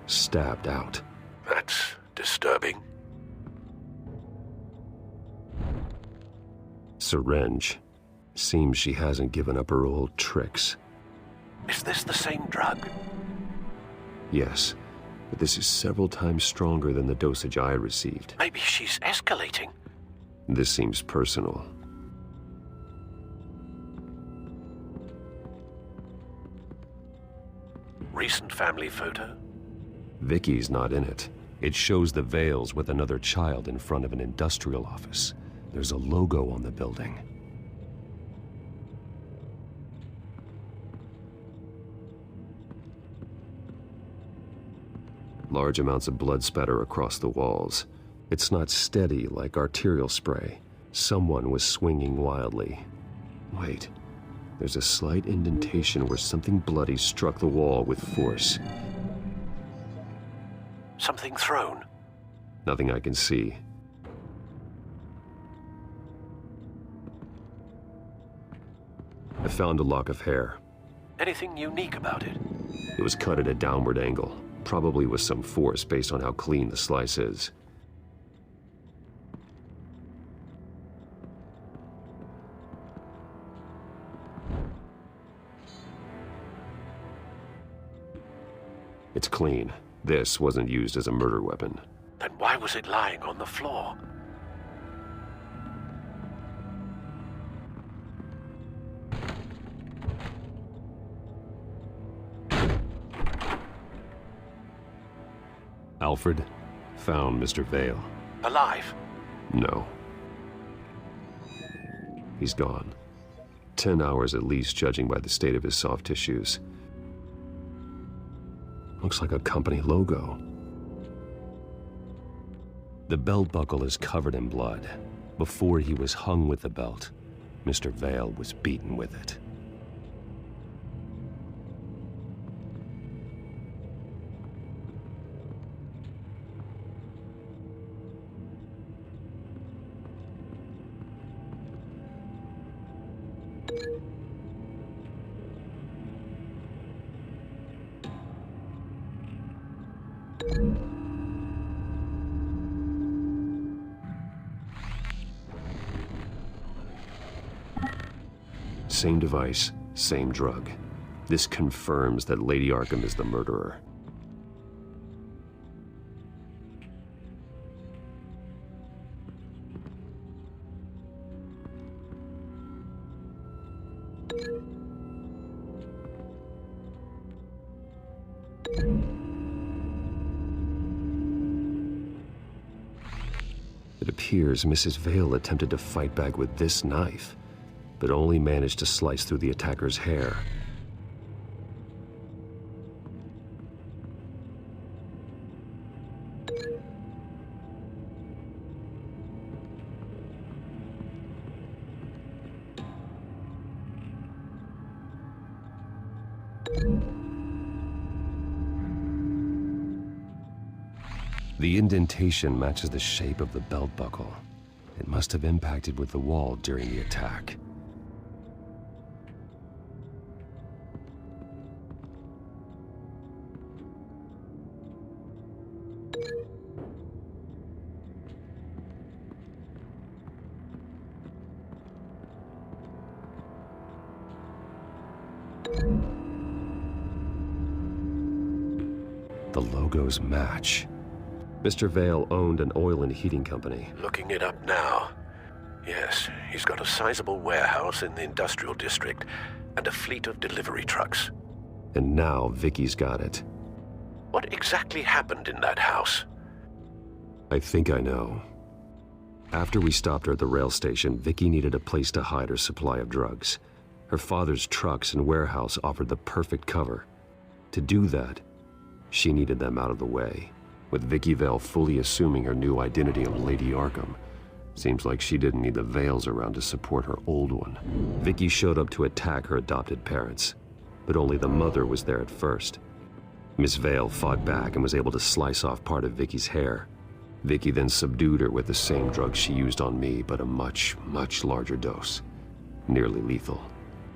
H: Stabbed out.
I: That's disturbing.
H: Syringe. Seems she hasn't given up her old tricks.
I: Is this the same drug?
H: Yes, but this is several times stronger than the dosage I received.
I: Maybe she's escalating.
H: This seems personal.
I: Recent family photo?
H: Vicky's not in it. It shows the Vales with another child in front of an industrial office. There's a logo on the building. Large amounts of blood spatter across the walls. It's not steady like arterial spray. Someone was swinging wildly. Wait, there's a slight indentation where something bloody struck the wall with force.
I: Something thrown?
H: Nothing I can see. I found a lock of hair.
I: Anything unique about it?
H: It was cut at a downward angle, probably with some force based on how clean the slice is. It's clean. This wasn't used as a murder weapon.
I: Then why was it lying on the floor?
H: Alfred found Mr. Vale.
I: Alive?
H: No. He's gone. 10 hours at least, judging by the state of his soft tissues. Looks like a company logo. The belt buckle is covered in blood. Before he was hung with the belt, Mr. Vale was beaten with it. Same device, same drug. This confirms that Lady Arkham is the murderer. It appears Mrs. Vale attempted to fight back with this knife, but only managed to slice through the attacker's hair. The indentation matches the shape of the belt buckle. It must have impacted with the wall during the attack. The logos match. Mr. Vale owned an oil and heating company.
I: Looking it up now. Yes, he's got a sizable warehouse in the industrial district and a fleet of delivery trucks.
H: And now Vicky's got it.
I: What exactly happened in that house?
H: I think I know. After we stopped her at the rail station, Vicky needed a place to hide her supply of drugs. Her father's trucks and warehouse offered the perfect cover. To do that, She needed them out of the way, with Vicky Vale fully assuming her new identity of Lady Arkham. Seems like she didn't need the veils around to support her old one. Vicky showed up to attack her adopted parents, but only the mother was there at first. Miss Vale fought back and was able to slice off part of Vicky's hair. Vicky then subdued her with the same drug she used on me, but a much, much larger dose. Nearly lethal.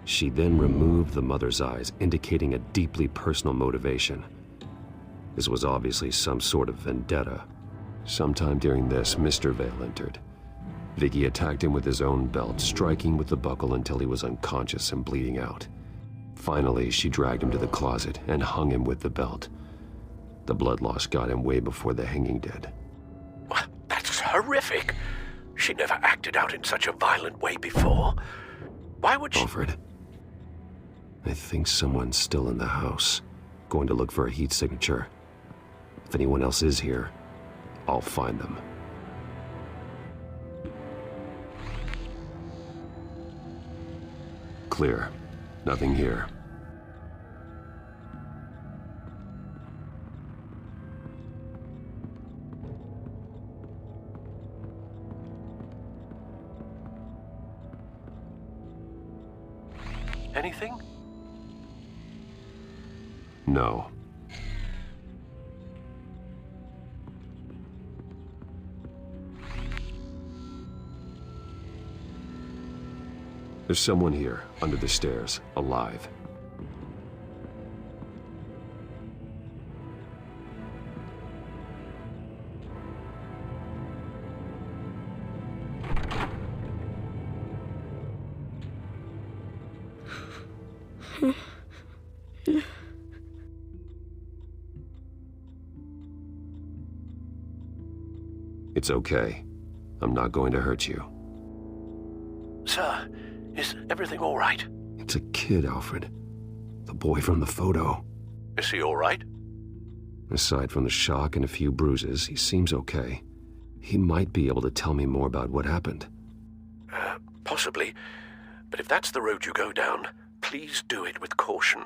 H: She then removed the mother's eyes, indicating a deeply personal motivation. This was obviously some sort of vendetta. Sometime during this, Mr. Vale entered. Vicky attacked him with his own belt, striking with the buckle until he was unconscious and bleeding out. Finally, she dragged him to the closet and hung him with the belt. The blood loss got him way before the hanging did.
I: That's horrific. She never acted out in such a violent way before. Why would she—
H: Alfred, I think someone's still in the house. Going to look for a heat signature. If anyone else is here, I'll find them. Clear. Nothing here.
I: Anything?
H: No. There's someone here, under the stairs, alive. It's okay. I'm not going to hurt you.
I: Sir, is everything all right?
H: It's a kid, Alfred. The boy from the photo.
I: Is he all right?
H: Aside from the shock and a few bruises, he seems okay. He might be able to tell me more about what happened.
I: Possibly. But if that's the road you go down, please do it with caution.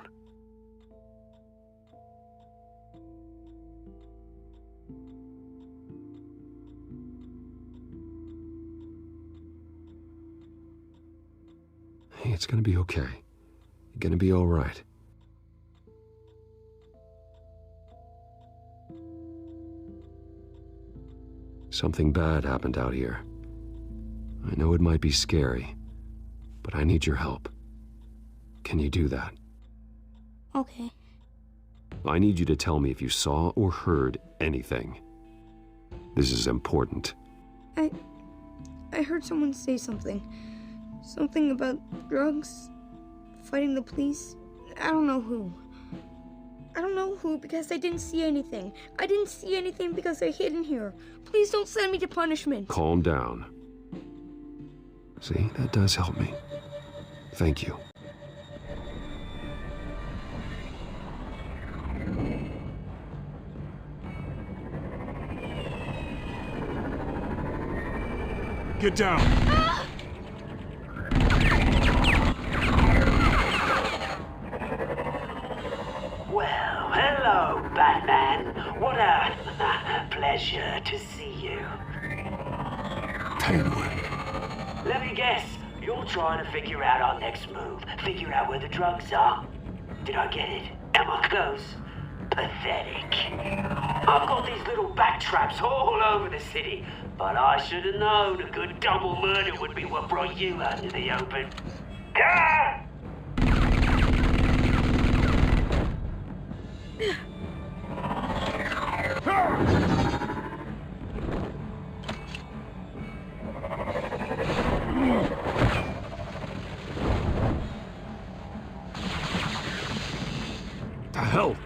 H: Hey, it's gonna be okay. You're gonna be all right. Something bad happened out here. I know it might be scary, but I need your help. Can you do that?
B: Okay.
H: I need you to tell me if you saw or heard anything. This is important.
B: I heard someone say something. Something about drugs, fighting the police. I don't know who. I don't know who because I didn't see anything. I didn't see anything because I hid in here. Please don't send me to punishment.
H: Calm down. See, that does help me. Thank you.
C: Get down!
M: Well, hello, Batman. What a pleasure to see you. Let me guess, you're trying to figure out our next move. Figure out where the drugs are. Did I get it? Am I close? Pathetic. I've got these little bat traps all over the city, but I should have known a good double murder would be what brought you out into the open. Ah!
H: The hell?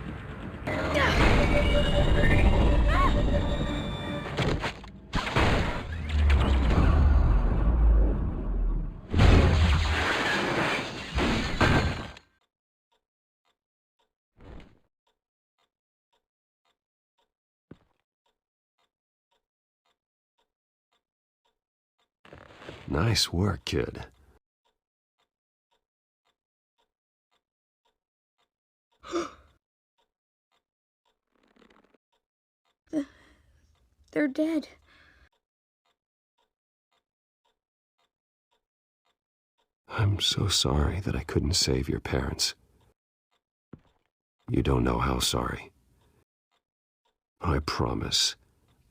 H: Nice work, kid.
B: They're dead.
H: I'm so sorry that I couldn't save your parents. You don't know how sorry. I promise,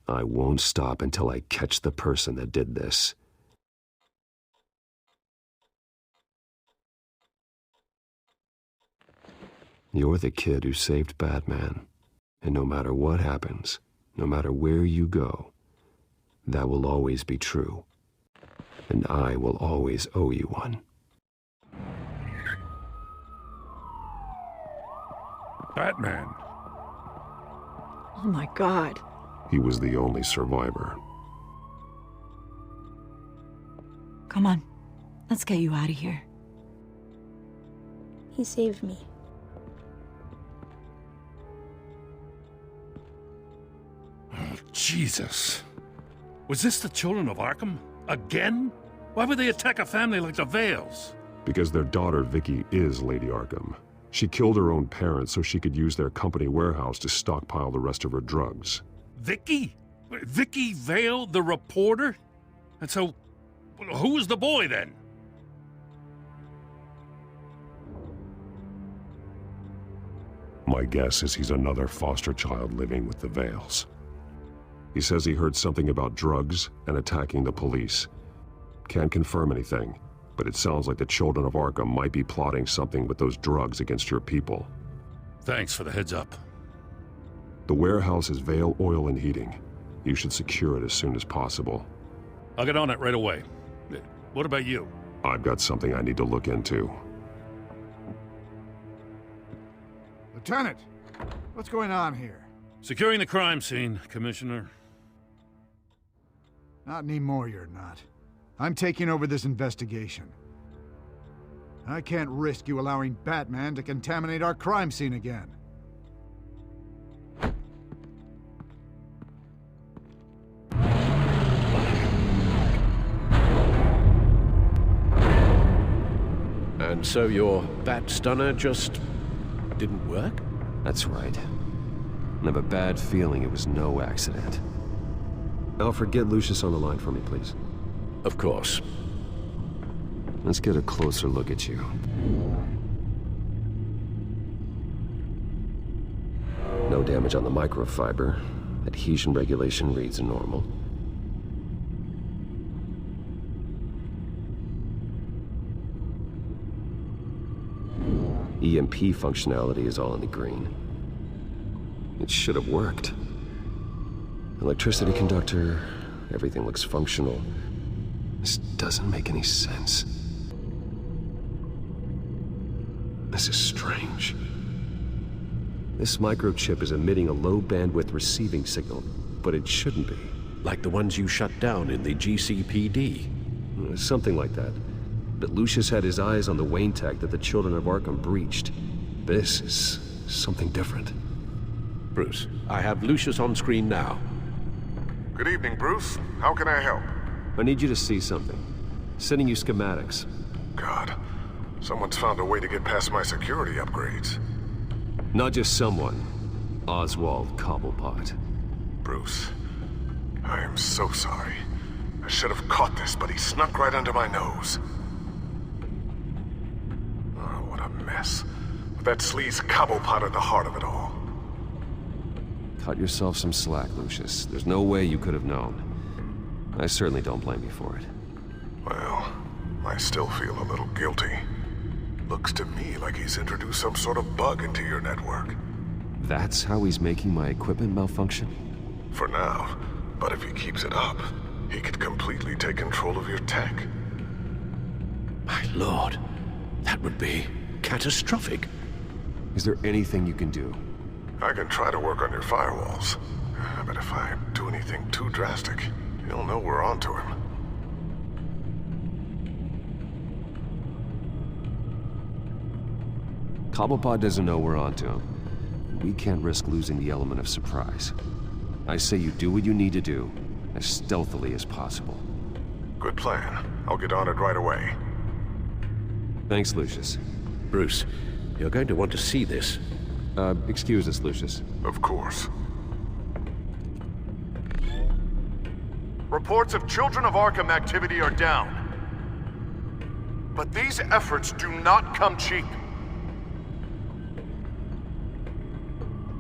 H: I won't stop until I catch the person that did this. You're the kid who saved Batman, and no matter what happens, no matter where you go, that will always be true, and I will always owe you one.
C: Batman.
N: Oh my God.
H: He was the only survivor.
N: Come on, let's get you out of here.
B: He saved me.
C: Oh, Jesus. Was this the children of Arkham? Again? Why would they attack a family like the Vales?
H: Because their daughter, Vicky, is Lady Arkham. She killed her own parents so she could use their company warehouse to stockpile the rest of her drugs.
C: Vicky? Vicky Vale, the reporter? And so, who was the boy then?
H: My guess is he's another foster child living with the Vales. He says he heard something about drugs and attacking the police. Can't confirm anything, but it sounds like the children of Arkham might be plotting something with those drugs against your people.
C: Thanks for the heads up.
H: The warehouse is Vale Oil and Heating. You should secure it as soon as possible.
C: I'll get on it right away. What about you?
H: I've got something I need to look into.
L: Lieutenant, what's going on here?
C: Securing the crime scene, Commissioner.
L: Not anymore, you're not. I'm taking over this investigation. I can't risk you allowing Batman to contaminate our crime scene again.
I: And so your bat stunner just didn't work?
H: That's right. I have a bad feeling it was no accident. Alfred, get Lucius on the line for me, please.
I: Of course.
H: Let's get a closer look at you. No damage on the microfiber. Adhesion regulation reads normal. EMP functionality is all in the green. It should have worked. Electricity conductor, everything looks functional. This doesn't make any sense. This is strange. This microchip is emitting a low-bandwidth receiving signal, but it shouldn't be.
I: Like the ones you shut down in the GCPD?
H: Something like that. But Lucius had his eyes on the Wayne tech that the children of Arkham breached. This is something different.
I: Bruce, I have Lucius on screen now.
J: Good evening, Bruce. How can I help?
H: I need you to see something. Sending you schematics.
J: God, someone's found a way to get past my security upgrades.
H: Not just someone. Oswald Cobblepot.
J: Bruce, I am so sorry. I should have caught this, but he snuck right under my nose. Oh, what a mess. With that sleaze Cobblepot at the heart of it all.
H: Cut yourself some slack, Lucius. There's no way you could have known. I certainly don't blame you for it.
J: Well, I still feel a little guilty. Looks to me like he's introduced some sort of bug into your network.
H: That's how he's making my equipment malfunction?
J: For now, but if he keeps it up, he could completely take control of your tech.
I: My lord, that would be catastrophic.
H: Is there anything you can do?
J: I can try to work on your firewalls, but if I do anything too drastic, he'll know we're onto him.
H: Cobblepot doesn't know we're onto him. We can't risk losing the element of surprise. I say you do what you need to do, as stealthily as possible.
J: Good plan. I'll get on it right away.
H: Thanks, Lucius.
I: Bruce, you're going to want to see this.
H: Excuse us, Lucius.
J: Of course. Reports of Children of Arkham activity are down. But these efforts do not come cheap.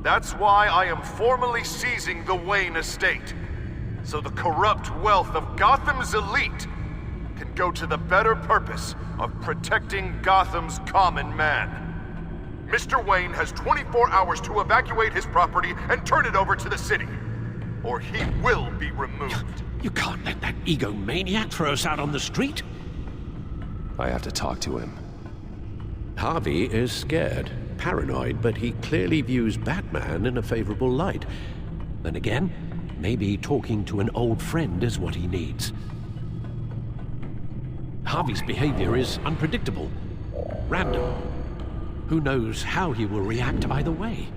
J: That's why I am formally seizing the Wayne estate, so the corrupt wealth of Gotham's elite can go to the better purpose of protecting Gotham's common man. Mr. Wayne has 24 hours to evacuate his property and turn it over to the city, or he will be removed.
I: You can't let that egomaniac throw us out on the street.
H: I have to talk to him.
I: Harvey is scared, paranoid, but he clearly views Batman in a favorable light. Then again, maybe talking to an old friend is what he needs. Harvey's behavior is unpredictable, random. Who knows how he will react either way?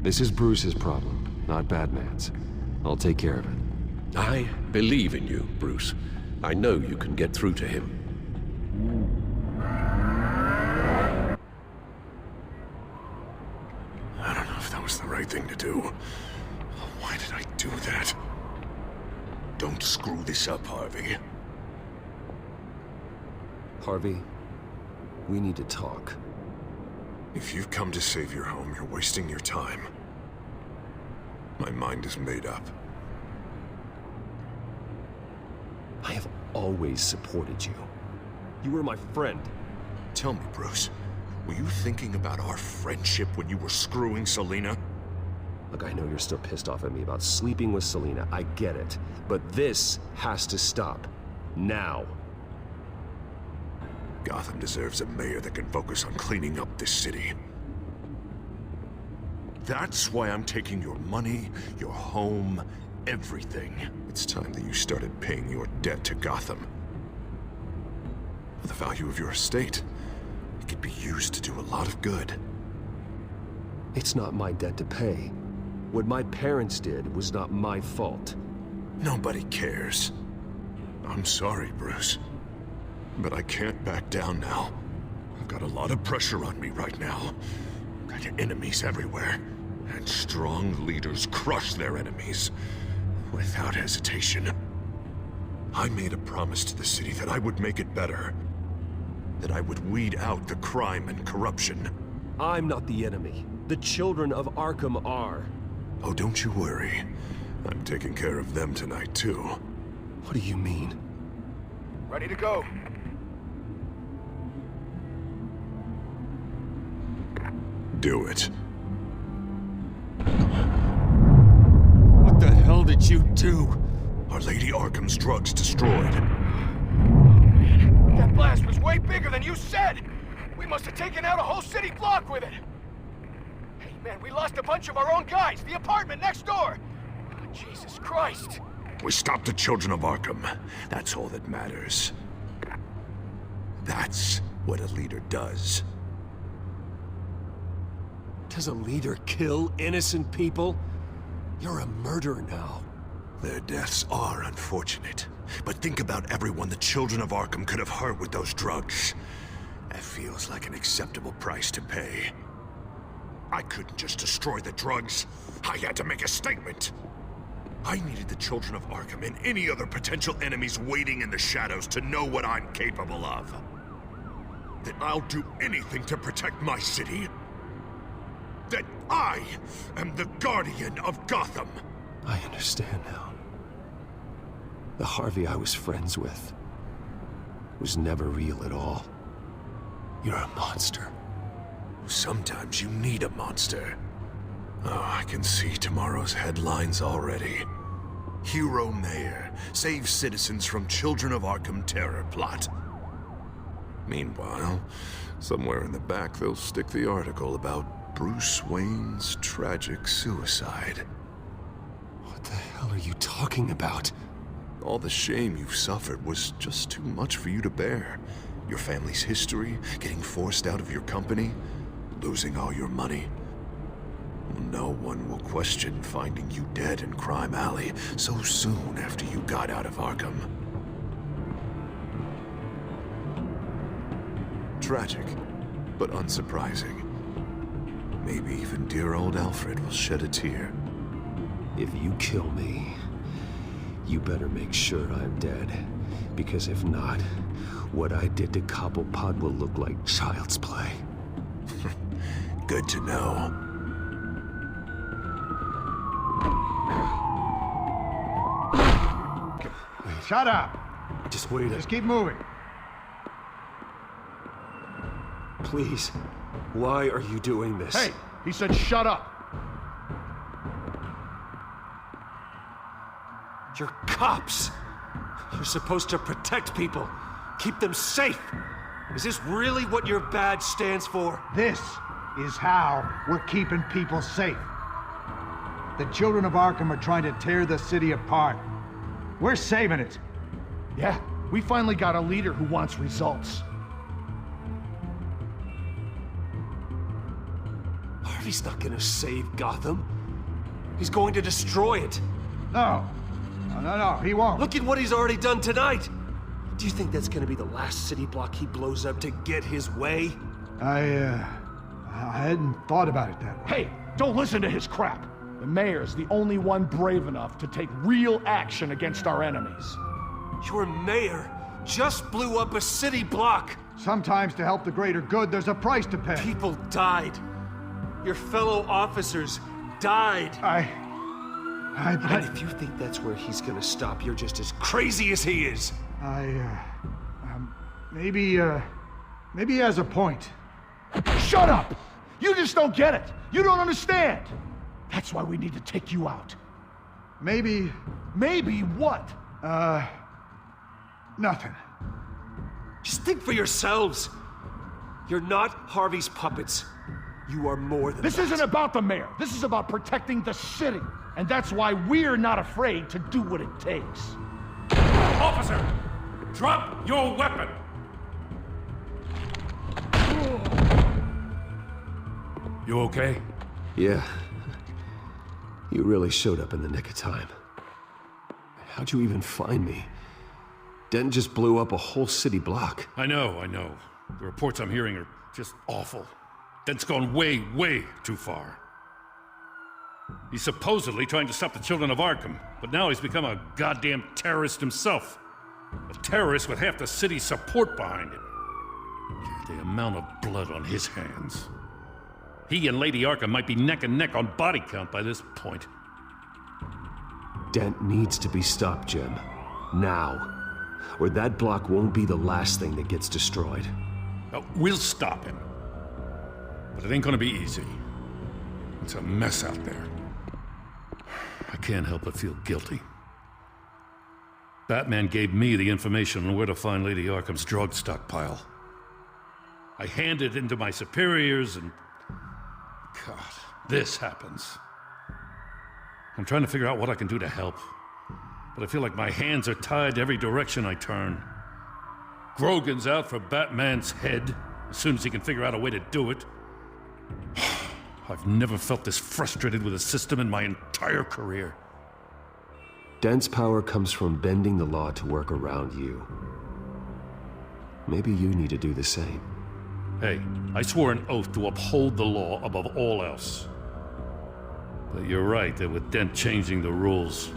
H: This is Bruce's problem, not Batman's. I'll take care of it.
I: I believe in you, Bruce. I know you can get through to him.
A: I don't know if that was the right thing to do. Why did I do that? Don't screw this up, Harvey.
H: Harvey, we need to talk.
A: If you've come to save your home, you're wasting your time. My mind is made up.
H: I have always supported you. You were my friend.
A: Tell me, Bruce, were you thinking about our friendship when you were screwing Selina?
H: Look, I know you're still pissed off at me about sleeping with Selina. I get it. But this has to stop. Now.
A: Gotham deserves a mayor that can focus on cleaning up this city. That's why I'm taking your money, your home, everything. It's time that you started paying your debt to Gotham. For the value of your estate, it could be used to do a lot of good.
H: It's not my debt to pay. What my parents did was not my fault.
A: Nobody cares. I'm sorry, Bruce. But I can't back down now. I've got a lot of pressure on me right now. Got enemies everywhere. And strong leaders crush their enemies. Without hesitation. I made a promise to the city that I would make it better. That I would weed out the crime and corruption.
H: I'm not the enemy. The children of Arkham are.
A: Oh, don't you worry. I'm taking care of them tonight, too.
H: What do you mean?
L: Ready to go.
A: Do it.
E: What the hell did you do?
A: Our Lady Arkham's drugs destroyed.
R: That blast was way bigger than you said! We must have taken out a whole city block with it! Hey man, we lost a bunch of our own guys! The apartment next door! Oh, Jesus Christ!
A: We stopped the Children of Arkham. That's all that matters. That's what a leader does.
H: Does a leader kill innocent people? You're a murderer now.
A: Their deaths are unfortunate. But think about everyone the Children of Arkham could have hurt with those drugs. That feels like an acceptable price to pay. I couldn't just destroy the drugs. I had to make a statement. I needed the Children of Arkham and any other potential enemies waiting in the shadows to know what I'm capable of. That I'll do anything to protect my city. That I am the guardian of Gotham.
H: I understand now. The Harvey I was friends with was never real at all. You're a monster.
A: Sometimes you need a monster. Oh, I can see tomorrow's headlines already. Hero Mayor saves citizens from Children of Arkham terror plot. Meanwhile, somewhere in the back they'll stick the article about Bruce Wayne's tragic suicide.
H: What the hell are you talking about?
A: All the shame you've suffered was just too much for you to bear. Your family's history, getting forced out of your company, losing all your money. No one will question finding you dead in Crime Alley so soon after you got out of Arkham. Tragic, but unsurprising.
J: Maybe even dear old Alfred will shed a tear.
H: If you kill me, you better make sure I'm dead. Because if not, what I did to Cobblepot will look like child's play.
J: Good to know.
L: Shut up!
H: Just wait.
L: Just keep moving.
H: Please, why are you doing this?
L: Hey, he said shut up.
H: You're cops. You're supposed to protect people, keep them safe. Is this really what your badge stands for?
L: This is how we're keeping people safe. The children of Arkham are trying to tear the city apart. We're saving it.
P: Yeah, we finally got a leader who wants results.
H: Harvey's not gonna save Gotham. He's going to destroy it.
L: No, he won't.
H: Look at what he's already done tonight. Do you think that's gonna be the last city block he blows up to get his way?
L: I hadn't thought about it that way.
P: Hey, don't listen to his crap. The mayor's the only one brave enough to take real action against our enemies.
H: Your mayor just blew up a city block.
L: Sometimes to help the greater good, there's a price to pay.
H: People died. Your fellow officers died. And if you think that's where he's gonna stop, you're just as crazy as he is.
L: Maybe he has a point.
P: Shut up! You just don't get it. You don't understand. That's why we need to take you out.
L: Maybe
P: what?
L: Nothing.
H: Just think for yourselves. You're not Harvey's puppets. You are more than
P: This
H: that.
P: isn't about the mayor. This is about protecting the city. And that's why we're not afraid to do what it takes.
C: Officer, drop your weapon!
F: You okay?
H: Yeah. You really showed up in the nick of time. How'd you even find me? Denton just blew up a whole city block.
C: I know. The reports I'm hearing are just awful. Dent's gone way, way too far. He's supposedly trying to stop the children of Arkham, but now he's become a goddamn terrorist himself. A terrorist with half the city's support behind him. The amount of blood on his hands. He and Lady Arkham might be neck and neck on body count by this point.
H: Dent needs to be stopped, Jim. Now. Or that block won't be the last thing that gets destroyed.
C: We'll stop him. But it ain't gonna be easy. It's a mess out there. I can't help but feel guilty. Batman gave me the information on where to find Lady Arkham's drug stockpile. I handed it into my superiors and... God, this happens. I'm trying to figure out what I can do to help. But I feel like my hands are tied every direction I turn. Grogan's out for Batman's head as soon as he can figure out a way to do it. I've never felt this frustrated with a system in my entire career.
H: Dent's power comes from bending the law to work around you. Maybe you need to do the same.
C: Hey, I swore an oath to uphold the law above all else. But you're right that with Dent changing the rules,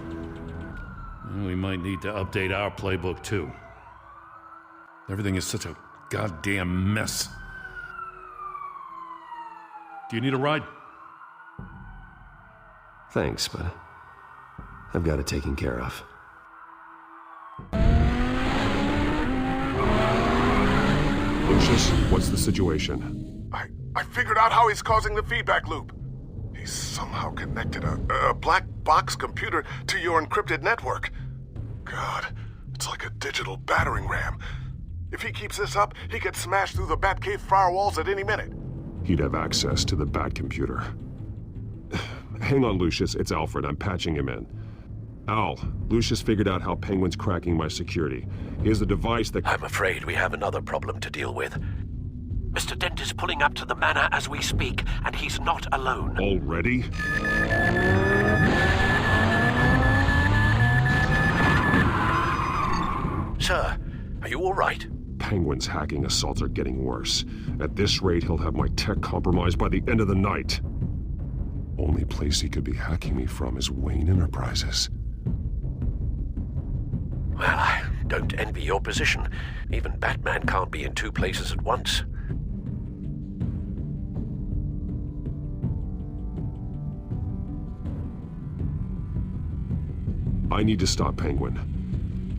C: we might need to update our playbook too. Everything is such a goddamn mess. Do you need a ride?
H: Thanks, but I've got it taken care of.
A: Lucius, what's the situation?
S: I figured out how he's causing the feedback loop. He's somehow connected a black box computer to your encrypted network. God, it's like a digital battering ram. If he keeps this up, he could smash through the Batcave firewalls at any minute.
A: He'd have access to the Bat computer. Hang on, Lucius. It's Alfred. I'm patching him in. Al, Lucius figured out how Penguin's cracking my security. He has a device that...
T: I'm afraid we have another problem to deal with. Mr. Dent is pulling up to the manor as we speak, and he's not alone.
A: Already?
T: Sir, are you all right?
H: Penguin's hacking assaults are getting worse. At this rate, he'll have my tech compromised by the end of the night. Only place he could be hacking me from is Wayne Enterprises.
T: Well, I don't envy your position. Even Batman can't be in two places at once.
H: I need to stop Penguin.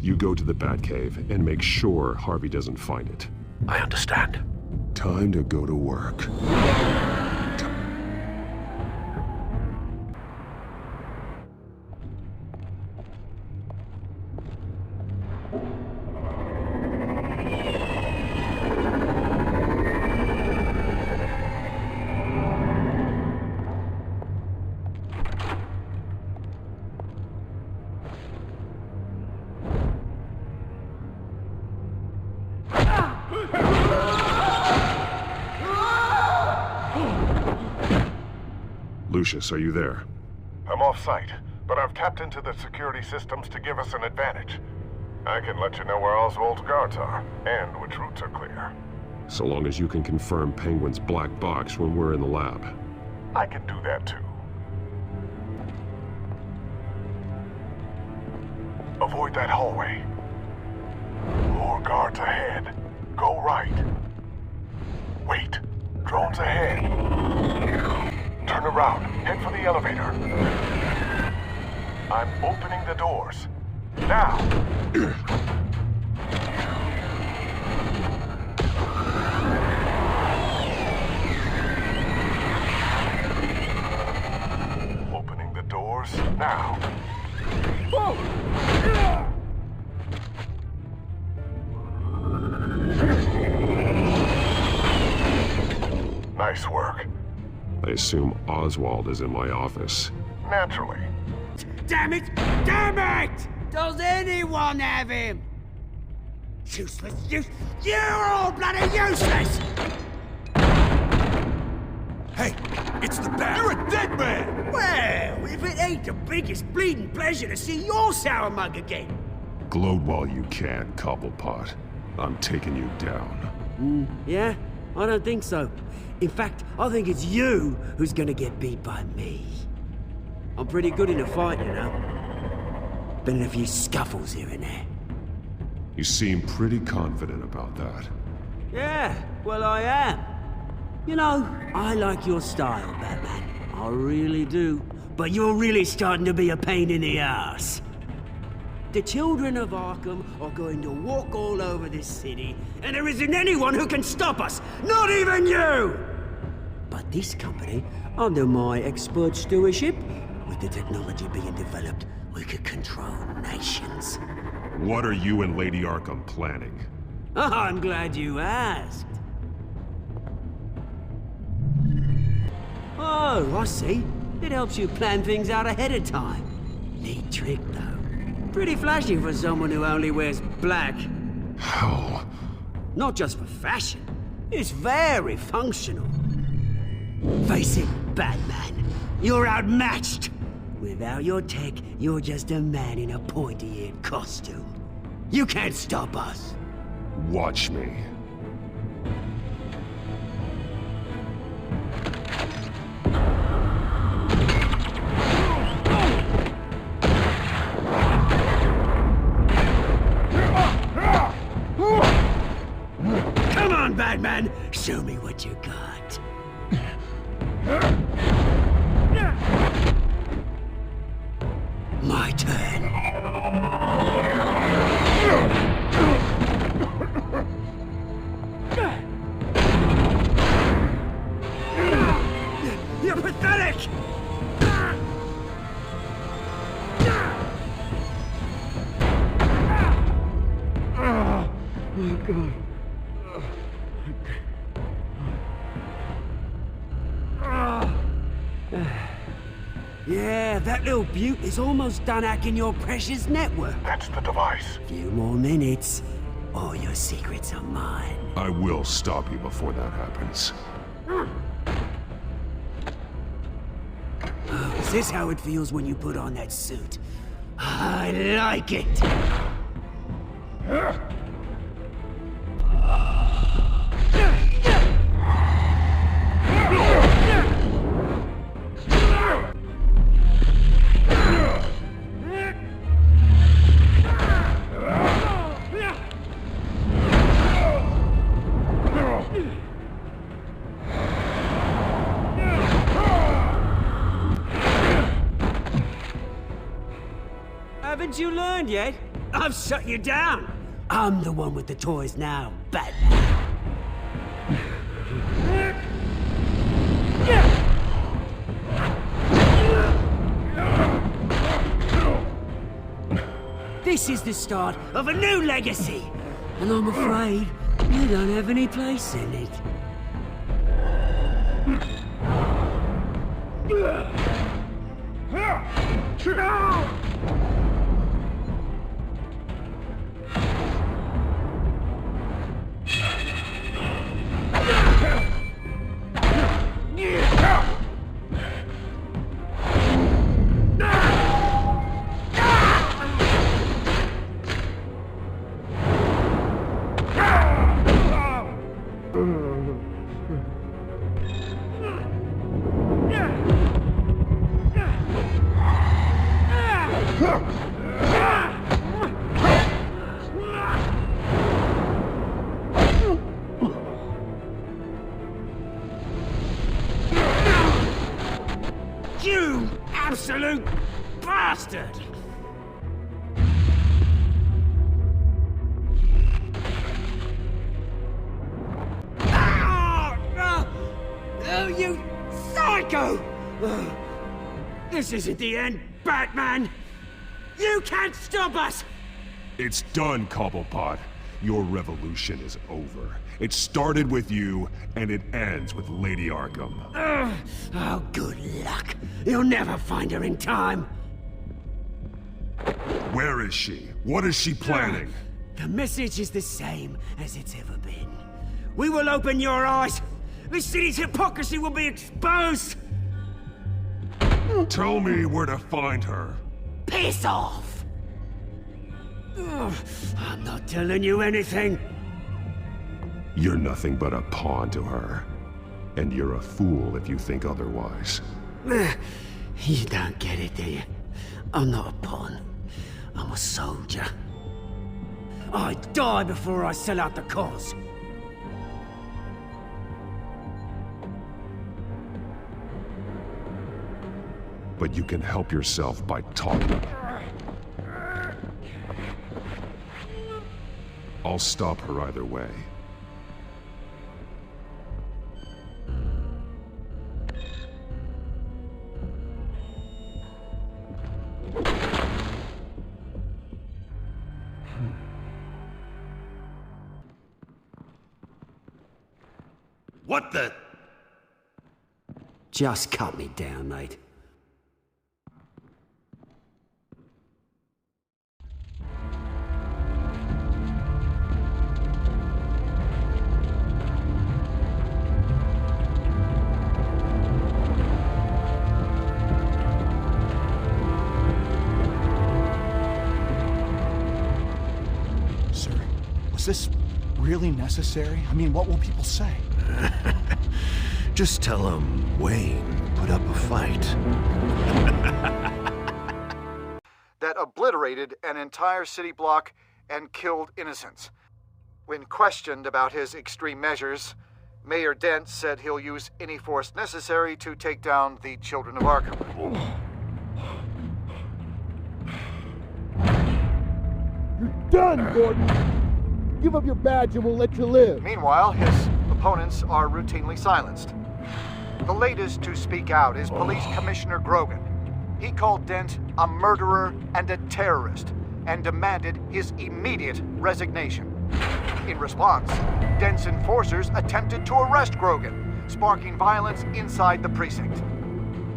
H: You go to the Batcave and make sure Harvey doesn't find it.
T: I understand.
H: Time to go to work. Lucius, are you there?
S: I'm off-site, but I've tapped into the security systems to give us an advantage. I can let you know where Oswald's guards are, and which routes are clear.
H: So long as you can confirm Penguin's black box when we're in the lab.
S: I can do that too. Avoid that hallway. More guards ahead. Go right. Wait. Drones ahead. Turn around. Head for the elevator. I'm opening the doors. Now! Opening the doors now. Nice work.
H: I assume Oswald is in my office.
S: Naturally.
Q: Damn it! Damn it! Does anyone have him? Useless, you're all bloody useless!
E: Hey, it's the Bat.
Q: You're a dead man! Well, if it ain't the biggest bleeding pleasure to see your sour mug again.
H: Gloat while you can, Cobblepot. I'm taking you down.
Q: Yeah? I don't think so. In fact, I think it's you who's gonna get beat by me. I'm pretty good in a fight, you know. Been in a few scuffles here and there.
H: You seem pretty confident about that.
Q: Yeah, well I am. You know, I like your style, Batman. I really do. But you're really starting to be a pain in the ass. The children of Arkham are going to walk all over this city, and there isn't anyone who can stop us! Not even you! But this company, under my expert stewardship, with the technology being developed, we could control nations.
H: What are you and Lady Arkham planning?
Q: Oh, I'm glad you asked. Oh, I see. It helps you plan things out ahead of time. Neat trick, though. Pretty flashy for someone who only wears black.
H: How?
Q: Not just for fashion. It's very functional. Face it, Batman. You're outmatched. Without your tech, you're just a man in a pointy-eared costume. You can't stop us.
H: Watch me.
Q: Come on, Batman! Show me what you got. My turn. You're pathetic! Oh, my God. Yeah, that little beaut is almost done hacking your precious network.
S: That's the device.
Q: Few more minutes, all your secrets are mine.
H: I will stop you before that happens.
Q: Oh, is this how it feels when you put on that suit? I like it! Haven't you learned yet? I've shut you down. I'm the one with the toys now, Batman. This is the start of a new legacy, and I'm afraid you don't have any place in it. You absolute bastard! Oh, you psycho! This isn't the end, Batman! You can't stop us!
H: It's done, Cobblepot. Your revolution is over. It started with you, and it ends with Lady Arkham.
Q: Oh, good luck. You'll never find her in time.
H: Where is she? What is she planning?
Q: The message is the same as it's ever been. We will open your eyes. The city's hypocrisy will be exposed.
H: Tell me where to find her.
Q: Piss off! I'm not telling you anything.
H: You're nothing but a pawn to her. And you're a fool if you think otherwise.
Q: You don't get it, do you? I'm not a pawn. I'm a soldier. I die before I sell out the cause.
H: But you can help yourself by talking. I'll stop her either way.
T: What the?
Q: Just cut me down, mate.
L: Sir, was this really necessary? I mean, what will people say?
J: Just tell them Wayne put up a fight.
G: That obliterated an entire city block and killed innocents. When questioned about his extreme measures, Mayor Dent said he'll use any force necessary to take down the children of Arkham.
P: You're done, Gordon! Give up your badge and we'll let you live.
G: Meanwhile, his opponents are routinely silenced. The latest to speak out is Police Commissioner Grogan. He called Dent a murderer and a terrorist and demanded his immediate resignation. In response, Dent's enforcers attempted to arrest Grogan, sparking violence inside the precinct.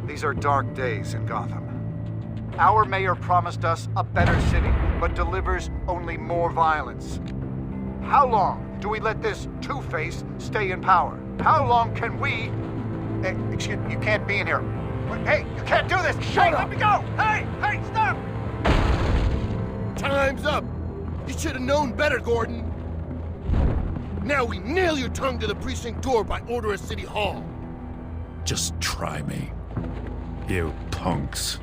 G: These are dark days in Gotham. Our mayor promised us a better city, but delivers only more violence. How long do we let this two-face stay in power? How long can we... Hey, excuse me, you can't be in here. Hey, you can't do this! Shut up! Let me go! Hey, stop!
S: Time's up! You should have known better, Gordon. Now we nail your tongue to the precinct door by order of City Hall.
C: Just try me, you punks.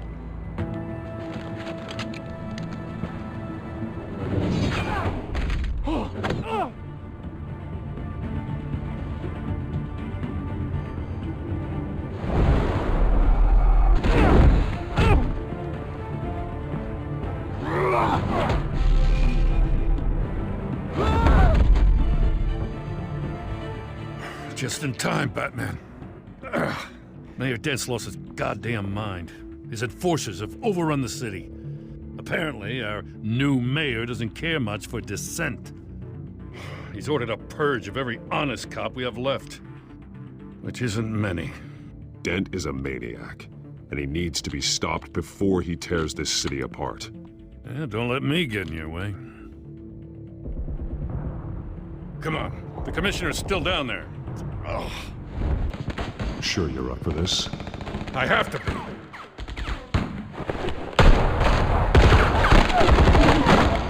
C: Just in time, Batman. Mayor Dent's lost his goddamn mind. His enforcers have overrun the city. Apparently, our new mayor doesn't care much for dissent. He's ordered a purge of every honest cop we have left. Which isn't many.
H: Dent is a maniac, and he needs to be stopped before he tears this city apart.
C: Yeah, don't let me get in your way. Come on, the commissioner's still down there. Oh.
H: Sure you're up for this?
C: I have to be.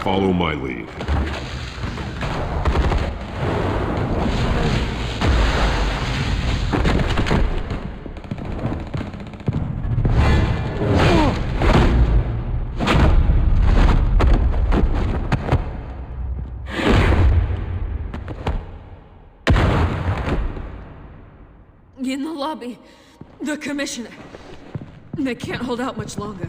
H: Follow my lead.
O: In the lobby, the commissioner. They can't hold out much longer.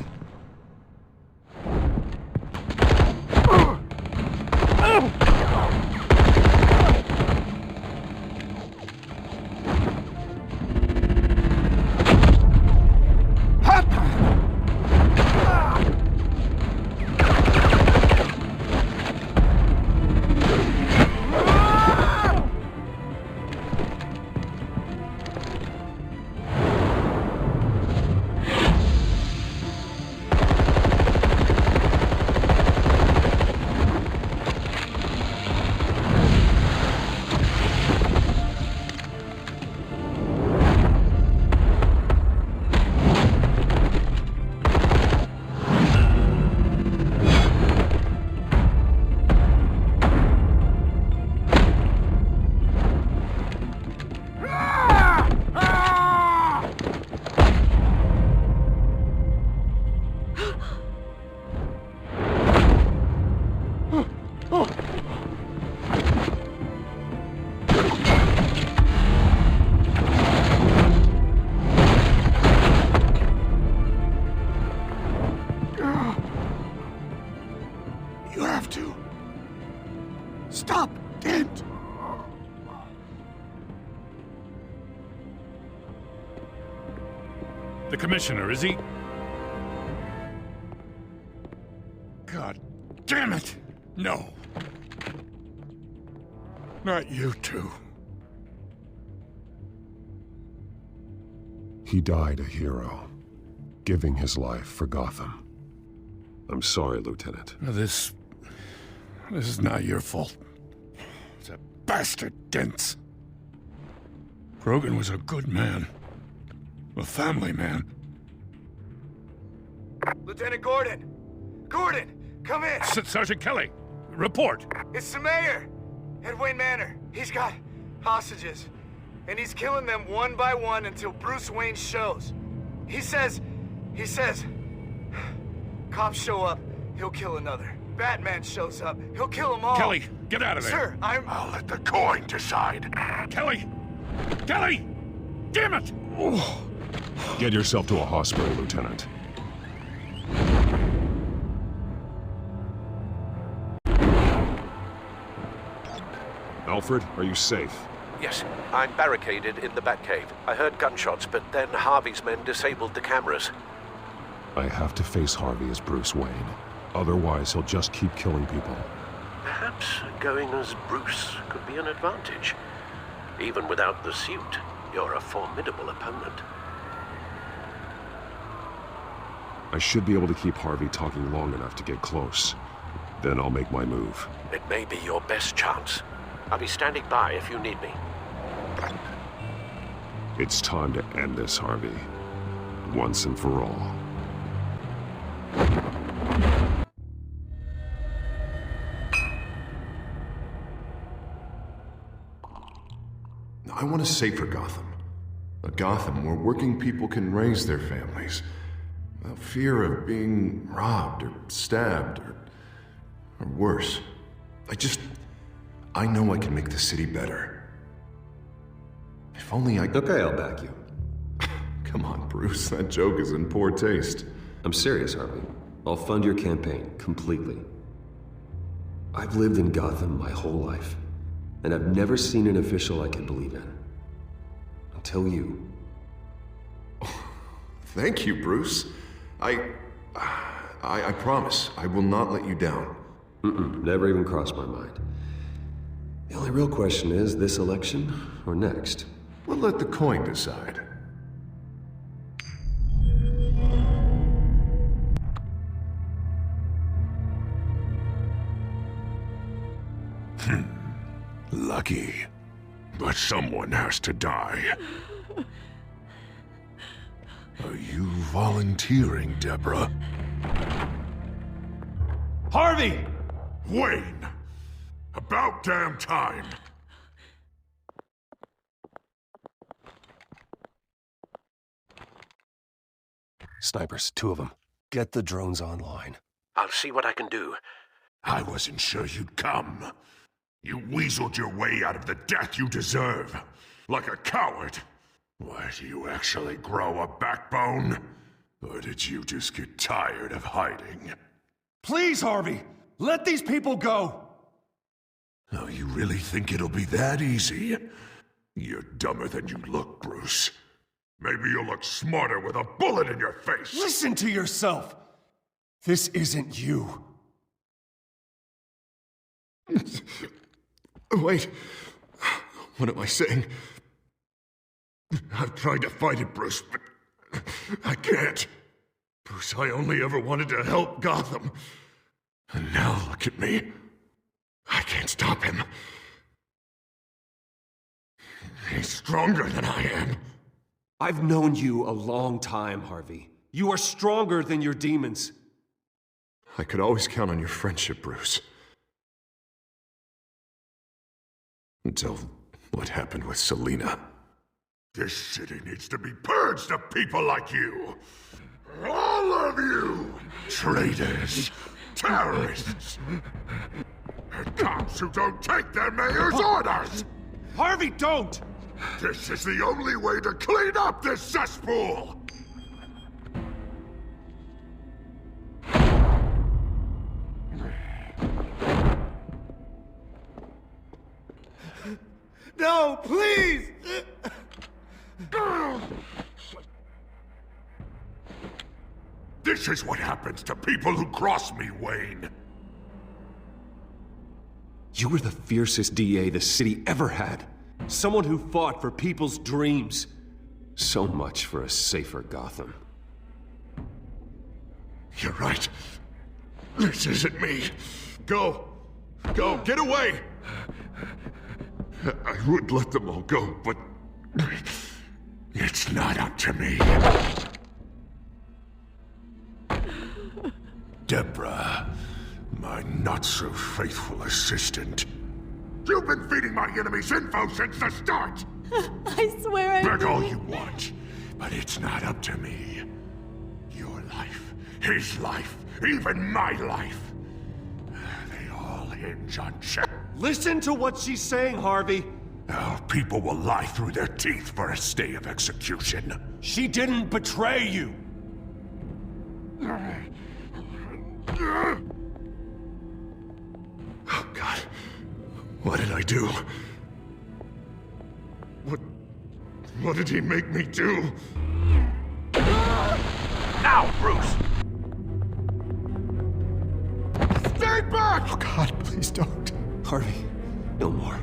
L: You have to. Stop, Dent!
C: The commissioner, is he? God damn it! No. Not you two.
H: He died a hero, giving his life for Gotham. I'm sorry, Lieutenant.
C: This is not your fault. It's a bastard Dent. Grogan was a good man. A family man.
R: Lieutenant Gordon! Gordon, come in!
C: Sergeant Kelly, report!
R: It's the mayor! At Wayne Manor. He's got hostages. And he's killing them one by one until Bruce Wayne shows. He says... Cops show up, he'll kill another. Batman shows up, he'll kill them all.
C: Kelly, get out of there!
R: Sir,
J: I'll let the coin decide.
C: Kelly! Kelly! Damn it!
H: Oh. Get yourself to a hospital, Lieutenant. Alfred, are you safe?
T: Yes, I'm barricaded in the Batcave. I heard gunshots, but then Harvey's men disabled the cameras.
H: I have to face Harvey as Bruce Wayne. Otherwise, he'll just keep killing people.
T: Perhaps going as Bruce could be an advantage. Even without the suit, you're a formidable opponent.
H: I should be able to keep Harvey talking long enough to get close. Then I'll make my move.
T: It may be your best chance. I'll be standing by if you need me.
H: It's time to end this, Harvey. Once and for all.
A: I want a safer Gotham. A Gotham where working people can raise their families without fear of being robbed or stabbed or worse. I know I can make the city better. If only I...
H: Okay, I'll back you.
A: Come on, Bruce, that joke is in poor taste.
H: I'm serious, Harvey. I'll fund your campaign, completely. I've lived in Gotham my whole life, and I've never seen an official I can believe in. tell you.
A: Thank you, Bruce. I promise I will not let you down.
H: Never even crossed my mind. The only real question is, this election or next?
A: We'll let the coin decide.
S: Lucky. But someone has to die. Are you volunteering, Deborah?
P: Harvey!
S: Wayne! About damn time!
H: Snipers, 2 of them. Get the drones online.
T: I'll see what I can do.
S: I wasn't sure you'd come. You weaseled your way out of the death you deserve. Like a coward. Why, do you actually grow a backbone? Or did you just get tired of hiding?
P: Please, Harvey! Let these people go!
S: Oh, you really think it'll be that easy? You're dumber than you look, Bruce. Maybe you'll look smarter with a bullet in your face!
P: Listen to yourself! This isn't you.
A: Wait. What am I saying?
S: I've tried to fight it, Bruce, but I can't. Bruce, I only ever wanted to help Gotham. And now look at me. I can't stop him. He's stronger than I am.
H: I've known you a long time, Harvey. You are stronger than your demons.
A: I could always count on your friendship, Bruce. Until what happened with Selina.
S: This city needs to be purged of people like you. All of you! Traitors, terrorists, and cops who don't take their mayor's orders!
P: Harvey, don't!
S: This is the only way to clean up this cesspool!
P: No, please!
S: This is what happens to people who cross me, Wayne.
H: You were the fiercest DA the city ever had. Someone who fought for people's dreams. So much for a safer Gotham.
S: You're right. This isn't me. Go. Go. Get away. I would let them all go, but it's not up to me. Deborah, my not-so-faithful assistant. You've been feeding my enemies info since the start!
N: I swear I
S: Beg all
N: didn't.
S: you want, but it's not up to me. Your life, his life, even my life. They all hinge on check.
H: Listen to what she's saying, Harvey.
S: Our people will lie through their teeth for a stay of execution.
P: She didn't betray you.
S: Oh, God. What did I do? What did he make me do?
T: Now, Bruce!
S: Stay back!
A: Oh, God, please don't.
H: Harvey, no more.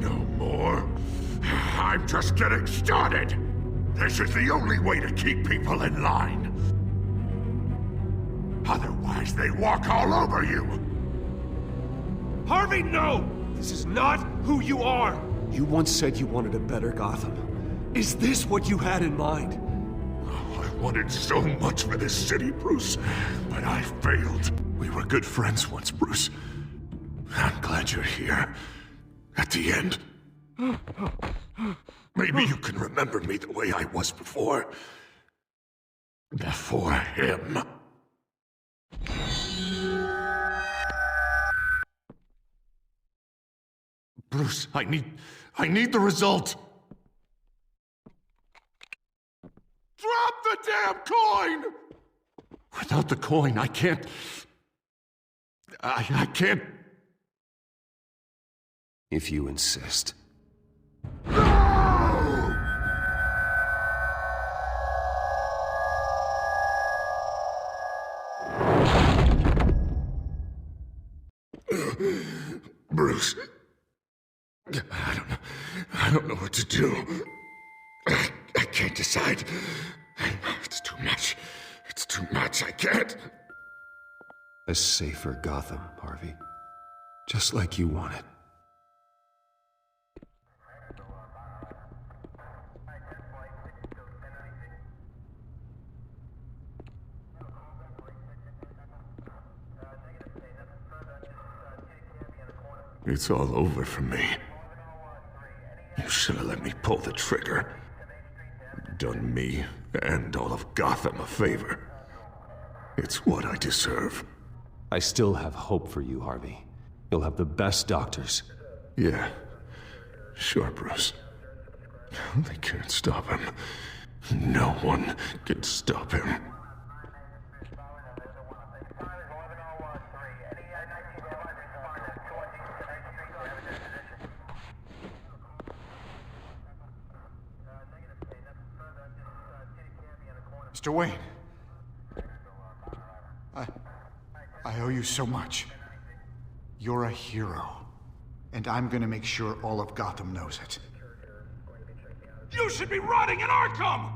S: No more? I'm just getting started! This is the only way to keep people in line. Otherwise, they walk all over you!
P: Harvey, no! This is not who you are!
H: You once said you wanted a better Gotham. Is this what you had in mind?
S: Oh, I wanted so much for this city, Bruce, but I failed. We were good friends once, Bruce. I'm glad you're here. At the end. Maybe you can remember me the way I was before. Before him. Bruce, I need the result. Drop the damn coin! Without the coin, I can't... I can't...
H: If you insist.
S: No!
D: what to do. I can't decide. It's too much. It's too much. I can't.
H: A safer Gotham, Harvey. Just like you wanted.
D: It's all over for me. You should have let me pull the trigger. Done me and all of Gotham a favor. It's what I deserve.
H: I still have hope for you, Harvey. You'll have the best doctors.
D: Yeah. Sure, Bruce. They can't stop him. No one can stop him.
G: Mr. Wayne. I owe you so much. You're a hero. And I'm gonna make sure all of Gotham knows it.
P: You should be rotting in Arkham!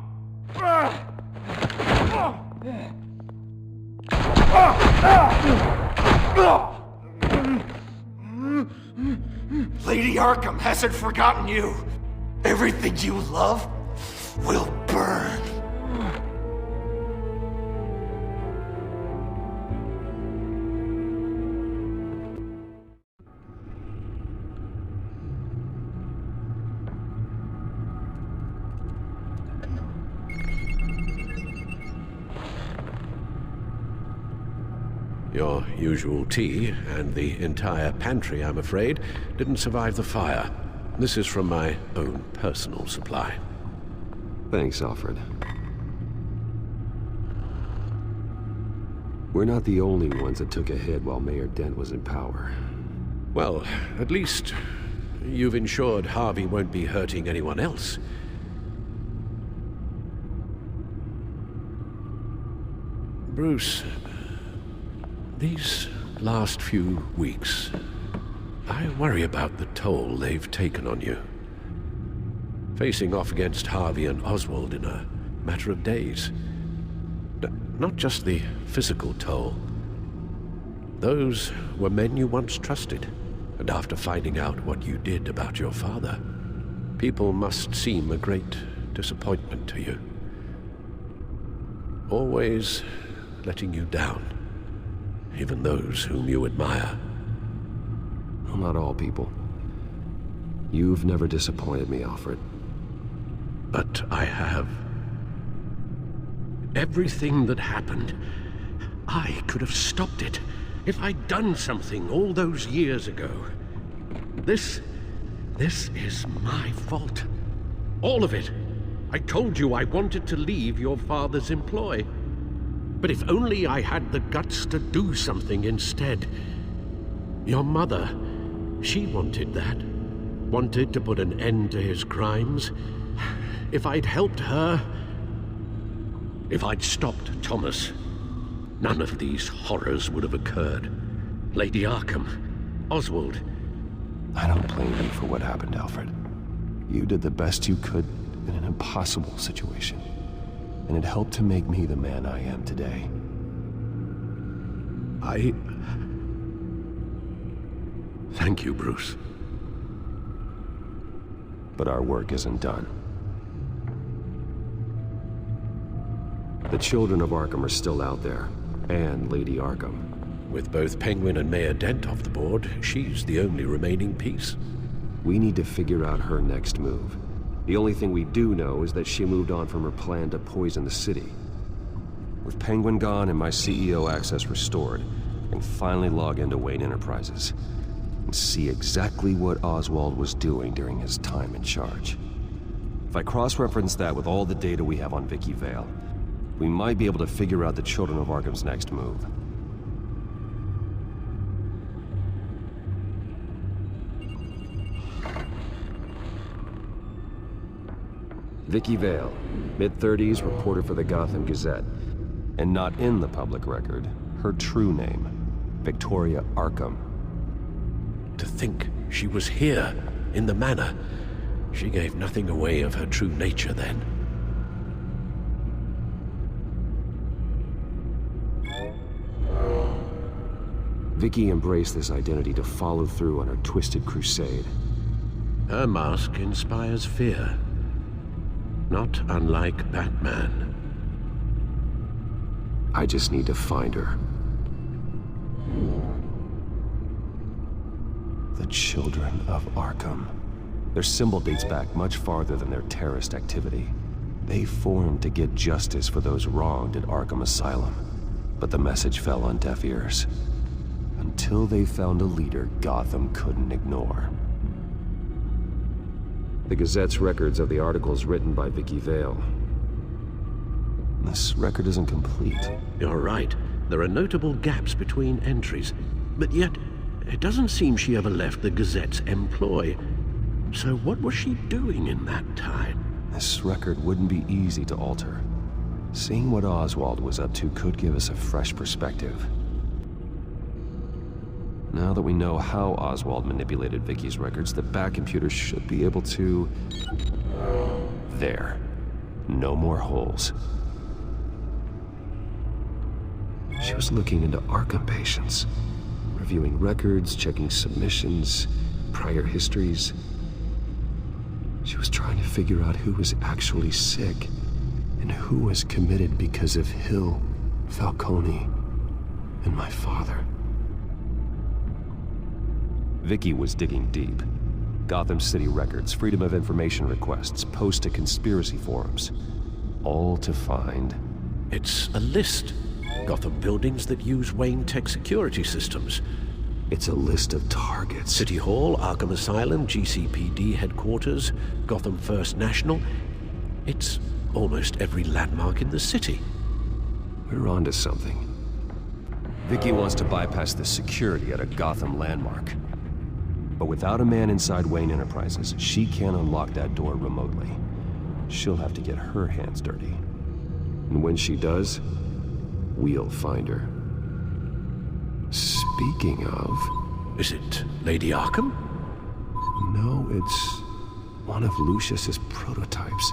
E: Lady Arkham hasn't forgotten you. Everything you love will burn.
I: Your usual tea and the entire pantry, I'm afraid, didn't survive the fire. This is from my own personal supply.
H: Thanks, Alfred. We're not the only ones that took a hit while Mayor Dent was in power.
I: Well, at least you've ensured Harvey won't be hurting anyone else. Bruce, these last few weeks, I worry about the toll they've taken on you. Facing off against Harvey and Oswald in a matter of days. Not just the physical toll. Those were men you once trusted, and after finding out what you did about your father, people must seem a great disappointment to you. Always letting you down. Even those whom you admire.
H: Well, not all people. You've never disappointed me, Alfred.
I: But I have. Everything that happened, I could have stopped it if I'd done something all those years ago. This is my fault. All of it. I told you I wanted to leave your father's employ. But if only I had the guts to do something instead. Your mother, she wanted that. Wanted to put an end to his crimes. If I'd helped her, if I'd stopped Thomas, none of these horrors would have occurred. Lady Arkham, Oswald.
H: I don't blame you for what happened, Alfred. You did the best you could in an impossible situation. And it helped to make me the man I am today.
I: Thank you, Bruce.
H: But our work isn't done. The children of Arkham are still out there, and Lady Arkham.
I: With both Penguin and Mayor Dent off the board, she's the only remaining piece.
H: We need to figure out her next move. The only thing we do know is that she moved on from her plan to poison the city. With Penguin gone and my CEO access restored, I can finally log into Wayne Enterprises and see exactly what Oswald was doing during his time in charge. If I cross-reference that with all the data we have on Vicky Vale, we might be able to figure out the Children of Arkham's next move. Vicky Vale, mid-30s, reporter for the Gotham Gazette. And not in the public record, her true name, Victoria Arkham.
I: To think she was here, in the manor. She gave nothing away of her true nature then.
H: Vicky embraced this identity to follow through on her twisted crusade.
I: Her mask inspires fear. Not unlike Batman.
H: I just need to find her. The Children of Arkham. Their symbol dates back much farther than their terrorist activity. They formed to get justice for those wronged at Arkham Asylum. But the message fell on deaf ears. Until they found a leader Gotham couldn't ignore. The Gazette's records of the articles written by Vicky Vale. This record isn't complete.
I: You're right. There are notable gaps between entries. But yet, it doesn't seem she ever left the Gazette's employ. So what was she doing in that time?
H: This record wouldn't be easy to alter. Seeing what Oswald was up to could give us a fresh perspective. Now that we know how Oswald manipulated Vicky's records, the Bat-computer should be able to... There. No more holes. She was looking into Arkham patients, reviewing records, checking submissions, prior histories. She was trying to figure out who was actually sick and who was committed because of Hill, Falcone, and my father. Vicky was digging deep. Gotham City records, Freedom of Information requests, posts to conspiracy forums. All to find...
I: It's a list. Gotham buildings that use Wayne Tech security systems.
H: It's a list of targets.
I: City Hall, Arkham Asylum, GCPD headquarters, Gotham First National. It's almost every landmark in the city.
H: We're onto something. Vicky wants to bypass the security at a Gotham landmark. But without a man inside Wayne Enterprises, she can't unlock that door remotely. She'll have to get her hands dirty. And when she does, we'll find her. Speaking of...
I: Is it Lady Arkham?
H: No, it's one of Lucius's prototypes.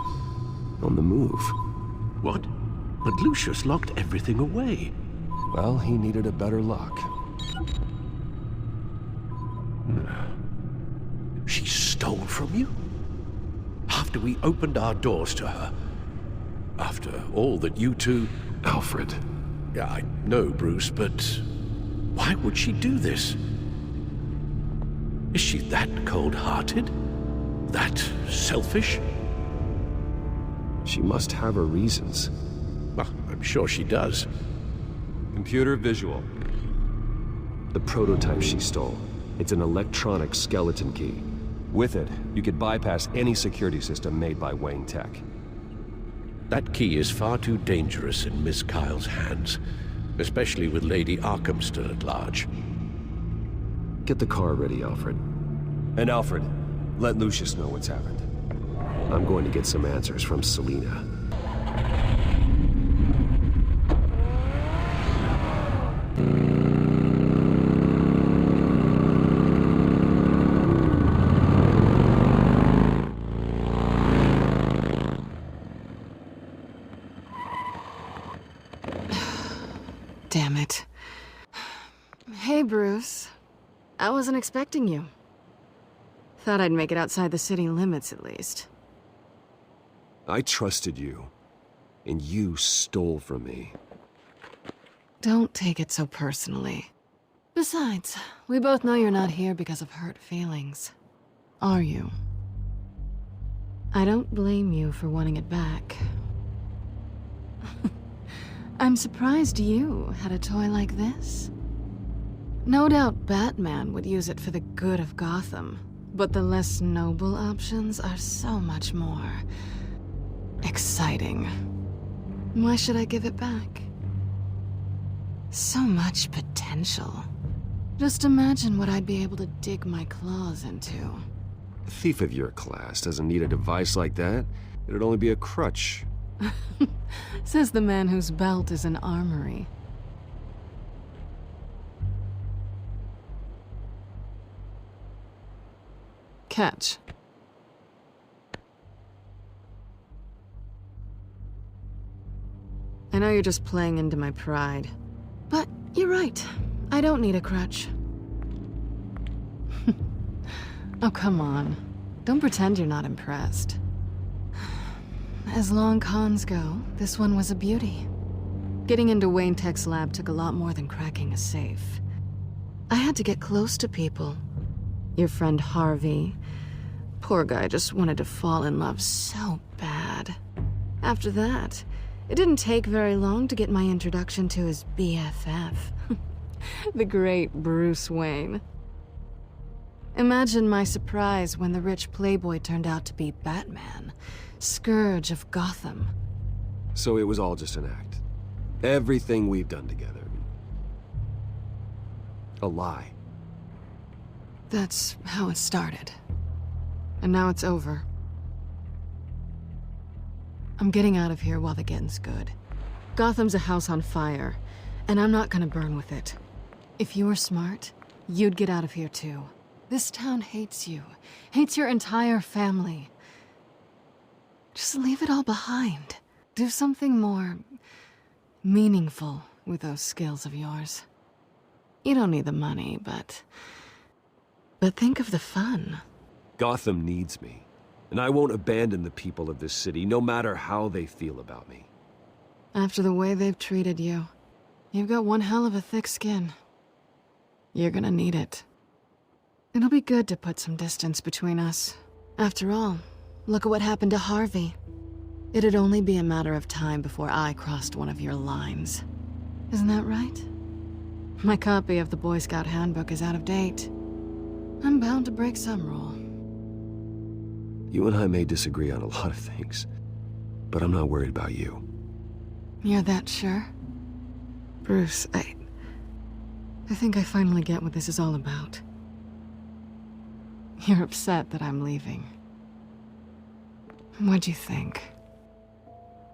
H: On the move.
I: What? But Lucius locked everything away.
H: Well, he needed a better lock.
I: She stole from you? After we opened our doors to her? After all that you two...
H: Alfred.
I: Yeah, I know, Bruce, but... why would she do this? Is she that cold-hearted? That selfish?
H: She must have her reasons.
I: Well, I'm sure she does.
H: Computer visual. The prototype she stole. It's an electronic skeleton key. With it, you could bypass any security system made by Wayne Tech.
I: That key is far too dangerous in Miss Kyle's hands, especially with Lady Arkham still at large.
H: Get the car ready, Alfred. And Alfred, let Lucius know what's happened. I'm going to get some answers from Selina.
O: Damn it. Hey, Bruce. I wasn't expecting you. Thought I'd make it outside the city limits, at least.
H: I trusted you, and you stole from me.
O: Don't take it so personally. Besides, we both know you're not here because of hurt feelings. Are you? I don't blame you for wanting it back. I'm surprised you had a toy like this. No doubt Batman would use it for the good of Gotham, but the less noble options are so much more exciting. Why should I give it back? So much potential. Just imagine what I'd be able to dig my claws into.
H: A thief of your class doesn't need a device like that. It'd only be a crutch.
O: Says the man whose belt is an armory. Catch.
U: I know you're just playing into my pride. But you're right. I don't need a crutch. Oh, come on. Don't pretend you're not impressed. As long cons go, this one was a beauty. Getting into Wayne Tech's lab took a lot more than cracking a safe. I had to get close to people. Your friend Harvey. Poor guy just wanted to fall in love so bad. After that, it didn't take very long to get my introduction to his BFF. The great Bruce Wayne. Imagine my surprise when the rich playboy turned out to be Batman, Scourge of Gotham.
H: So it was all just an act. Everything we've done together. A lie.
U: That's how it started. And now it's over. I'm getting out of here while the getting's good. Gotham's a house on fire, and I'm not gonna burn with it. If you were smart, you'd get out of here too. This town hates you. Hates your entire family. Just leave it all behind. Do something more meaningful with those skills of yours. You don't need the money, but think of the fun.
H: Gotham needs me, and I won't abandon the people of this city, no matter how they feel about me.
U: After the way they've treated you, you've got one hell of a thick skin. You're gonna need it. It'll be good to put some distance between us. After all, look at what happened to Harvey. It'd only be a matter of time before I crossed one of your lines. Isn't that right? My copy of the Boy Scout Handbook is out of date. I'm bound to break some rule.
H: You and I may disagree on a lot of things, but I'm not worried about you.
U: You're that sure? Bruce, I think I finally get what this is all about. You're upset that I'm leaving. What'd you think?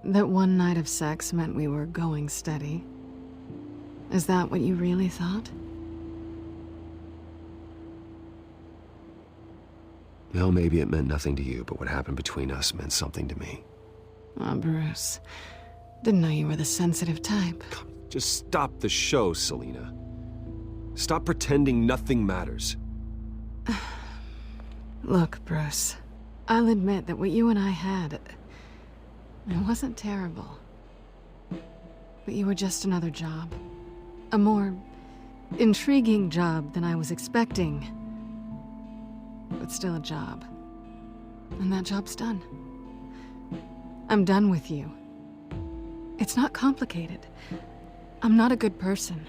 U: That one night of sex meant we were going steady? Is that what you really thought?
H: Well, maybe it meant nothing to you, but what happened between us meant something to me.
U: Oh, Bruce. Didn't know you were the sensitive type.
H: Just stop the show, Selina. Stop pretending nothing matters.
U: Look, Bruce. I'll admit that what you and I had, it wasn't terrible. But you were just another job. A more intriguing job than I was expecting. But still a job. And that job's done. I'm done with you. It's not complicated. I'm not a good person.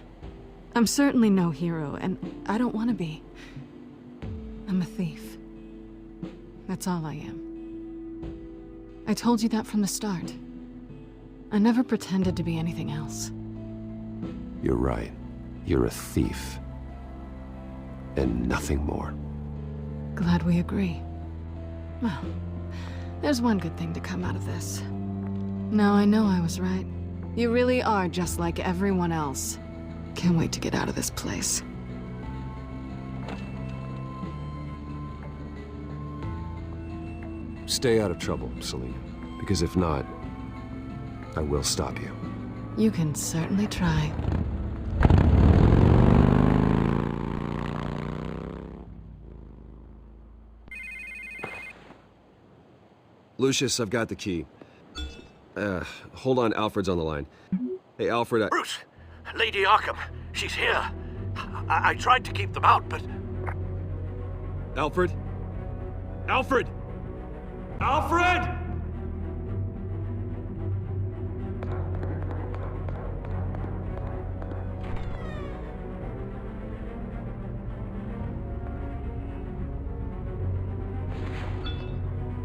U: I'm certainly no hero, and I don't want to be. I'm a thief. That's all I am. I told you that from the start. I never pretended to be anything else.
H: You're right. You're a thief. And nothing more.
U: Glad we agree. Well, there's one good thing to come out of this. Now I know I was right. You really are just like everyone else. Can't wait to get out of this place.
H: Stay out of trouble, Selina. Because if not, I will stop you.
U: You can certainly try.
H: Lucius, I've got the key. Hold on, Alfred's on the line. Hey, Alfred,
T: Bruce! Lady Arkham! She's here! I tried to keep them out, but...
H: Alfred? Alfred! Alfred!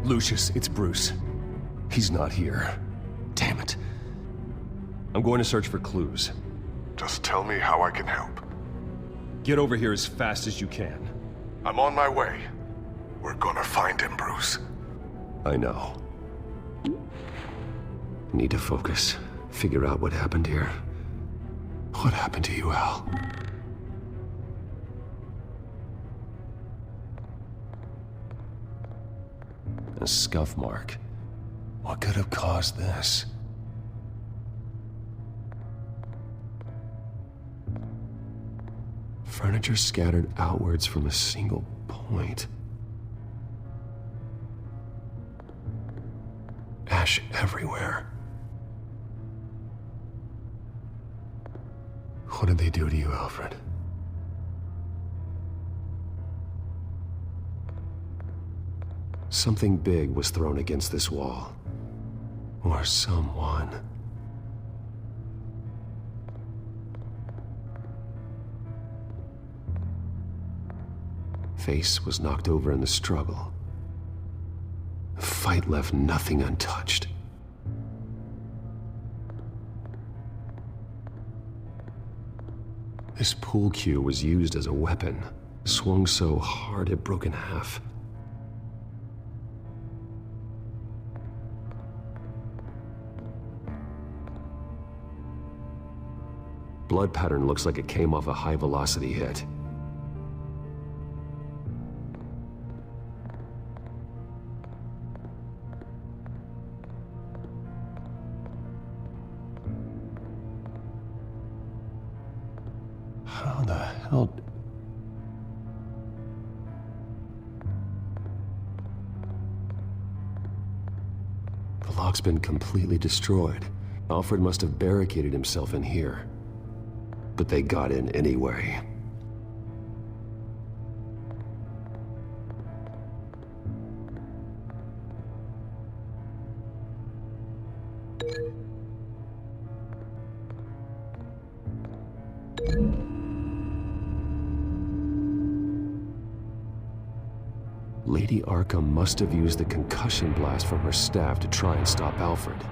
H: Lucius, it's Bruce. He's not here. Damn it. I'm going to search for clues.
S: Just tell me how I can help.
H: Get over here as fast as you can.
S: I'm on my way. We're gonna find him, Bruce.
H: I know. Need to focus. Figure out what happened here. What happened to you, Al? A scuff mark. What could have caused this? Furniture scattered outwards from a single point. Ash everywhere. What did they do to you, Alfred? Something big was thrown against this wall. Or someone. Face was knocked over in the struggle. The fight left nothing untouched. This pool cue was used as a weapon, swung so hard it broke in half. Blood pattern looks like it came off a high-velocity hit. How the hell... The lock's been completely destroyed. Alfred must have barricaded himself in here. But they got in anyway. Lady Arkham must have used the concussion blast from her staff to try and stop Alfred.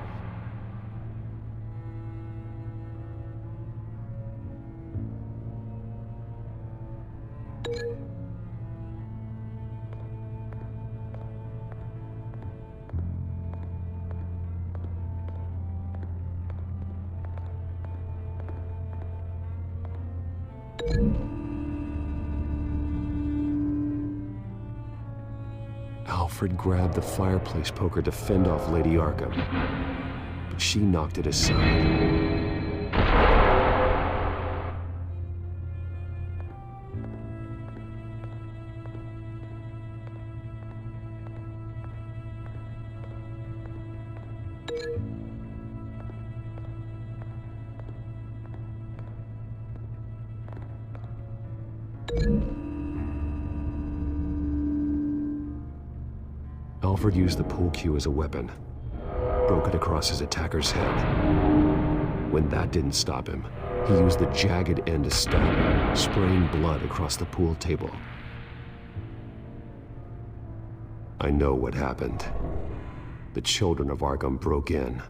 H: Alfred grabbed the fireplace poker to fend off Lady Arkham, but she knocked it aside. Alfred used the pool cue as a weapon, broke it across his attacker's head. When that didn't stop him, he used the jagged end to stab him, spraying blood across the pool table. I know what happened. The children of Arkham broke in.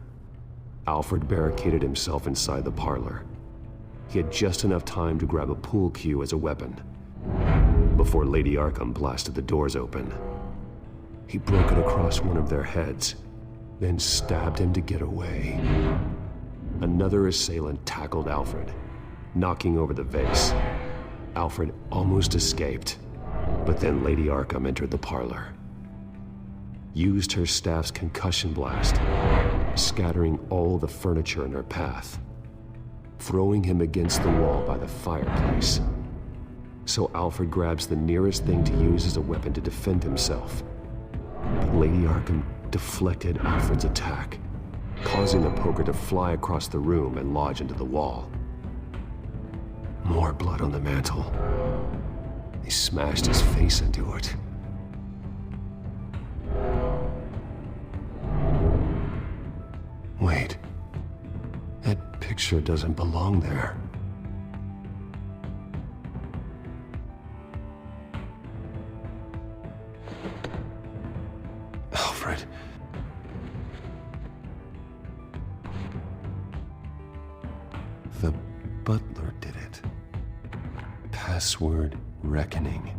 H: Alfred barricaded himself inside the parlor. He had just enough time to grab a pool cue as a weapon before Lady Arkham blasted the doors open. He broke it across one of their heads, then stabbed him to get away. Another assailant tackled Alfred, knocking over the vase. Alfred almost escaped, but then Lady Arkham entered the parlor. Used her staff's concussion blast, scattering all the furniture in her path, throwing him against the wall by the fireplace. So Alfred grabs the nearest thing to use as a weapon to defend himself. But Lady Arkham deflected Alfred's attack, causing the poker to fly across the room and lodge into the wall. More blood on the mantel. He smashed his face into it. Wait. That picture doesn't belong there. Alfred. The butler did it. Password reckoning.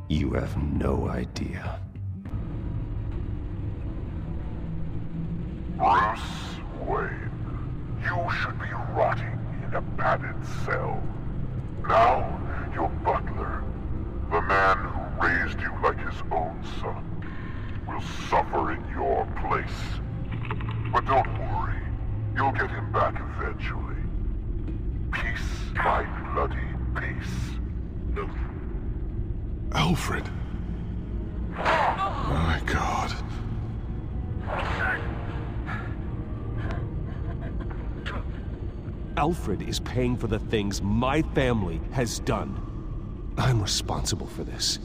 H: You have no idea.
S: Bruce Wayne, you should be rotting in a padded cell. Now, your butler, the man who raised you like his own son, will suffer in your place. But don't worry, you'll get him back eventually. Piece by bloody Alfred. My God.
H: Alfred is paying for the things my family has done. I'm responsible for this.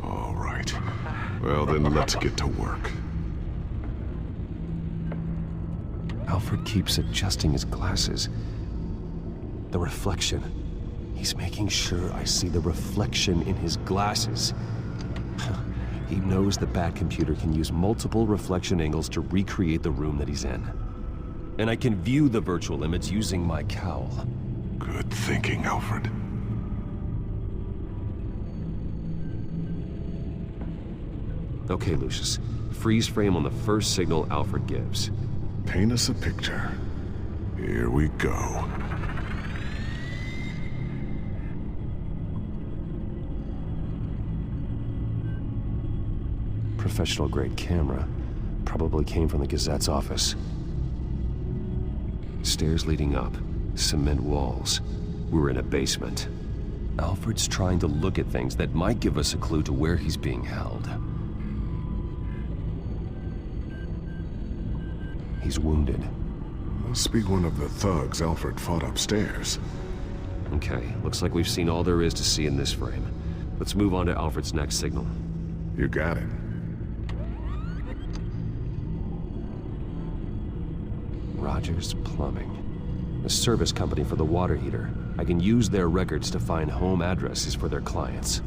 S: All right. Well, then let's get to work.
H: Alfred keeps adjusting his glasses. The reflection. He's making sure I see the reflection in his glasses. He knows the Batcomputer can use multiple reflection angles to recreate the room that he's in. And I can view the virtual image using my cowl.
S: Good thinking, Alfred.
H: Okay, Lucius. Freeze frame on the first signal Alfred gives.
S: Paint us a picture. Here we go.
H: Professional-grade camera. Probably came from the Gazette's office. Stairs leading up. Cement walls. We're in a basement. Alfred's trying to look at things that might give us a clue to where he's being held. He's wounded.
S: Must be one of the thugs Alfred fought upstairs.
H: Okay, looks like we've seen all there is to see in this frame. Let's move on to Alfred's next signal.
S: You got it.
H: Rogers Plumbing. The service company for the water heater. I can use their records to find home addresses for their clients.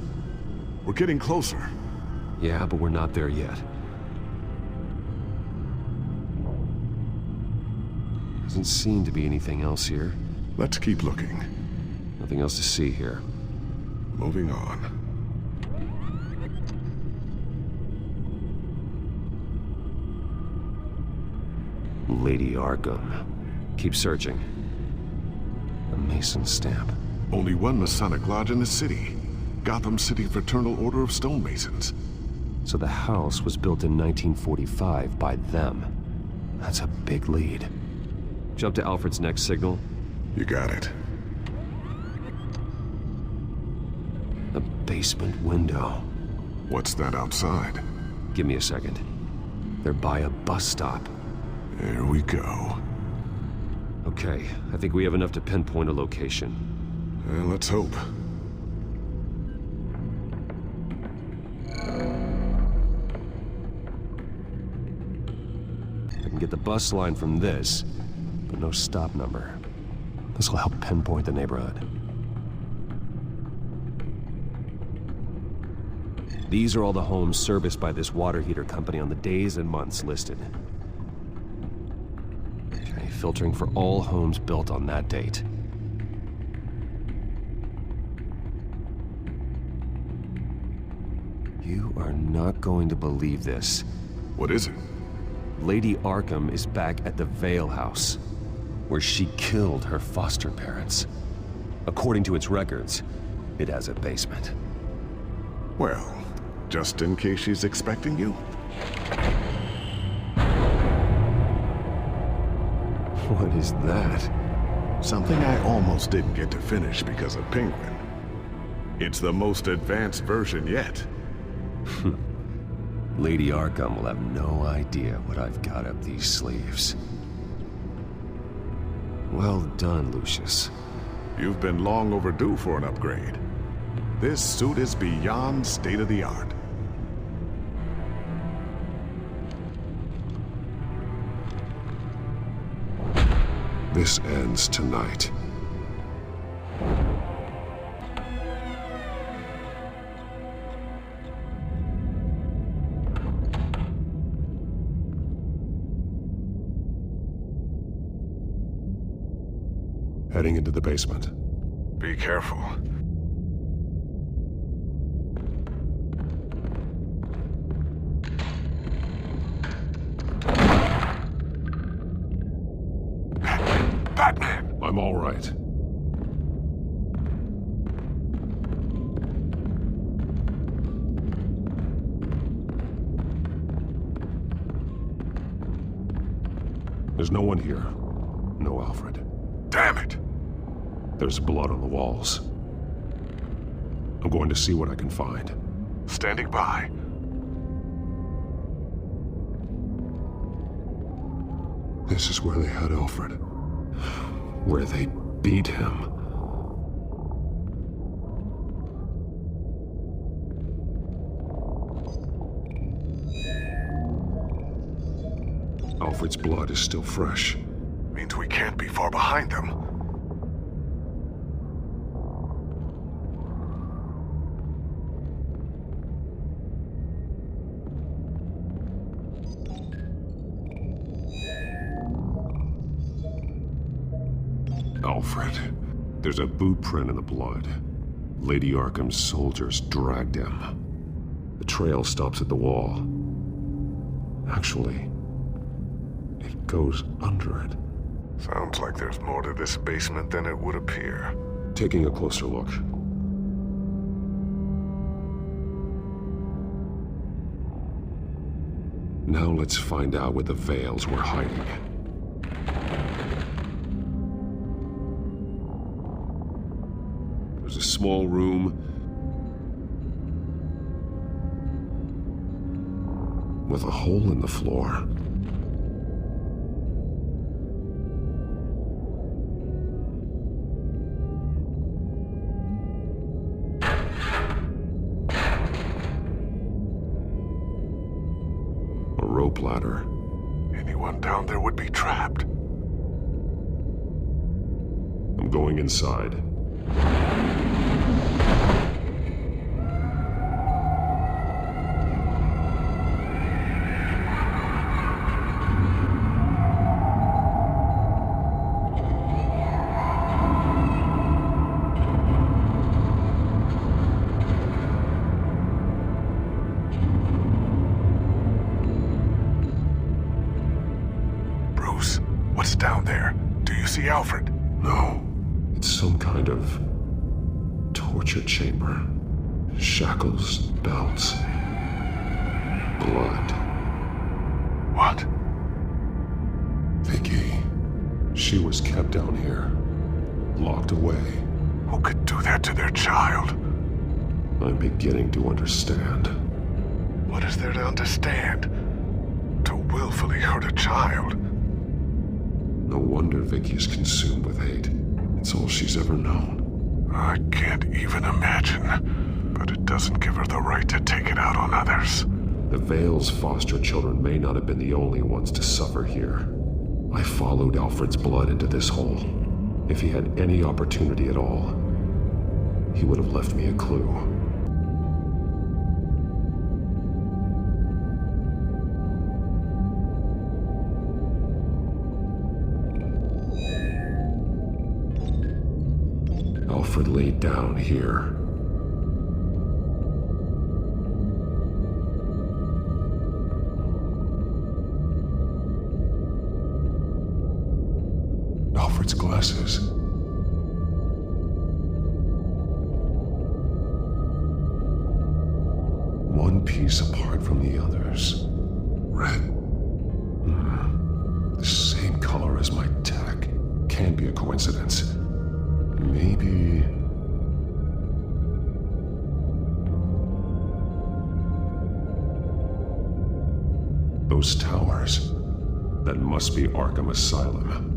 S: We're getting closer.
H: Yeah, but we're not there yet. Doesn't seem to be anything else here.
S: Let's keep looking.
H: Nothing else to see here.
S: Moving on.
H: Lady Arkham. Keep searching. A Mason stamp.
S: Only one Masonic lodge in the city. Gotham City Fraternal Order of Stonemasons.
H: So the house was built in 1945 by them. That's a big lead. Jump to Alfred's next signal.
S: You got it.
H: The basement window.
S: What's that outside?
H: Give me a second. They're by a bus stop.
S: There we go.
H: Okay, I think we have enough to pinpoint a location.
S: Let's hope.
H: I can get the bus line from this, but no stop number. This will help pinpoint the neighborhood. These are all the homes serviced by this water heater company on the days and months listed. Okay, filtering for all homes built on that date. You are not going to believe this.
S: What is it?
H: Lady Arkham is back at the Vale House, where she killed her foster parents. According to its records, it has a basement.
S: Well, just in case she's expecting you.
H: What is that?
S: Something I almost didn't get to finish because of Penguin. It's the most advanced version yet.
H: Lady Arkham will have no idea what I've got up these sleeves. Well done, Lucius.
S: You've been long overdue for an upgrade. This suit is beyond state-of-the-art. This ends tonight. Heading into the basement. Be careful. Batman!
H: I'm all right. There's no one here. No Alfred.
S: Damn it!
H: There's blood on the walls. I'm going to see what I can find.
S: Standing by.
H: This is where they had Alfred. Where they beat him. Alfred's blood is still fresh.
S: Means we can't be far behind them.
H: Alfred. There's a boot print in the blood. Lady Arkham's soldiers dragged him. The trail stops at the wall. Actually, it goes under it.
S: Sounds like there's more to this basement than it would appear.
H: Taking a closer look. Now let's find out where the Veils were hiding. There's a small room with a hole in the floor. A rope ladder.
S: Anyone down there would be trapped.
H: I'm going inside.
S: Bruce, what's down there? Do you see Alfred?
H: No. It's some kind of torture chamber. Shackles, belts, blood.
S: What?
H: Vicky. She was kept down here. Locked away.
S: Who could do that to their child?
H: I'm beginning to understand.
S: What is there to understand? To willfully hurt a child?
H: No wonder Vicky's consumed with hate. It's all she's ever known.
S: I can't even imagine. But it doesn't give her the right to take it out on others.
H: The Veil's foster children may not have been the only ones to suffer here. I followed Alfred's blood into this hole. If he had any opportunity at all, he would have left me a clue. Alfred laid down here. Alfred's glasses. One piece apart from the others. Red. The same color as my tech. Can't be a coincidence. Maybe... those towers. That must be Arkham Asylum.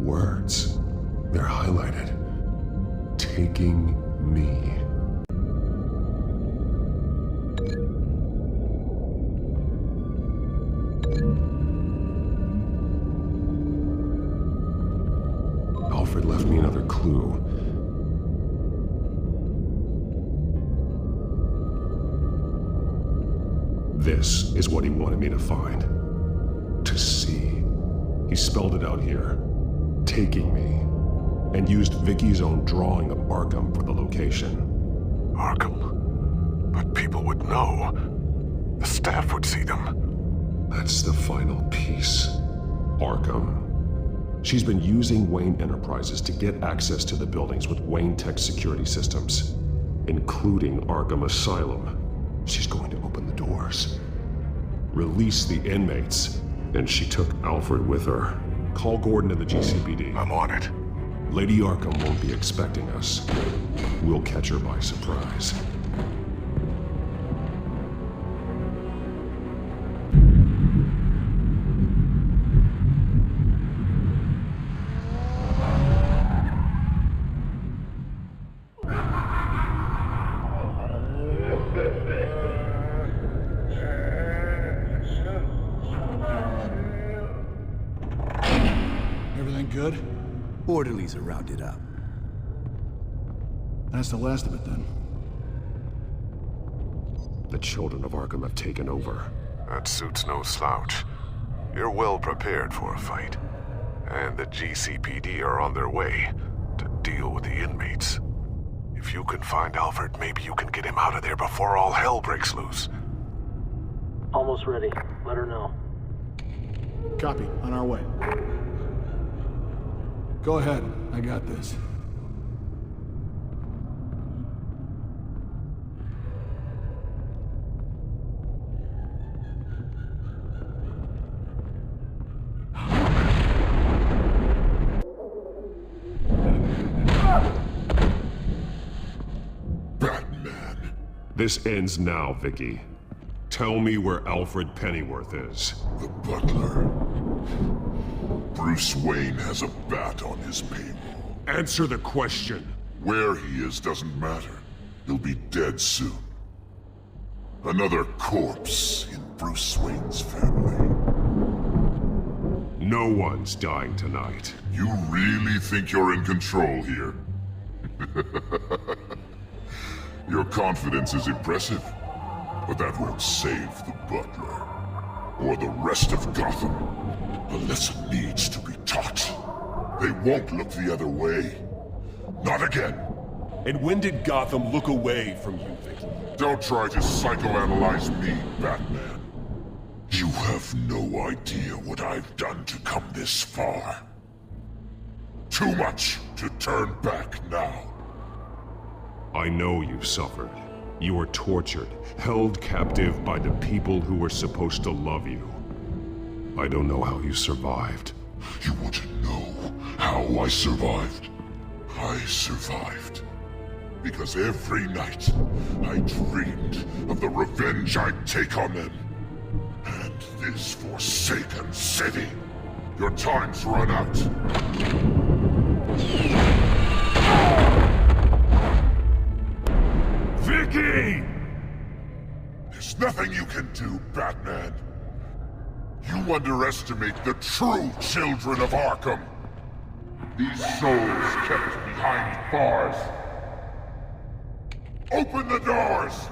H: Words. They're highlighted. Taking me. Alfred left me another clue. This is what he wanted me to find. To see. He spelled it out here. Taking me. And used Vicky's own drawing of Arkham for the location.
S: Arkham? But people would know. The staff would see them.
H: That's the final piece. Arkham. She's been using Wayne Enterprises to get access to the buildings with Wayne Tech security systems, including Arkham Asylum. She's going to open the doors, release the inmates, and she took Alfred with her. Call Gordon to the GCPD.
S: I'm on it.
H: Lady Arkham won't be expecting us. We'll catch her by surprise.
L: Everything good?
E: Orderlies are rounded up.
L: That's the last of it then.
H: The children of Arkham have taken over.
S: That suit's no slouch. You're well prepared for a fight. And the GCPD are on their way to deal with the inmates. If you can find Alfred, maybe you can get him out of there before all hell breaks loose.
K: Almost ready. Let her know.
L: Copy. On our way. Go ahead. I got this.
H: This ends now, Vicky. Tell me where Alfred Pennyworth is.
V: The butler. Bruce Wayne has a bat on his payroll.
H: Answer the question.
V: Where he is doesn't matter. He'll be dead soon. Another corpse in Bruce Wayne's family.
H: No one's dying tonight.
V: You really think you're in control here? Your confidence is impressive, but that won't save the butler. Or the rest of Gotham. A lesson needs to be taught. They won't look the other way. Not again.
H: And when did Gotham look away from you, Vicky?
V: Don't try to psychoanalyze me, Batman. You have no idea what I've done to come this far. Too much to turn back now.
H: I know you suffered. You were tortured, held captive by the people who were supposed to love you. I don't know how you survived.
V: You want to know how I survived? I survived because every night I dreamed of the revenge I'd take on them. And this forsaken city. Your time's run out.
H: Vicky!
V: There's nothing you can do, Batman. You underestimate the true children of Arkham. These souls kept behind bars. Open the doors!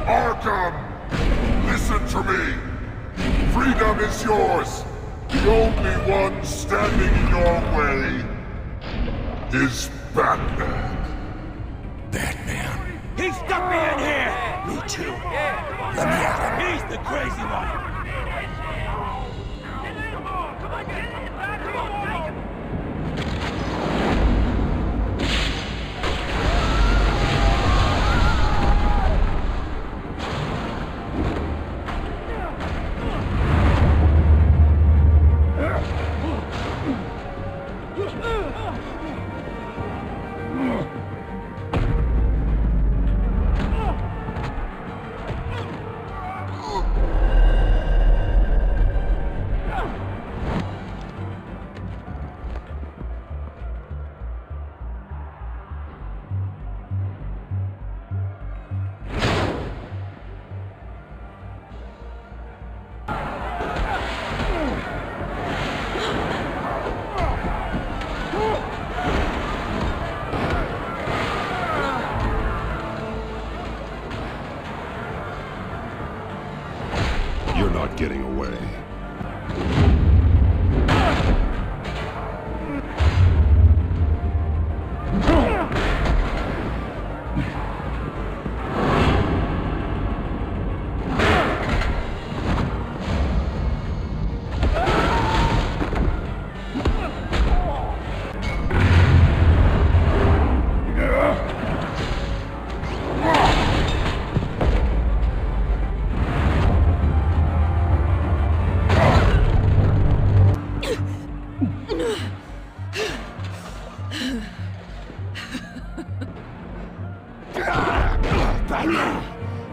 V: Arkham! Listen to me! Freedom is yours! The only one standing in your way is Batman.
Q: Batman. He stuck me in here! Me too. Let me at him. He's the crazy one.
H: You're not getting away.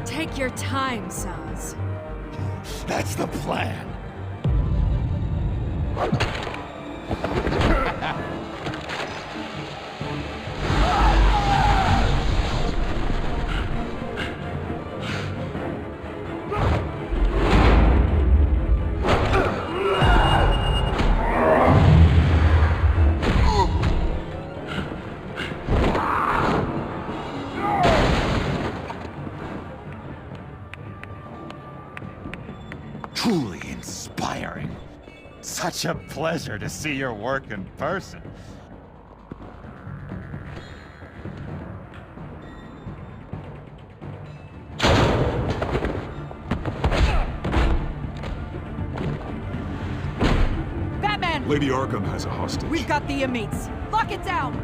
O: Take your time, Saz.
P: That's the plan.
B: Truly inspiring. Such a pleasure to see your work in person.
A: Batman! Lady Arkham has a hostage.
N: We've got the inmates. Lock it down!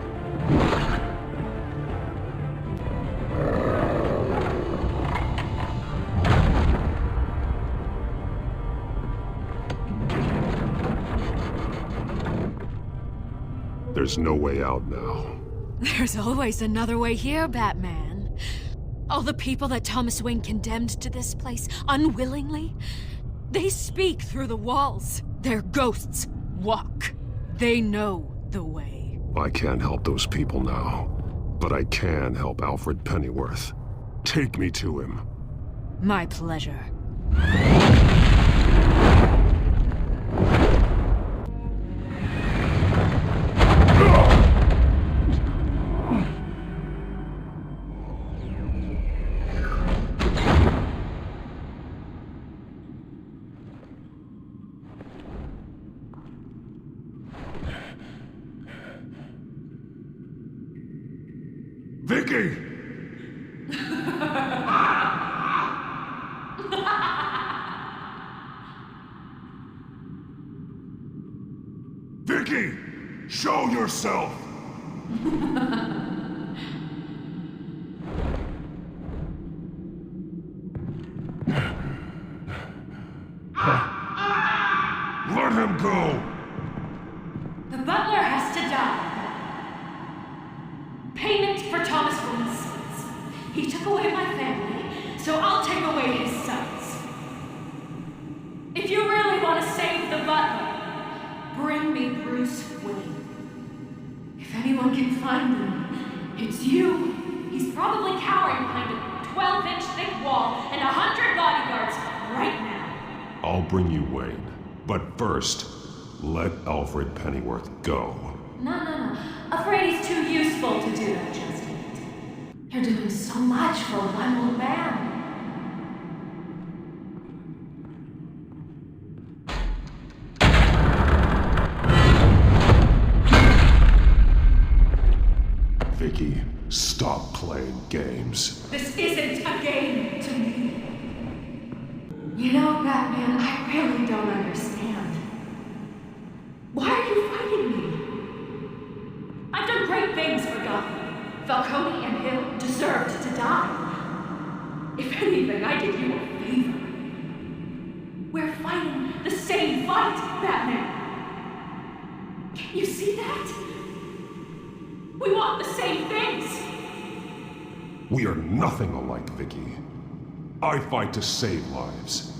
A: There's no way out now.
O: There's always another way here, Batman. All the people that Thomas Wayne condemned to this place unwillingly, they speak through the walls. Their ghosts walk. They know the way.
A: I can't help those people now, but I can help Alfred Pennyworth. Take me to him.
O: My pleasure.
V: Vicky! Vicky! Show yourself! Let him go!
M: The butler has to die. Payment for Thomas Wayne's sins. He took away my family, so I'll take away his sons. If you really want to save the butler, bring me Bruce Wayne. If anyone can find him, it's you. He's probably cowering behind a 12-inch thick wall and 100 bodyguards right now.
A: I'll bring you Wayne. But first, let Alfred Pennyworth go.
M: No. Afraid he's too useful to do that just yet. You're doing so much for one old man.
A: Vicky, stop playing games.
M: This isn't a game to me. You know, Batman, I really don't understand. Why are you fighting me? I've done great things for Gotham. Falcone and Hill deserved to die. If anything, I did you a favor. We're fighting the same fight, Batman. Can you see that? We want the same things.
A: We are nothing alike, Vicky. I fight to save lives.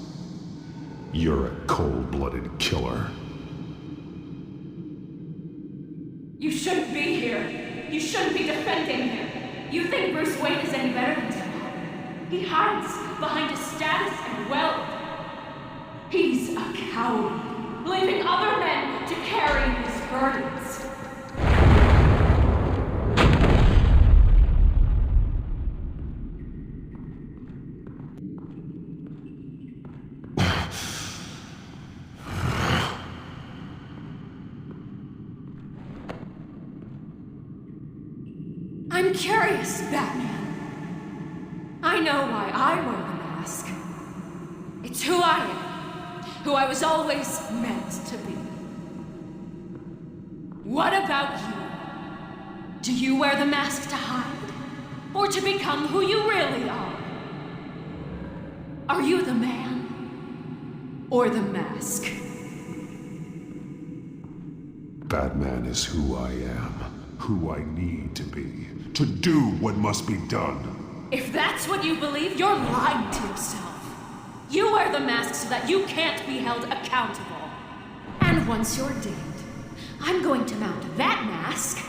A: You're a cold-blooded killer.
M: You shouldn't be here. You shouldn't be defending him. You think Bruce Wayne is any better than Tim? He hides behind his status and wealth. He's a coward, leaving other men to carry his burdens. I'm curious, Batman. I know why I wear the mask. It's who I am. Who I was always meant to be. What about you? Do you wear the mask to hide? Or to become who you really are? Are you the man? Or the mask?
A: Batman is who I am, who I need to be, to do what must be done.
M: If that's what you believe, you're lying to yourself. You wear the mask so that you can't be held accountable. And once you're dead, I'm going to mount that mask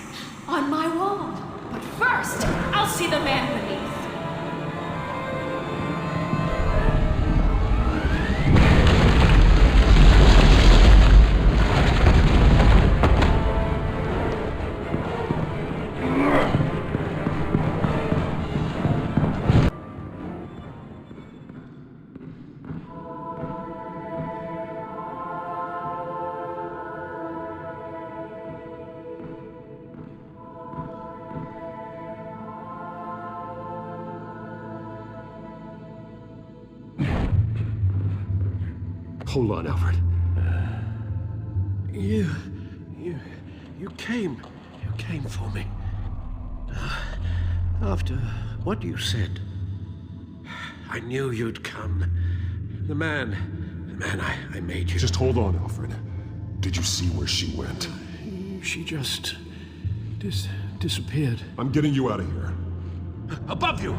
M: on my wall. But first, I'll see the man beneath.
H: Hold on, Alfred.
T: You came for me. After what you said, I knew you'd come. The man I made you.
D: Just hold on, Alfred. Did you see where she went?
T: She just disappeared.
D: I'm getting you out of here.
T: Above you!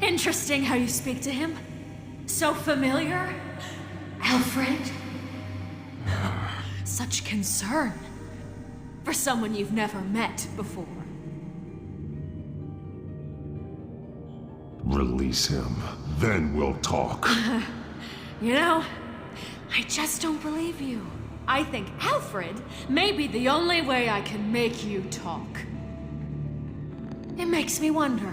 M: Interesting how you speak to him. So familiar. Alfred. Such concern for someone you've never met before.
D: Release him. Then we'll talk.
M: You know, I just don't believe you. I think Alfred may be the only way I can make you talk. It makes me wonder,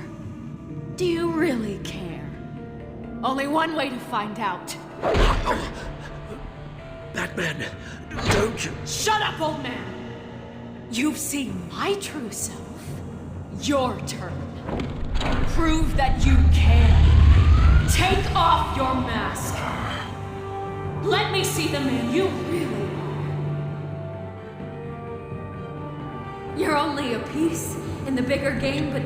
M: do you really care? Only one way to find out.
T: Batman, don't you...
M: Shut up, old man! You've seen my true self. Your turn. Prove that you can. Take off your mask. Let me see the man you really are. You're only a piece in the bigger game, but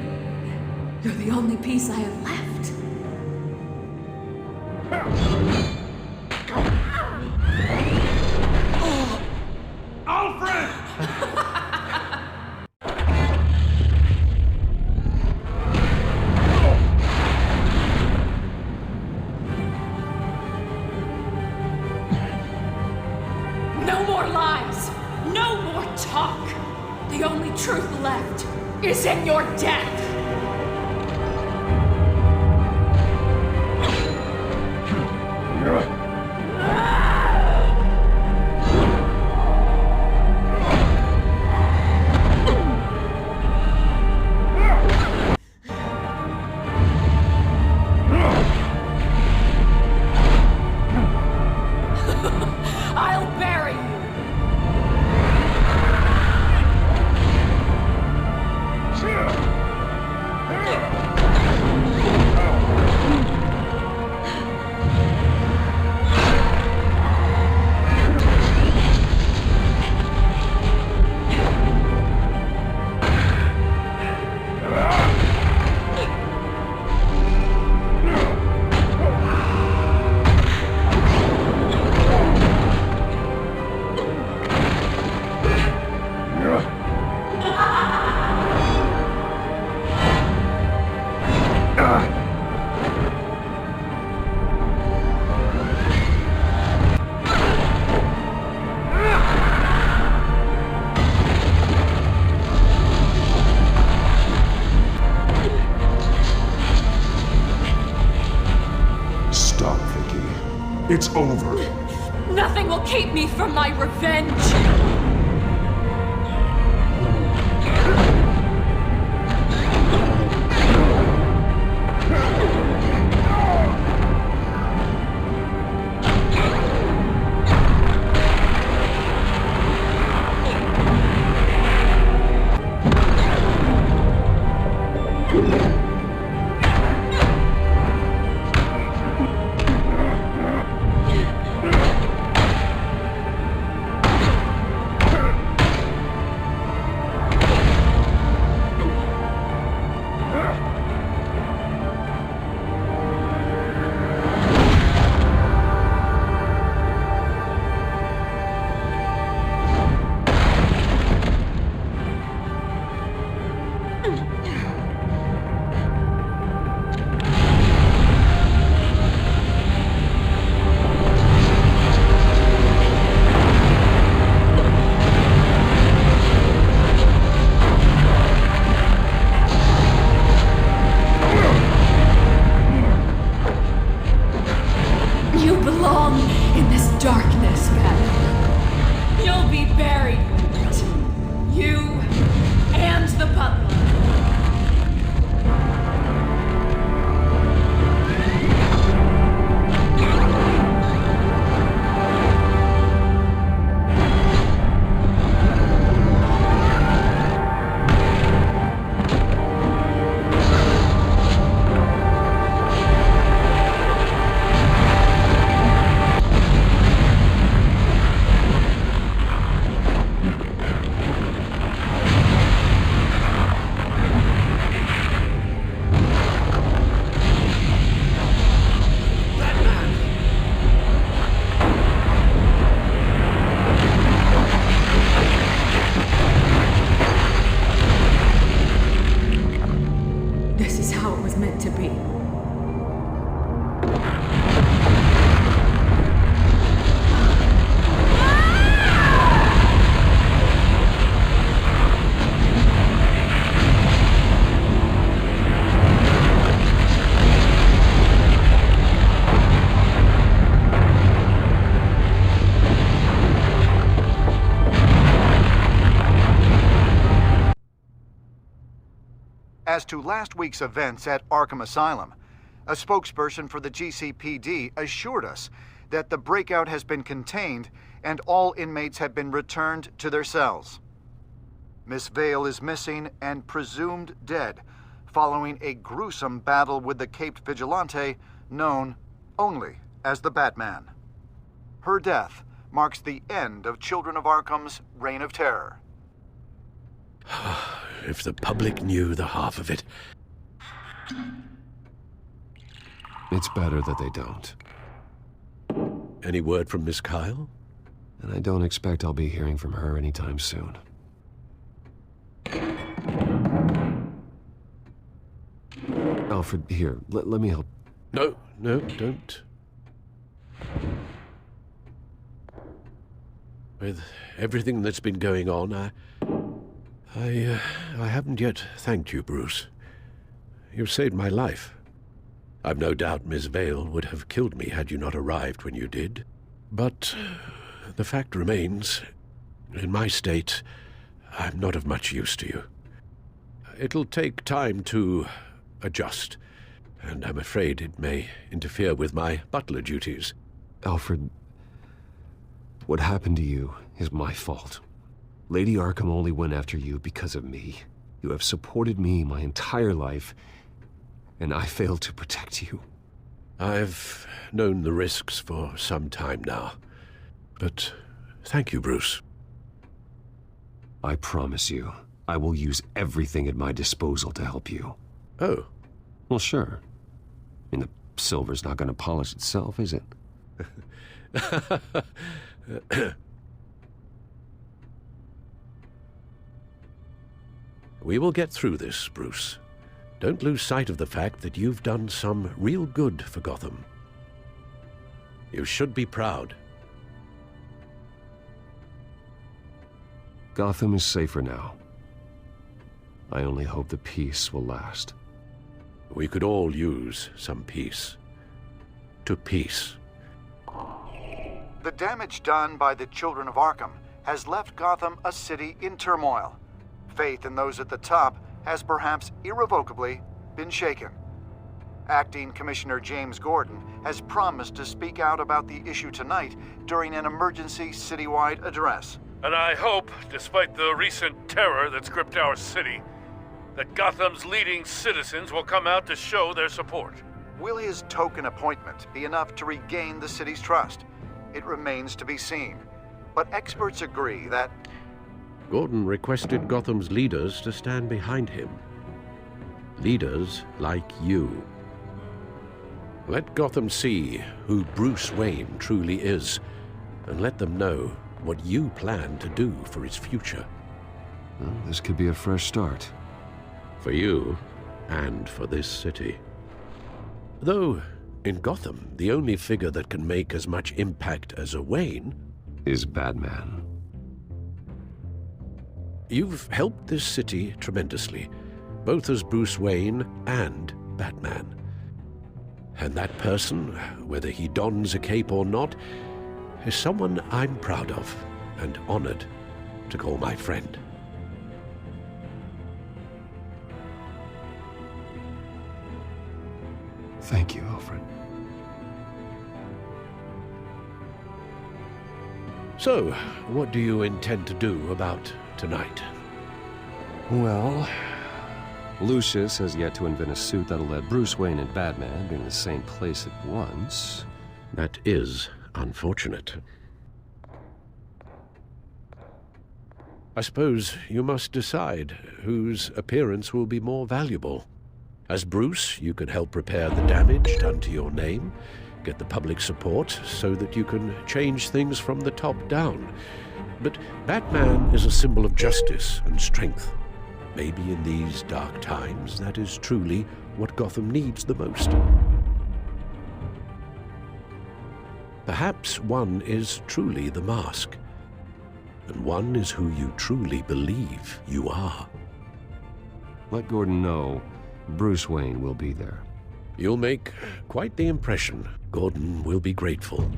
M: you're the only piece I have left.
C: Alfred!
M: No more lies! No more talk! The only truth left is in your death! I'll bury you!
D: Stop, Vicky. It's over.
M: Nothing will keep me from my revenge!
G: As to last week's events at Arkham Asylum, a spokesperson for the GCPD assured us that the breakout has been contained and all inmates have been returned to their cells. Miss Vale is missing and presumed dead following a gruesome battle with the caped vigilante known only as the Batman. Her death marks the end of Children of Arkham's reign of terror.
I: If the public knew the half of it.
H: It's better that they don't.
I: Any word from Miss Kyle?
H: And I don't expect I'll be hearing from her anytime soon. Alfred, here, let me help.
I: No, don't. With everything that's been going on, I haven't yet thanked you, Bruce. You've saved my life. I've no doubt Miss Vale would have killed me had you not arrived when you did. But the fact remains, in my state, I'm not of much use to you. It'll take time to adjust, and I'm afraid it may interfere with my butler duties.
H: Alfred, what happened to you is my fault. Lady Arkham only went after you because of me. You have supported me my entire life, and I failed to protect you.
I: I've known the risks for some time now, but thank you, Bruce.
H: I promise you, I will use everything at my disposal to help you.
I: Oh.
H: Well, sure. I mean, the silver's not going to polish itself, is it?
I: We will get through this, Bruce. Don't lose sight of the fact that you've done some real good for Gotham. You should be proud.
H: Gotham is safer now. I only hope the peace will last.
I: We could all use some peace. To peace.
G: The damage done by the Children of Arkham has left Gotham a city in turmoil. Faith in those at the top has perhaps irrevocably been shaken. Acting Commissioner James Gordon has promised to speak out about the issue tonight during an emergency citywide address.
C: And I hope, despite the recent terror that's gripped our city, that Gotham's leading citizens will come out to show their support.
G: Will his token appointment be enough to regain the city's trust? It remains to be seen. But experts agree that
I: Gordon requested Gotham's leaders to stand behind him. Leaders like you. Let Gotham see who Bruce Wayne truly is, and let them know what you plan to do for its future.
H: Well, this could be a fresh start.
I: For you, and for this city. Though, in Gotham, the only figure that can make as much impact as a Wayne
H: is Batman.
I: You've helped this city tremendously, both as Bruce Wayne and Batman. And that person, whether he dons a cape or not, is someone I'm proud of and honored to call my friend.
H: Thank you, Alfred.
I: So, what do you intend to do about tonight?
H: Well, Lucius has yet to invent a suit that'll let Bruce Wayne and Batman be in the same place at once.
I: That is unfortunate. I suppose you must decide whose appearance will be more valuable. As Bruce, you can help repair the damage done to your name, get the public support so that you can change things from the top down. But Batman is a symbol of justice and strength. Maybe in these dark times, that is truly what Gotham needs the most. Perhaps one is truly the mask, and one is who you truly believe you are.
H: Let Gordon know Bruce Wayne will be there.
I: You'll make quite the impression. Gordon will be grateful.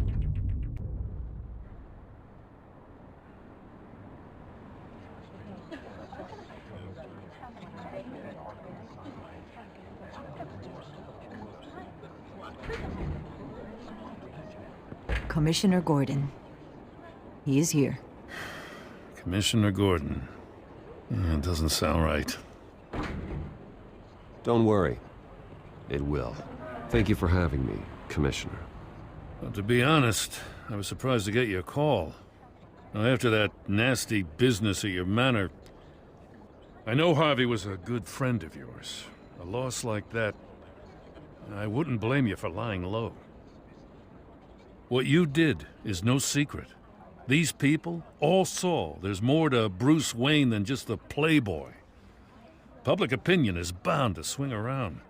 N: Commissioner Gordon. He is here.
C: Commissioner Gordon. It doesn't sound right.
H: Don't worry. It will. Thank you for having me, Commissioner.
C: Well, to be honest, I was surprised to get your call. Now, after that nasty business at your manor, I know Harvey was a good friend of yours. A loss like that, I wouldn't blame you for lying low. What you did is no secret. These people all saw there's more to Bruce Wayne than just the playboy. Public opinion is bound to swing around.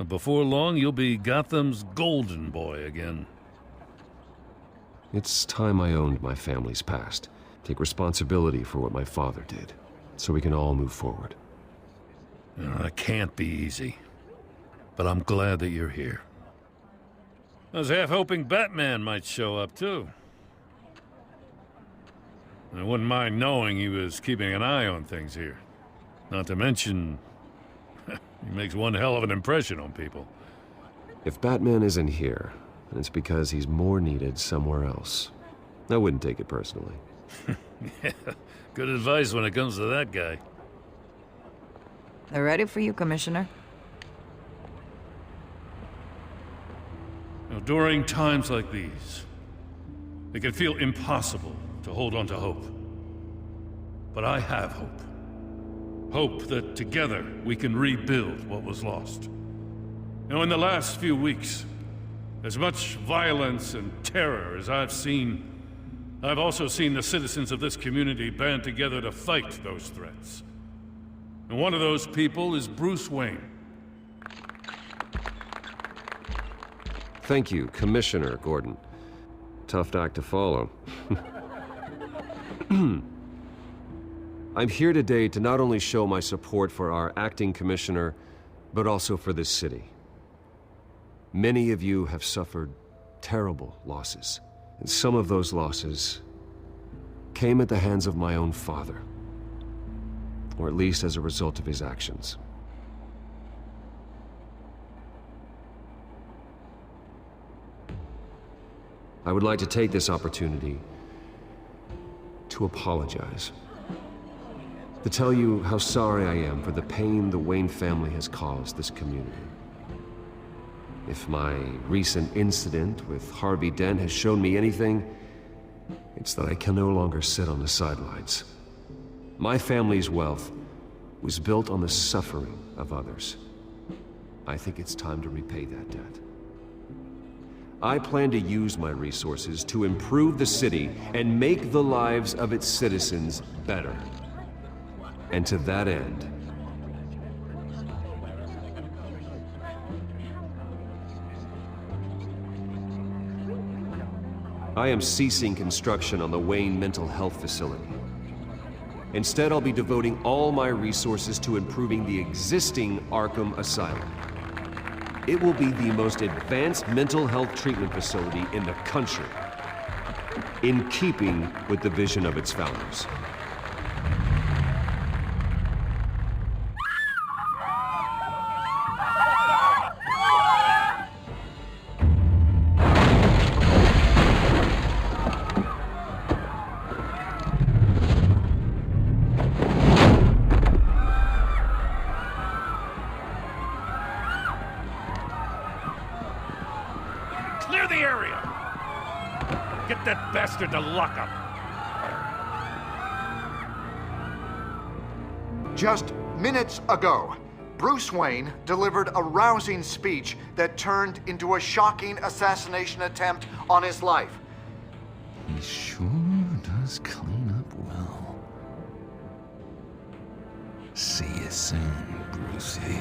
C: Before long, you'll be Gotham's golden boy again.
H: It's time I owned my family's past. Take responsibility for what my father did, so we can all move forward.
C: It can't be easy. But I'm glad that you're here. I was half hoping Batman might show up, too. I wouldn't mind knowing he was keeping an eye on things here. Not to mention, he makes one hell of an impression on people.
H: If Batman isn't here, then it's because he's more needed somewhere else. I wouldn't take it personally.
C: Yeah, good advice when it comes to that guy.
N: They're ready for you, Commissioner.
C: Now, during times like these, it can feel impossible to hold on to hope. But I have hope. Hope that together we can rebuild what was lost. Now, in the last few weeks, as much violence and terror as I've seen, I've also seen the citizens of this community band together to fight those threats. And one of those people is Bruce Wayne.
H: Thank you, Commissioner Gordon. Tough act to follow. I'm here today to not only show my support for our acting commissioner, but also for this city. Many of you have suffered terrible losses, and some of those losses came at the hands of my own father, or at least as a result of his actions. I would like to take this opportunity to apologize. To tell you how sorry I am for the pain the Wayne family has caused this community. If my recent incident with Harvey Dent has shown me anything, it's that I can no longer sit on the sidelines. My family's wealth was built on the suffering of others. I think it's time to repay that debt. I plan to use my resources to improve the city and make the lives of its citizens better. And to that end, I am ceasing construction on the Wayne Mental Health Facility. Instead, I'll be devoting all my resources to improving the existing Arkham Asylum. It will be the most advanced mental health treatment facility in the country, in keeping with the vision of its founders.
C: Clear the area! Get that bastard to lockup!
G: Just minutes ago, Bruce Wayne delivered a rousing speech that turned into a shocking assassination attempt on his life.
E: He sure does clean up well. See you soon, Brucey.